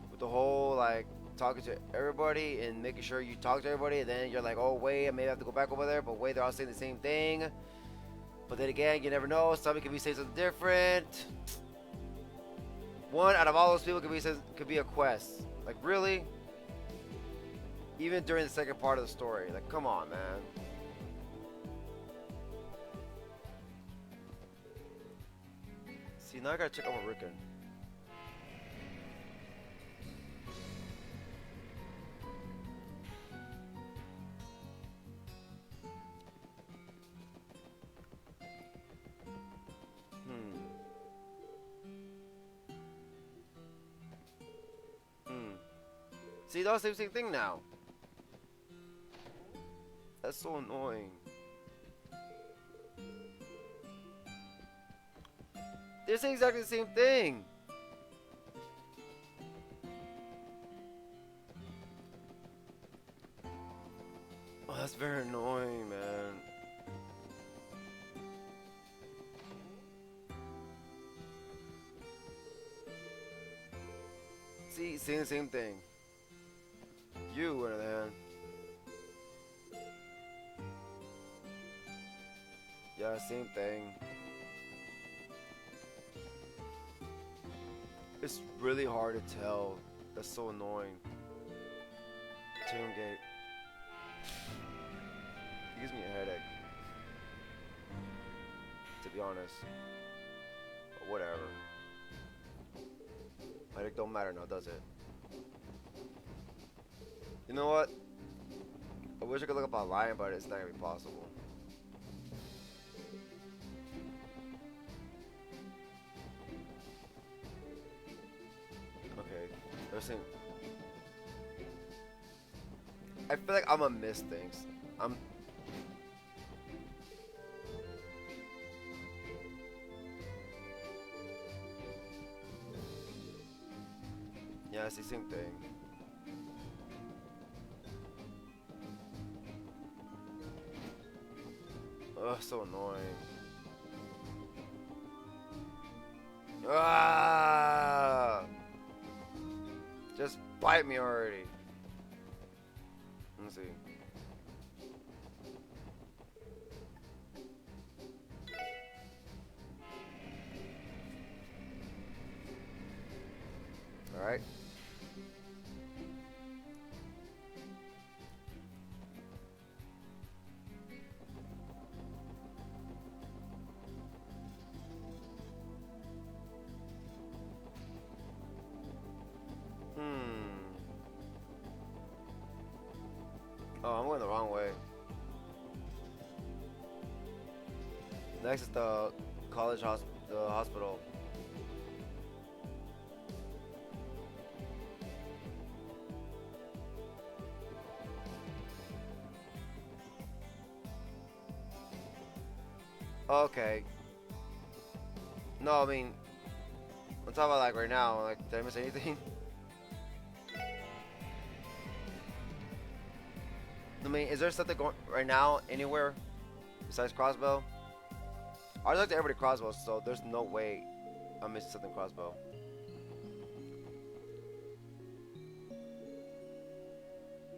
with the whole like talking to everybody and making sure you talk to everybody, and then you're like, oh wait, I may have to go back over there, but wait, they're all saying the same thing. But then again, you never know. Somebody could be saying something different. One out of all those people could be a quest. Like really? Even during the second part of the story. Like, come on, man. See, now I gotta check out my Ricken. See, that's the same thing now. That's so annoying. They're saying exactly the same thing. Oh, that's very annoying, man. See, saying the same thing. You, on the other hand. Yeah, same thing. It's really hard to tell. That's so annoying. Tomb Gate. It gives me a headache. To be honest. But whatever. Headache don't matter now, does it? You know what? I wish I could look up online, but it's not gonna be possible. Okay, they're saying. I feel like I'm gonna miss things. Yeah, it's the same thing. Ugh, so annoying. Ah! Just bite me already. Let's see. Alright. Oh, I'm going the wrong way. Next is the the hospital. Okay. No, I mean, I'm talking about like right now. Like, did I miss anything? I mean, is there something going right now anywhere besides Crossbell? I talked to everybody Crossbell, so there's no way I'm missing something Crossbell.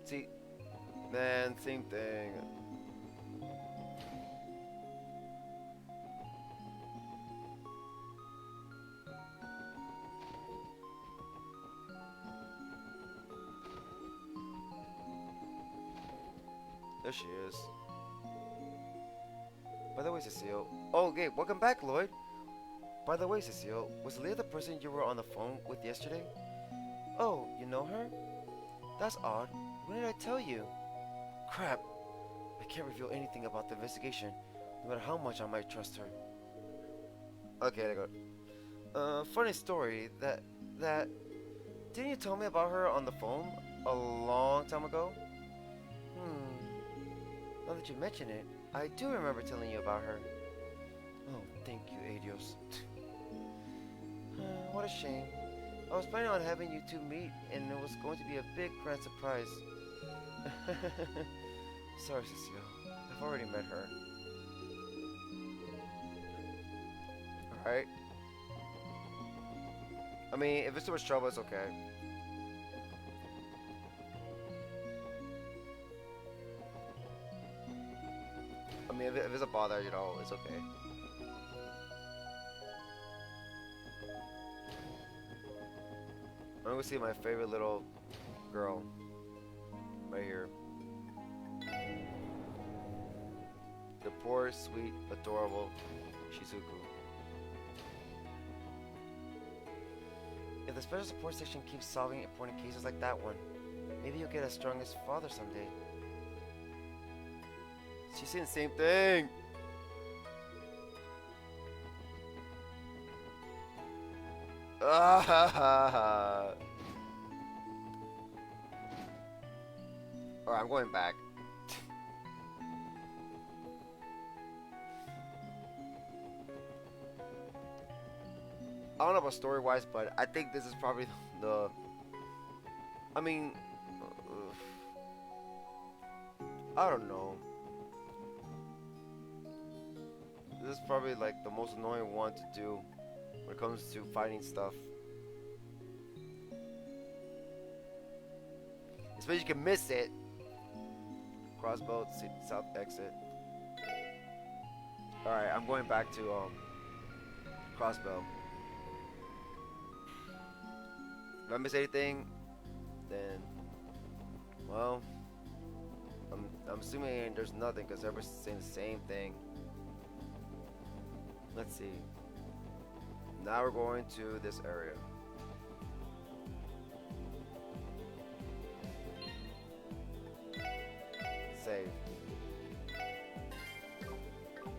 See, man, same thing. There she is. By the way, Cecile. Oh, okay, welcome back, Lloyd. By the way, Cecile, was Leah the person you were on the phone with yesterday? Oh, you know her? That's odd. When did I tell you? Crap. I can't reveal anything about the investigation, no matter how much I might trust her. Okay, there you go. Funny story. That... Didn't you tell me about her on the phone a long time ago? Now that you mention it, I do remember telling you about her. Oh, thank you, Adios. What a shame. I was planning on having you two meet, and it was going to be a big grand surprise. Sorry, Cecile. I've already met her. Alright. I mean, if it's too much trouble, it's okay. I mean, if it's a bother, you know, it's okay. I'm gonna see my favorite little girl right here. The poor, sweet, adorable Shizuku. If the special support section keeps solving important cases like that one, maybe you'll get as strong as father someday. She's saying the same thing. Alright, I'm going back. I don't know about story-wise, but I think this is probably the... I mean... I don't know. This is probably like the most annoying one to do when it comes to fighting stuff. Especially you can miss it. Crossbow, south exit. Alright, I'm going back to Crossbow. If I miss anything, then well, I'm assuming there's nothing because everybody's saying the same thing. Let's see. Now we're going to this area. Save.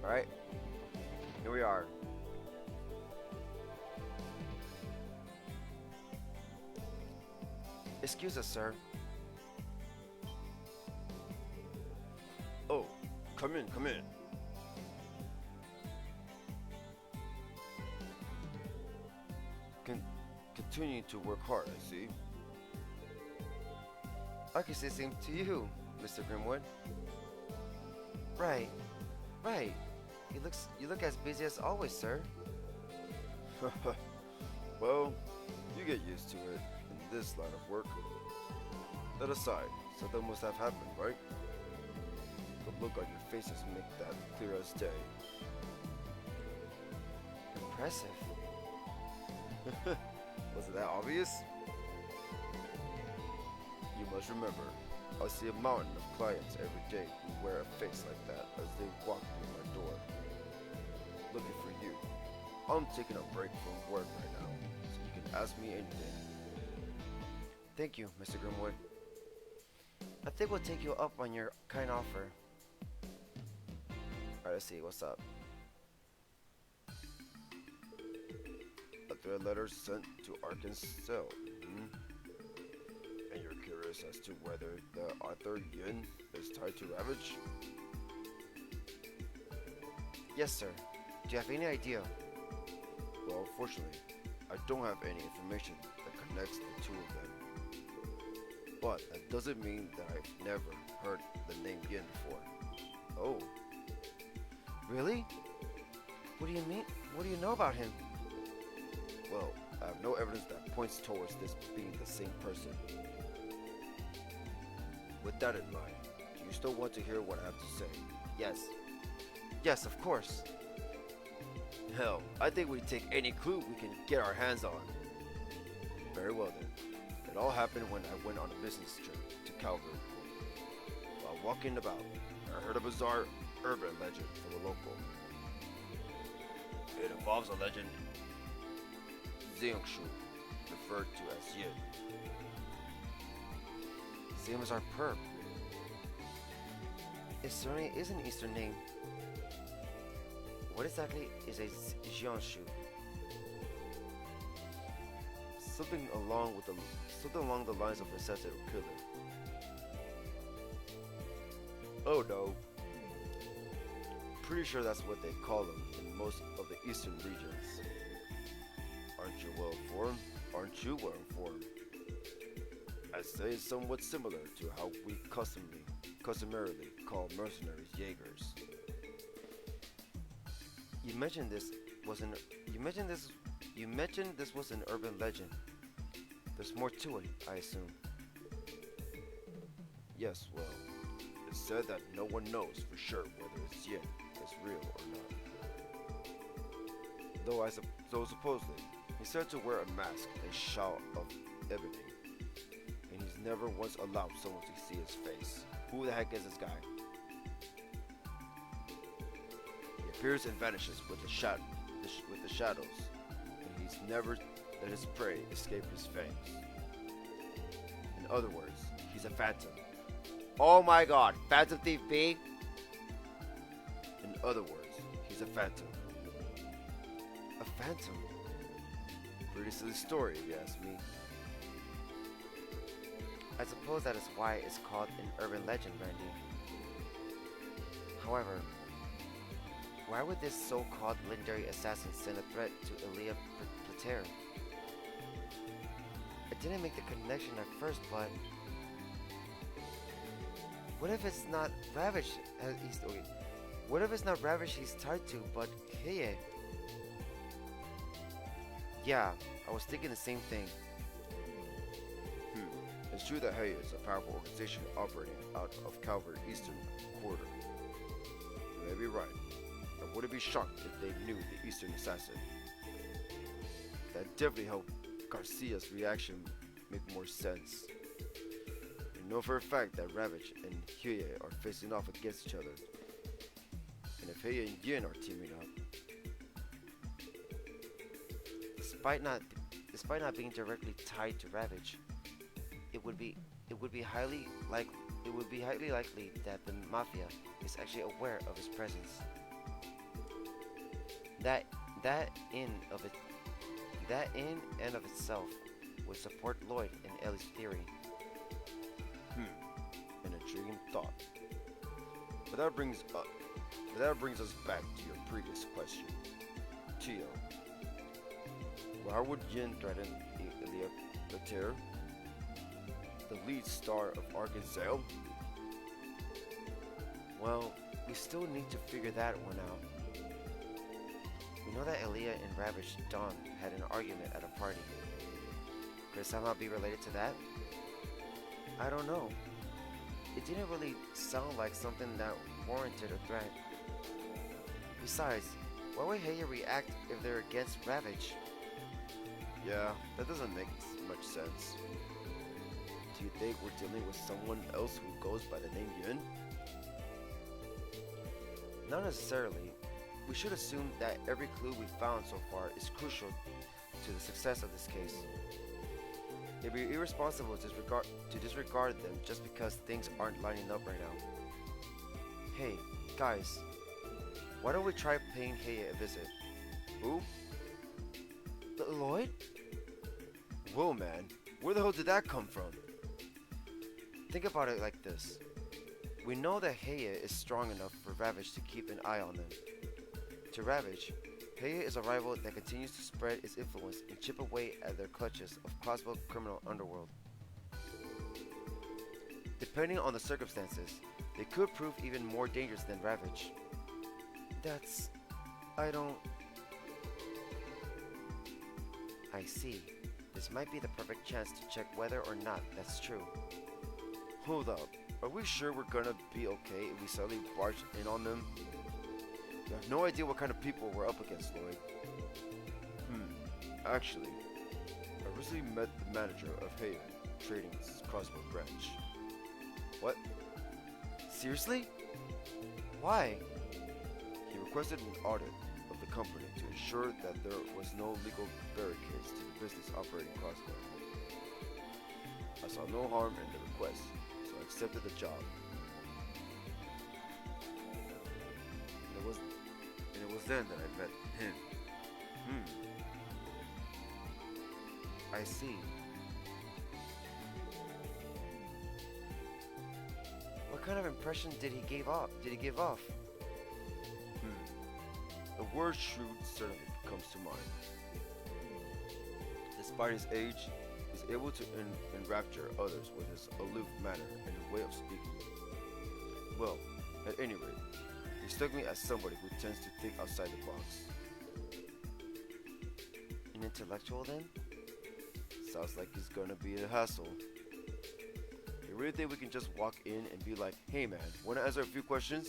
Alright. Here we are. Excuse us, sir. Oh, come in, come in. Continue to work hard, I see. I can say the same to you, Mr. Grimwood. Right. Right. You look as busy as always, sir. Well, you get used to it in this line of work. That aside, something must have happened, right? The look on your faces make that clear as day. Impressive. Wasn't that obvious? You must remember, I see a mountain of clients every day who wear a face like that as they walk through my door. Looking for you. I'm taking a break from work right now, so you can ask me anything. Thank you, Mr. Grimwood. I think we'll take you up on your kind offer. Alright, let's see, what's up? A thread letter sent to Arkansas. And you're curious as to whether the author Yin is tied to Ravage? Yes, sir. Do you have any idea? Well, fortunately, I don't have any information that connects the two of them. But that doesn't mean that I've never heard the name Yin before. Oh. Really? What do you mean? What do you know about him? Well, I have no evidence that points towards this being the same person. With that in mind, do you still want to hear what I have to say? Yes. Yes, of course. Hell, I think we take any clue we can get our hands on. Very well then. It all happened when I went on a business trip to Calvary. While walking about, I heard a bizarre urban legend from a local. It involves a legend Xiangshu, referred to as Yin. Same as our perp. It certainly is an Eastern name. What exactly is a Jianshu? Something along the lines of necessity killer. Oh no. Pretty sure that's what they call them in most of the eastern regions. Aren't you well informed? Aren't you well informed? I'd say it's somewhat similar to how we customarily call mercenaries Jaegers. You mentioned this was an urban legend. There's more to it, I assume. Yes, well, it's said that no one knows for sure whether it's Yin is real or not. Though supposedly, he's said to wear a mask and shout of ebony, and he's never once allowed someone to see his face. Who the heck is this guy? He appears and vanishes with the shadows, and he's never let his prey escape his fangs. In other words, he's a phantom. Oh my god, Phantom Thief B? In other words, he's a phantom. A phantom? Pretty silly story, if you ask me. I suppose that is why it's called an urban legend, Randy. However, why would this so-called legendary assassin send a threat to Elia Plater? I didn't make the connection at first, but what if it's not Ravage? What if it's not Ravage he's tied to, but Hiei? Yeah, I was thinking the same thing. It's true that Hey is a powerful organization operating out of Calvary Eastern Quarter. You may be right. I wouldn't be shocked if they knew the Eastern Assassin. That definitely helped Garcia's reaction make more sense. We know for a fact that Ravage and Huye are facing off against each other. And if Huye and Yin are teaming up, Despite not being directly tied to Ravage, it would be highly likely that the Mafia is actually aware of his presence. That in and of itself would support Lloyd and Ellie's theory. An intriguing thought. But that brings us back to your previous question. Tio, why would Yin threaten Elia Plater? the lead star of Arkansas? Well, we still need to figure that one out. We know that Elia and Ravage Dawn had an argument at a party. Could it somehow be related to that? I don't know. It didn't really sound like something that warranted a threat. Besides, why would Heya react if they're against Ravage? Yeah, that doesn't make much sense. Do you think we're dealing with someone else who goes by the name Yun? Not necessarily. We should assume that every clue we found so far is crucial to the success of this case. It'd be irresponsible to disregard them just because things aren't lining up right now. Hey, guys, why don't we try paying Heya a visit? Who? Lloyd? Whoa, man. Where the hell did that come from? Think about it like this. We know that Heya is strong enough for Ravage to keep an eye on them. To Ravage, Heya is a rival that continues to spread its influence and chip away at their clutches of Crossbell criminal underworld. Depending on the circumstances, they could prove even more dangerous than Ravage. I see. This might be the perfect chance to check whether or not that's true. Hold up. Are we sure we're gonna be okay if we suddenly barge in on them? You have no idea what kind of people we're up against, Lloyd. Actually, I recently met the manager of Heya Trading's Crossbell branch. What? Seriously? Why? He requested an audit of the company to ensure that there was no legal barricades to the business operating Crossbell. I saw no harm in the request, so I accepted the job. And it was then that I met him. I see. What kind of impression did he give off? The word shrewd certainly comes to mind. Despite his age, he's able to enrapture others with his aloof manner and his way of speaking. Well, at any rate, he struck me as somebody who tends to think outside the box. An intellectual then? Sounds like he's gonna be a hassle. You really think we can just walk in and be like, hey man, wanna answer a few questions?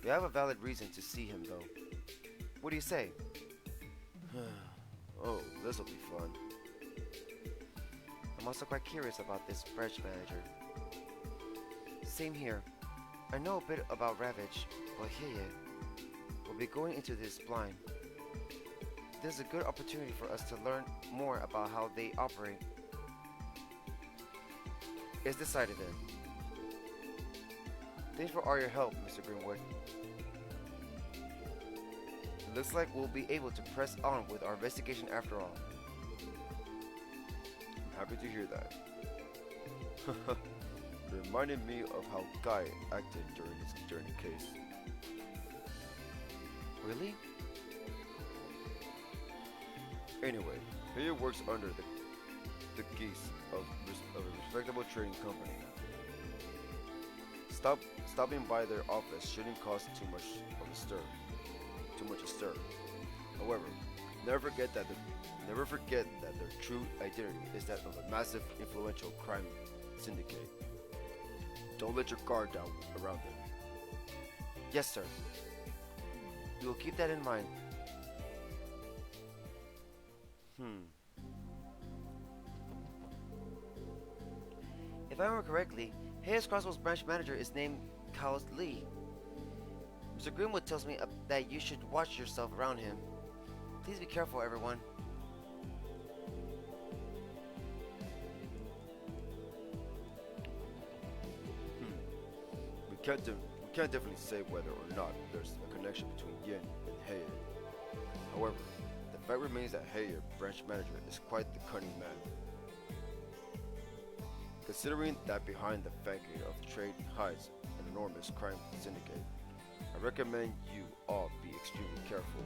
We have a valid reason to see him though. What do you say? Oh, this'll be fun. I'm also quite curious about this branch manager. Same here. I know a bit about Ravage, but Heya will be going into this blind. This is a good opportunity for us to learn more about how they operate. It's decided then. Thanks for all your help, Mr. Greenwood. It looks like we'll be able to press on with our investigation after all. I'm happy to hear that. It reminded me of how Guy acted during the case. Really? Anyway, Heya works under the geese of a respectable trading company. Stopping by their office shouldn't cause too much a stir. However, never forget that their true identity is that of a massive, influential crime syndicate. Don't let your guard down around them. Yes, sir. We will keep that in mind. If I remember correctly, Heya's Crossbell's branch manager is named Chaos Lee. Mr. Greenwood tells me that you should watch yourself around him. Please be careful, everyone. We can't definitely say whether or not there's a connection between Yin and Heya. However, the fact remains that Heya, branch manager, is quite the cunning man. Considering that behind the facade of trade hides an enormous crime syndicate, I recommend you all be extremely careful.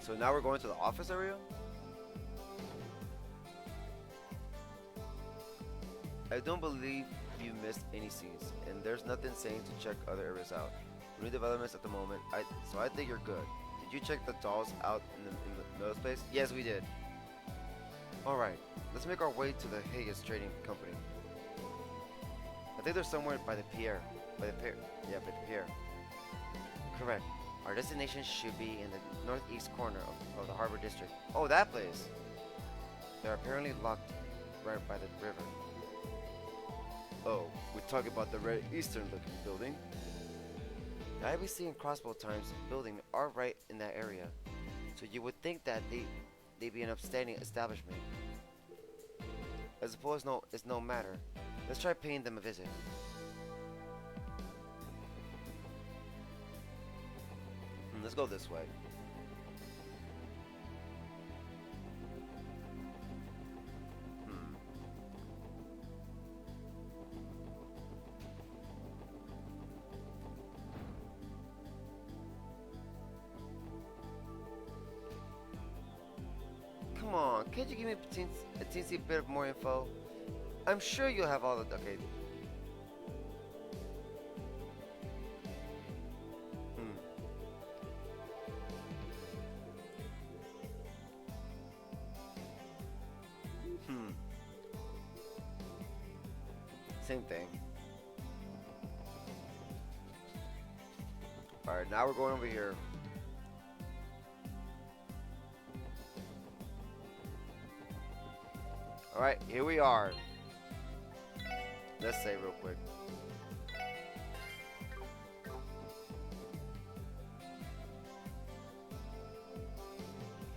So now we're going to the office area? I don't believe you missed any scenes, and there's nothing saying to check other areas out. New developments at the moment, so I think you're good. Did you check the dolls out in the middle space? Yes, we did. Alright, let's make our way to the Hayes Trading Company. I think they're somewhere by the pier. By the pier. Yeah, by the pier. Correct. Our destination should be in the northeast corner of the harbor district. Oh, that place! They're apparently locked right by the river. Oh, we're talking about the red eastern looking building. The IBC and Crossbell Times building are right in that area, so you would think that they'd be an upstanding establishment. I suppose it's no matter. Let's try paying them a visit. Let's go this way. Come on, can't you give me a teensy bit of more info? I'm sure you'll have all the... Okay. Same thing. Alright, now we're going over here. Alright, here we are. Let's save real quick.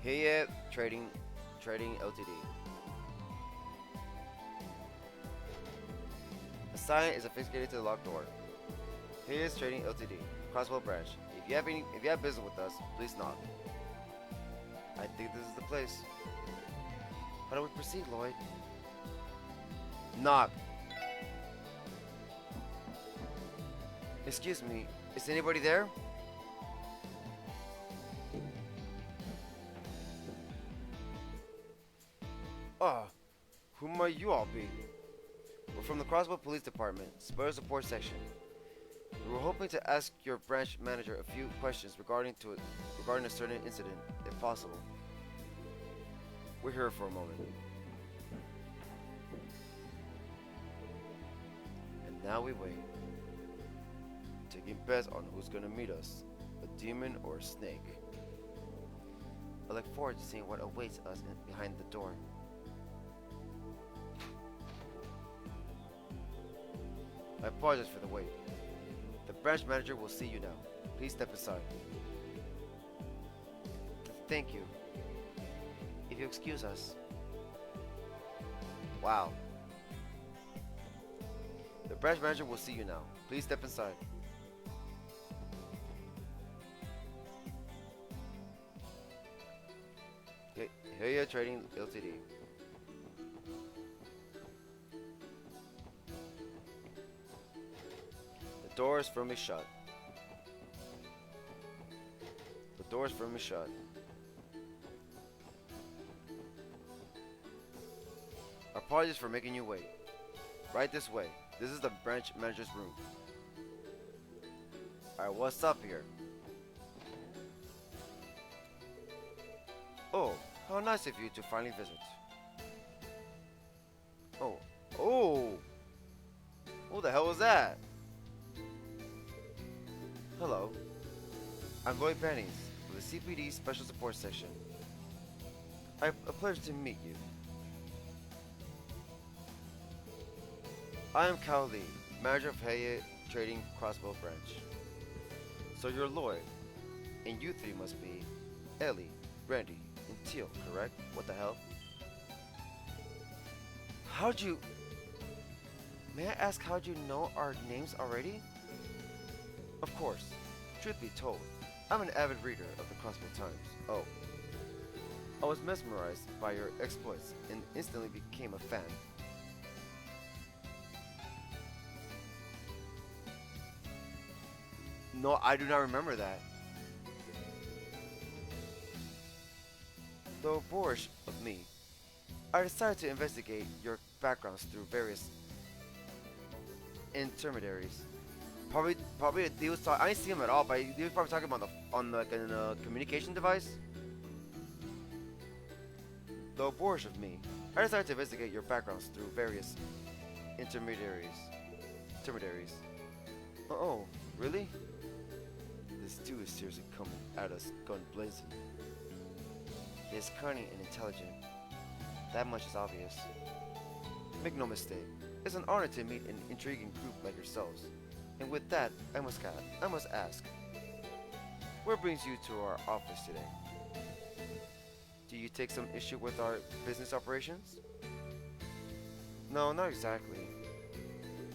Here, Trading Ltd. The sign is affixed to the locked door. Here is Trading Ltd. Crossbell branch. If you have business with us, please knock. I think this is the place. How do we proceed, Lloyd? Knock. Excuse me, is anybody there? Who might you all be? We're from the Crossbell Police Department, Special Support Section. We were hoping to ask your branch manager a few questions regarding a certain incident, if possible. We're here for a moment. And now we wait, taking bets on who's gonna meet us, a demon or a snake. I look forward to seeing what awaits us behind the door. I apologize for the wait. The branch manager will see you now. Please step aside. Thank you. If you excuse us. Wow. The branch manager will see you now. Please step inside. Here Trading Ltd. The door is firmly shut. The door is firmly shut. Apologies for making you wait. Right this way. This is the branch manager's room. Alright, what's up here? Oh, how nice of you to finally visit. Oh! Who the hell was that? Hello. I'm Lloyd Bannings with the CPD Special Support Section. A pleasure to meet you. I am Cal Lee, manager of Hayes Trading Crossbell branch. So you're Lloyd, and you three must be Ellie, Randy, and Teal, correct? What the hell? How'd you... May I ask how'd you know our names already? Of course. Truth be told, I'm an avid reader of the Crossbell Times. Oh. I was mesmerized by your exploits and instantly became a fan. No, I do not remember that. Though boorish of me, I decided to investigate your backgrounds through various intermediaries. Probably he was talking. I didn't see him at all, but he was probably talking about on like a communication device. Though boorish of me, I decided to investigate your backgrounds through various intermediaries. Oh, really? This dude is seriously coming at us, gun blazing. He is cunning and intelligent. That much is obvious. Make no mistake, it's an honor to meet an intriguing group like yourselves. And with that, I must ask, what brings you to our office today? Do you take some issue with our business operations? No, not exactly.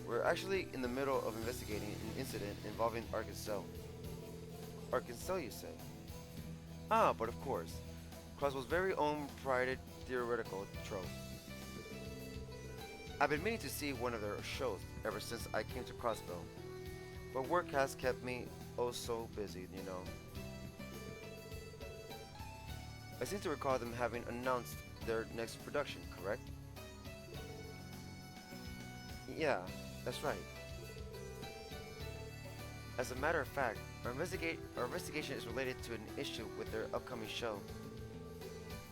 We're actually in the middle of investigating an incident involving Arkansas. Arkansas, you say? Ah, but of course. Crossbell's very own prided theoretical trope. I've been meaning to see one of their shows ever since I came to Crossbell, but work has kept me oh so busy, you know. I seem to recall them having announced their next production, correct? Yeah, that's right. As a matter of fact, our investigation is related to an issue with their upcoming show.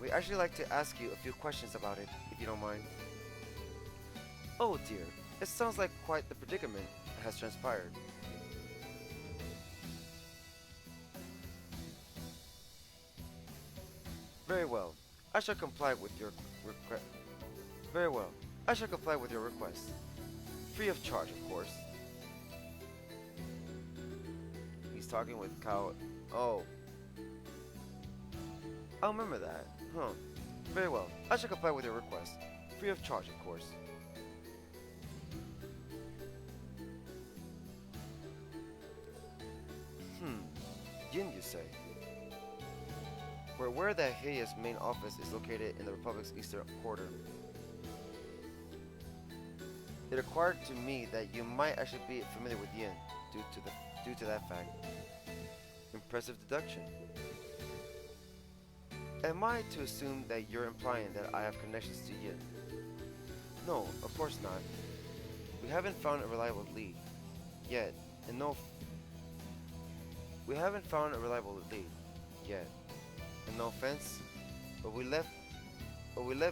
We'd actually like to ask you a few questions about it, if you don't mind. Oh dear, it sounds like quite the predicament has transpired. Very well, I shall comply with your request. Very well, I shall comply with your request. Free of charge, of course. He's talking with Kao. Oh. I'll remember that. Huh. Very well, I shall comply with your request. Free of charge, of course. Yin, you say? We're aware that Heia's main office is located in the Republic's eastern quarter. It occurred to me that you might actually be familiar with Yin due to that fact. Impressive deduction. Am I to assume that you're implying that I have connections to Yin? No, of course not. We haven't found a reliable lead yet, and no offense, but we left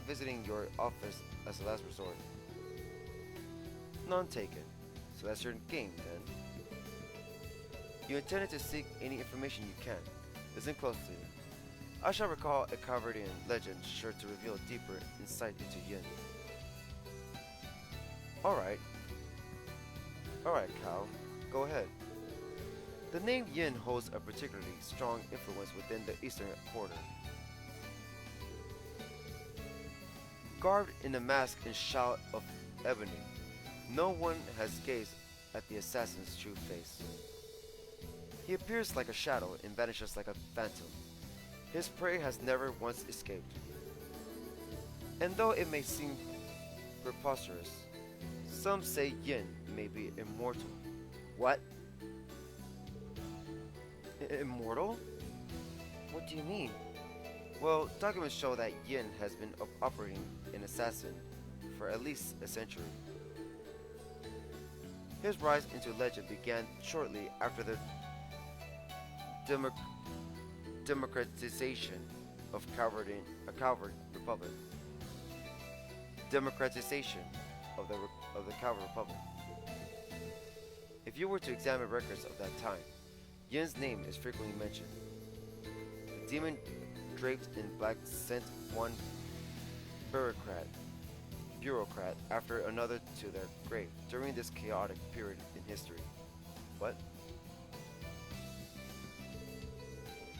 visiting your office as a last resort. None taken. So that's your game then. You intended to seek any information you can. Listen closely. I shall recall a Calvardian legend sure to reveal deeper insight into Yin. Alright, Cal. Go ahead. The name Yin holds a particularly strong influence within the eastern quarter. Garbed in a mask and shroud of ebony, no one has gazed at the assassin's true face. He appears like a shadow and vanishes like a phantom. His prey has never once escaped. And though it may seem preposterous, some say Yin may be immortal. What? Immortal? What do you mean? Well, documents show that Yin has been operating an assassin for at least a century. His rise into legend began shortly after the democratization of a Calvary Republic. Democratization of the Calvary Republic. If you were to examine records of that time, Yin's name is frequently mentioned. The demon draped in black sent one bureaucrat after another to their grave during this chaotic period in history. What?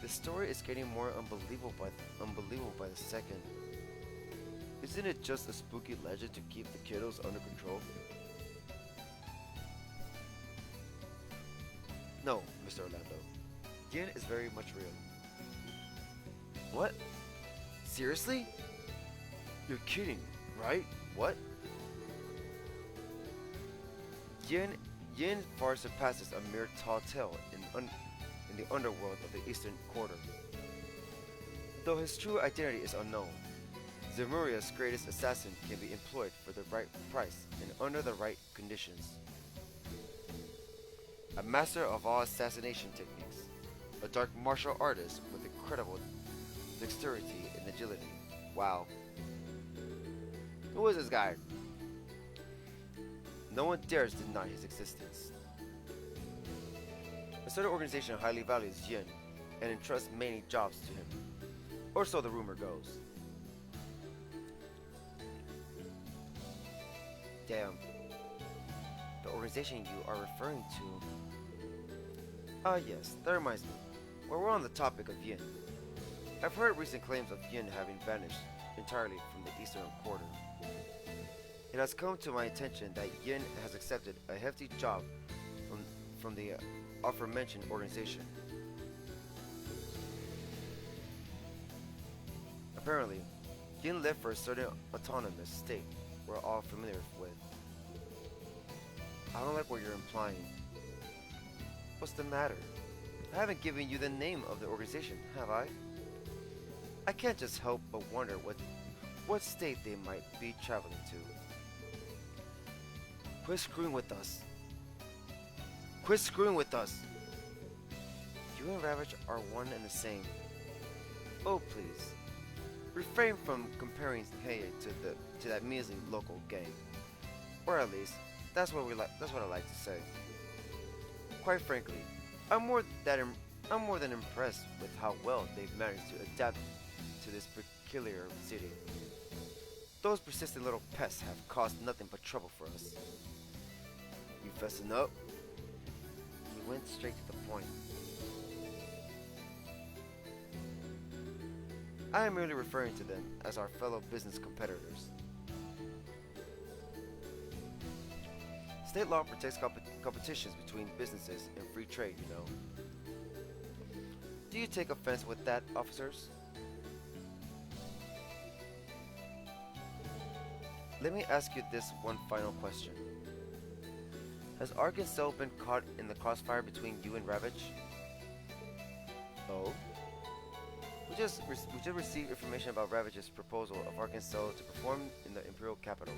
The story is getting more unbelievable by the second. Isn't it just a spooky legend to keep the kiddos under control? No, Mr. Orlando. Yin is very much real. What? Seriously? You're kidding, right? What? Yin far surpasses a mere tall tale in the underworld of the Eastern Quarter. Though his true identity is unknown, Zemuria's greatest assassin can be employed for the right price and under the right conditions. A master of all assassination techniques, a dark martial artist with incredible dexterity and agility. Wow. Who is this guy? No one dares deny his existence. A certain organization highly values Yin and entrusts many jobs to him, or so the rumor goes. Damn. The organization you are referring to... Ah yes, that reminds me. While we're on the topic of Yin, I've heard recent claims of Yin having vanished entirely from the eastern quarter. It has come to my attention that Yin has accepted a hefty job from the aforementioned organization. Apparently, Yin left for a certain autonomous state we're all familiar with. I don't like what you're implying. What's the matter? I haven't given you the name of the organization, have I? I can't just help but wonder what state they might be traveling to. Quit screwing with us. Quit screwing with us. You and Ravage are one and the same. Oh please. Refrain from comparing Heye to that measly local gang. Or at least, that's what I like to say. Quite frankly, I'm more than impressed with how well they've managed to adapt to this peculiar city. Those persistent little pests have caused nothing but trouble for us. You fessing up? He went straight to the point. I am merely referring to them as our fellow business competitors. State law protects competitions between businesses and free trade, you know. Do you take offense with that, officers? Let me ask you this one final question. Has Arkansas been caught in the crossfire between you and Ravage? Oh? We just received information about Ravage's proposal of Arkansas to perform in the Imperial capital.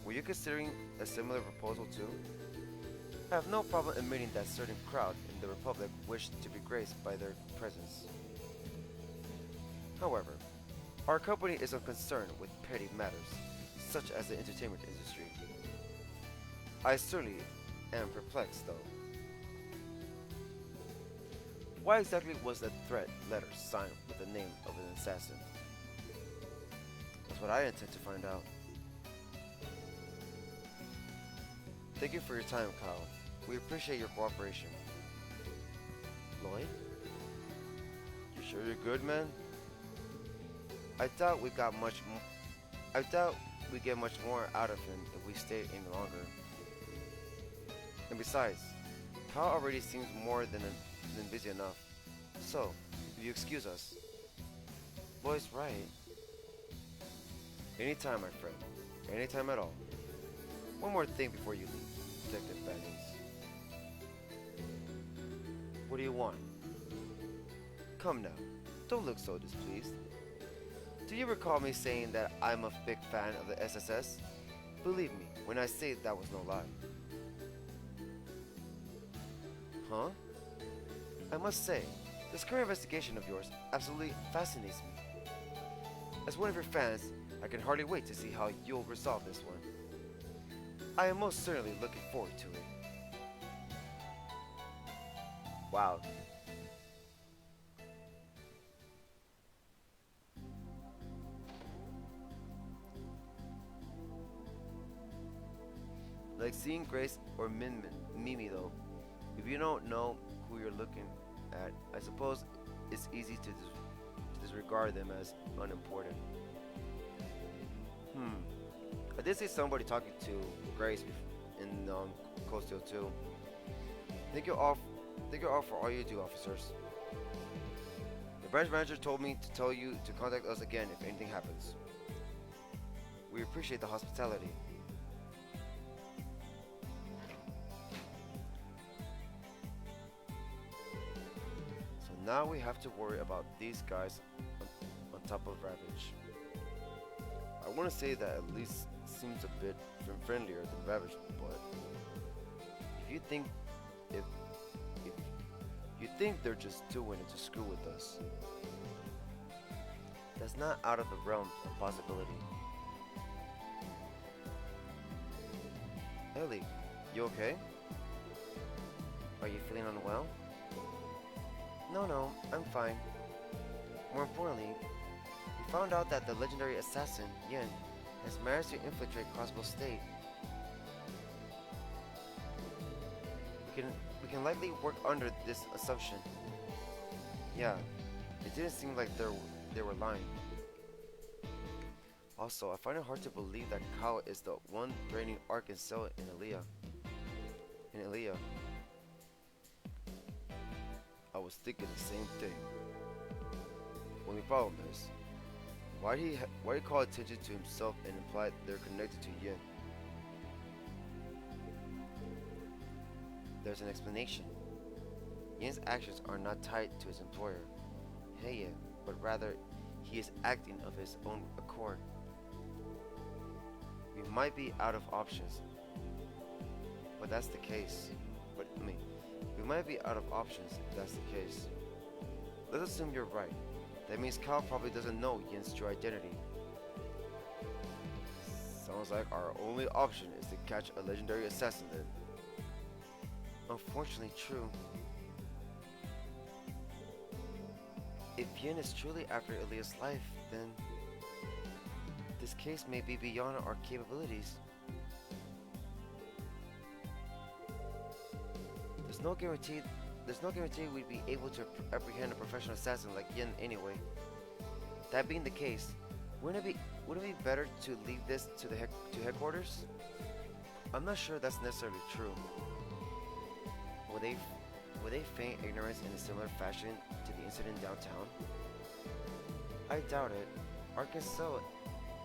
Were you considering a similar proposal too? I have no problem admitting that certain crowd in the Republic wished to be graced by their presence. However, our company is unconcerned with petty matters, such as the entertainment industry. I certainly am perplexed, though. Why exactly was that threat letter signed with the name of an assassin? That's what I intend to find out. Thank you for your time, Kyle. We appreciate your cooperation. Lloyd? You sure you're good, man? I doubt we get much more out of him if we stay any longer. And besides, Kyle already seems more than busy enough. So, if you excuse us. Lloyd's right. Anytime, my friend. Anytime at all. One more thing before you leave, Detective Bannings. What do you want? Come now, don't look so displeased. Do you recall me saying that I'm a big fan of the SSS? Believe me when I say that was no lie. Huh? I must say, this current investigation of yours absolutely fascinates me. As one of your fans, I can hardly wait to see how you'll resolve this one. I am most certainly looking forward to it. Wow. Like seeing Grace or Mimi though, if you don't know who you're looking at, I suppose it's easy to disregard them as unimportant. I did see somebody talking to Grace in Coastal 2. Thank you all for all you do, officers. The branch manager told me to tell you to contact us again if anything happens. We appreciate the hospitality. So now we have to worry about these guys on top of Ravage. I want to say that at least seems a bit friendlier than Ravage, but if you think if you think they're just doing it to screw with us, That's not out of the realm of possibility. Ellie, you okay? Are you feeling unwell? No, I'm fine. More importantly, we found out that the legendary assassin, Yin, has managed to infiltrate Crossbell State. We can likely work under this assumption. Yeah, it didn't seem like they were lying. Also, I find it hard to believe that Kao is the one draining Arkansas in Elia. I was thinking the same thing. Only problem is, why did he call attention to himself and imply they're connected to Yin? There's an explanation. Yin's actions are not tied to his employer, Heye, but rather he is acting of his own accord. We might be out of options, but that's the case. We might be out of options if that's the case. Let's assume you're right. That means Cal probably doesn't know Yin's true identity. Sounds like our only option is to catch a legendary assassin then. Unfortunately true. If Yin is truly after Elia's life, then this case may be beyond our capabilities. There's no guarantee we'd be able to apprehend a professional assassin like Yin anyway. That being the case, wouldn't it be better to leave this to headquarters? I'm not sure that's necessarily true. Will they feign ignorance in a similar fashion to the incident downtown? I doubt it. Arkansas,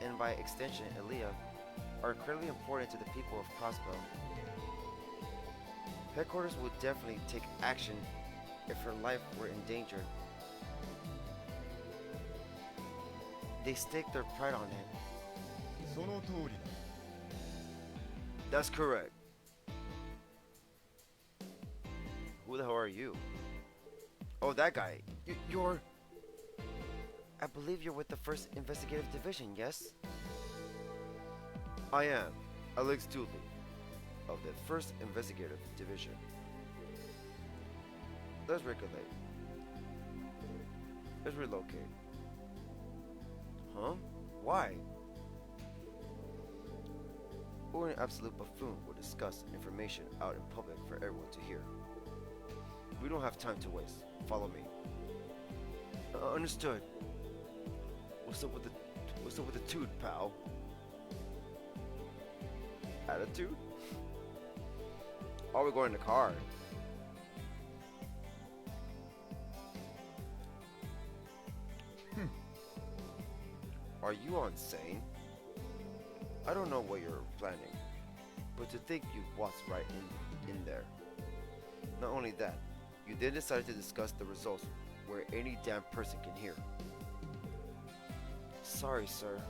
and by extension Elia, are incredibly important to the people of Crossbell. Headquarters would definitely take action if her life were in danger. They stake their pride on it. その通りだ。 That's correct. Who the hell are you? Oh, that guy. You're... I believe you're with the 1st Investigative Division, yes? I am Alex Dooley of the 1st Investigative Division. Let's regulate. Let's relocate. Huh? Why? Who an absolute buffoon would discuss information out in public for everyone to hear? We don't have time to waste. Follow me. Understood. What's up with the toot, pal? Attitude? Are we going in the car? Are you insane? I don't know what you're planning, but to think you waltzed right in there. Not only that, you then decided to discuss the results where any damn person can hear. Sorry, sir.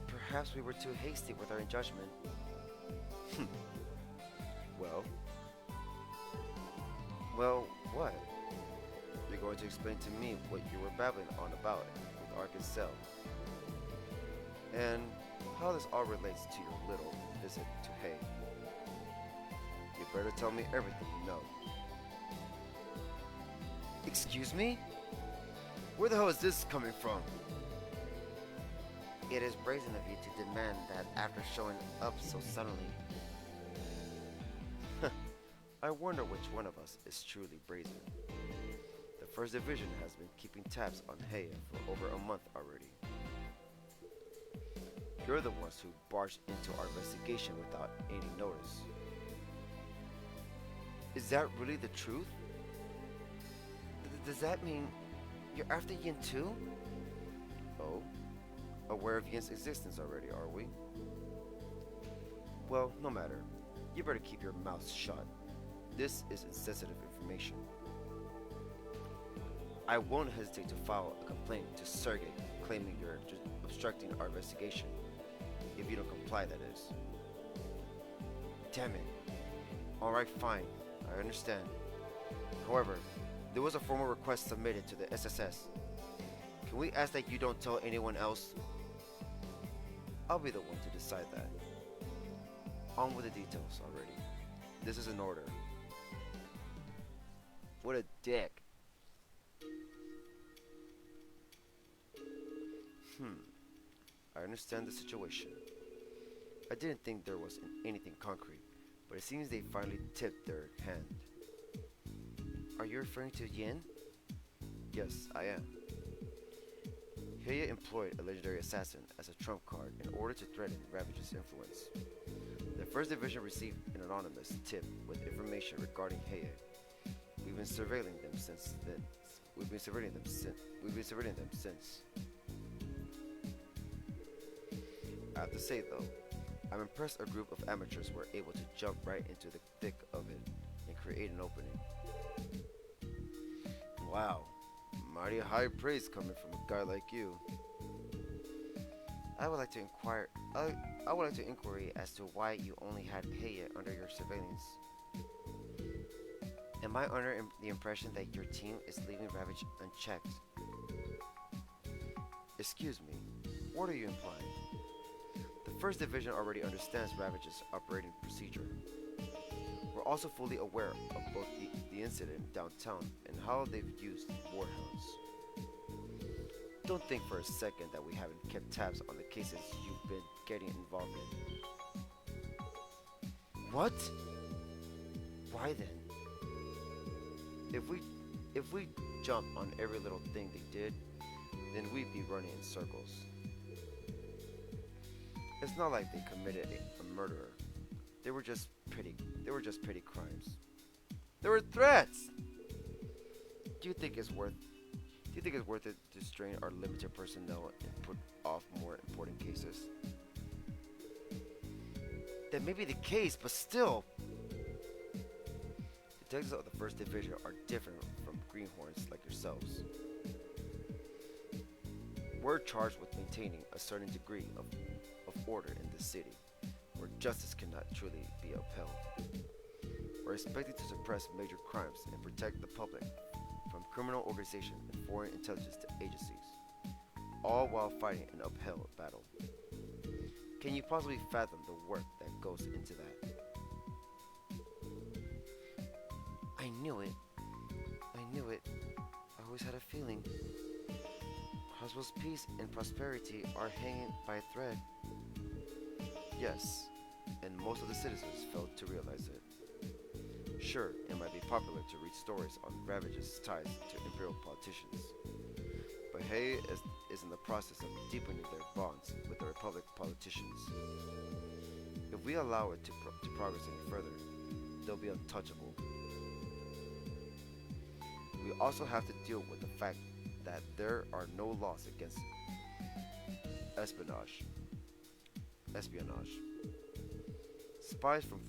Perhaps we were too hasty with our judgment. Well, what? You're going to explain to me what you were babbling on about with Arkansas, and how this all relates to your little visit to Hay. You better tell me everything you know. Excuse me? Where the hell is this coming from? It is brazen of you to demand that after showing up so suddenly. I wonder which one of us is truly brazen. The 1st Division has been keeping tabs on Heya for over a month already. You're the ones who barged into our investigation without any notice. Is that really the truth? Does that mean you're after Yin too? Oh? Aware of Yin's existence already, are we? Well, no matter. You better keep your mouth shut. This is insensitive information. I won't hesitate to file a complaint to Sergei claiming you're obstructing our investigation. If you don't comply, that is. Damn it. Alright, fine. I understand. However, there was a formal request submitted to the SSS. Can we ask that you don't tell anyone else? I'll be the one to decide that. On with the details already. This is an order. What a dick. I understand the situation. I didn't think there was anything concrete, but it seems they finally tipped their hand. Are you referring to Yin? Yes, I am. Heya employed a legendary assassin as a trump card in order to threaten Ravage's influence. The First Division received an anonymous tip with information regarding Heya. We've been surveilling them since then. We've been surveilling them since. I have to say though, I'm impressed a group of amateurs were able to jump right into the thick of it and create an opening. Wow, mighty high praise coming from a guy like you. I would like to inquire as to why you only had Heya under your surveillance. Am I under the impression that your team is leaving Ravage unchecked? Excuse me, what are you implying? The First Division already understands Ravage's operating procedure. We're also fully aware of both the incident downtown and how they've used warhounds. Don't think for a second that we haven't kept tabs on the cases you've been getting involved in. What? Why then? If we jump on every little thing they did, then we'd be running in circles. It's not like they committed a murder. They were just petty crimes. They were threats. Do you think it's worth it to strain our limited personnel and put off more important cases? That may be the case, but still. Detectives of the First Division are different from greenhorns like yourselves. We're charged with maintaining a certain degree of order in the city, where justice cannot truly be upheld. We're expected to suppress major crimes and protect the public from criminal organizations and foreign intelligence agencies, all while fighting an uphill battle. Can you possibly fathom the work that goes into that? I knew it. I always had a feeling. Crossbell's peace and prosperity are hanging by a thread. Yes, and most of the citizens failed to realize it. Sure, it might be popular to read stories on Ravage's ties to imperial politicians, but Heya is in the process of deepening their bonds with the Republic politicians. If we allow it to progress any further, they'll be untouchable. We also have to deal with the fact that there are no laws against espionage. Spies from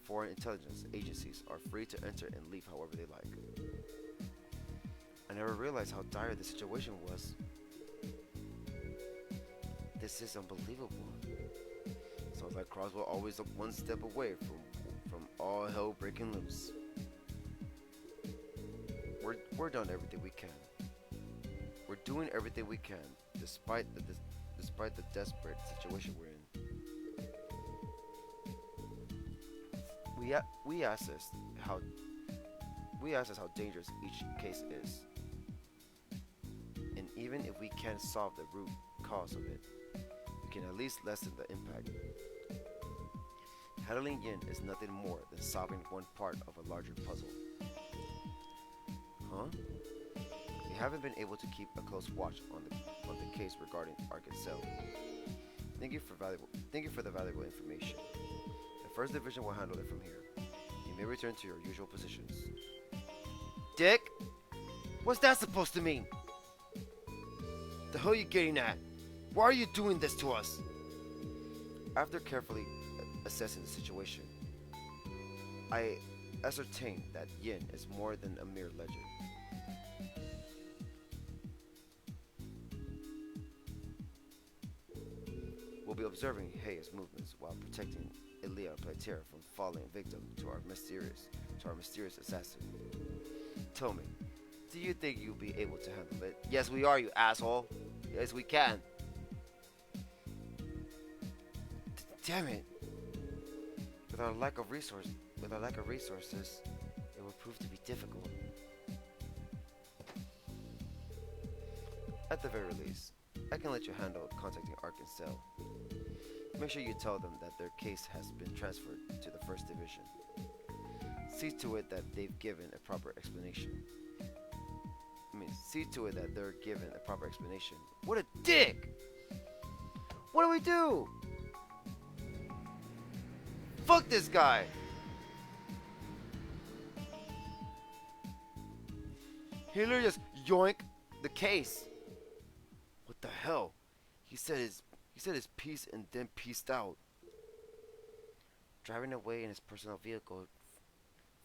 foreign intelligence agencies are free to enter and leave however they like. I never realized how dire the situation was. This is unbelievable. Sounds like Crossbell always one step away from all hell breaking loose. We're doing everything we can. We're doing everything we can, despite the desperate situation we're in. We asked us how dangerous each case is, and even if we can't solve the root cause of it, we can at least lessen the impact. Handling Yin is nothing more than solving one part of a larger puzzle. Huh? We haven't been able to keep a close watch on the case regarding Arkansas. Thank you for the valuable information. The First Division will handle it from here. You may return to your usual positions. Dick? What's that supposed to mean? The hell are you getting at? Why are you doing this to us? After carefully assessing the situation, I ascertained that Yin is more than a mere legend. We'll be observing Heia's movements while protecting Ilia Plater from falling victim to our mysterious assassin. Tell me, do you think you'll be able to handle it? Yes, we are, you asshole. Yes, we can. Damn it. With our lack of resources, it will prove to be difficult. At the very least, I can let you handle contacting Arkansas. Make sure you tell them that their case has been transferred to the First Division. See to it that they've given a proper explanation. See to it that they're given a proper explanation. What a dick! What do we do? Fuck this guy! He literally just yoink the case. What the hell? He said his piece and then pieced out. Driving away in his personal vehicle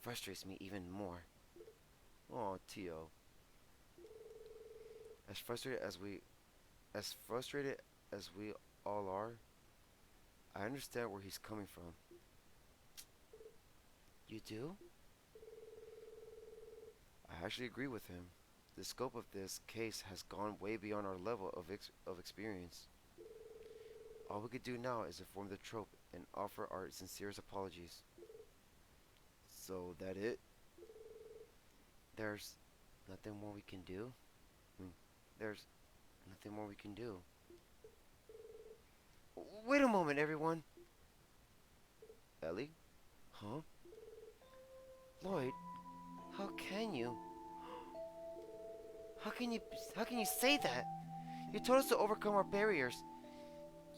frustrates me even more. Oh, Tio. As frustrated as we all are, I understand where he's coming from. You do? I actually agree with him. The scope of this case has gone way beyond our level of experience. All we could do now is inform the trope and offer our sincerest apologies. So that it? There's nothing more we can do? There's nothing more we can do. Wait a moment, everyone. Ellie? Huh? Lloyd, how can you? How can you say that? You told us to overcome our barriers.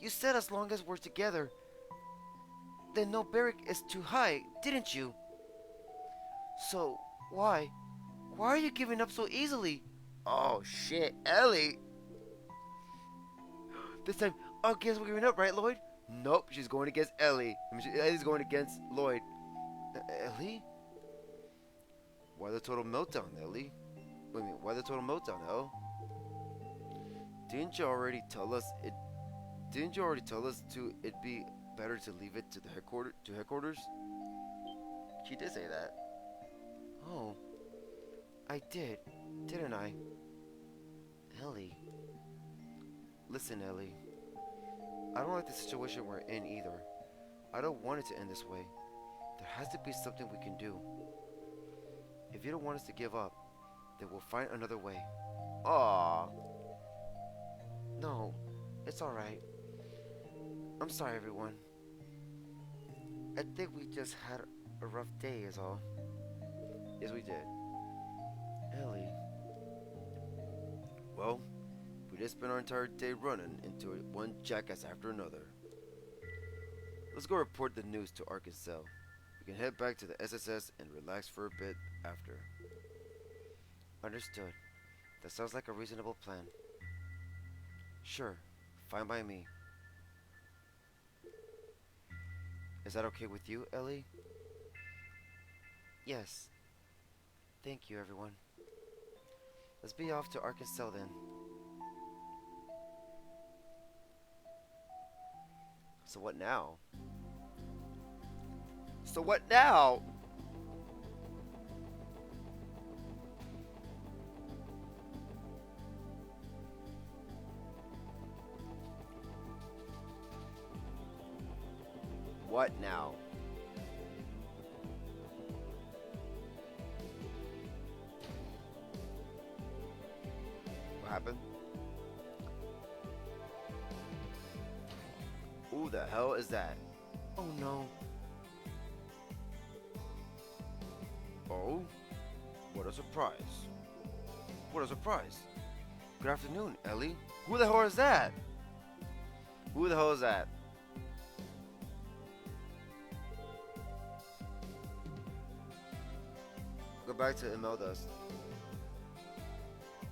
You said as long as we're together, then no barrier is too high, didn't you? So, why? Why are you giving up so easily? Oh shit, Ellie! This time, I guess we're giving up, right, Lloyd? Nope, she's going against Ellie. Ellie's going against Lloyd. Ellie? Why the total meltdown, Ellie? Why the total meltdown, Elle? Didn't you already tell us it'd be better to leave it to the headquarters? She did say that. Oh, I did, didn't I? Ellie. Listen, Ellie. I don't like the situation we're in either. I don't want it to end this way. There has to be something we can do. If you don't want us to give up, then we'll find another way. Aww. No, it's alright. I'm sorry, everyone. I think we just had a rough day is all. Yes, we did. Ellie. Well, we just spent our entire day running into one jackass after another. Let's go report the news to Arkansas. We can head back to the SSS and relax for a bit after. Understood. That sounds like a reasonable plan. Sure, fine by me. Is that okay with you, Ellie? Yes. Thank you, everyone. Let's be off to Arkansas then. So what now? So what now? What now? What happened? Who the hell is that? Oh no. Oh? What a surprise. What a surprise. Good afternoon, Ellie. Who the hell is that? Who the hell is that? Go back to Imelda's.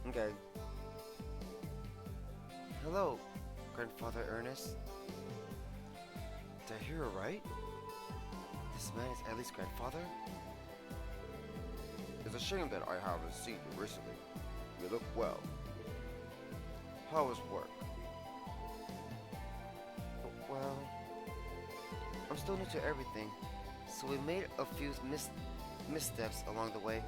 Okay. Hello, Grandfather Ernest. Did I hear it right? This man is Ellie's grandfather? It's a shame that I haven't seen you recently. You look well. How is work? Well, I'm still new to everything, so we made a few missteps along the way.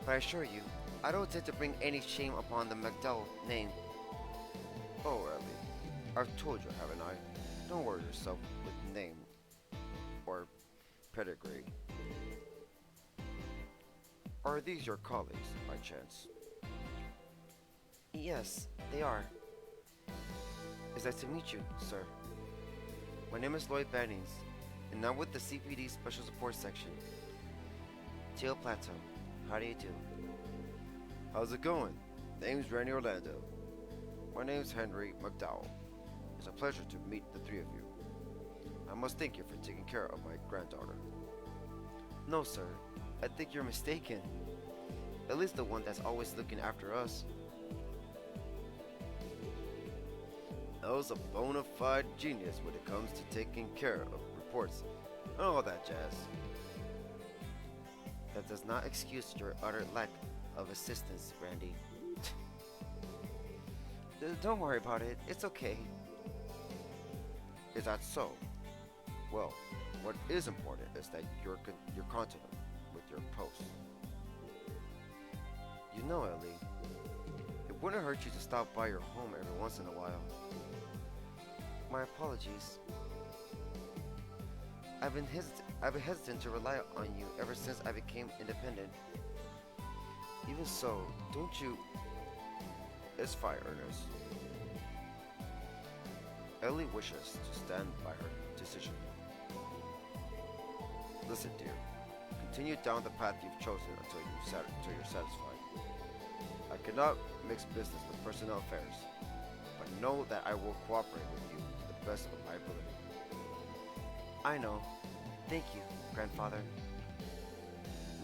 But I assure you, I don't intend to bring any shame upon the McDowell name. Oh, Ellie. I've told you, haven't I? Don't worry yourself with name or pedigree. Are these your colleagues, by chance? Yes, they are. It's nice to meet you, sir. My name is Lloyd Bannings, and I'm with the CPD Special Support Section. Teal Plateau, how do you do? How's it going? Name's Randy Orlando. My name's Henry McDowell. It's a pleasure to meet the three of you. I must thank you for taking care of my granddaughter. No, sir. I think you're mistaken. At least the one that's always looking after us. Elle's a bona fide genius when it comes to taking care of reports and all that jazz. That does not excuse your utter lack of assistance, Randy. Don't worry about it. It's okay. Is that so? Well, what is important is that you're continent with your post. You know, Ellie, it wouldn't hurt you to stop by your home every once in a while. My apologies. I've been hesitant to rely on you ever since I became independent. Even so, don't you... It's fine, Ernest. Ellie wishes to stand by her decision. Listen, dear. Continue down the path you've chosen until you're satisfied. I cannot mix business with personnel affairs, but know that I will cooperate with you to the best of my ability. I know. Thank you, grandfather.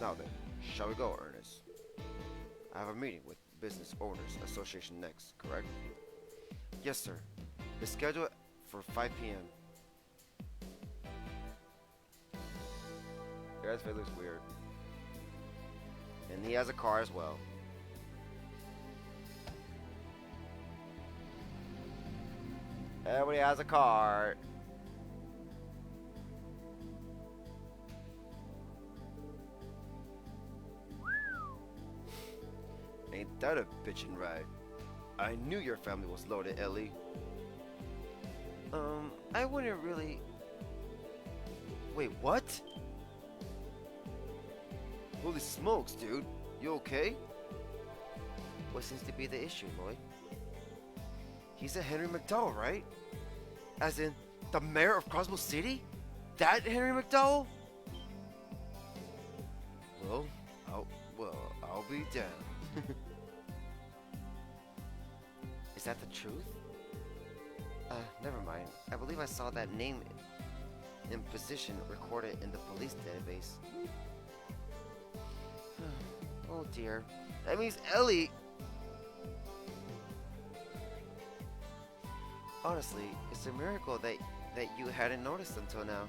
Now then, shall we go, Ernest? I have a meeting with Business Owners Association next, correct? Yes, sir. It's scheduled for 5 p.m. Your guy's face looks weird. And he has a car as well. Everybody has a car. Ain't that a bitchin' ride? I knew your family was loaded, Ellie. I wouldn't really... Wait, what? Holy smokes, dude. You okay? What seems to be the issue, Lloyd? He's a Henry McDowell, right? As in, the mayor of Crossbell City? That Henry McDowell? Well, I'll be damned. Is that the truth? Never mind. I believe I saw that name and position recorded in the police database. Oh dear. That means Ellie... Honestly, it's a miracle that you hadn't noticed until now.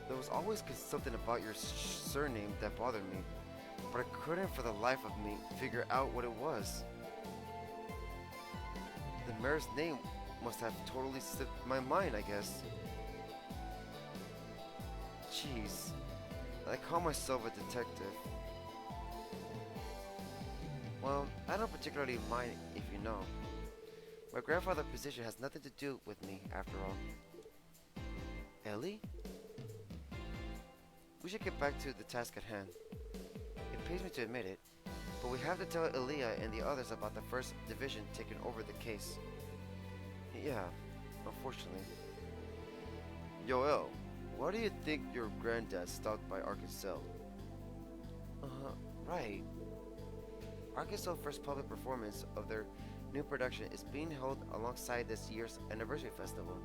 There was always something about your surname that bothered me, but I couldn't for the life of me figure out what it was. The mayor's name must have totally slipped my mind, I guess. Jeez, I call myself a detective. Well, I don't particularly mind if you know. My grandfather's position has nothing to do with me, after all. Ellie? We should get back to the task at hand. It pains me to admit it, but we have to tell Aaliyah and the others about the First Division taking over the case. Yeah, unfortunately. Yoel, why do you think your granddad stopped by Arkansas? Right. Arkansas' first public performance of their new production is being held alongside this year's anniversary festival.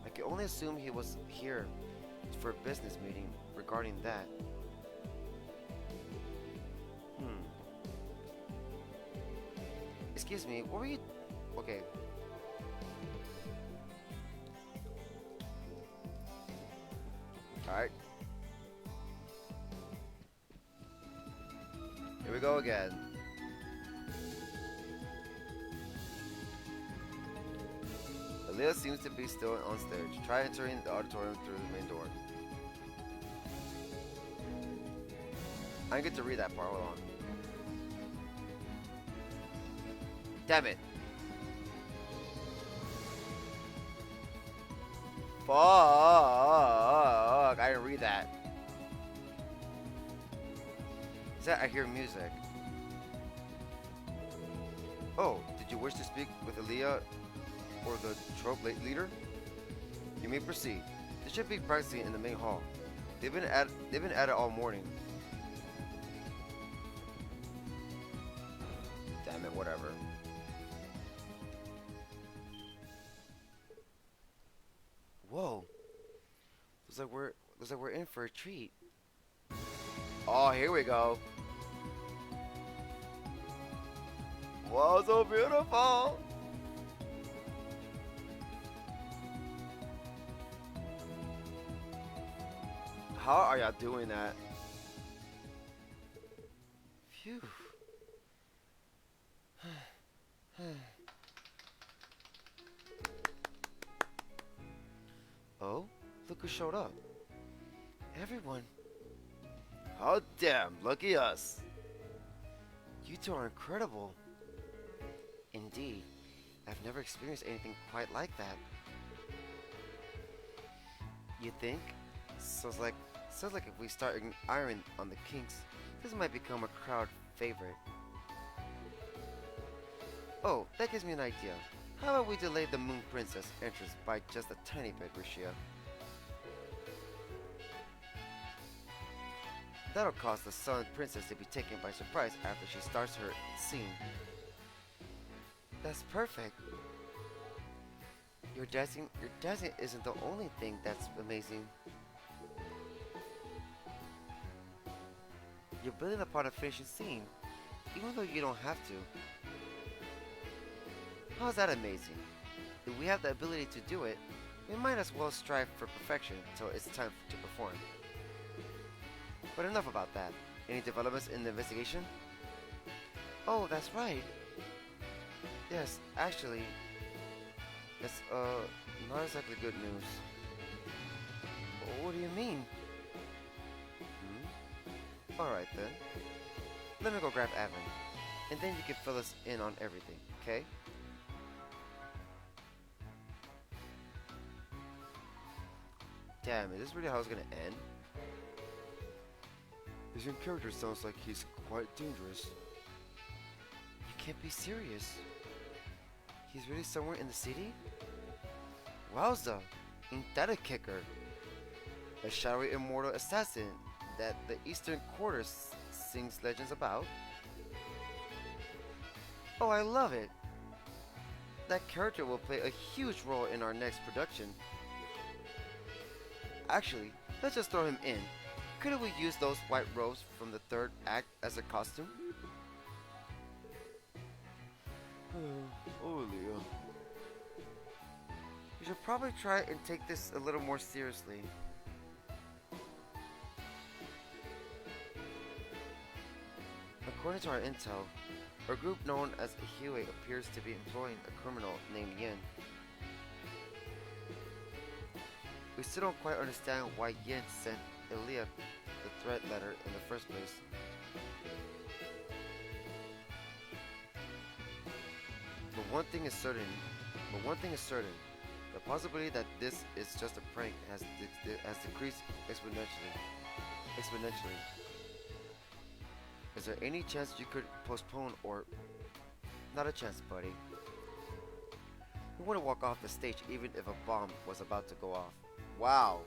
I can only assume he was here for a business meeting regarding that. Excuse me, what were you... Okay. Alright. Here we go again. Aaliyah seems to be still on stage. Try entering the auditorium through the main door. I didn't get to read that part. Hold on. Damn it. Fuck. I didn't read that. Is that I hear music? Oh, did you wish to speak with Aaliyah or the trope leader? You may proceed. They should be practicing in the main hall. They've been at it all morning. Damn it, whatever. Whoa. Looks like we're in for a treat. Oh, here we go. Wow, so beautiful. How are y'all doing that? Phew. Oh, look who showed up. Everyone. Oh damn, lucky us. You two are incredible. Indeed. I've never experienced anything quite like that. You think? Sounds like if we start ironing on the kinks, this might become a crowd favorite. Oh, that gives me an idea. How about we delay the Moon Princess entrance by just a tiny bit, Rishia? That'll cause the Sun Princess to be taken by surprise after she starts her scene. That's perfect. Your dancing isn't the only thing that's amazing. You're building upon a finishing scene, even though you don't have to. How's that amazing? If we have the ability to do it, we might as well strive for perfection until it's time to perform. But enough about that. Any developments in the investigation? Oh, that's right. Yes, actually, it's not exactly good news. What do you mean? Alright then. Let me go grab Avon, and then you can fill us in on everything, okay? Damn, is this really how it's gonna end? His in character sounds like he's quite dangerous. You can't be serious. He's really somewhere in the city? Wowza! Ain't that a kicker? A shadowy immortal assassin that the Eastern Quarter sings legends about? Oh, I love it! That character will play a huge role in our next production. Actually, let's just throw him in. Couldn't we use those white robes from the third act as a costume? Oh, Leah. We should probably try and take this a little more seriously. According to our intel, a group known as Hiwe appears to be employing a criminal named Yin. We still don't quite understand why Yin sent Aaliyah the threat letter in the first place. But one thing is certain, the possibility that this is just a prank has decreased exponentially. Is there any chance you could postpone or... Not a chance, buddy. We wouldn't walk off the stage even if a bomb was about to go off. Wow.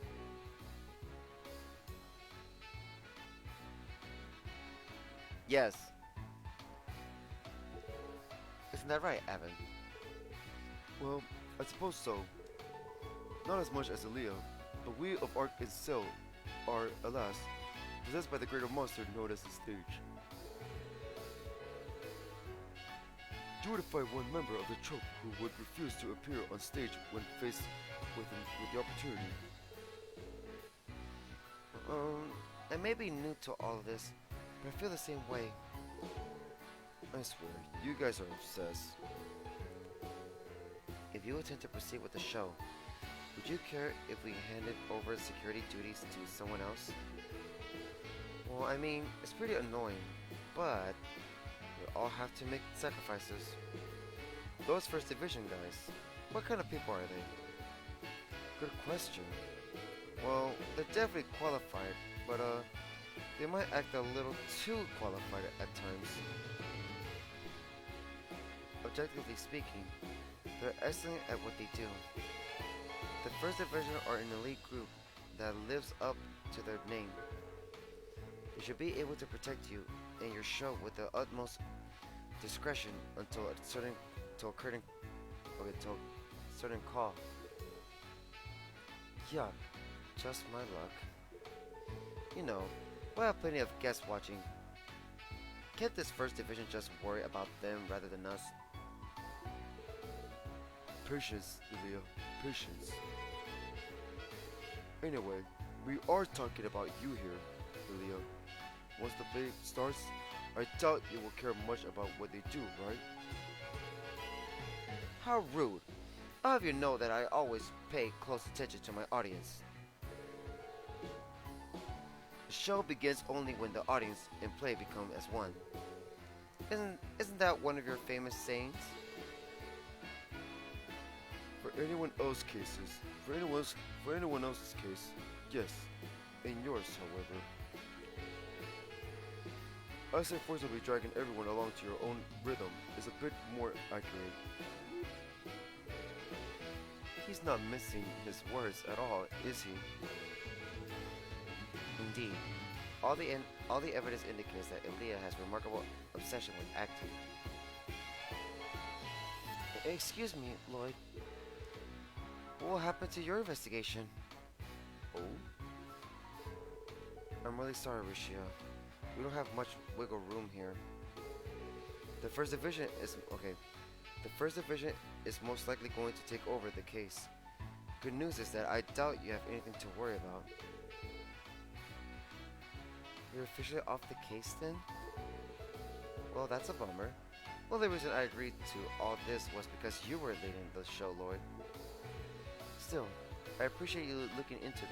Yes. Isn't that right, Evan? Well, I suppose so. Not as much as Aaliyah, but we of Ark itself are, alas, possessed by the greater monster known as the stage. You were to find one member of the troop who would refuse to appear on stage when faced with the opportunity. I may be new to all of this, but I feel the same way. I swear, you guys are obsessed. If you intend to proceed with the show, would you care if we handed over security duties to someone else? Well, I mean, it's pretty annoying, but we all have to make sacrifices. Those First Division guys, what kind of people are they? Good question. Well, they're definitely qualified, but they might act a little too qualified at times. Objectively speaking, they're excellent at what they do. The First Division are an elite group that lives up to their name. They should be able to protect you and your show with the utmost discretion until a certain call. Yeah, just my luck. You know, we'll have plenty of guests watching. Can't this First Division just worry about them rather than us? Patience, Ilya. Patience. Anyway, we are talking about you here, Ilya. Once the play starts, I doubt you will care much about what they do, right? How rude. I'll have you know that I always pay close attention to my audience. The show begins only when the audience and play become as one. Isn't that one of your famous sayings? For anyone else's case, yes. In yours, however, I say forcibly dragging everyone along to your own rhythm is a bit more accurate. He's not missing his words at all, is he? Indeed, all the evidence indicates that Ilya has remarkable obsession with acting. Excuse me, Lloyd. What happened to your investigation? Oh? I'm really sorry, Rishia. We don't have much wiggle room here. The First Division is most likely going to take over the case. Good news is that I doubt you have anything to worry about. You're officially off the case then? Well, that's a bummer. Well, the reason I agreed to all this was because you were leading the show, Lloyd. Still, I appreciate you looking into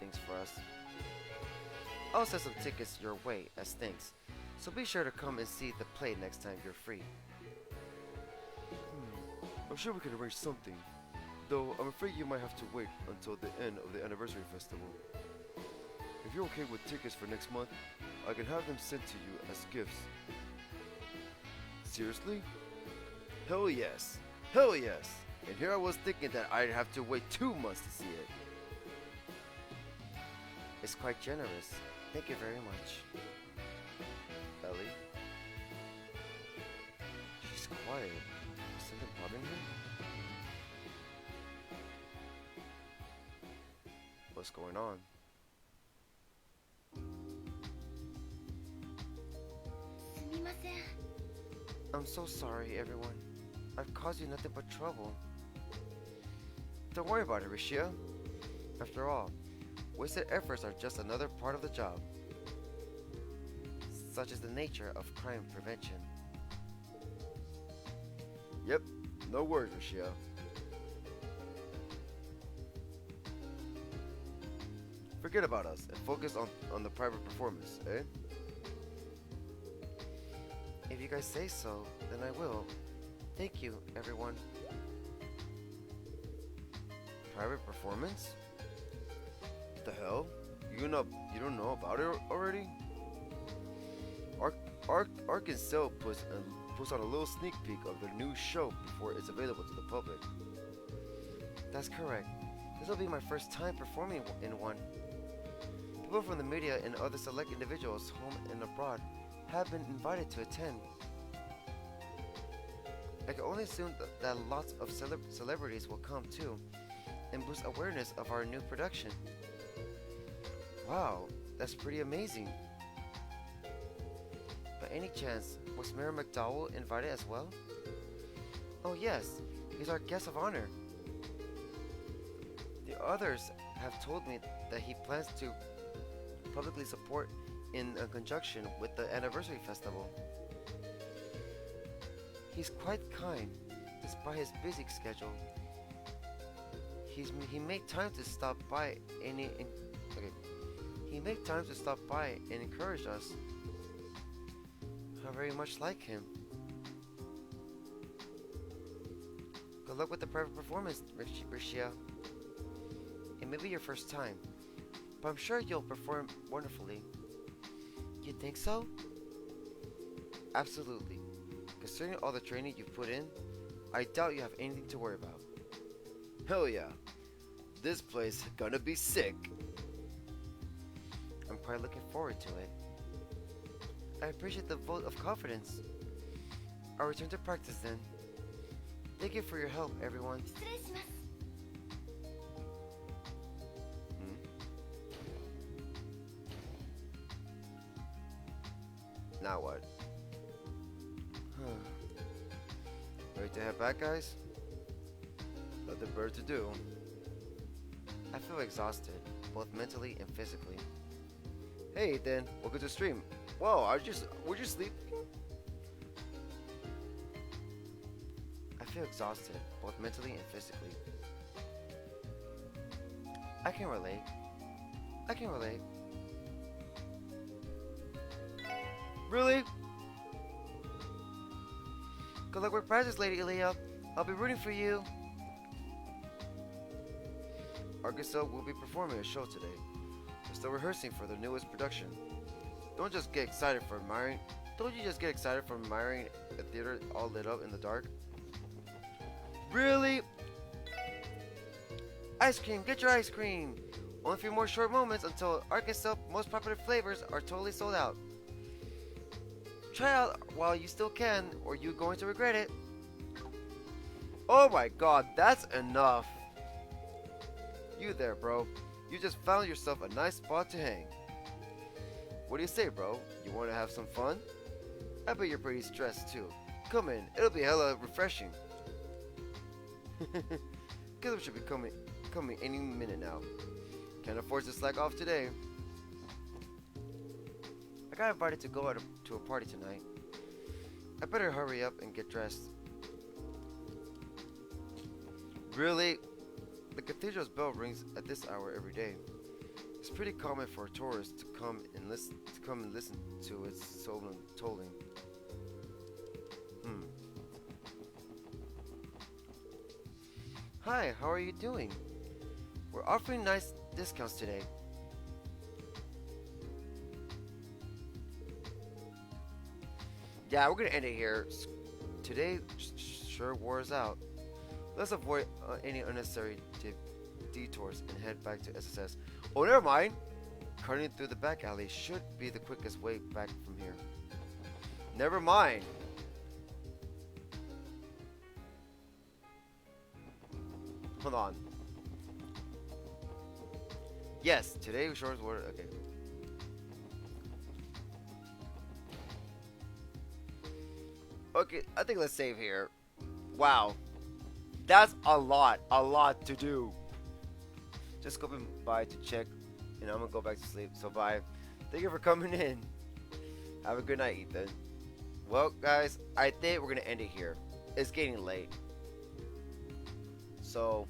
things for us. I'll send some tickets your way as thanks, so be sure to come and see the play next time you're free. I'm sure we can arrange something, though I'm afraid you might have to wait until the end of the anniversary festival. If you're okay with tickets for next month, I can have them sent to you as gifts. Seriously? Hell yes. Hell yes. And here I was thinking that I'd have to wait 2 months to see it. It's quite generous. Thank you very much. Ellie? She's quiet. Is something bothering her? What's going on? I'm so sorry, everyone. I've caused you nothing but trouble. Don't worry about it, Rishia. After all, wasted efforts are just another part of the job. Such is the nature of crime prevention. Yep, no worries, Rishia. Forget about us and focus on the private performance, eh? If you guys say so, then I will. Thank you, everyone. Private performance? What the hell? You don't know about it already? Arkansas puts on a little sneak peek of the new show before it's available to the public. That's correct. This will be my first time performing in one. People from the media and other select individuals, home and abroad, have been invited to attend. I can only assume that lots of celebrities will come too, and boost awareness of our new production. Wow, that's pretty amazing. By any chance, was Mayor McDowell invited as well? Oh yes, he's our guest of honor. The others have told me that he plans to publicly support in conjunction with the anniversary festival. He's quite kind, despite his busy schedule. He made time to stop by He made time to stop by and encourage us. I very much like him. Good luck with the private performance, Rishia. It may be your first time, but I'm sure you'll perform wonderfully. You think so? Absolutely. Considering all the training you've put in, I doubt you have anything to worry about. Hell yeah. This place gonna be sick. I'm quite looking forward to it. I appreciate the vote of confidence. I'll return to practice then. Thank you for your help, everyone. 失礼します。 Now what? Ready to head back, guys? Nothing better to do. I feel exhausted, both mentally and physically. Hey Ethan, welcome to the stream. Whoa, were you sleeping? I feel exhausted, both mentally and physically. I can relate. I can relate. Really? Good luck with practice, Lady Ilya. I'll be rooting for you. Arkansas will be performing a show today. They're still rehearsing for their newest production. Don't you just get excited for admiring a theater all lit up in the dark? Really? Ice cream, get your ice cream. Only a few more short moments until Arkansas' most popular flavors are totally sold out. Try out while you still can, or you're going to regret it. Oh my god, that's enough. You there, bro. You just found yourself a nice spot to hang. What do you say, bro? You want to have some fun? I bet you're pretty stressed too. Come in, it'll be hella refreshing. Guess we should be coming any minute now. Can't afford to slack off today. I got invited to go out to a party tonight. I better hurry up and get dressed. Really? The cathedral's bell rings at this hour every day. It's pretty common for tourists to come and listen to its solemn tolling. Hi, how are you doing? We're offering nice discounts today. Yeah, we're gonna end it here. Today sure wore us out. Let's avoid any unnecessary detours and head back to SSS. Oh, never mind. Cutting through the back alley should be the quickest way back from here. Never mind. Hold on. Yes, today sure wore. Okay. Okay, I think let's save here. Wow. That's a lot to do. Just going by to check, and I'm gonna go back to sleep. So bye. Thank you for coming in. Have a good night, Ethan. Well, guys, I think we're gonna end it here. It's getting late. So,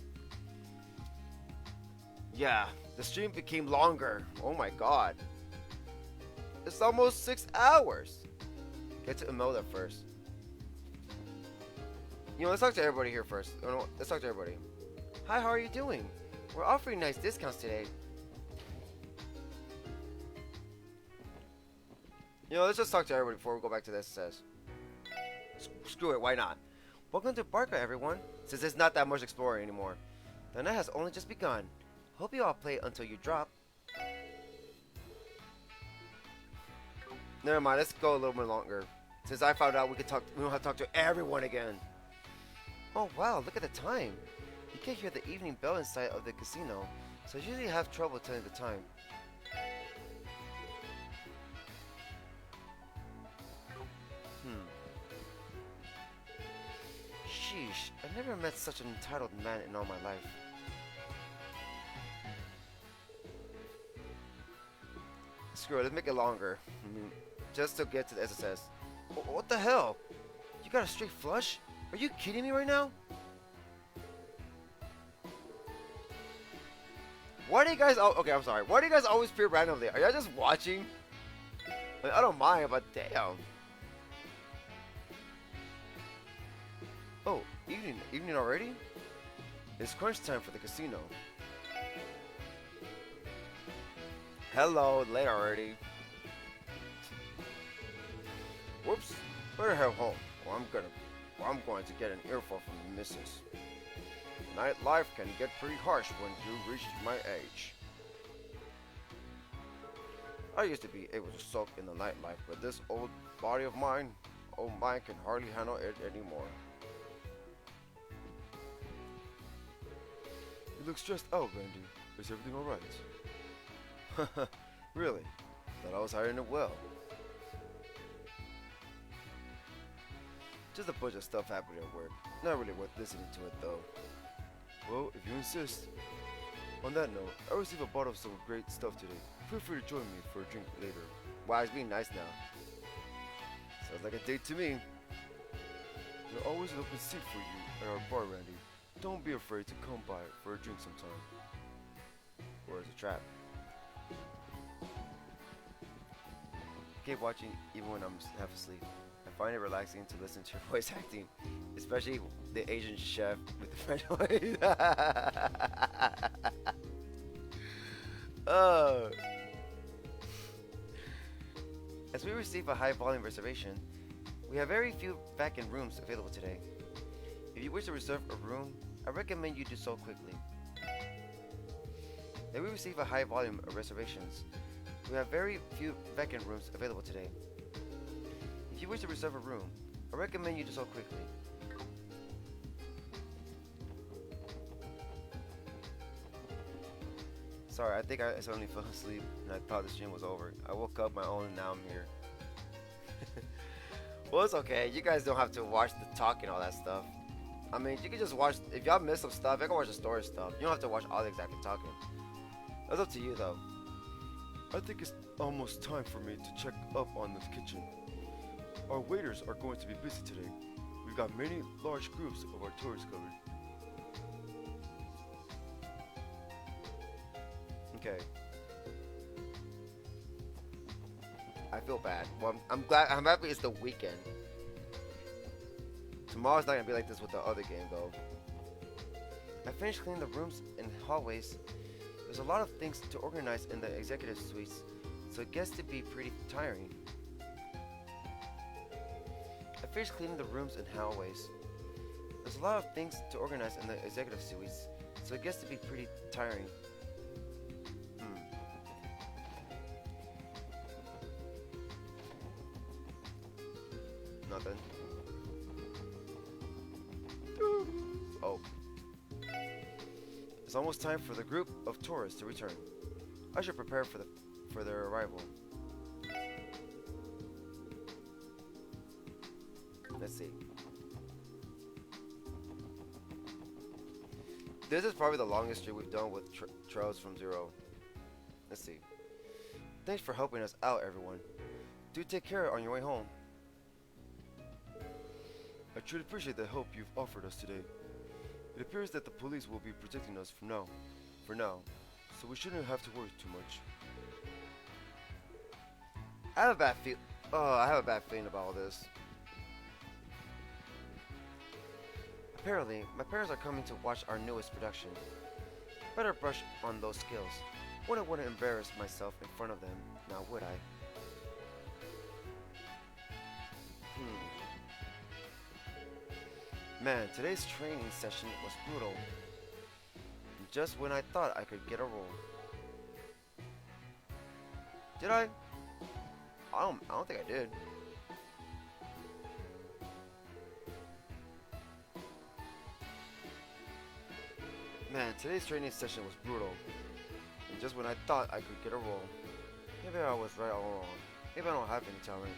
yeah, the stream became longer. Oh my god. It's almost 6 hours. Get to Imelda first. You know, let's talk to everybody here first. Oh, no, let's talk to everybody. Hi, how are you doing? We're offering nice discounts today. You know, let's just talk to everybody before we go back to this. Says, screw it, why not? Welcome to Barca, everyone. Since it's not that much exploring anymore. The night has only just begun. Hope you all play until you drop. Never mind, let's go a little bit longer. Since I found out we don't have to talk to everyone again. Oh wow, look at the time. You can't hear the evening bell inside of the casino, so I usually have trouble telling the time. Sheesh, I've never met such an entitled man in all my life. screw it. Let's make it longer. Just to get to the SSS. What the hell? You got a straight flush? Are you kidding me right now? Why do you guys? Okay, I'm sorry. Why do you guys always appear randomly? Are y'all just watching? Like, I don't mind, but damn. Oh, evening already? It's crunch time for the casino. Hello, late already. Whoops, better head home, or I'm going to get an earful from the missus. Nightlife can get pretty harsh when you reach my age. I used to be able to soak in the nightlife, but this old body of mine, oh mine, can hardly handle it anymore. You look stressed out, Randy. Is everything alright? Really? Thought I was hiding it well. Just a bunch of stuff happening at work. Not really worth listening to it though. Well, if you insist. On that note, I received a bottle of some great stuff today. Feel free to join me for a drink later. Wow, he's being nice now. Sounds like a date to me. There's always an open seat for you at our bar, Randy. Don't be afraid to come by for a drink sometime. Or it's a trap. Keep watching even when I'm half asleep. I find it relaxing to listen to your voice acting, especially the Asian chef with the French voice. As we receive a high volume reservation, we have very few vacant rooms available today. If you wish to reserve a room, I recommend you do so quickly. As we receive a high volume of reservations, we have very few vacant rooms available today. If you wish to reserve a room, I recommend you do so quickly. Sorry, I think I suddenly fell asleep and I thought the stream was over. I woke up my own and now I'm here. Well, it's okay. You guys don't have to watch the talk and all that stuff. I mean, you can just watch, if y'all miss some stuff, you can watch the story stuff. You don't have to watch all the exactly talking. That's up to you though. I think it's almost time for me to check up on the kitchen. Our waiters are going to be busy today. We've got many large groups of our tourists covered. Okay. I feel bad. Well, I'm happy it's the weekend. Tomorrow's not gonna be like this with the other game though. I finished cleaning the rooms and hallways. There's a lot of things to organize in the executive suites, so it gets to be pretty tiring. I finished cleaning the rooms and hallways. There's a lot of things to organize in the executive suites, so it gets to be pretty tiring. Nothing. Oh. It's almost time for the group of tourists to return. I should prepare for their arrival. Let's see. This is probably the longest stream we've done with Trails from Zero. Let's see. Thanks for helping us out, everyone. Do take care on your way home. I truly appreciate the help you've offered us today. It appears that the police will be protecting us for now, so we shouldn't have to worry too much. I have a bad feeling about all this. Apparently, my parents are coming to watch our newest production. Better brush on those skills. Wouldn't want to embarrass myself in front of them, now would I? Man, today's training session was brutal. Just when I thought I could get a roll. Did I? I don't think I did. Man, today's training session was brutal. And just when I thought I could get a roll. Maybe I was right all along. Maybe I don't have any talent.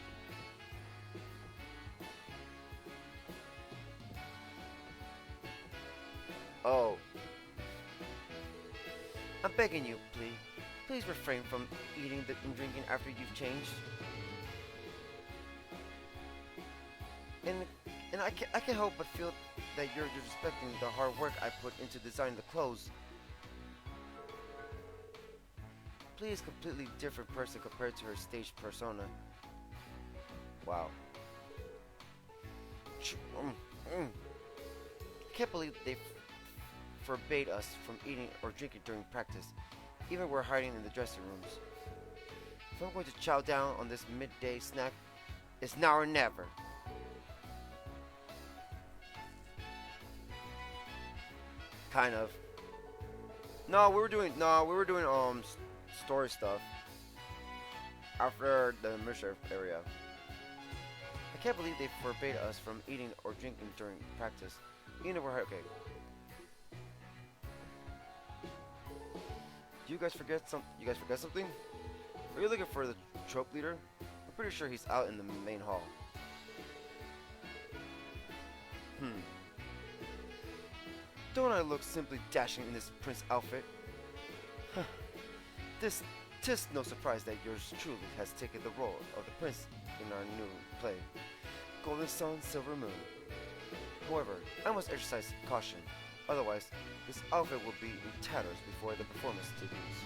Oh. I'm begging you, Please refrain from eating and drinking after you've changed. And I can't help but feel that you're disrespecting the hard work I put into designing the clothes. Please, completely different person compared to her staged persona. Wow. Can't believe they forbade us from eating or drinking during practice. Even we're hiding in the dressing rooms. If I'm going to chow down on this midday snack, it's now or never. Kind of. No, we were doing story stuff after the mission area. I can't believe they forbade us from eating or drinking during practice. You know we're okay. You guys forget something? Are you looking for the trope leader? I'm pretty sure he's out in the main hall. Don't I look simply dashing in this prince outfit? Tis no surprise that yours truly has taken the role of the prince in our new play, Golden Sun, Silver Moon. However, I must exercise caution, otherwise this outfit will be in tatters before the performance begins.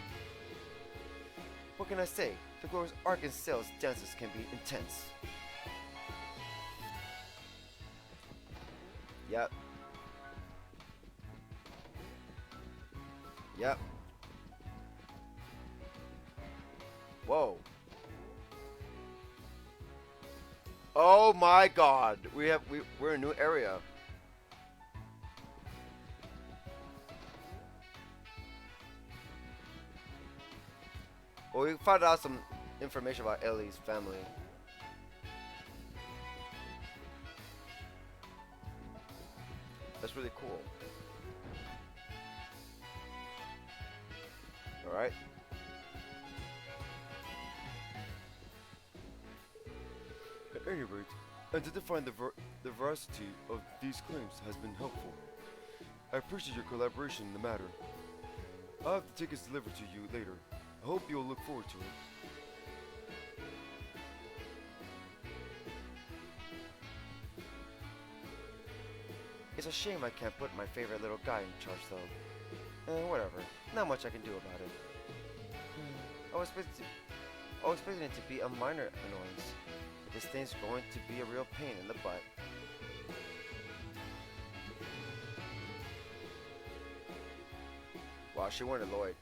What can I say? The glorious arc and sales dances can be intense. Yep. Yep. Whoa. Oh my god. We're in a new area. Well, we found out some information about Ellie's family. That's really cool. Alright. At any rate, identifying the veracity of these claims has been helpful. I appreciate your collaboration in the matter. I'll have the tickets delivered to you later. I hope you'll look forward to it. It's a shame I can't put my favorite little guy in charge though. Whatever. Not much I can do about it. I was expecting it to be a minor annoyance. But this thing's going to be a real pain in the butt. Wow, she wanted Lloyd.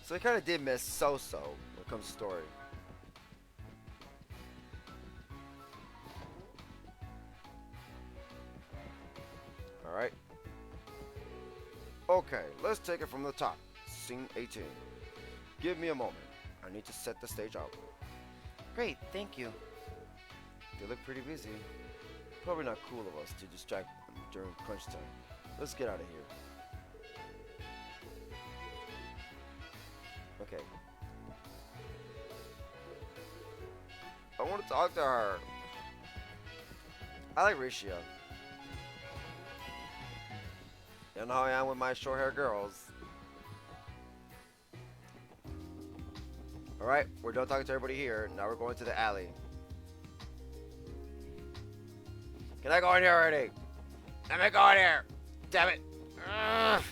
So they kind of did miss So-So when it comes to story. Alright. Okay, let's take it from the top. Scene 18. Give me a moment. I need to set the stage out. Great, thank you. They look pretty busy. Probably not cool of us to distract them during crunch time. Let's get out of here. Okay. I want to talk to her. I like Ricia. You know how I am with my short hair girls. Alright, we're done talking to everybody here. Now we're going to the alley. Can I go in here already? Let me go in here! Damn it! Ugh.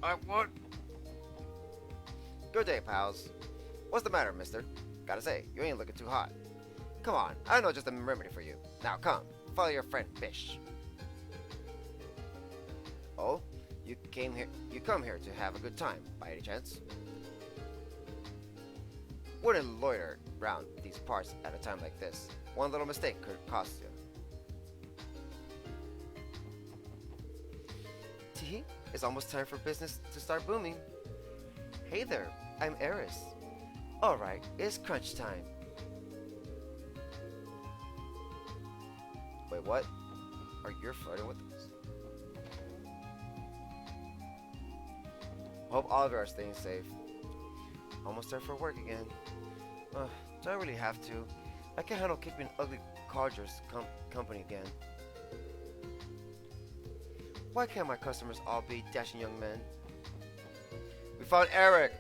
I want... Good day, pals. What's the matter, mister? Gotta say, you ain't looking too hot. Come on, I know just a remedy for you. Now come, follow your friend Fish. Oh? You come here to have a good time, by any chance? Wouldn't loiter around these parts at a time like this. One little mistake could cost you. Tee, it's almost time for business to start booming. Hey there, I'm Eris. Alright, it's crunch time. Wait, what? Are you flirting with us? Hope all of you are staying safe. Almost there for work again. Don't really have to. I can handle keeping ugly codgers company again. Why can't my customers all be dashing young men? We found Eric!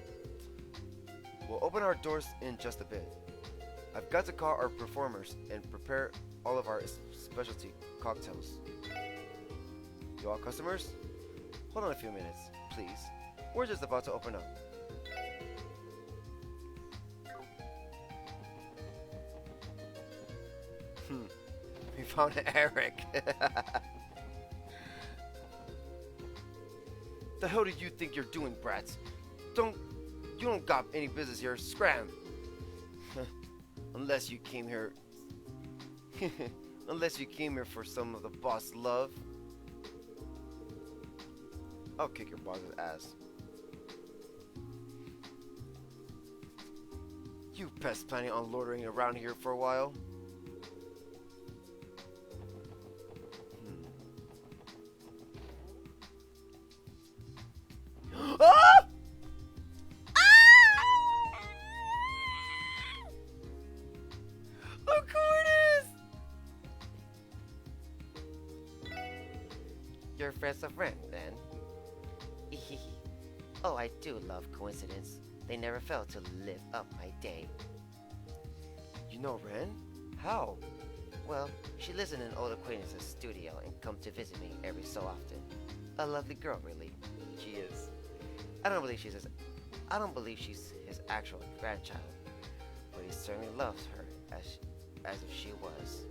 We'll open our doors in just a bit. I've got to call our performers and prepare all of our specialty cocktails. You all customers? Hold on a few minutes, please. We're just about to open up. We found Eric. The hell do you think you're doing, brats? You don't got any business here. Scram. Unless you came here. Unless you came here for some of the boss love. I'll kick your boss's ass. You pests planning on loitering around here for a while? Ah! Look who it is! You're friends of Ren, then? Oh, I do love coincidence. They never fail to live up my day. You know Ren? How? Well, she lives in an old acquaintance's studio and comes to visit me every so often. A lovely girl, really. She is. I don't believe she's his actual grandchild, but he certainly loves her as if she was.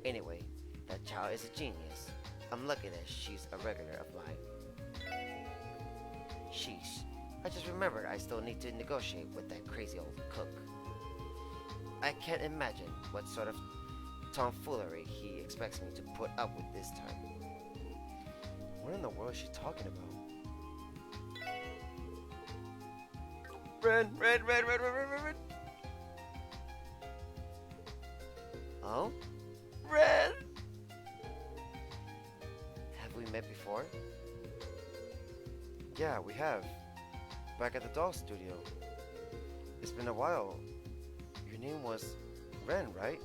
Anyway, that child is a genius. I'm lucky that she's a regular of mine. Sheesh. I just remembered I still need to negotiate with that crazy old cook. I can't imagine what sort of tomfoolery he expects me to put up with this time. What in the world is she talking about? Ren. Oh? Ren! Have we met before? Yeah, we have. Back at the doll studio. It's been a while. Your name was Ren, right?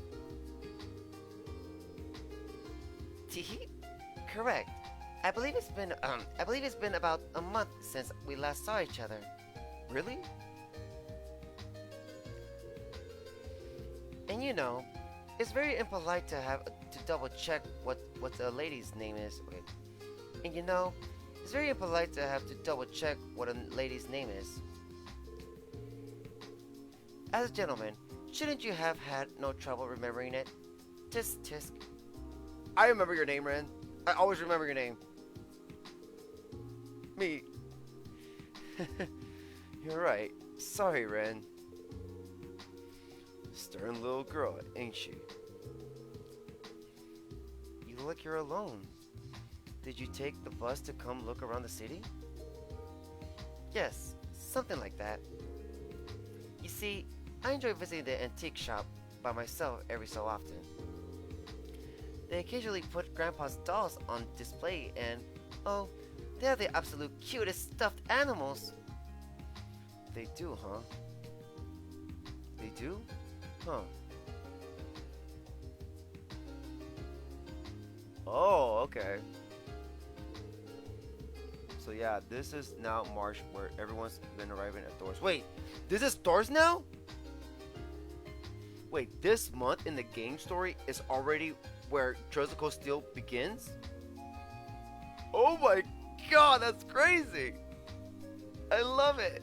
Teehee? Correct. I believe it's been about a month since we last saw each other. Really? And you know, it's very impolite to have to double check what a lady's name is. Okay. And you know, it's very impolite to have to double check what a lady's name is. As a gentleman, shouldn't you have had no trouble remembering it? Tisk tisk. I remember your name, Ren. I always remember your name. Me. You're right. Sorry, Ren. Stern little girl, ain't she? You look like you're alone. Did you take the bus to come look around the city? Yes, something like that. You see, I enjoy visiting the antique shop by myself every so often. They occasionally put Grandpa's dolls on display and, oh, they have the absolute cutest stuffed animals. They do, huh? They do? Huh. Oh, okay. So yeah, this is now March where everyone's been arriving at doors. Wait, this is stores now? Wait, this month in the game story is already where Tricycle Steel begins? Oh my god, that's crazy! I love it!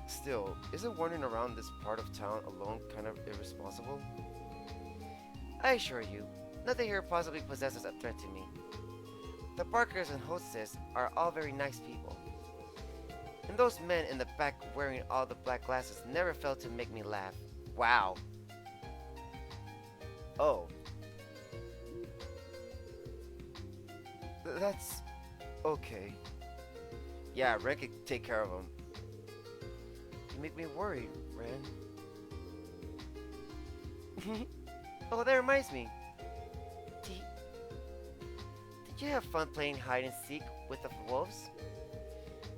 Still, isn't wandering around this part of town alone kind of irresponsible? I assure you, nothing here possibly possesses a threat to me. The Barkers and hostess are all very nice people. And those men in the back wearing all the black glasses never fail to make me laugh. Wow. Oh. That's okay. Yeah, Ren can take care of him. You make me worried, Ren. Oh, that reminds me. Did you have fun playing hide and seek with the wolves?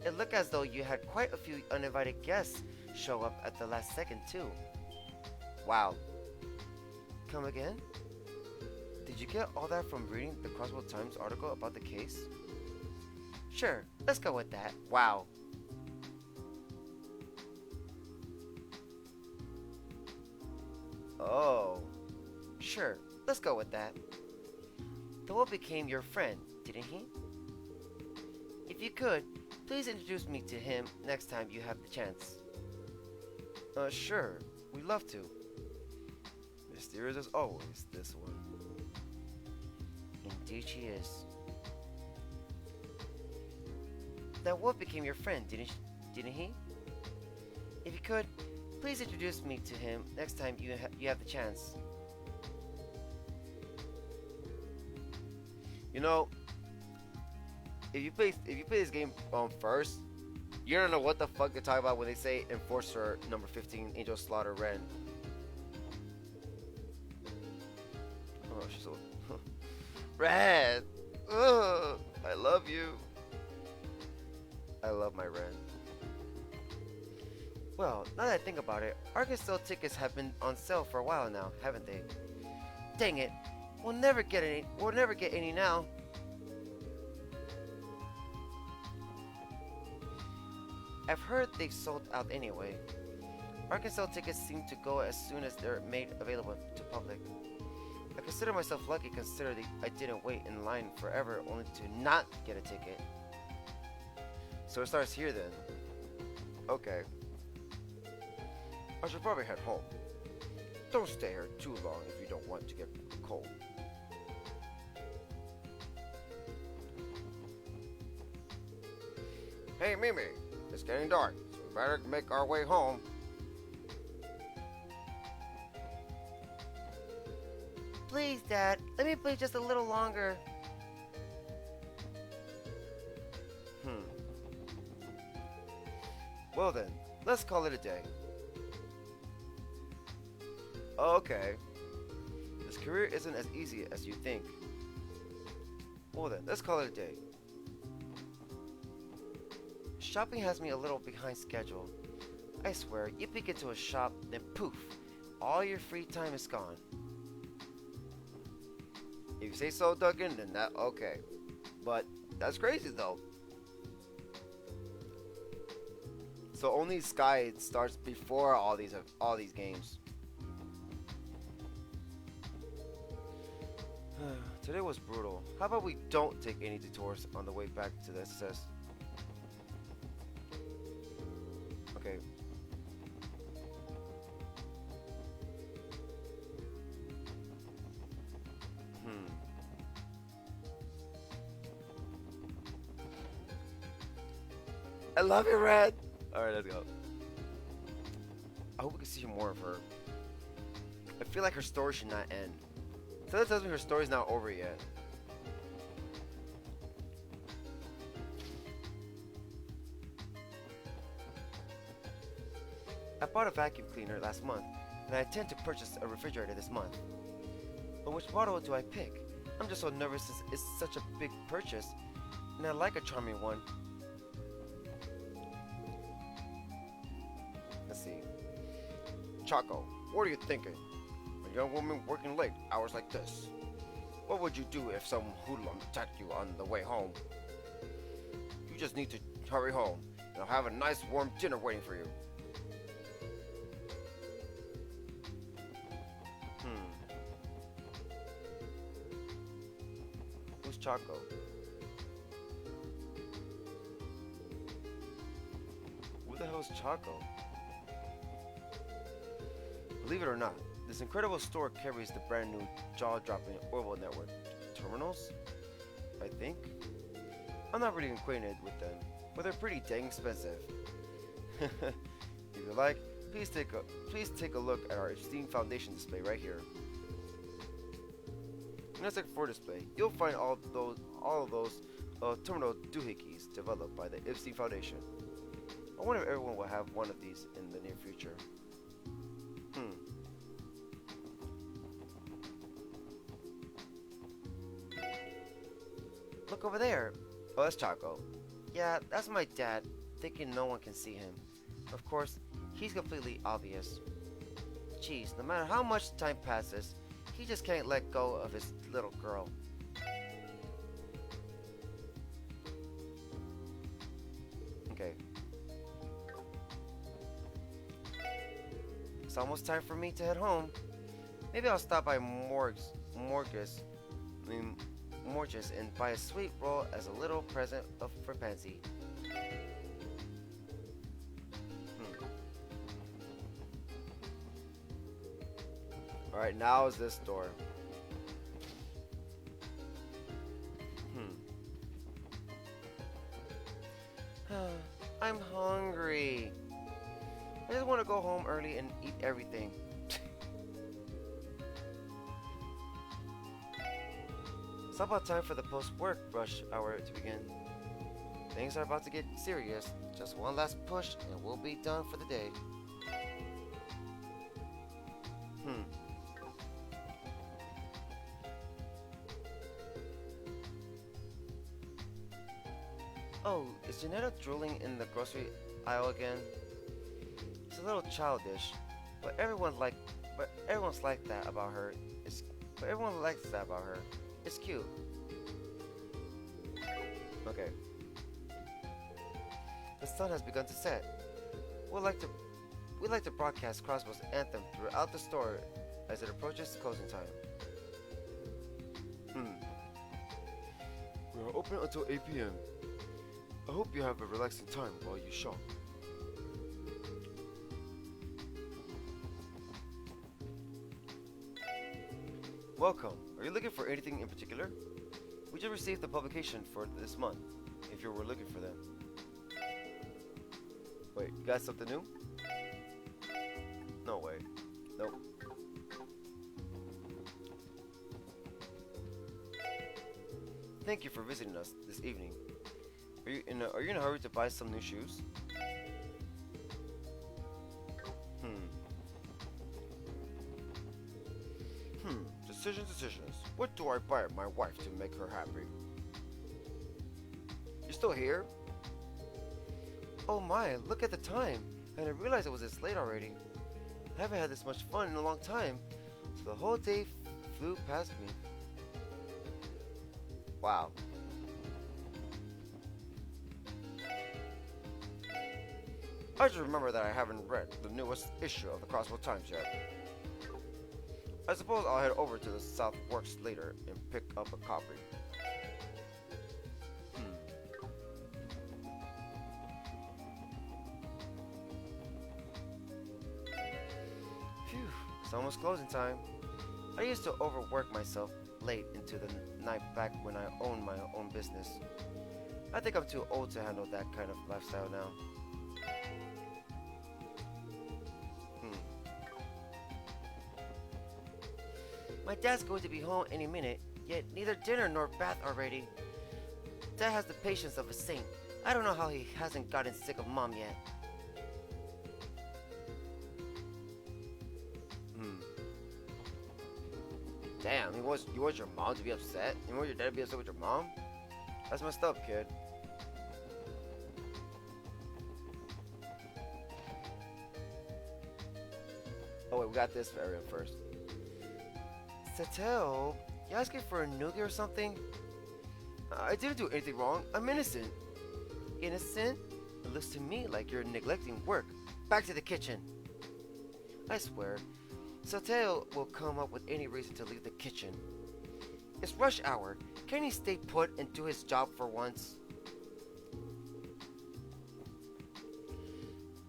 It looked as though you had quite a few uninvited guests show up at the last second, too. Wow. Come again? Did you get all that from reading the Crossbell Times article about the case? Sure, let's go with that. Wow. Oh. Sure, let's go with that. The wolf became your friend, didn't he? If you could, please introduce me to him next time you have the chance. Sure. We'd love to. Mysterious as always, this one. Indeed she is. That wolf became your friend, didn't he? If you could, please introduce me to him next time you have the chance. You know, if you play this game first, you don't know what the fuck they're talking about when they say Enforcer number 15, Angel Slaughter Ren. Oh, she's so Ren. Ugh, I love you. I love my Ren. Well, now that I think about it, Arkansas tickets have been on sale for a while now, haven't they? Dang it, we'll never get any now. I've heard they've sold out anyway. Arkansas tickets seem to go as soon as they're made available to public. I consider myself lucky considering I didn't wait in line forever only to not get a ticket. So it starts here then. Okay. I should probably head home. Don't stay here too long if you don't want to get cold. Hey Mimi, it's getting dark, so we better make our way home. Please, Dad, let me play just a little longer. Well then, let's call it a day. Okay. This career isn't as easy as you think. Well then, let's call it a day. Shopping has me a little behind schedule. I swear, you peek into a shop, then poof, all your free time is gone. If you say so, Duncan, then that okay. But that's crazy though. So only Sky starts before all these games. Today was brutal. How about we don't take any detours on the way back to the SSS? Okay. I love you, Red. Alright, let's go. I hope we can see more of her. I feel like her story should not end. So that tells me her story's not over yet. I bought a vacuum cleaner last month, and I intend to purchase a refrigerator this month. But which model do I pick? I'm just so nervous since it's such a big purchase, and I like a charming one. Let's see. Choco, what are you thinking? A young woman working late hours like this. What would you do if some hoodlum attacked you on the way home? You just need to hurry home, and I'll have a nice warm dinner waiting for you. Who's Choco? Who the hell is Choco? Believe it or not, this incredible store carries the brand new jaw-dropping Orville Network terminals, I think. I'm not really acquainted with them, but they're pretty dang expensive. If you like, please take a look at our esteemed foundation display right here. In the second floor display, you'll find all of those terminal doohickeys developed by the Epstein Foundation. I wonder if everyone will have one of these in the near future. Look over there. Oh, that's Choco. Yeah, that's my dad, thinking no one can see him. Of course, he's completely obvious. Jeez, no matter how much time passes, he just can't let go of his little girl. almost time for me to head home. Maybe I'll stop by Morges and buy a sweet roll as a little present for Pansy. Alright, now is this door. I'm hungry. I just want to go home early and eat everything. It's about time for the post-work rush hour to begin. Things are about to get serious. Just one last push and we'll be done for the day. Oh, is Janetta drooling in the grocery aisle again? It's a little childish, but everyone's like that about her. Everyone likes that about her. It's cute. Okay. The sun has begun to set. We like to broadcast Crossbell's anthem throughout the store as it approaches closing time. We are open until 8 p.m. I hope you have a relaxing time while you shop. Welcome. Are you looking for anything in particular? We just received the publication for this month, if you were looking for them. Wait, you got something new? No way. Nope. Thank you for visiting us this evening. Are you in a hurry to buy some new shoes? Decisions. What do I buy my wife to make her happy? You still here? Oh my, look at the time. I didn't realize it was this late already. I haven't had this much fun in a long time, so the whole day flew past me. Wow. I just remember that I haven't read the newest issue of the Crossbell Times yet. I suppose I'll head over to the South Works later and pick up a copy. Phew, it's almost closing time. I used to overwork myself late into the night back when I owned my own business. I think I'm too old to handle that kind of lifestyle now. My dad's going to be home any minute, yet neither dinner nor bath are ready. Dad has the patience of a saint. I don't know how he hasn't gotten sick of Mom yet. Damn, you want your mom to be upset? You want your dad to be upset with your mom? That's messed up, kid. Oh wait, we got this area first. Satel, you asking for a noogie or something? I didn't do anything wrong. I'm innocent. Innocent? It looks to me like you're neglecting work. Back to the kitchen. I swear, Satel will come up with any reason to leave the kitchen. It's rush hour. Can't he stay put and do his job for once?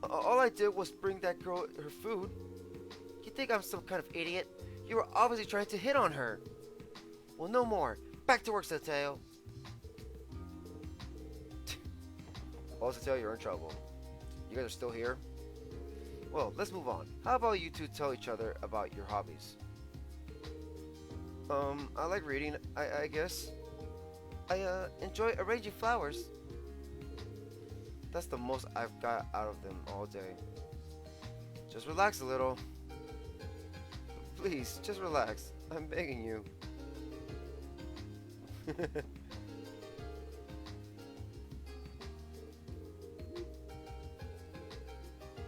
All I did was bring that girl her food. You think I'm some kind of idiot? You were obviously trying to hit on her. Well, no more. Back to work, Satel. Well, to tell you're in trouble. You guys are still here? Well, let's move on. How about you two tell each other about your hobbies? I like reading, I guess. I enjoy arranging flowers. That's the most I've got out of them all day. Just relax a little. Please, just relax. I'm begging you.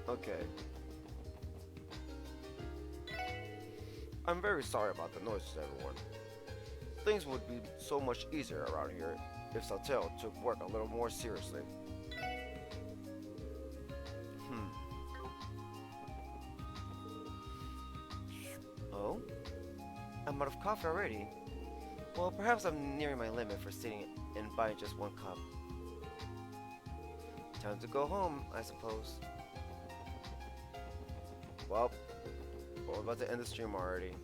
Okay. I'm very sorry about the noises, everyone. Things would be so much easier around here if Satel took work a little more seriously. out of coffee already. Well, perhaps I'm nearing my limit for sitting and buying just one cup. Time to go home, I suppose. Well, we're about to end the stream already.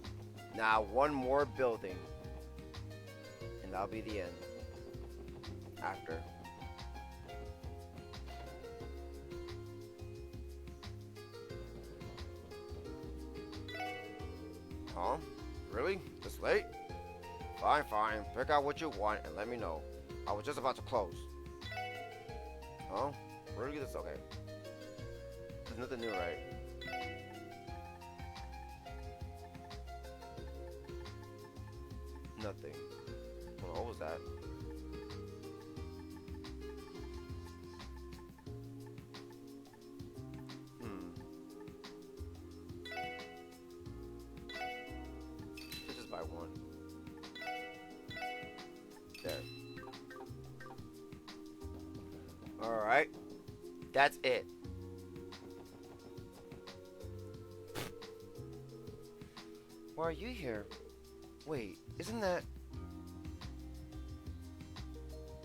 Now, one more building. And that'll be the end. After. Huh? Really? This late? Fine, fine. Pick out what you want and let me know. I was just about to close. Huh? Really? That's okay. There's nothing new, right? Nothing. Well, what was that? Let's just buy one. There. Alright. That's it. Why are you here? Wait, isn't that...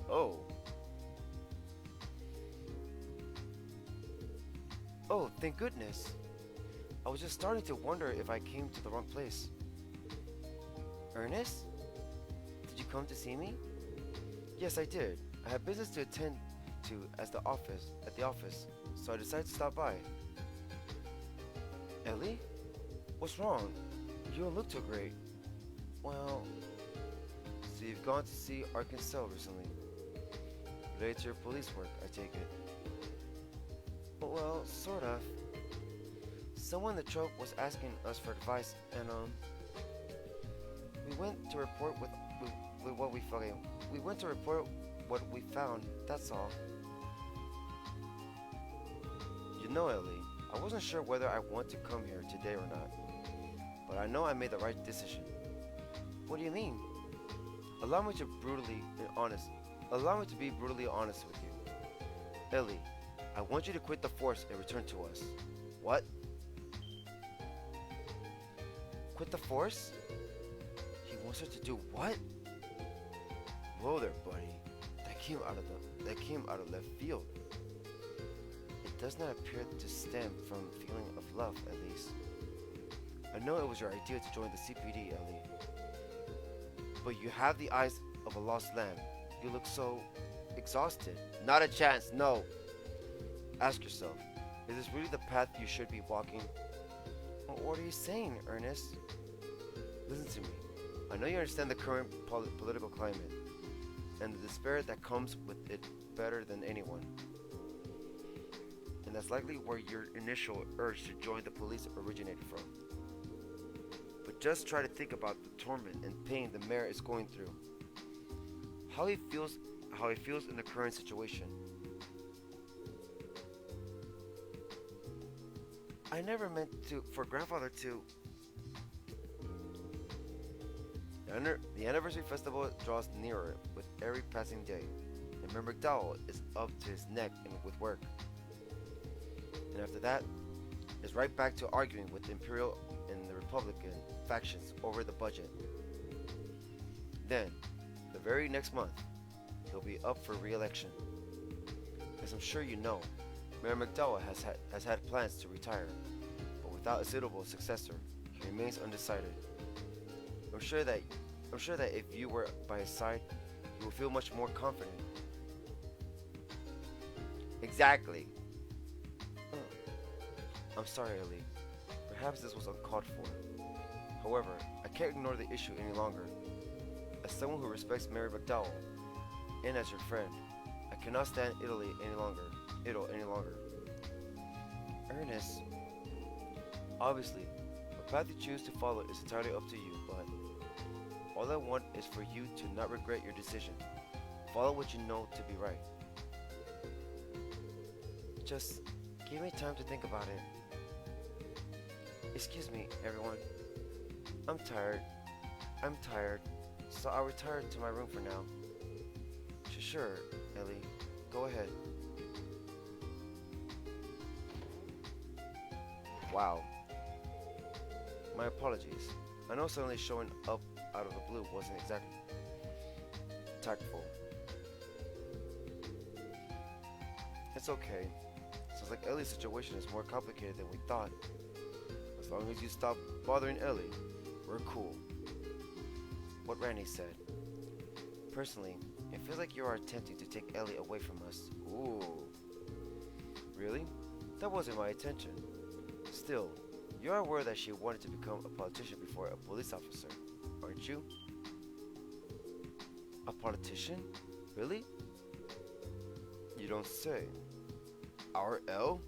Oh. Oh, thank goodness. I was just starting to wonder if I came to the wrong place. Ernest? Did you come to see me? Yes, I did. I had business to attend to at the office, so I decided to stop by. Ellie? What's wrong? You don't look too great. Well, so you've gone to see Arkansas recently. Related to your police work, I take it. Well, sort of. Someone in the trope was asking us for advice, and we went to report with what we found. We went to report what we found. That's all. You know, Ellie, I wasn't sure whether I want to come here today or not, but I know I made the right decision. What do you mean? Allow me to be brutally honest with you. Ellie, I want you to quit the force and return to us. What? Quit the force? He wants her to do what? Whoa there, buddy. That came out of left field. It does not appear to stem from feeling of love, at least. I know it was your idea to join the CPD, Ellie. But you have the eyes of a lost lamb. You look so exhausted. Not a chance, no. Ask yourself, is this really the path you should be walking? Well, what are you saying, Ernest? Listen to me. I know you understand the current political climate and the despair that comes with it better than anyone. And that's likely where your initial urge to join the police originated from. But just try to think about the torment and pain the mayor is going through. How he feels in the current situation. I never meant for grandfather to... The anniversary festival draws nearer with every passing day, and Mayor McDowell is up to his neck with work. And after that, is right back to arguing with the Imperial and the Republican factions over the budget. Then, the very next month, he'll be up for re-election. As I'm sure you know, Mayor McDowell has had plans to retire, but without a suitable successor, he remains undecided. I'm sure that if you were by his side, you will feel much more confident. Exactly. I'm sorry, Ellie. Perhaps this was uncalled for. However, I can't ignore the issue any longer. As someone who respects Mayor McDowell, and as your friend, I cannot stand Idle any longer. Ernest, obviously, the path you choose to follow is entirely up to you, but all I want is for you to not regret your decision. Follow what you know to be right. Just give me time to think about it. Excuse me, everyone. I'm tired, so I'll retire to my room for now. Sure, Ellie. Go ahead. Wow. My apologies. I know suddenly showing up out of the blue wasn't exactly tactful. It's okay. Sounds like Ellie's situation is more complicated than we thought. As long as you stop bothering Ellie, we're cool. What Randy said. Personally, it feels like you are attempting to take Ellie away from us. Ooh. Really? That wasn't my intention. Still, you are aware that she wanted to become a politician before a police officer, aren't you? A politician? Really? You don't say. Our L?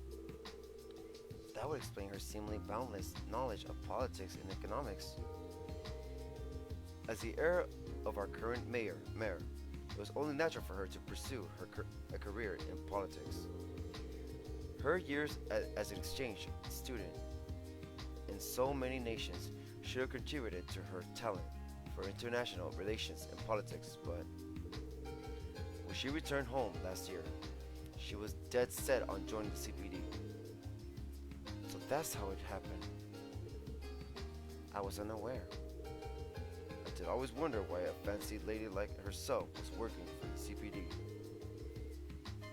That would explain her seemingly boundless knowledge of politics and economics. As the heir of our current mayor, it was only natural for her to pursue a career in politics. Her years as an exchange student in so many nations should have contributed to her talent for international relations and politics, but when she returned home last year, she was dead set on joining the CPD. So that's how it happened. I was unaware. I did always wonder why a fancy lady like herself was working for the CPD.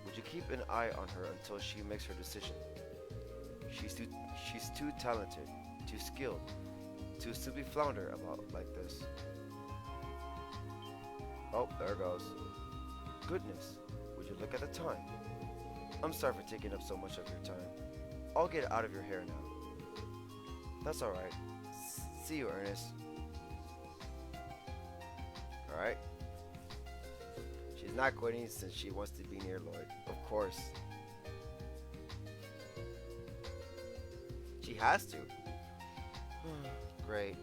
Would you keep an eye on her until she makes her decision? She's too talented, too skilled, to simply flounder about like this. Oh, there goes. Goodness, would you look at the time? I'm sorry for taking up so much of your time. I'll get out of your hair now. That's alright. See you, Ernest. Alright. She's not quitting since she wants to be near Lloyd. Of course. She has to. Great.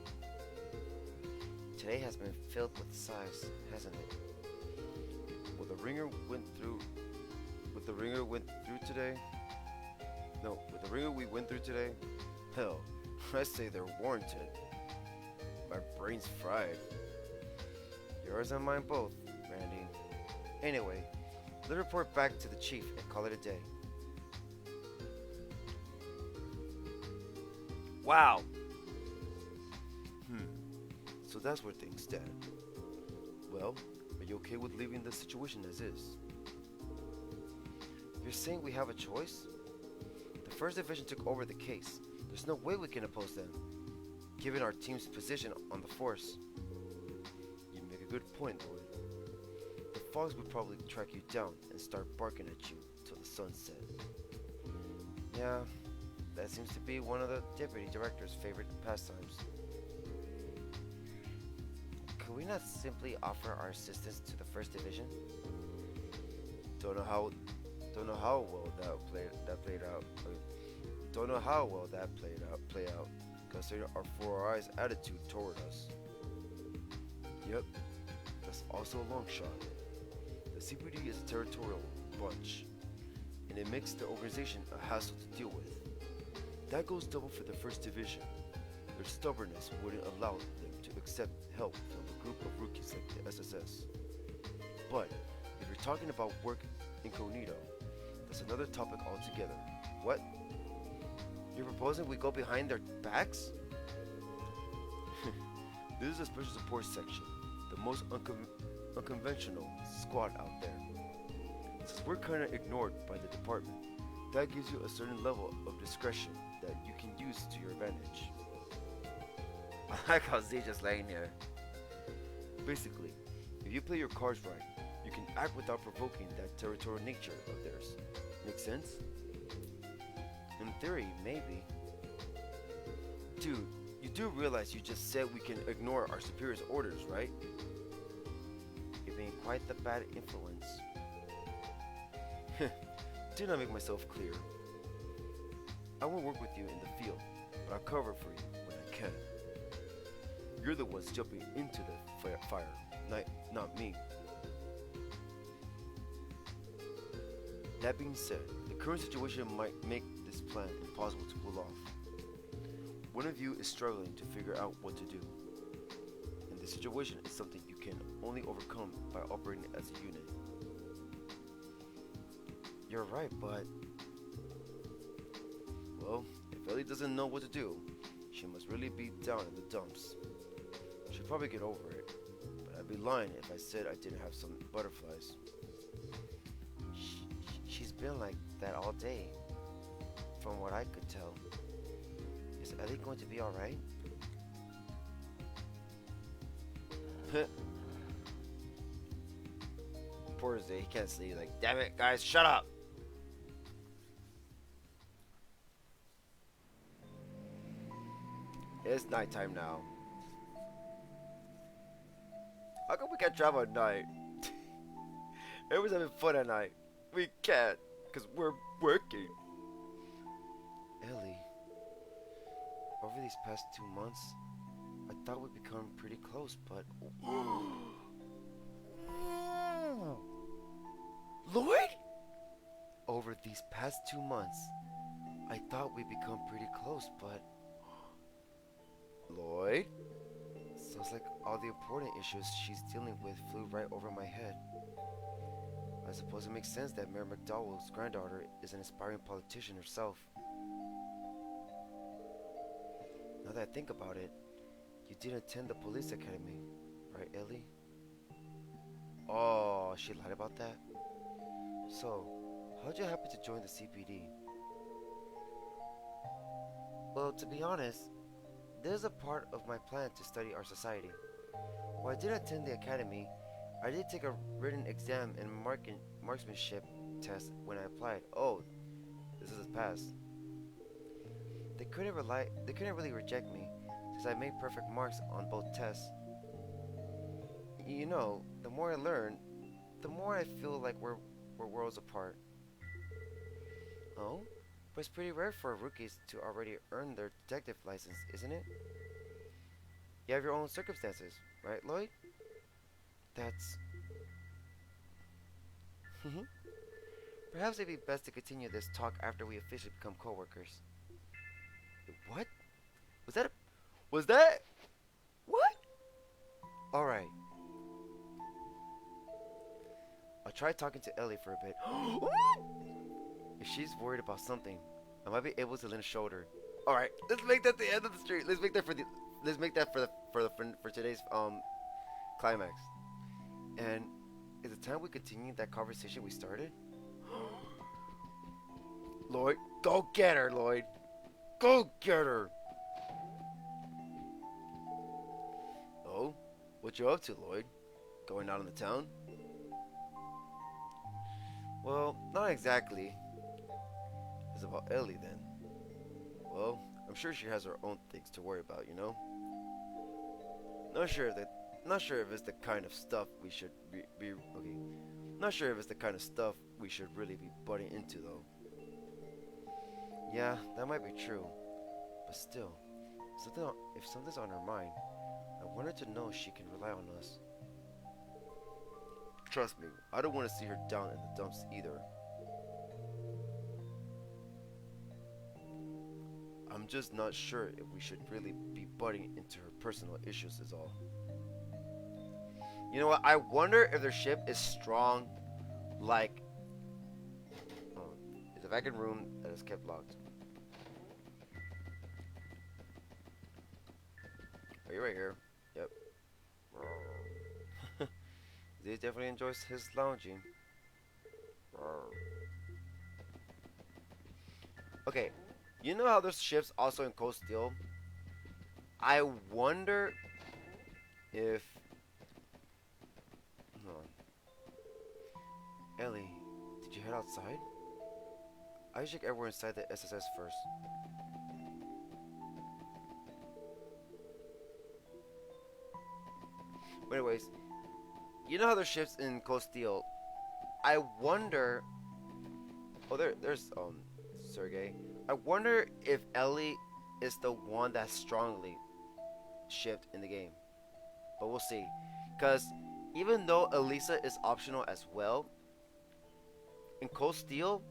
Today has been filled with sighs, hasn't it? Will the ringer went through today? No, with the ringer we went through today? Hell, I say they're warranted. My brain's fried. Yours and mine both, Randy. Anyway, let's report back to the chief and call it a day. Wow! So that's where things stand. Well, are you okay with leaving the situation as is? You're saying we have a choice? The first division took over the case. There's no way we can oppose them, given our team's position on the force. You make a good point, Lloyd. The fogs would probably track you down and start barking at you till the sun set. Yeah, that seems to be one of the deputy director's favorite pastimes. Could we not simply offer our assistance to the first division? Don't know how well that played out. Don't know how well that play out, considering our For Our Eyes attitude toward us. Yep, that's also a long shot. The CPD is a territorial bunch, and it makes the organization a hassle to deal with. That goes double for the first division. Their stubbornness wouldn't allow them to accept help from a group of rookies like the SSS. But if you're talking about work incognito, that's another topic altogether. What? You're proposing we go behind their backs? This is a special support section, the most unconventional squad out there. Since we're kinda ignored by the department, that gives you a certain level of discretion that you can use to your advantage. I like how Z just laying here. Basically, if you play your cards right, you can act without provoking that territorial nature of theirs. Make sense? In theory, maybe. Dude, you do realize you just said we can ignore our superior's orders, right? You're being quite the bad influence. Did not make myself clear. I won't work with you in the field, but I'll cover for you when I can. You're the ones jumping into the fire, not me. That being said, the current situation might make this plan impossible to pull off. One of you is struggling to figure out what to do, and the situation is something you can only overcome by operating as a unit. You're right, but... Well, if Ellie doesn't know what to do, she must really be down in the dumps. probably get over it, but I'd be lying if I said I didn't have some butterflies. She's been like that all day, from what I could tell. Is Ellie going to be alright? Poor Zay, he can't sleep. Like, damn it, guys, shut up! It's nighttime now. How come we can't travel at night? Everyone's having fun at night. We can't, because we're working. Ellie, over these past 2 months, I thought we'd become pretty close, but... Lloyd? Over these past 2 months, I thought we'd become pretty close, but... Lloyd? Sounds like all the important issues she's dealing with flew right over my head. I suppose it makes sense that Mayor McDowell's granddaughter is an aspiring politician herself. Now that I think about it, you did attend the police academy, right, Ellie? Oh, she lied about that? So, how'd you happen to join the CPD? Well, to be honest, there's a part of my plan to study our society. While I didn't attend the academy, I did take a written exam and marksmanship test when I applied. Oh, this is a pass. They couldn't really reject me, since I made perfect marks on both tests. You know, the more I learn, the more I feel like we're worlds apart. Oh? But it's pretty rare for rookies to already earn their detective license, isn't it? You have your own circumstances, right, Lloyd? That's... Perhaps it'd be best to continue this talk after we officially become co-workers. What? Was that? What? Alright. I'll try talking to Ellie for a bit. If she's worried about something, I might be able to lend a shoulder. All right, let's make that the end of the street. Let's make that for today's climax. And is it time we continue that conversation we started? Lloyd, go get her, Lloyd. Go get her. Oh, what you up to, Lloyd? Going out in the town? Well, not exactly. It's about Ellie then. Well, I'm sure she has her own things to worry about, you know? Not sure if it's the kind of stuff we should be okay. Not sure if it's the kind of stuff we should really be butting into though. Yeah, that might be true. But still, if something's on her mind, I want her to know she can rely on us. Trust me, I don't want to see her down in the dumps either. I'm just not sure if we should really be butting into her personal issues is all. You know what? I wonder if their ship is strong, like... Oh, it's a vacant room that is kept locked. Are you right here? Yep. He definitely enjoys his lounging. Okay, you know how there's ships also in Cold Steel? I wonder if... Hold on. Ellie, did you head outside? I check everywhere inside the SSS first. But anyways, you know how there's ships in Cold Steel? I wonder... Oh, there's Sergey. I wonder if Ellie is the one that's strongly shipped in the game. But we'll see. Because even though Elisa is optional as well, in Cold Steel,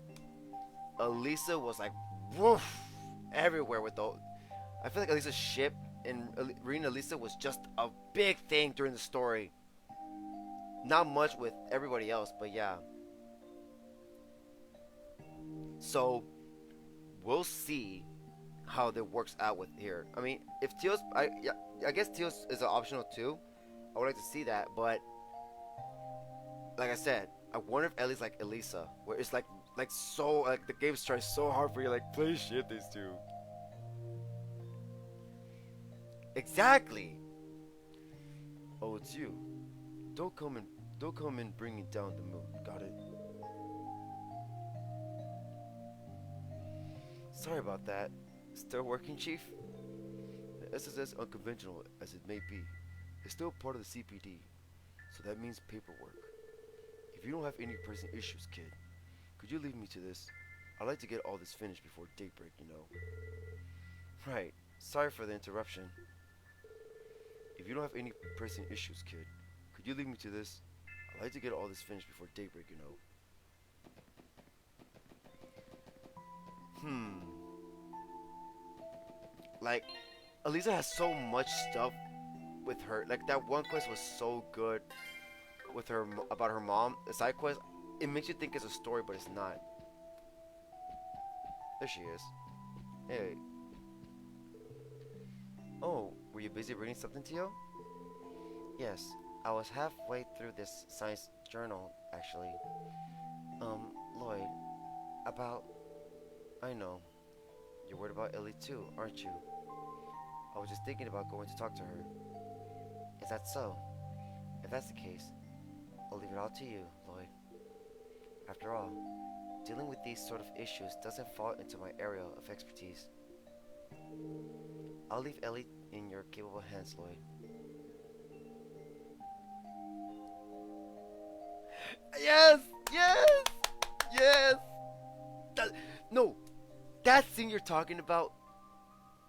Elisa was like, woof, everywhere with the... I feel like Elisa's ship and reading Elisa was just a big thing during the story. Not much with everybody else, but yeah. So, we'll see how that works out with here. I mean, if Teos, yeah, I guess Teos is an optional too. I would like to see that, but like I said, I wonder if Ellie's like Elisa, where it's like so like the game's trying so hard for you, like please ship these two. Exactly. Oh, it's you. Don't come in bringing down the mood. Got it? Sorry about that. Still working, Chief? The SSS, unconventional as it may be, is still part of the CPD, so that means paperwork. If you don't have any pressing issues, kid, could you leave me to this? I'd like to get all this finished before daybreak, you know. Right. Sorry for the interruption. If you don't have any pressing issues, kid, could you leave me to this? I'd like to get all this finished before daybreak, you know. Like, Elisa has so much stuff with her. Like, that one quest was so good with her about her mom. The side quest, it makes you think it's a story, but it's not. There she is. Hey. Oh, were you busy reading something, Tio? Yes, I was halfway through this science journal, actually. Lloyd, about... I know. You're worried about Ellie too, aren't you? I was just thinking about going to talk to her. Is that so? If that's the case, I'll leave it all to you, Lloyd. After all, dealing with these sort of issues doesn't fall into my area of expertise. I'll leave Ellie in your capable hands, Lloyd. Yes! Yes! Yes! No! That scene you're talking about,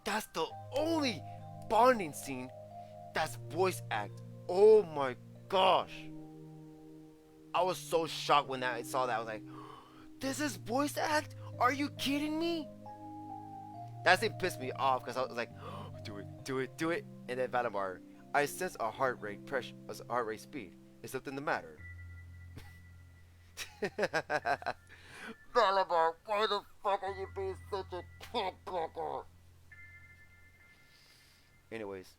that's the only bonding scene that's voice act. Oh my gosh. I was so shocked when I saw that. I was like, this is voice act? Are you kidding me? That scene pissed me off because I was like, do it, do it, do it. And then Valimar, I sense a heart rate pressure, a heart rate speed. Is something the matter? Valimar, why the fuck are you being such a cat blocker? Anyways,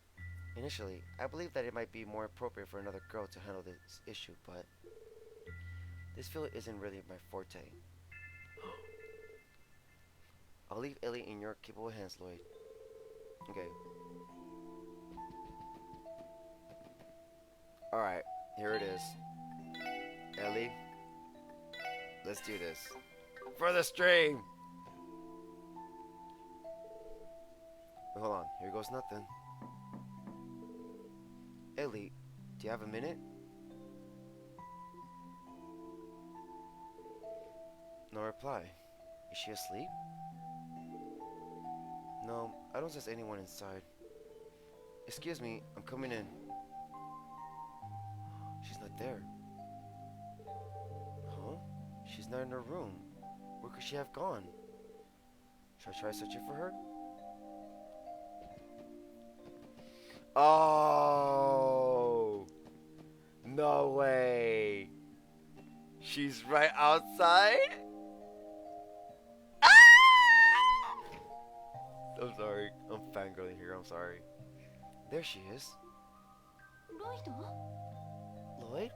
initially, I believed that it might be more appropriate for another girl to handle this issue, but this field isn't really my forte. I'll leave Ellie in your capable hands, Lloyd. Okay. Alright, here it is. Ellie, let's do this. For the stream! Wait, hold on, here goes nothing. Ellie, do you have a minute? No reply. Is she asleep? No, I don't sense anyone inside. Excuse me, I'm coming in. She's not there. Huh? She's not in her room. Where could she have gone? Should I try searching for her? Oh! No way! She's right outside? Ah! I'm sorry. I'm fangirling here. I'm sorry. There she is. Lloyd?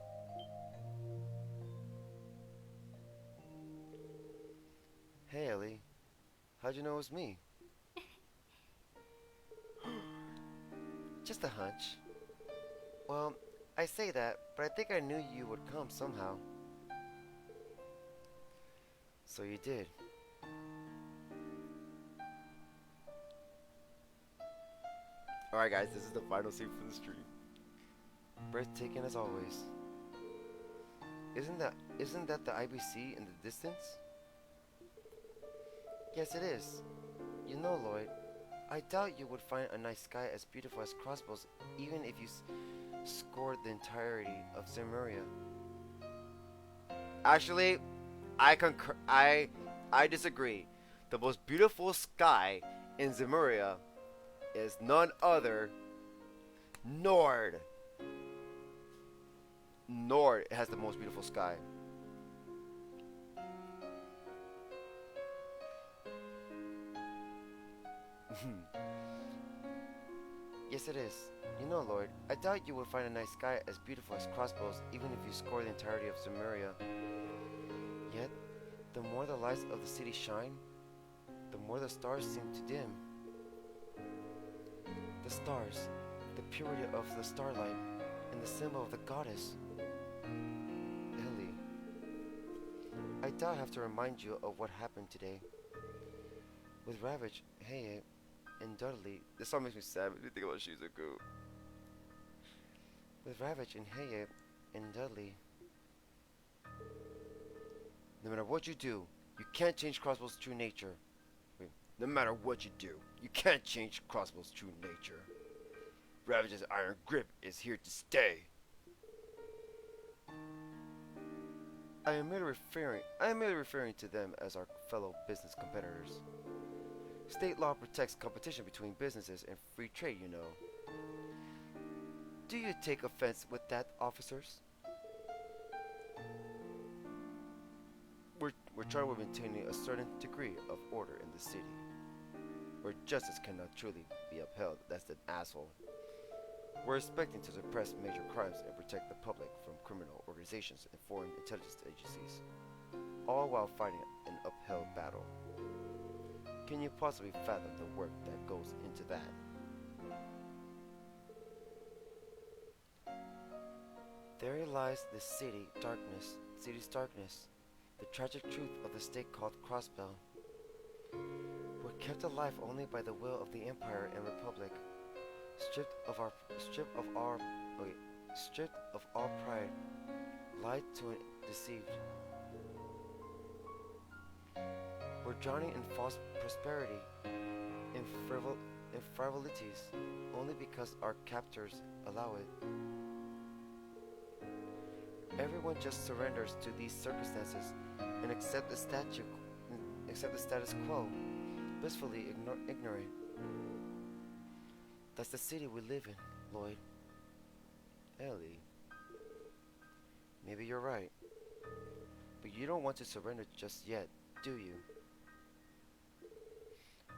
Hey, Ellie. How'd you know it was me? Just a hunch. Well, I say that, but I think I knew you would come somehow. So you did. Alright guys, this is the final scene from the stream. Breathtaking as always. Isn't that the IBC in the distance? Yes, it is. You know, Lloyd, I doubt you would find a night sky as beautiful as Crossbell's even if you scored the entirety of Zemuria. Actually, I concur. I disagree. The most beautiful sky in Zemuria is none other Nord. Nord has the most beautiful sky. Yes, it is. You know, Lloyd, I doubt you would find a night sky as beautiful as Crossbell's even if you score the entirety of Zemuria. Yet, the more the lights of the city shine, the more the stars seem to dim. The stars, the purity of the starlight, and the symbol of the goddess. Ellie, I doubt I have to remind you of what happened today. With Ravage, Heye, and Dudley, This song makes me sad. Makes me think about Shizuku. with Ravage and Heye and Dudley. No matter what you do, you can't change Crossbell's true nature. Wait, no matter what you do, you can't change Crossbell's true nature. Ravage's iron grip is here to stay. I am merely referring to them as our fellow business competitors. State law protects competition between businesses and free trade, you know. Do you take offense with that, officers? We're charged with maintaining a certain degree of order in the city, where justice cannot truly be upheld. That's an asshole. We're expecting to suppress major crimes and protect the public from criminal organizations and foreign intelligence agencies, all while fighting an uphill battle. Can you possibly fathom the work that goes into that? There lies the city's darkness, the tragic truth of the state called Crossbell. We're kept alive only by the will of the Empire and Republic, stripped of all pride, lied to and deceived. We're drowning in false prosperity, in frivolities, only because our captors allow it. Everyone just surrenders to these circumstances and accept the status quo, blissfully ignorant. That's the city we live in, Lloyd. Ellie. Maybe you're right. But you don't want to surrender just yet, do you?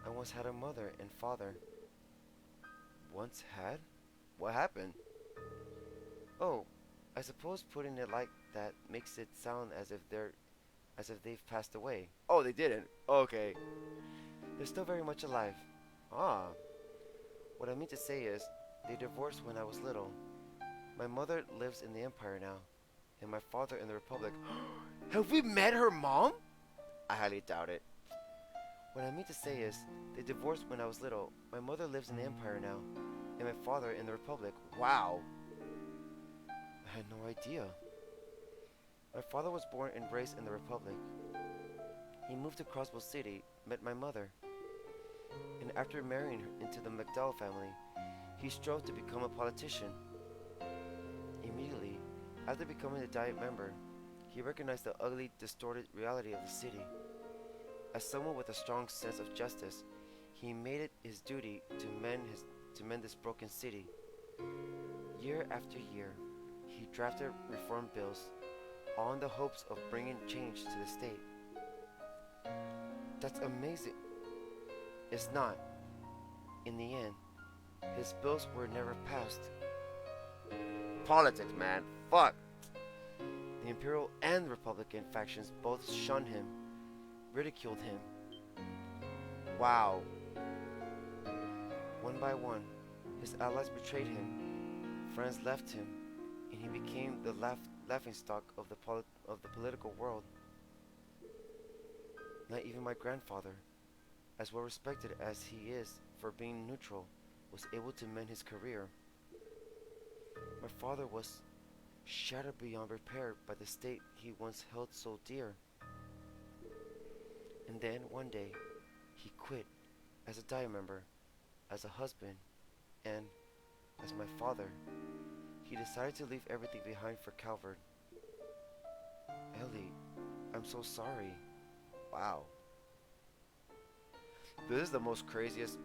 I once had a mother and father. Once had? What happened? Oh, I suppose putting it like that makes it sound as if they've passed away. Oh, they didn't. Okay. They're still very much alive. Ah. What I mean to say is, they divorced when I was little. My mother lives in the Empire now, and my father in the Republic. Have we met her mom? I highly doubt it. What I mean to say is, they divorced when I was little. My mother lives in the Empire now, and my father in the Republic. Wow. I had no idea. My father was born and raised in the Republic. He moved to Crossbell City, met my mother, and after marrying her into the McDowell family, he strove to become a politician. Immediately, after becoming a Diet member, he recognized the ugly, distorted reality of the city. As someone with a strong sense of justice, he made it his duty to mend this broken city. Year after year, he drafted reform bills, all in the hopes of bringing change to the state. That's amazing. It's not. In the end, his bills were never passed. Politics, man. Fuck. The Imperial and Republican factions both shunned him, ridiculed him. Wow. One by one, his allies betrayed him, friends left him, and he became the laughingstock of the political world. Not even my grandfather, as well respected as he is for being neutral, was able to mend his career. My father was shattered beyond repair by the state he once held so dear. And then, one day, he quit as a Diet member, as a husband, and as my father. He decided to leave everything behind for Calvert. Ellie, I'm so sorry. Wow. This is the most craziest.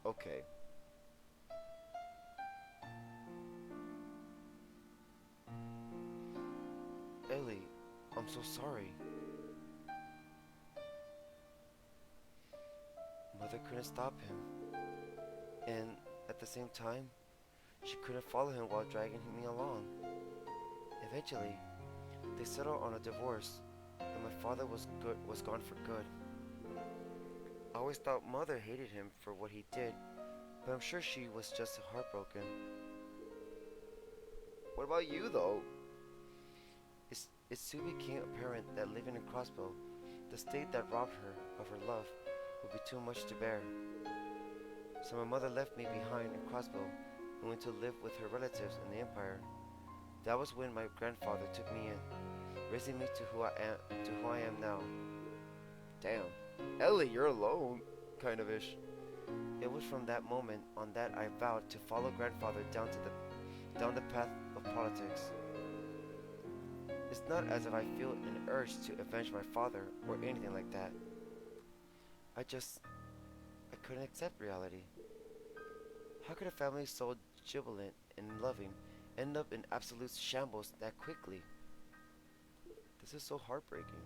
Okay. Ellie, I'm so sorry. mother couldn't stop him. And at the same time, she couldn't follow him while dragging me along. Eventually, they settled on a divorce, and my father was gone for good. I always thought mother hated him for what he did, but I'm sure she was just heartbroken. What about you, though? It soon became apparent that living in Crossbell, the state that robbed her of her love, would be too much to bear. So my mother left me behind in Crossbell and went to live with her relatives in the Empire. That was when my grandfather took me in, raising me to who I am now. Damn. Ellie, you're alone. Kind of ish. It was from that moment on that I vowed to follow grandfather down the path of politics. It's not as if I feel an urge to avenge my father or anything like that. I couldn't accept reality. How could a family so jubilant and loving end up in absolute shambles that quickly? This is so heartbreaking.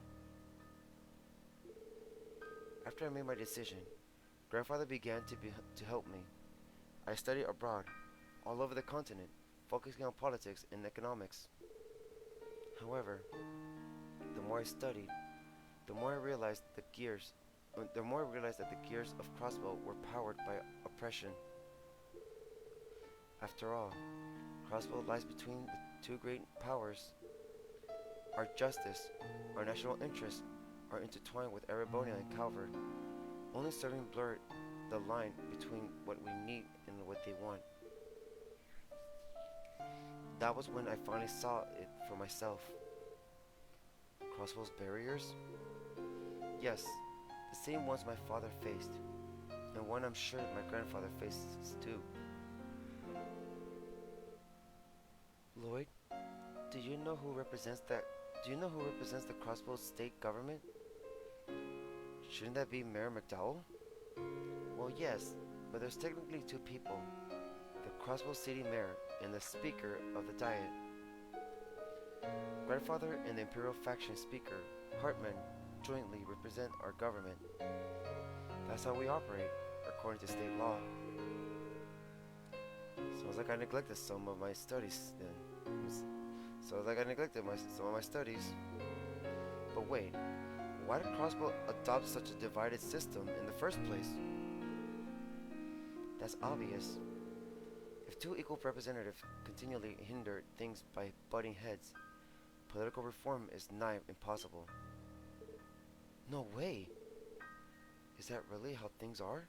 After I made my decision, grandfather began to help me. I studied abroad, all over the continent, focusing on politics and economics. However, the more I studied, the more I realized that the gears of Crossbell were powered by oppression. After all, Crossbell lies between the two great powers. Our justice, our national interests are intertwined with Erebonia and Calvert, only serving to blur the line between what we need and what they want. That was when I finally saw it for myself. Crossbell's barriers? Yes, the same ones my father faced, and one I'm sure my grandfather faces too. Lloyd, do you know who represents the Crossbell state government? Shouldn't that be Mayor McDowell? Well, yes, but there's technically two people, the Crossbell City Mayor and the Speaker of the Diet. Grandfather and the Imperial Faction Speaker, Hartman, jointly represent our government. That's how we operate, according to state law. Sounds like I neglected some of my studies then. Sounds like I neglected some of my studies. But wait, why did Crossbell adopt such a divided system in the first place? That's obvious. If two equal representatives continually hinder things by butting heads, political reform is nigh impossible. No way! Is that really how things are?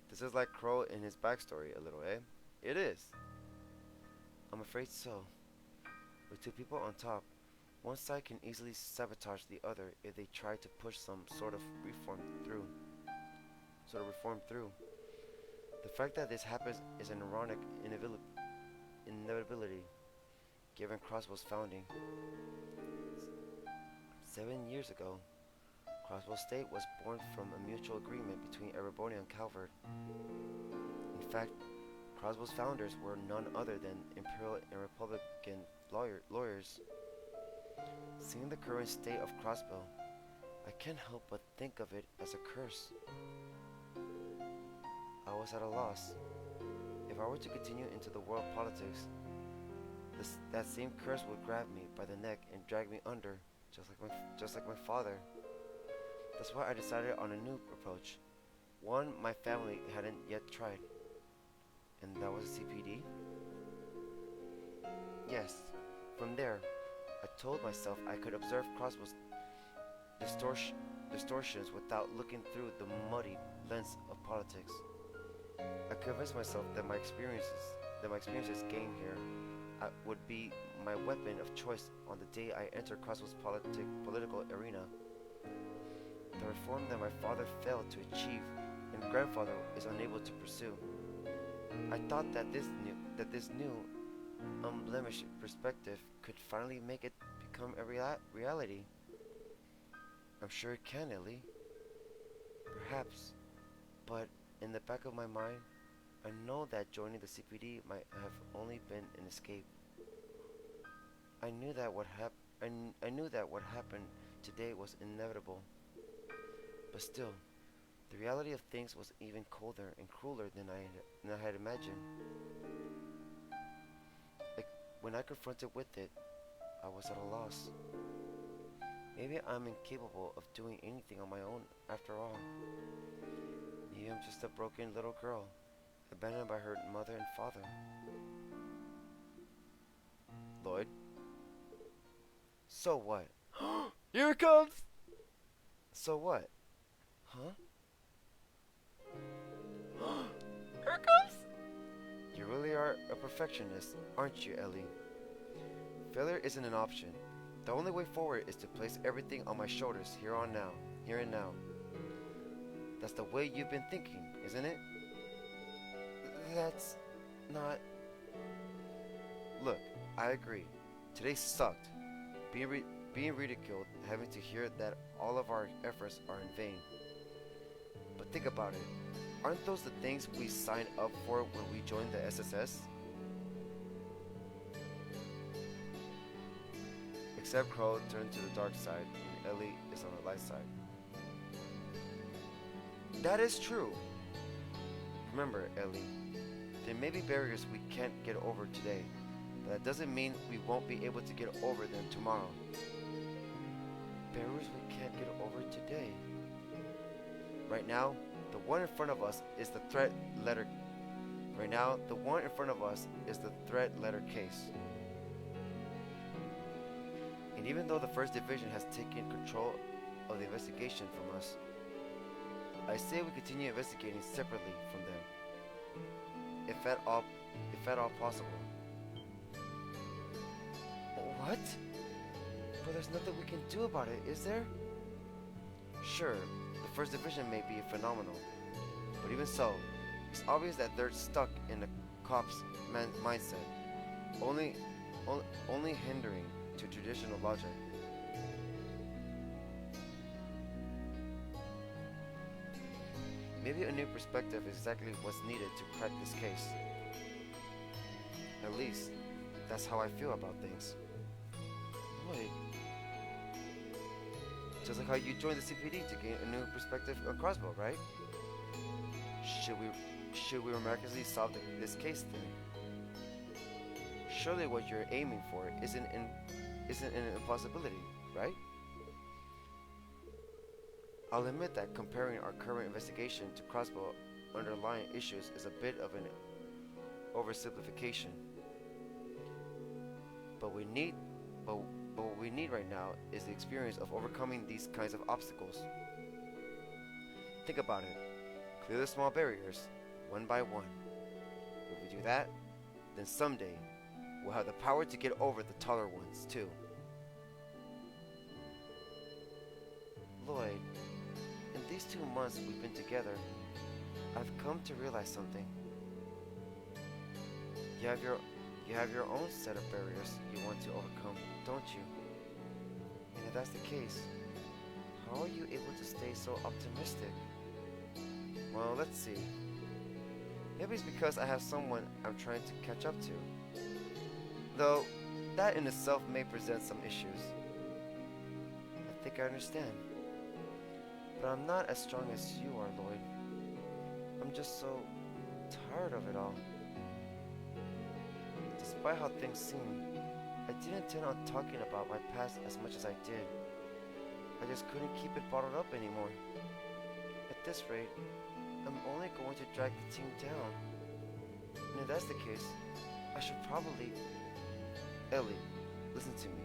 This is like Crow in his backstory a little, eh? It is. I'm afraid so. With two people on top, one side can easily sabotage the other if they try to push some sort of reform through. The fact that this happens is an ironic inevitability, given Crossbell's founding. 7 years ago, Crossbell State was born from a mutual agreement between Erebonia and Calvert. In fact, Crossbell's founders were none other than Imperial and Republican lawyers. Seeing the current state of Crossbell, I can't help but think of it as a curse. I was at a loss. If I were to continue into the world of politics, that same curse would grab me by the neck and drag me under, just like my father. That's why I decided on a new approach, one my family hadn't yet tried, and that was CPD. Yes, from there, I told myself I could observe Crossbell's distortions without looking through the muddy lens of politics. I convinced myself that my experiences gained here would be my weapon of choice on the day I entered Crossbell's political arena. The reform that my father failed to achieve and grandfather is unable to pursue. I thought that this new, unblemished perspective could finally make it become a reality. I'm sure it can, Ellie. Perhaps, but in the back of my mind, I know that joining the CPD might have only been an escape. I knew that what happened today was inevitable. But still, the reality of things was even colder and crueler than I had imagined. Like, when I confronted with it, I was at a loss. Maybe I'm incapable of doing anything on my own after all. Maybe I'm just a broken little girl, abandoned by her mother and father. Lloyd? So what? Here it comes! So what? Huh? Here it comes! You really are a perfectionist, aren't you, Ellie? Failure isn't an option. The only way forward is to place everything on my shoulders here and now. That's the way you've been thinking, isn't it? That's not... Look, I agree. Today sucked. Being ridiculed, having to hear that all of our efforts are in vain. But think about it. Aren't those the things we signed up for when we joined the SSS? Except Crow turned to the dark side, and Ellie is on the light side. That is true. Remember, Ellie, there may be barriers we can't get over today, but that doesn't mean we won't be able to get over them tomorrow. Barriers we can't get over today. Right now, the one in front of us is the threat letter. Right now, the one in front of us is the threat letter case. And even though the First Division has taken control of the investigation from us, I say we continue investigating separately from them, if at all possible. What? But there's nothing we can do about it, is there? Sure, the First Division may be phenomenal, but even so, it's obvious that they're stuck in the cop's mindset, only hindering to traditional logic. Maybe a new perspective is exactly what's needed to crack this case. At least, that's how I feel about things. Wait. Just like how you joined the CPD to gain a new perspective on Crossbell, right? Should we miraculously solve this case then? Surely what you're aiming for isn't an impossibility, right? I'll admit that comparing our current investigation to Crossbell underlying issues is a bit of an oversimplification. But what we need right now is the experience of overcoming these kinds of obstacles. Think about it. Clear the small barriers, one by one. If we do that, then someday, we'll have the power to get over the taller ones, too. Lloyd, in these 2 months we've been together, I've come to realize something. You have your own set of barriers you want to overcome, don't you? And if that's the case, how are you able to stay so optimistic? Well, let's see. Maybe it's because I have someone I'm trying to catch up to. Though, that in itself may present some issues. I think I understand. But I'm not as strong as you are, Lloyd. I'm just so tired of it all. Despite how things seem, I didn't intend on talking about my past as much as I did. I just couldn't keep it bottled up anymore. At this rate, I'm only going to drag the team down. And if that's the case, I should probably... Ellie, listen to me.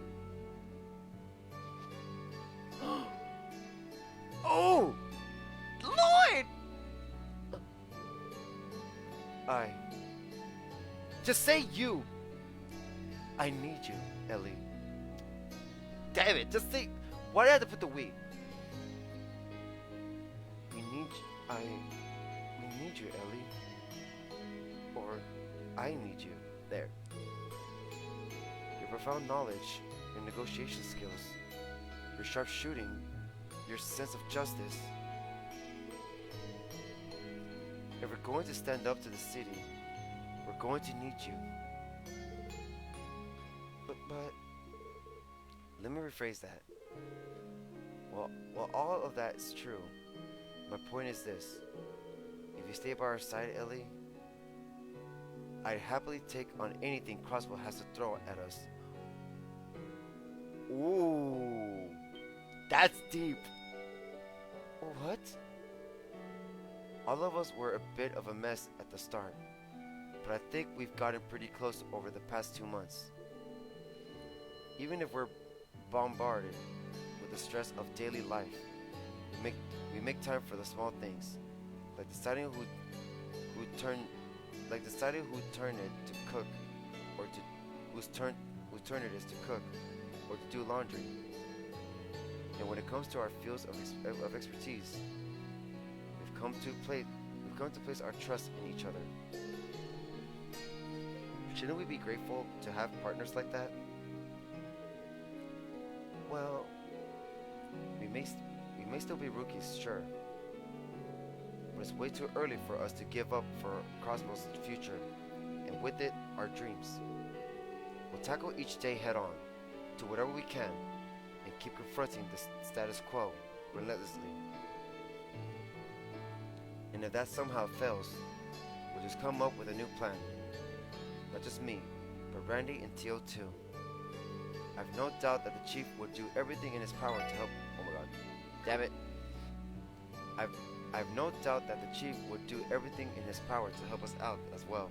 Oh! Lloyd! Just say you! I need you, Ellie. Damn it, just say... Why did I have to put the we? We need you, Ellie. Or I need you. There. Your profound knowledge, your negotiation skills, your sharp shooting, your sense of justice. If we're going to stand up to the city, we're going to need you. But let me rephrase that. Well, all of that is true, My point is this. If you stay by our side, Ellie, I'd happily take on anything Crossbell has to throw at us. Ooh, that's deep. What? All of us were a bit of a mess at the start, but I think we've gotten pretty close over the past 2 months. Even if we're bombarded with the stress of daily life, we make time for the small things, like deciding who turn it to cook, or to whose turn it is to cook, or to do laundry. And when it comes to our fields of expertise, we've come to place our trust in each other. Shouldn't we be grateful to have partners like that? Well, we may still be rookies, sure, but it's way too early for us to give up for Crossbell's future, and with it, our dreams. We'll tackle each day head on, do whatever we can, and keep confronting the status quo relentlessly. And if that somehow fails, we'll just come up with a new plan. Not just me, but Randy and Teal too. I've no doubt that the chief would do everything in his power to help. Oh my god. Damn it. I've no doubt that the chief would do everything in his power to help us out as well.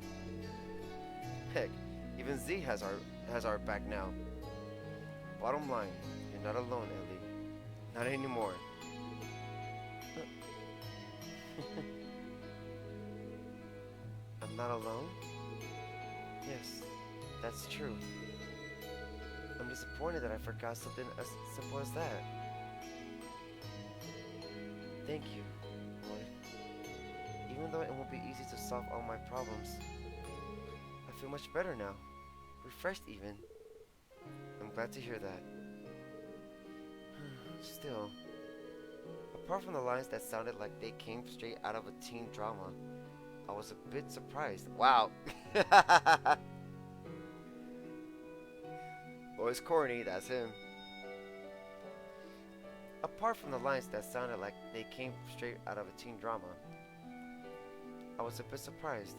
Heck, even Z has our back now. Bottom line, you're not alone, Ellie. Not anymore. I'm not alone? Yes, that's true. I'm disappointed that I forgot something as simple as that. Thank you, Lloyd. Even though it won't be easy to solve all my problems, I feel much better now. Refreshed even. I'm glad to hear that. Still, apart from the lines that sounded like they came straight out of a teen drama, I was a bit surprised. Wow. Lloyd's corny, that's him. Apart from the lines that sounded like they came straight out of a teen drama, I was a bit surprised.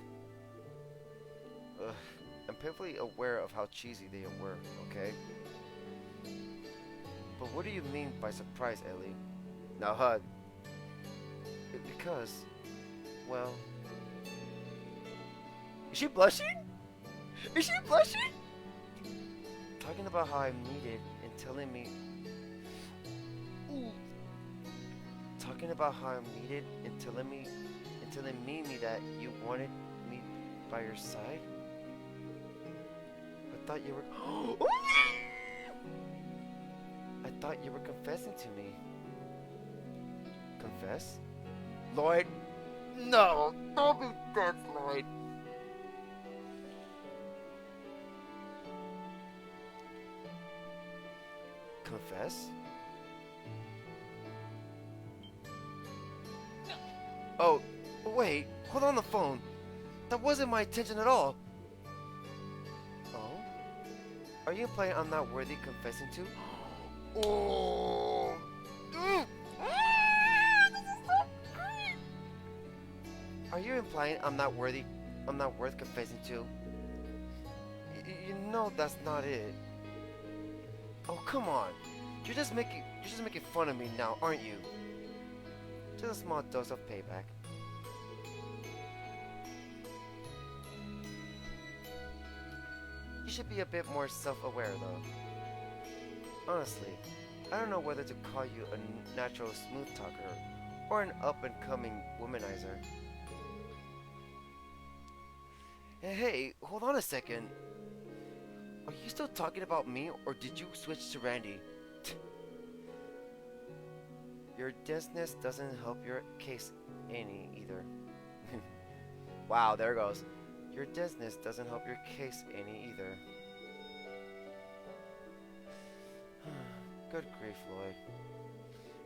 Ugh, I'm painfully aware of how cheesy they were, okay? But what do you mean by surprise, Ellie? Now hug. Because, well... Is she blushing? Is she blushing? Talking about how I'm needed and telling me... Talking about how I'm needed and telling Mimi that you wanted me by your side? I thought you were... I thought you were confessing to me. Confess? Lloyd? No, don't be that, Lloyd. Confess? Oh, wait, hold on the phone. That wasn't my intention at all. Oh? Are you implying I'm not worthy confessing to? Oh. Are you implying I'm not worth confessing to? You know that's not it. Oh, come on. You're just making fun of me now, aren't you? Just a small dose of payback. You should be a bit more self-aware, though. Honestly, I don't know whether to call you a natural smooth talker or an up-and-coming womanizer. Hey, hold on a second. Are you still talking about me, or did you switch to Randy? Your denseness doesn't help your case any either. Wow, there goes. Your denseness doesn't help your case any either. Good grief, Lloyd.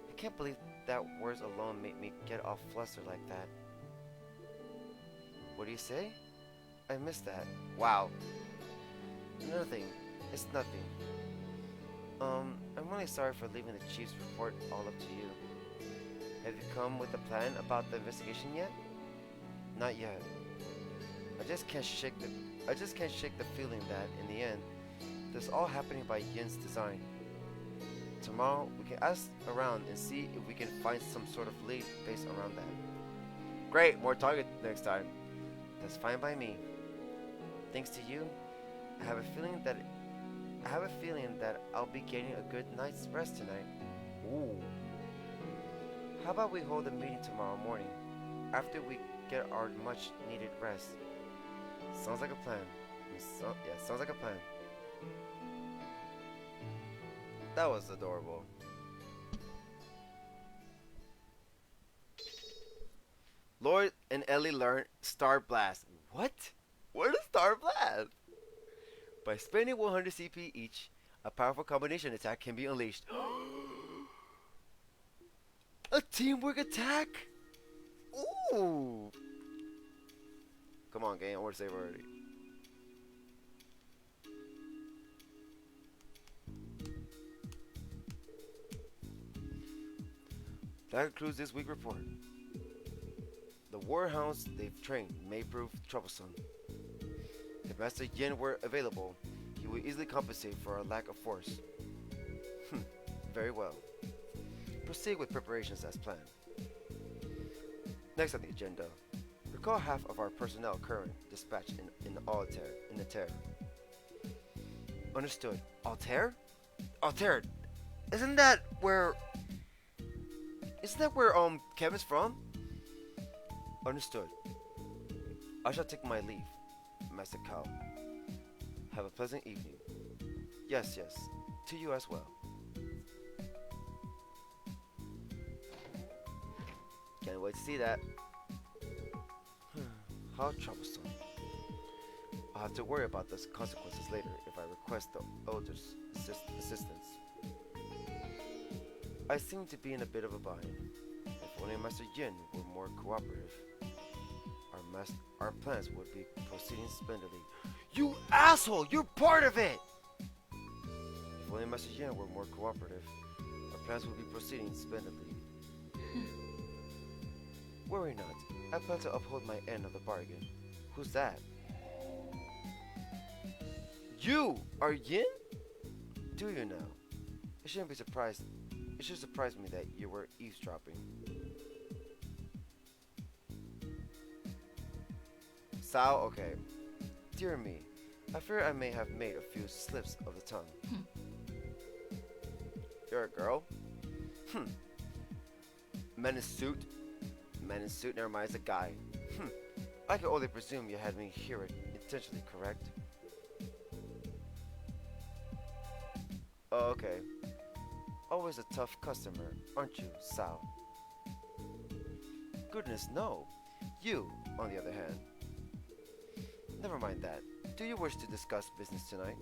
I can't believe that words alone made me get all flustered like that. What do you say? I missed that. Wow. Nothing. It's nothing. I'm really sorry for leaving the chief's report all up to you. Have you come with a plan about the investigation yet? Not yet. I just can't shake the feeling that, in the end, this is all happening by Yin's design. Tomorrow, we can ask around and see if we can find some sort of lead based around that. Great, more target next time. That's fine by me. Thanks to you, I have a feeling that I'll be getting a good night's rest tonight. Ooh. How about we hold a meeting tomorrow morning, after we get our much-needed rest? Sounds like a plan. Sounds like a plan. That was adorable. Lloyd and Ellie learn Star Blast. What? What is Star Blast? By spending 100 CP each, a powerful combination attack can be unleashed. A teamwork attack? Ooh! Come on, game. I want to save already. That concludes this week's report. The warhounds they've trained may prove troublesome. If Master Yin were available, he would easily compensate for our lack of force. Very well. Proceed with preparations as planned. Next on the agenda, recall half of our personnel current dispatched in Altair. Understood. Altair? Altair. Isn't that where Kevin's from? Understood. I shall take my leave, Master Cao. Have a pleasant evening. Yes. To you as well. Can't wait to see that. How troublesome. I'll have to worry about the consequences later if I request the Elder's assistance. I seem to be in a bit of a bind. If only Master Yin were more cooperative, our plans would be proceeding splendidly. You asshole! You're part of it! If only Master Yin were more cooperative, our plans would be proceeding splendidly. Worry not. I plan to uphold my end of the bargain. Who's that? You are Yin? Do you now? It shouldn't be surprised. It should surprise me that you were eavesdropping. Sao? Okay. Dear me, I fear I may have made a few slips of the tongue. You're a girl? Man in suit? Man in suit, never mind, it's a guy. I can only presume you had me hear it intentionally, correct? Oh, okay. Always a tough customer, aren't you, Sao? Goodness, no. You, on the other hand. Never mind that. Do you wish to discuss business tonight?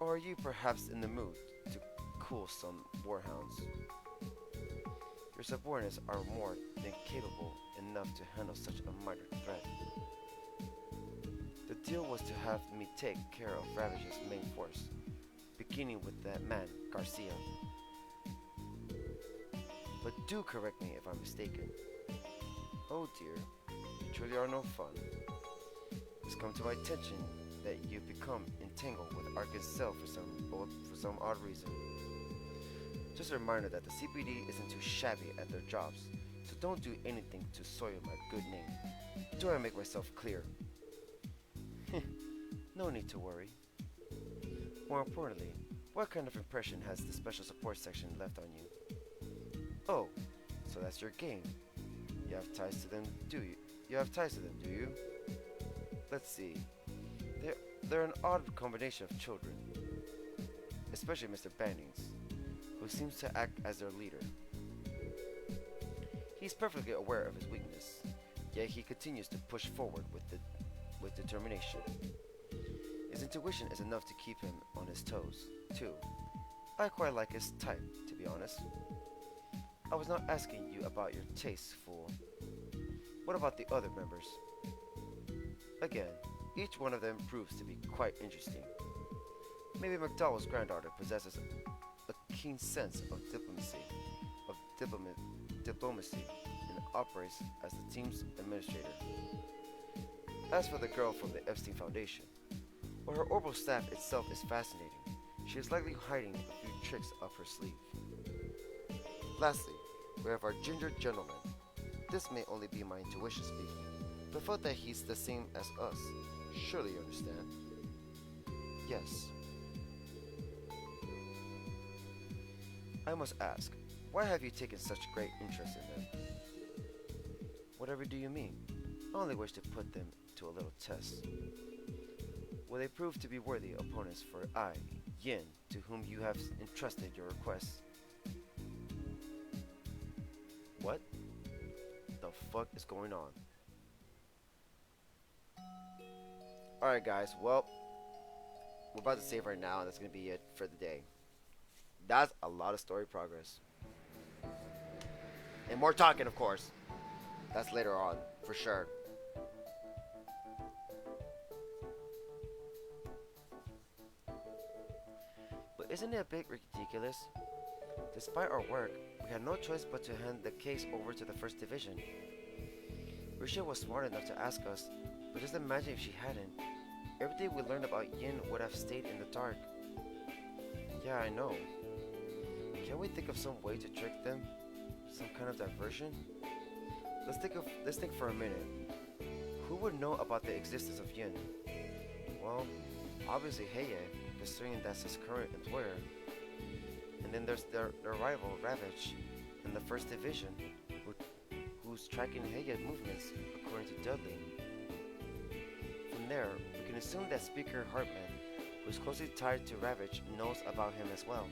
Or are you perhaps in the mood to cool some warhounds? Your subordinates are more than capable enough to handle such a minor threat. The deal was to have me take care of Ravage's main force, beginning with that man, Garcia. But do correct me if I'm mistaken. Oh dear, you truly are no fun. It's come to my attention that you've become entangled with Arkansas for some odd reason. Just a reminder that the CPD isn't too shabby at their jobs, so don't do anything to soil my good name. Do I make myself clear? No need to worry. More importantly, what kind of impression has the Special Support Section left on you? Oh, so that's your game. You have ties to them, do you? You have ties to them, do you? Let's see. They're an odd combination of children, especially Mr. Bannings, who seems to act as their leader. He's perfectly aware of his weakness, yet he continues to push forward with determination. His intuition is enough to keep him on his toes, too. I quite like his type, to be honest. I was not asking you about your tastes, fool. What about the other members? Again, each one of them proves to be quite interesting. Maybe McDowell's granddaughter possesses a keen sense of diplomacy and operates as the team's administrator. As for the girl from the Epstein Foundation, while her orbital staff itself is fascinating, she is likely hiding a few tricks up her sleeve. Lastly, we have our ginger gentleman. This may only be my intuition speaking, but I felt that he's the same as us. Surely you understand? Yes. I must ask, why have you taken such great interest in them? Whatever do you mean? I only wish to put them to a little test. Will they prove to be worthy opponents for I, Yin, to whom you have entrusted your requests? What the fuck is going on? Alright guys, well, we're about to save right now, and that's going to be it for the day. That's a lot of story progress. And more talking, of course. That's later on, for sure. But isn't it a bit ridiculous? Despite our work, we had no choice but to hand the case over to the First Division. Risha was smart enough to ask us, but just imagine if she hadn't. Everything we learned about Yin would have stayed in the dark. Yeah, I know. Can't we think of some way to trick them? Some kind of diversion? Let's think for a minute. Who would know about the existence of Yin? Well, obviously Heye, considering that's his current employer. And then there's their rival, Ravage, in the First Division, who's tracking Heye's movements, according to Dudley. From there, we can assume that Speaker Hartman, who is closely tied to Ravage, knows about him as well.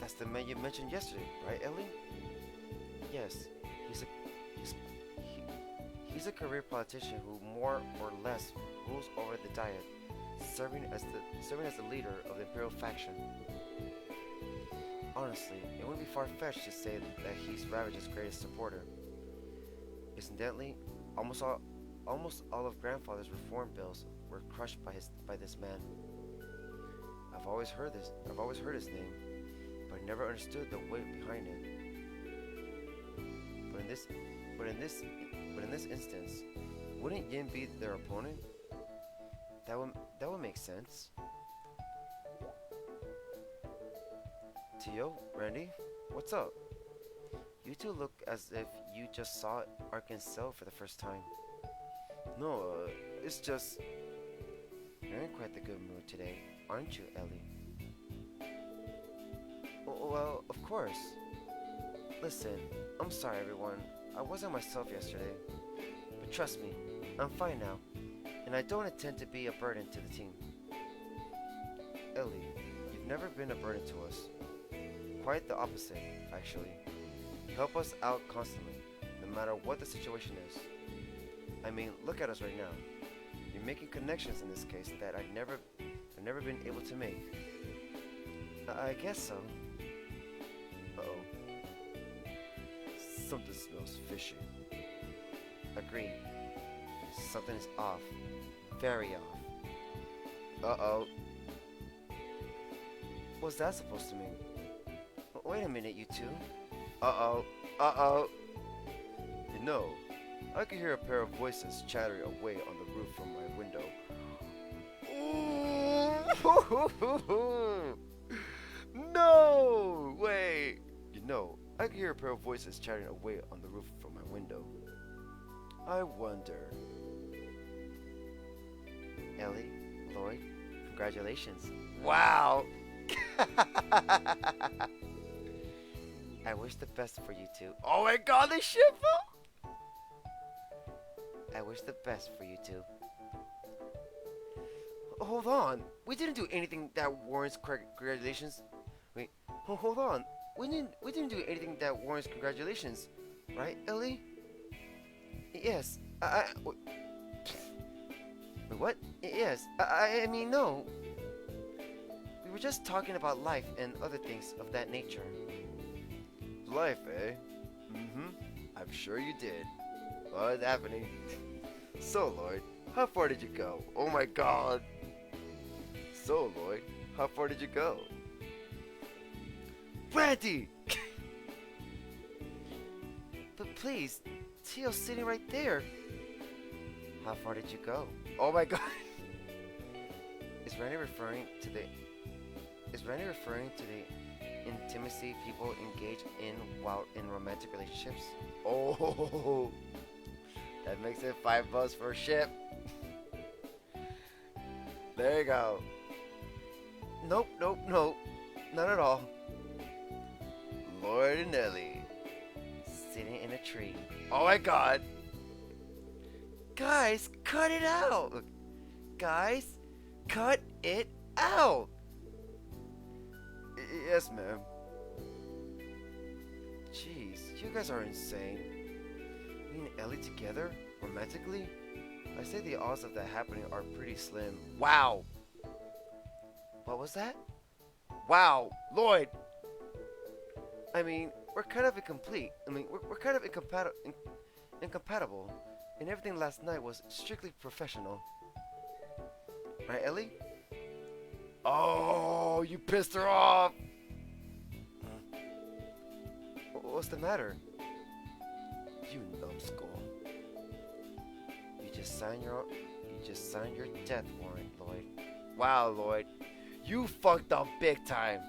That's the man you mentioned yesterday, right, Ellie? Yes, he's a career politician who more or less rules over the Diet, serving as the leader of the Imperial faction. Honestly, it wouldn't be far-fetched to say that he's Ravage's greatest supporter. Incidentally, almost all of Grandfather's reform bills were crushed by this man. I've always heard his name, but I never understood the weight behind it. But in this instance, wouldn't Yin be their opponent? That would make sense. Tio, Randy, what's up? You two look as if you just saw Arkan Cell for the first time. No, it's just... You're in quite the good mood today, aren't you, Ellie? Well, of course. Listen, I'm sorry everyone. I wasn't myself yesterday. But trust me, I'm fine now. And I don't intend to be a burden to the team. Ellie, you've never been a burden to us. Quite the opposite, actually. You help us out constantly, no matter what the situation is. I mean, look at us right now. You're making connections in this case that I've never been able to make. I guess so. Uh-oh. Something smells fishy. Agreed. Something is off. Very off. Uh-oh. What's that supposed to mean? Wait a minute, you two. Uh-oh. Uh-oh. You know, I could hear a pair of voices chattering away on the roof from my window. No! Wait! You know, I could hear a pair of voices chattering away on the roof from my window. I wonder... Ellie, Lloyd, congratulations. Wow! I wish the best for you two. Oh my god, this shit, bro! I wish the best for you two. Hold on. We didn't do anything that warrants congratulations. Wait, hold on. We didn't do anything that warrants congratulations. Right, Ellie? Yes. Wait, what? Yes. I mean, no. We were just talking about life and other things of that nature. Life, eh? Mm-hmm. I'm sure you did. What's happening? So, Lloyd, how far did you go? Oh my god! So, Lloyd, how far did you go? Randy! But please, Teal's sitting right there. How far did you go? Oh my god. Is Randy referring to the intimacy people engage in while in romantic relationships? Oh, that makes it $5 for a ship. There you go. Nope, not at all. Lloyd and Ellie. Sitting in a tree. Oh my god. Guys, cut it out! Guys, cut it out! Yes, ma'am. Jeez, you guys are insane. Me and Ellie together, romantically? I say the odds of that happening are pretty slim. Wow. What was that? Wow. Lloyd. I mean, we're kind of incomplete. We're kind of incompatible. And everything last night was strictly professional. Right, Ellie? Oh, you pissed her off. What's the matter? You numbskull. You just signed your death warrant, Lloyd. Wow, Lloyd. You fucked up big time.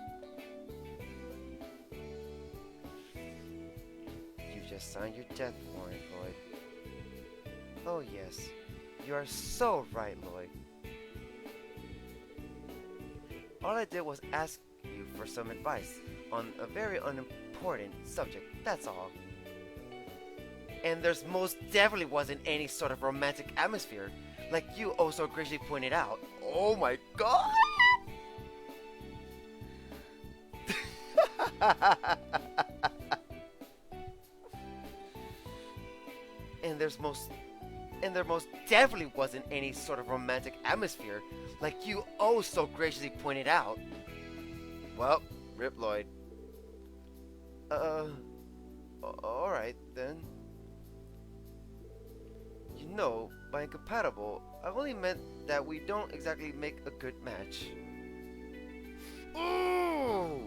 You just signed your death warrant, Lloyd. Oh yes, you are so right, Lloyd. All I did was ask you for some advice on a very unimportant subject, that's all. And there's most definitely wasn't any sort of romantic atmosphere, like you oh so graciously pointed out. Oh my god. And there most definitely wasn't any sort of romantic atmosphere, like you oh so graciously pointed out. Well, rip Lloyd. Alright then. You know, by incompatible, I only meant that we don't exactly make a good match. Ooh!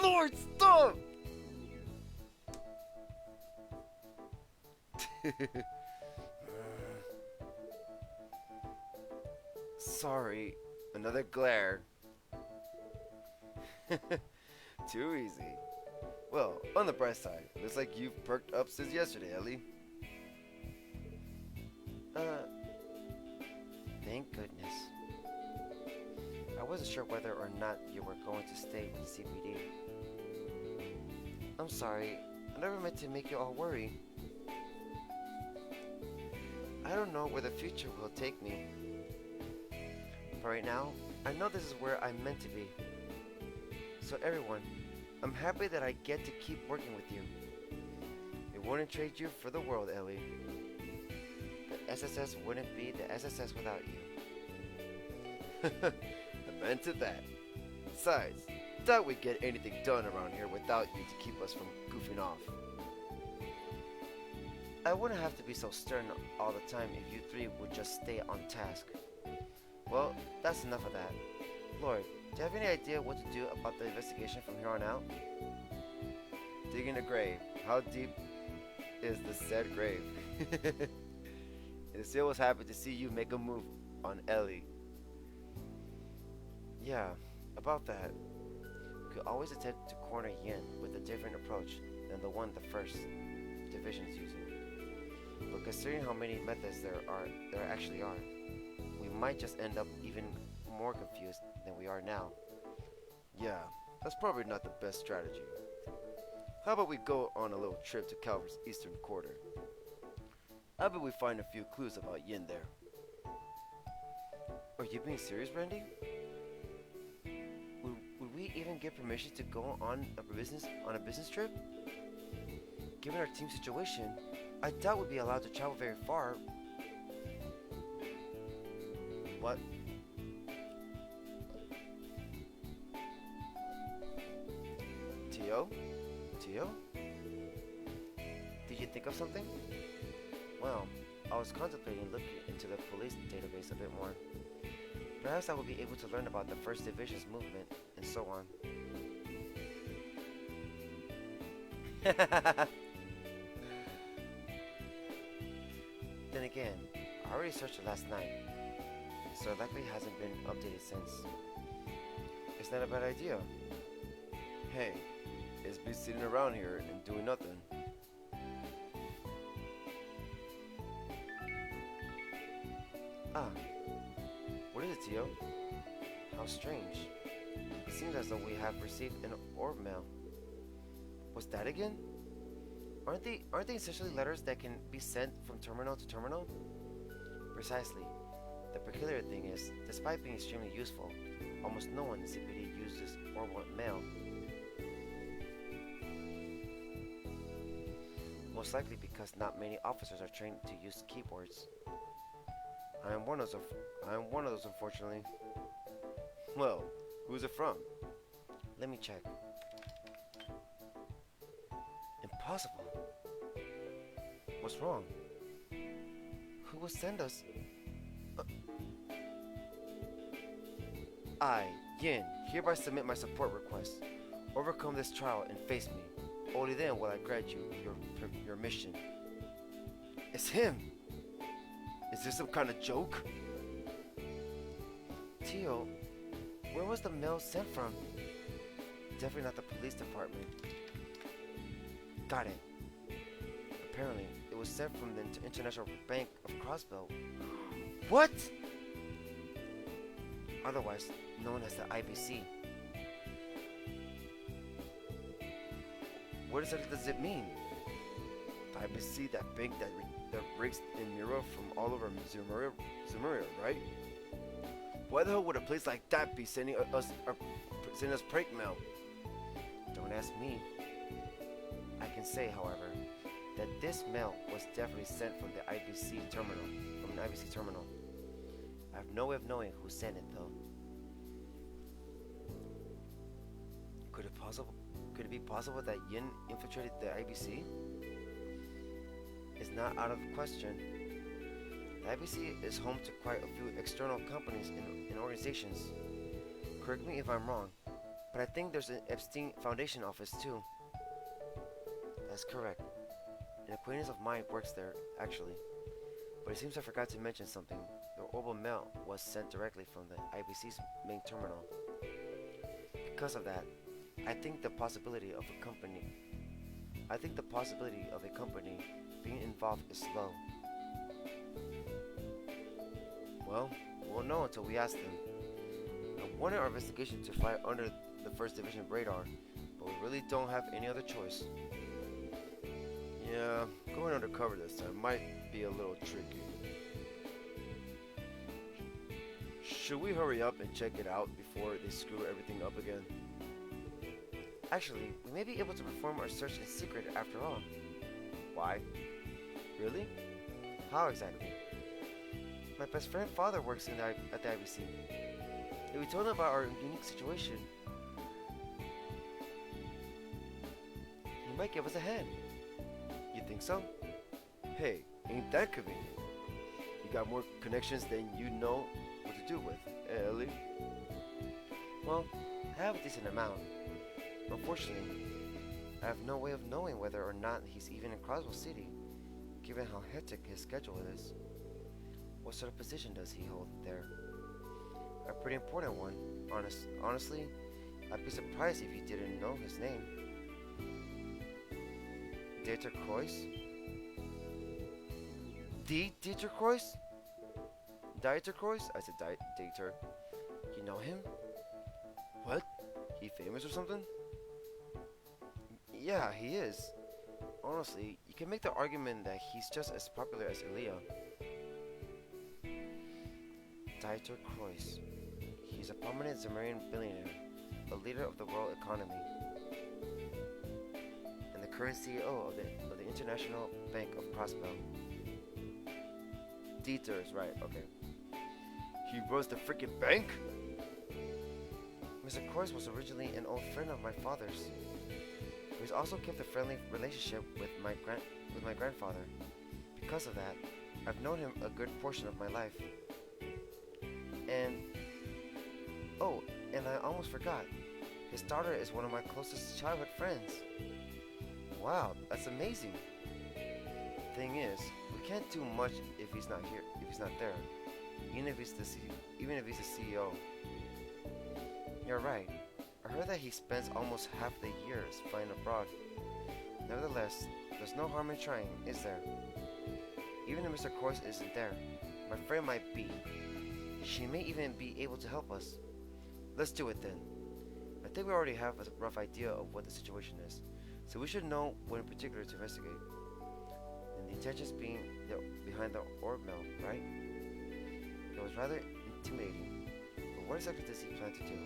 Lord, stop! Sorry. Another glare. Too easy. Well, on the bright side, looks like you've perked up since yesterday, Ellie. Thank goodness. I wasn't sure whether or not you were going to stay with CPD. I'm sorry. I never meant to make you all worry. I don't know where the future will take me. But right now, I know this is where I'm meant to be. So everyone, I'm happy that I get to keep working with you. I wouldn't trade you for the world, Ellie. The SSS wouldn't be the SSS without you. Amen to that. Besides, doubt we'd get anything done around here without you to keep us from goofing off. I wouldn't have to be so stern all the time if you three would just stay on task. Well, that's enough of that. Lloyd, do you have any idea what to do about the investigation from here on out? Digging a grave. How deep is the said grave? And still was happy to see you make a move on Ellie. Yeah, about that. We could always attempt to corner Yin with a different approach than the one the first division is using. But considering how many methods there actually are, we might just end up even more confused than we are now. Yeah, that's probably not the best strategy. How about we go on a little trip to Calvert's eastern quarter? I bet we find a few clues about Yin there. Are you being serious, Randy? Would we even get permission to go on a business trip? Given our team situation, I doubt we'd be allowed to travel very far. What? Tio? Tio? Did you think of something? Well, I was contemplating looking into the police database a bit more. Perhaps I will be able to learn about the First Division's movement and so on. Then again, I already searched it last night, so it likely hasn't been updated since. It's not a bad idea. Hey, it's been sitting around here and doing nothing. Ah, what is it, Tio? How strange. It seems as though we have received an orb mail. What's that again? Aren't they essentially letters that can be sent from terminal to terminal? Precisely. The peculiar thing is, despite being extremely useful, almost no one in CPD uses orbital mail. Most likely because not many officers are trained to use keyboards. I am one of those, unfortunately. Well, who's it from? Let me check. Impossible. What's wrong? Who will send us? I, Yin, hereby submit my support request. Overcome this trial and face me. Only then will I grant you your mission. It's him! Is this some kind of joke? Tio, where was the mail sent from? Definitely not the police department. Got it. Apparently, it was sent from the International Bank of Crossbell. What? Otherwise known as the IBC. What exactly does it mean? The IBC, that bank that rigs in Mira from all over Zemuria, right? Why the hell would a place like that be sending us prank mail? Don't ask me. I can say, however, that this mail was definitely sent from the IBC terminal. I have no way of knowing who sent it, though. Could it be possible that Yin infiltrated the IBC? It's not out of the question. The IBC is home to quite a few external companies and organizations. Correct me if I'm wrong, but I think there's an Epstein Foundation office too. That's correct. An acquaintance of mine works there, actually. But it seems I forgot to mention something. The orbital mail was sent directly from the IBC's main terminal. Because of that, I think the possibility of a company being involved is low. Well, we'll know until we ask them. I wanted our investigation to fly under the First Division radar, but we really don't have any other choice. Yeah, going undercover this time might be a little tricky. Should we hurry up and check it out before they screw everything up again? Actually, we may be able to perform our search in secret after all. Why? Really? How exactly? My best friend's father works at the IBC. If we told him about our unique situation, he might give us a hand. You think so? Hey, ain't that convenient? You got more connections than you know what to do with, Ellie. Well, I have a decent amount. Unfortunately, I have no way of knowing whether or not he's even in Crossbell City, given how hectic his schedule is. What sort of position does he hold there? A pretty important one. Honestly, I'd be surprised if you didn't know his name. Dieter Croix? The Dieter Croix? Dieter Croix? I said Dieter. You know him? What? He famous or something? Yeah, he is. Honestly, you can make the argument that he's just as popular as Elia. Dieter Croix. He's a prominent Zemurian billionaire, a leader of the world economy, and the current CEO of the International Bank of Crossbell. Dieter is right, okay. He runs the freaking bank? Mr. Croix was originally an old friend of my father's. He's also kept a friendly relationship with my grandfather. Because of that, I've known him a good portion of my life. And Oh, and I almost forgot. His daughter is one of my closest childhood friends. Wow, that's amazing. Thing is, we can't do much if he's not here, if he's not there. Even if he's the CEO. You're right. I heard that he spends almost half the years flying abroad. Nevertheless, there's no harm in trying, is there? Even if Mr. Cross isn't there, my friend might be. She may even be able to help us. Let's do it then. I think we already have a rough idea of what the situation is, so we should know what in particular to investigate. And the intentions being behind the orb mill, right? It was rather intimidating, but what exactly does he plan to do?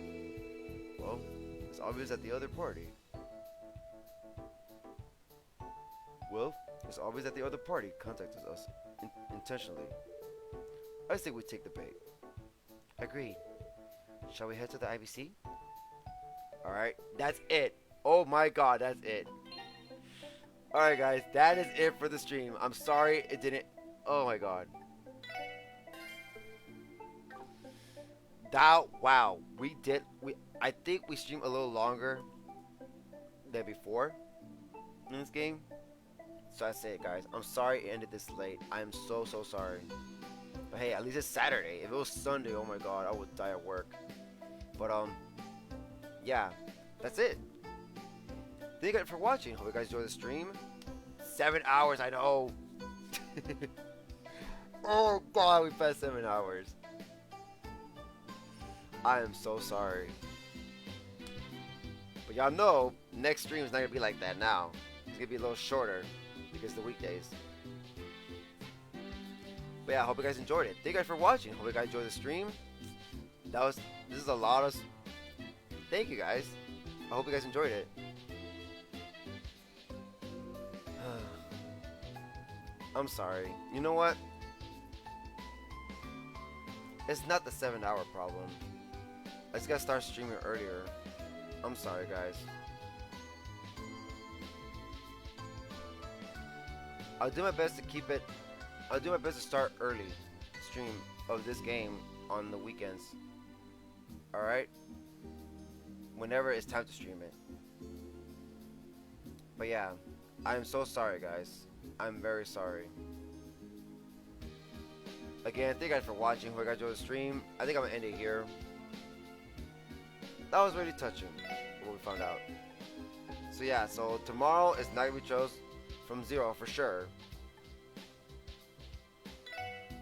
Well, it's obvious that the other party. Contacted us intentionally. I think we take the bait. Agreed. Shall we head to the IBC? Alright, that's it. Oh my god, that's it. Alright guys, that is it for the stream. I'm sorry it didn't. Oh my god. Wow. I think we streamed a little longer than before in this game. So that's it guys. I'm sorry it ended this late. I am so sorry. But hey, at least it's Saturday. If it was Sunday, oh my god, I would die at work. But yeah, that's it. Thank you guys for watching. Hope you guys enjoyed the stream. 7 hours, I know. Oh god, we passed 7 hours. I am so sorry. But y'all know, next stream is not gonna be like that now. It's gonna be a little shorter because of the weekdays. But yeah, I hope you guys enjoyed it. Thank you guys for watching. Hope you guys enjoyed the stream. This is a lot of. Thank you guys. I hope you guys enjoyed it. I'm sorry. You know what? It's not the 7-hour problem. I just gotta start streaming earlier. I'm sorry, guys. I'll do my best to keep it. I'll do my best to start early stream of this game on the weekends. Alright? Whenever it's time to stream it. But yeah, I'm so sorry, guys. I'm very sorry. Again, thank you guys for watching. Hope you guys enjoyed the stream. I think I'm gonna end it here. That was really touching, what we found out. So yeah, so tomorrow is not gonna be Trails from Zero for sure.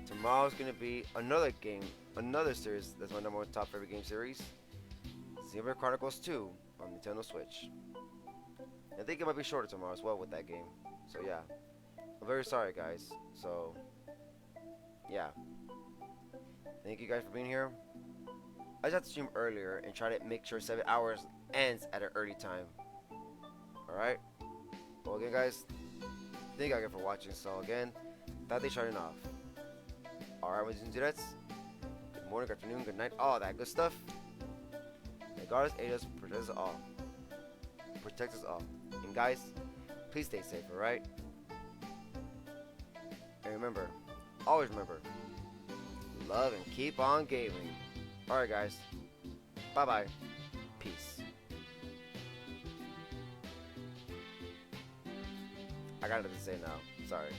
Tomorrow's gonna be another game, another series that's my #1 top favorite game series. Xenoblade Chronicles 2 on Nintendo Switch. I think it might be shorter tomorrow as well with that game. So yeah, I'm very sorry guys. So yeah, thank you guys for being here. I just have to stream earlier and try to make sure 7 hours ends at an early time. Alright? Well again guys, thank you again for watching. So again, that day starting off. Alright, with Dudettes. Good morning, good afternoon, good night, all that good stuff. May God aid us, protect us all. Protect us all. And guys, please stay safe, alright? And remember, always remember, love and keep on gaming. Alright guys, bye bye, peace. I got nothing to say now, sorry.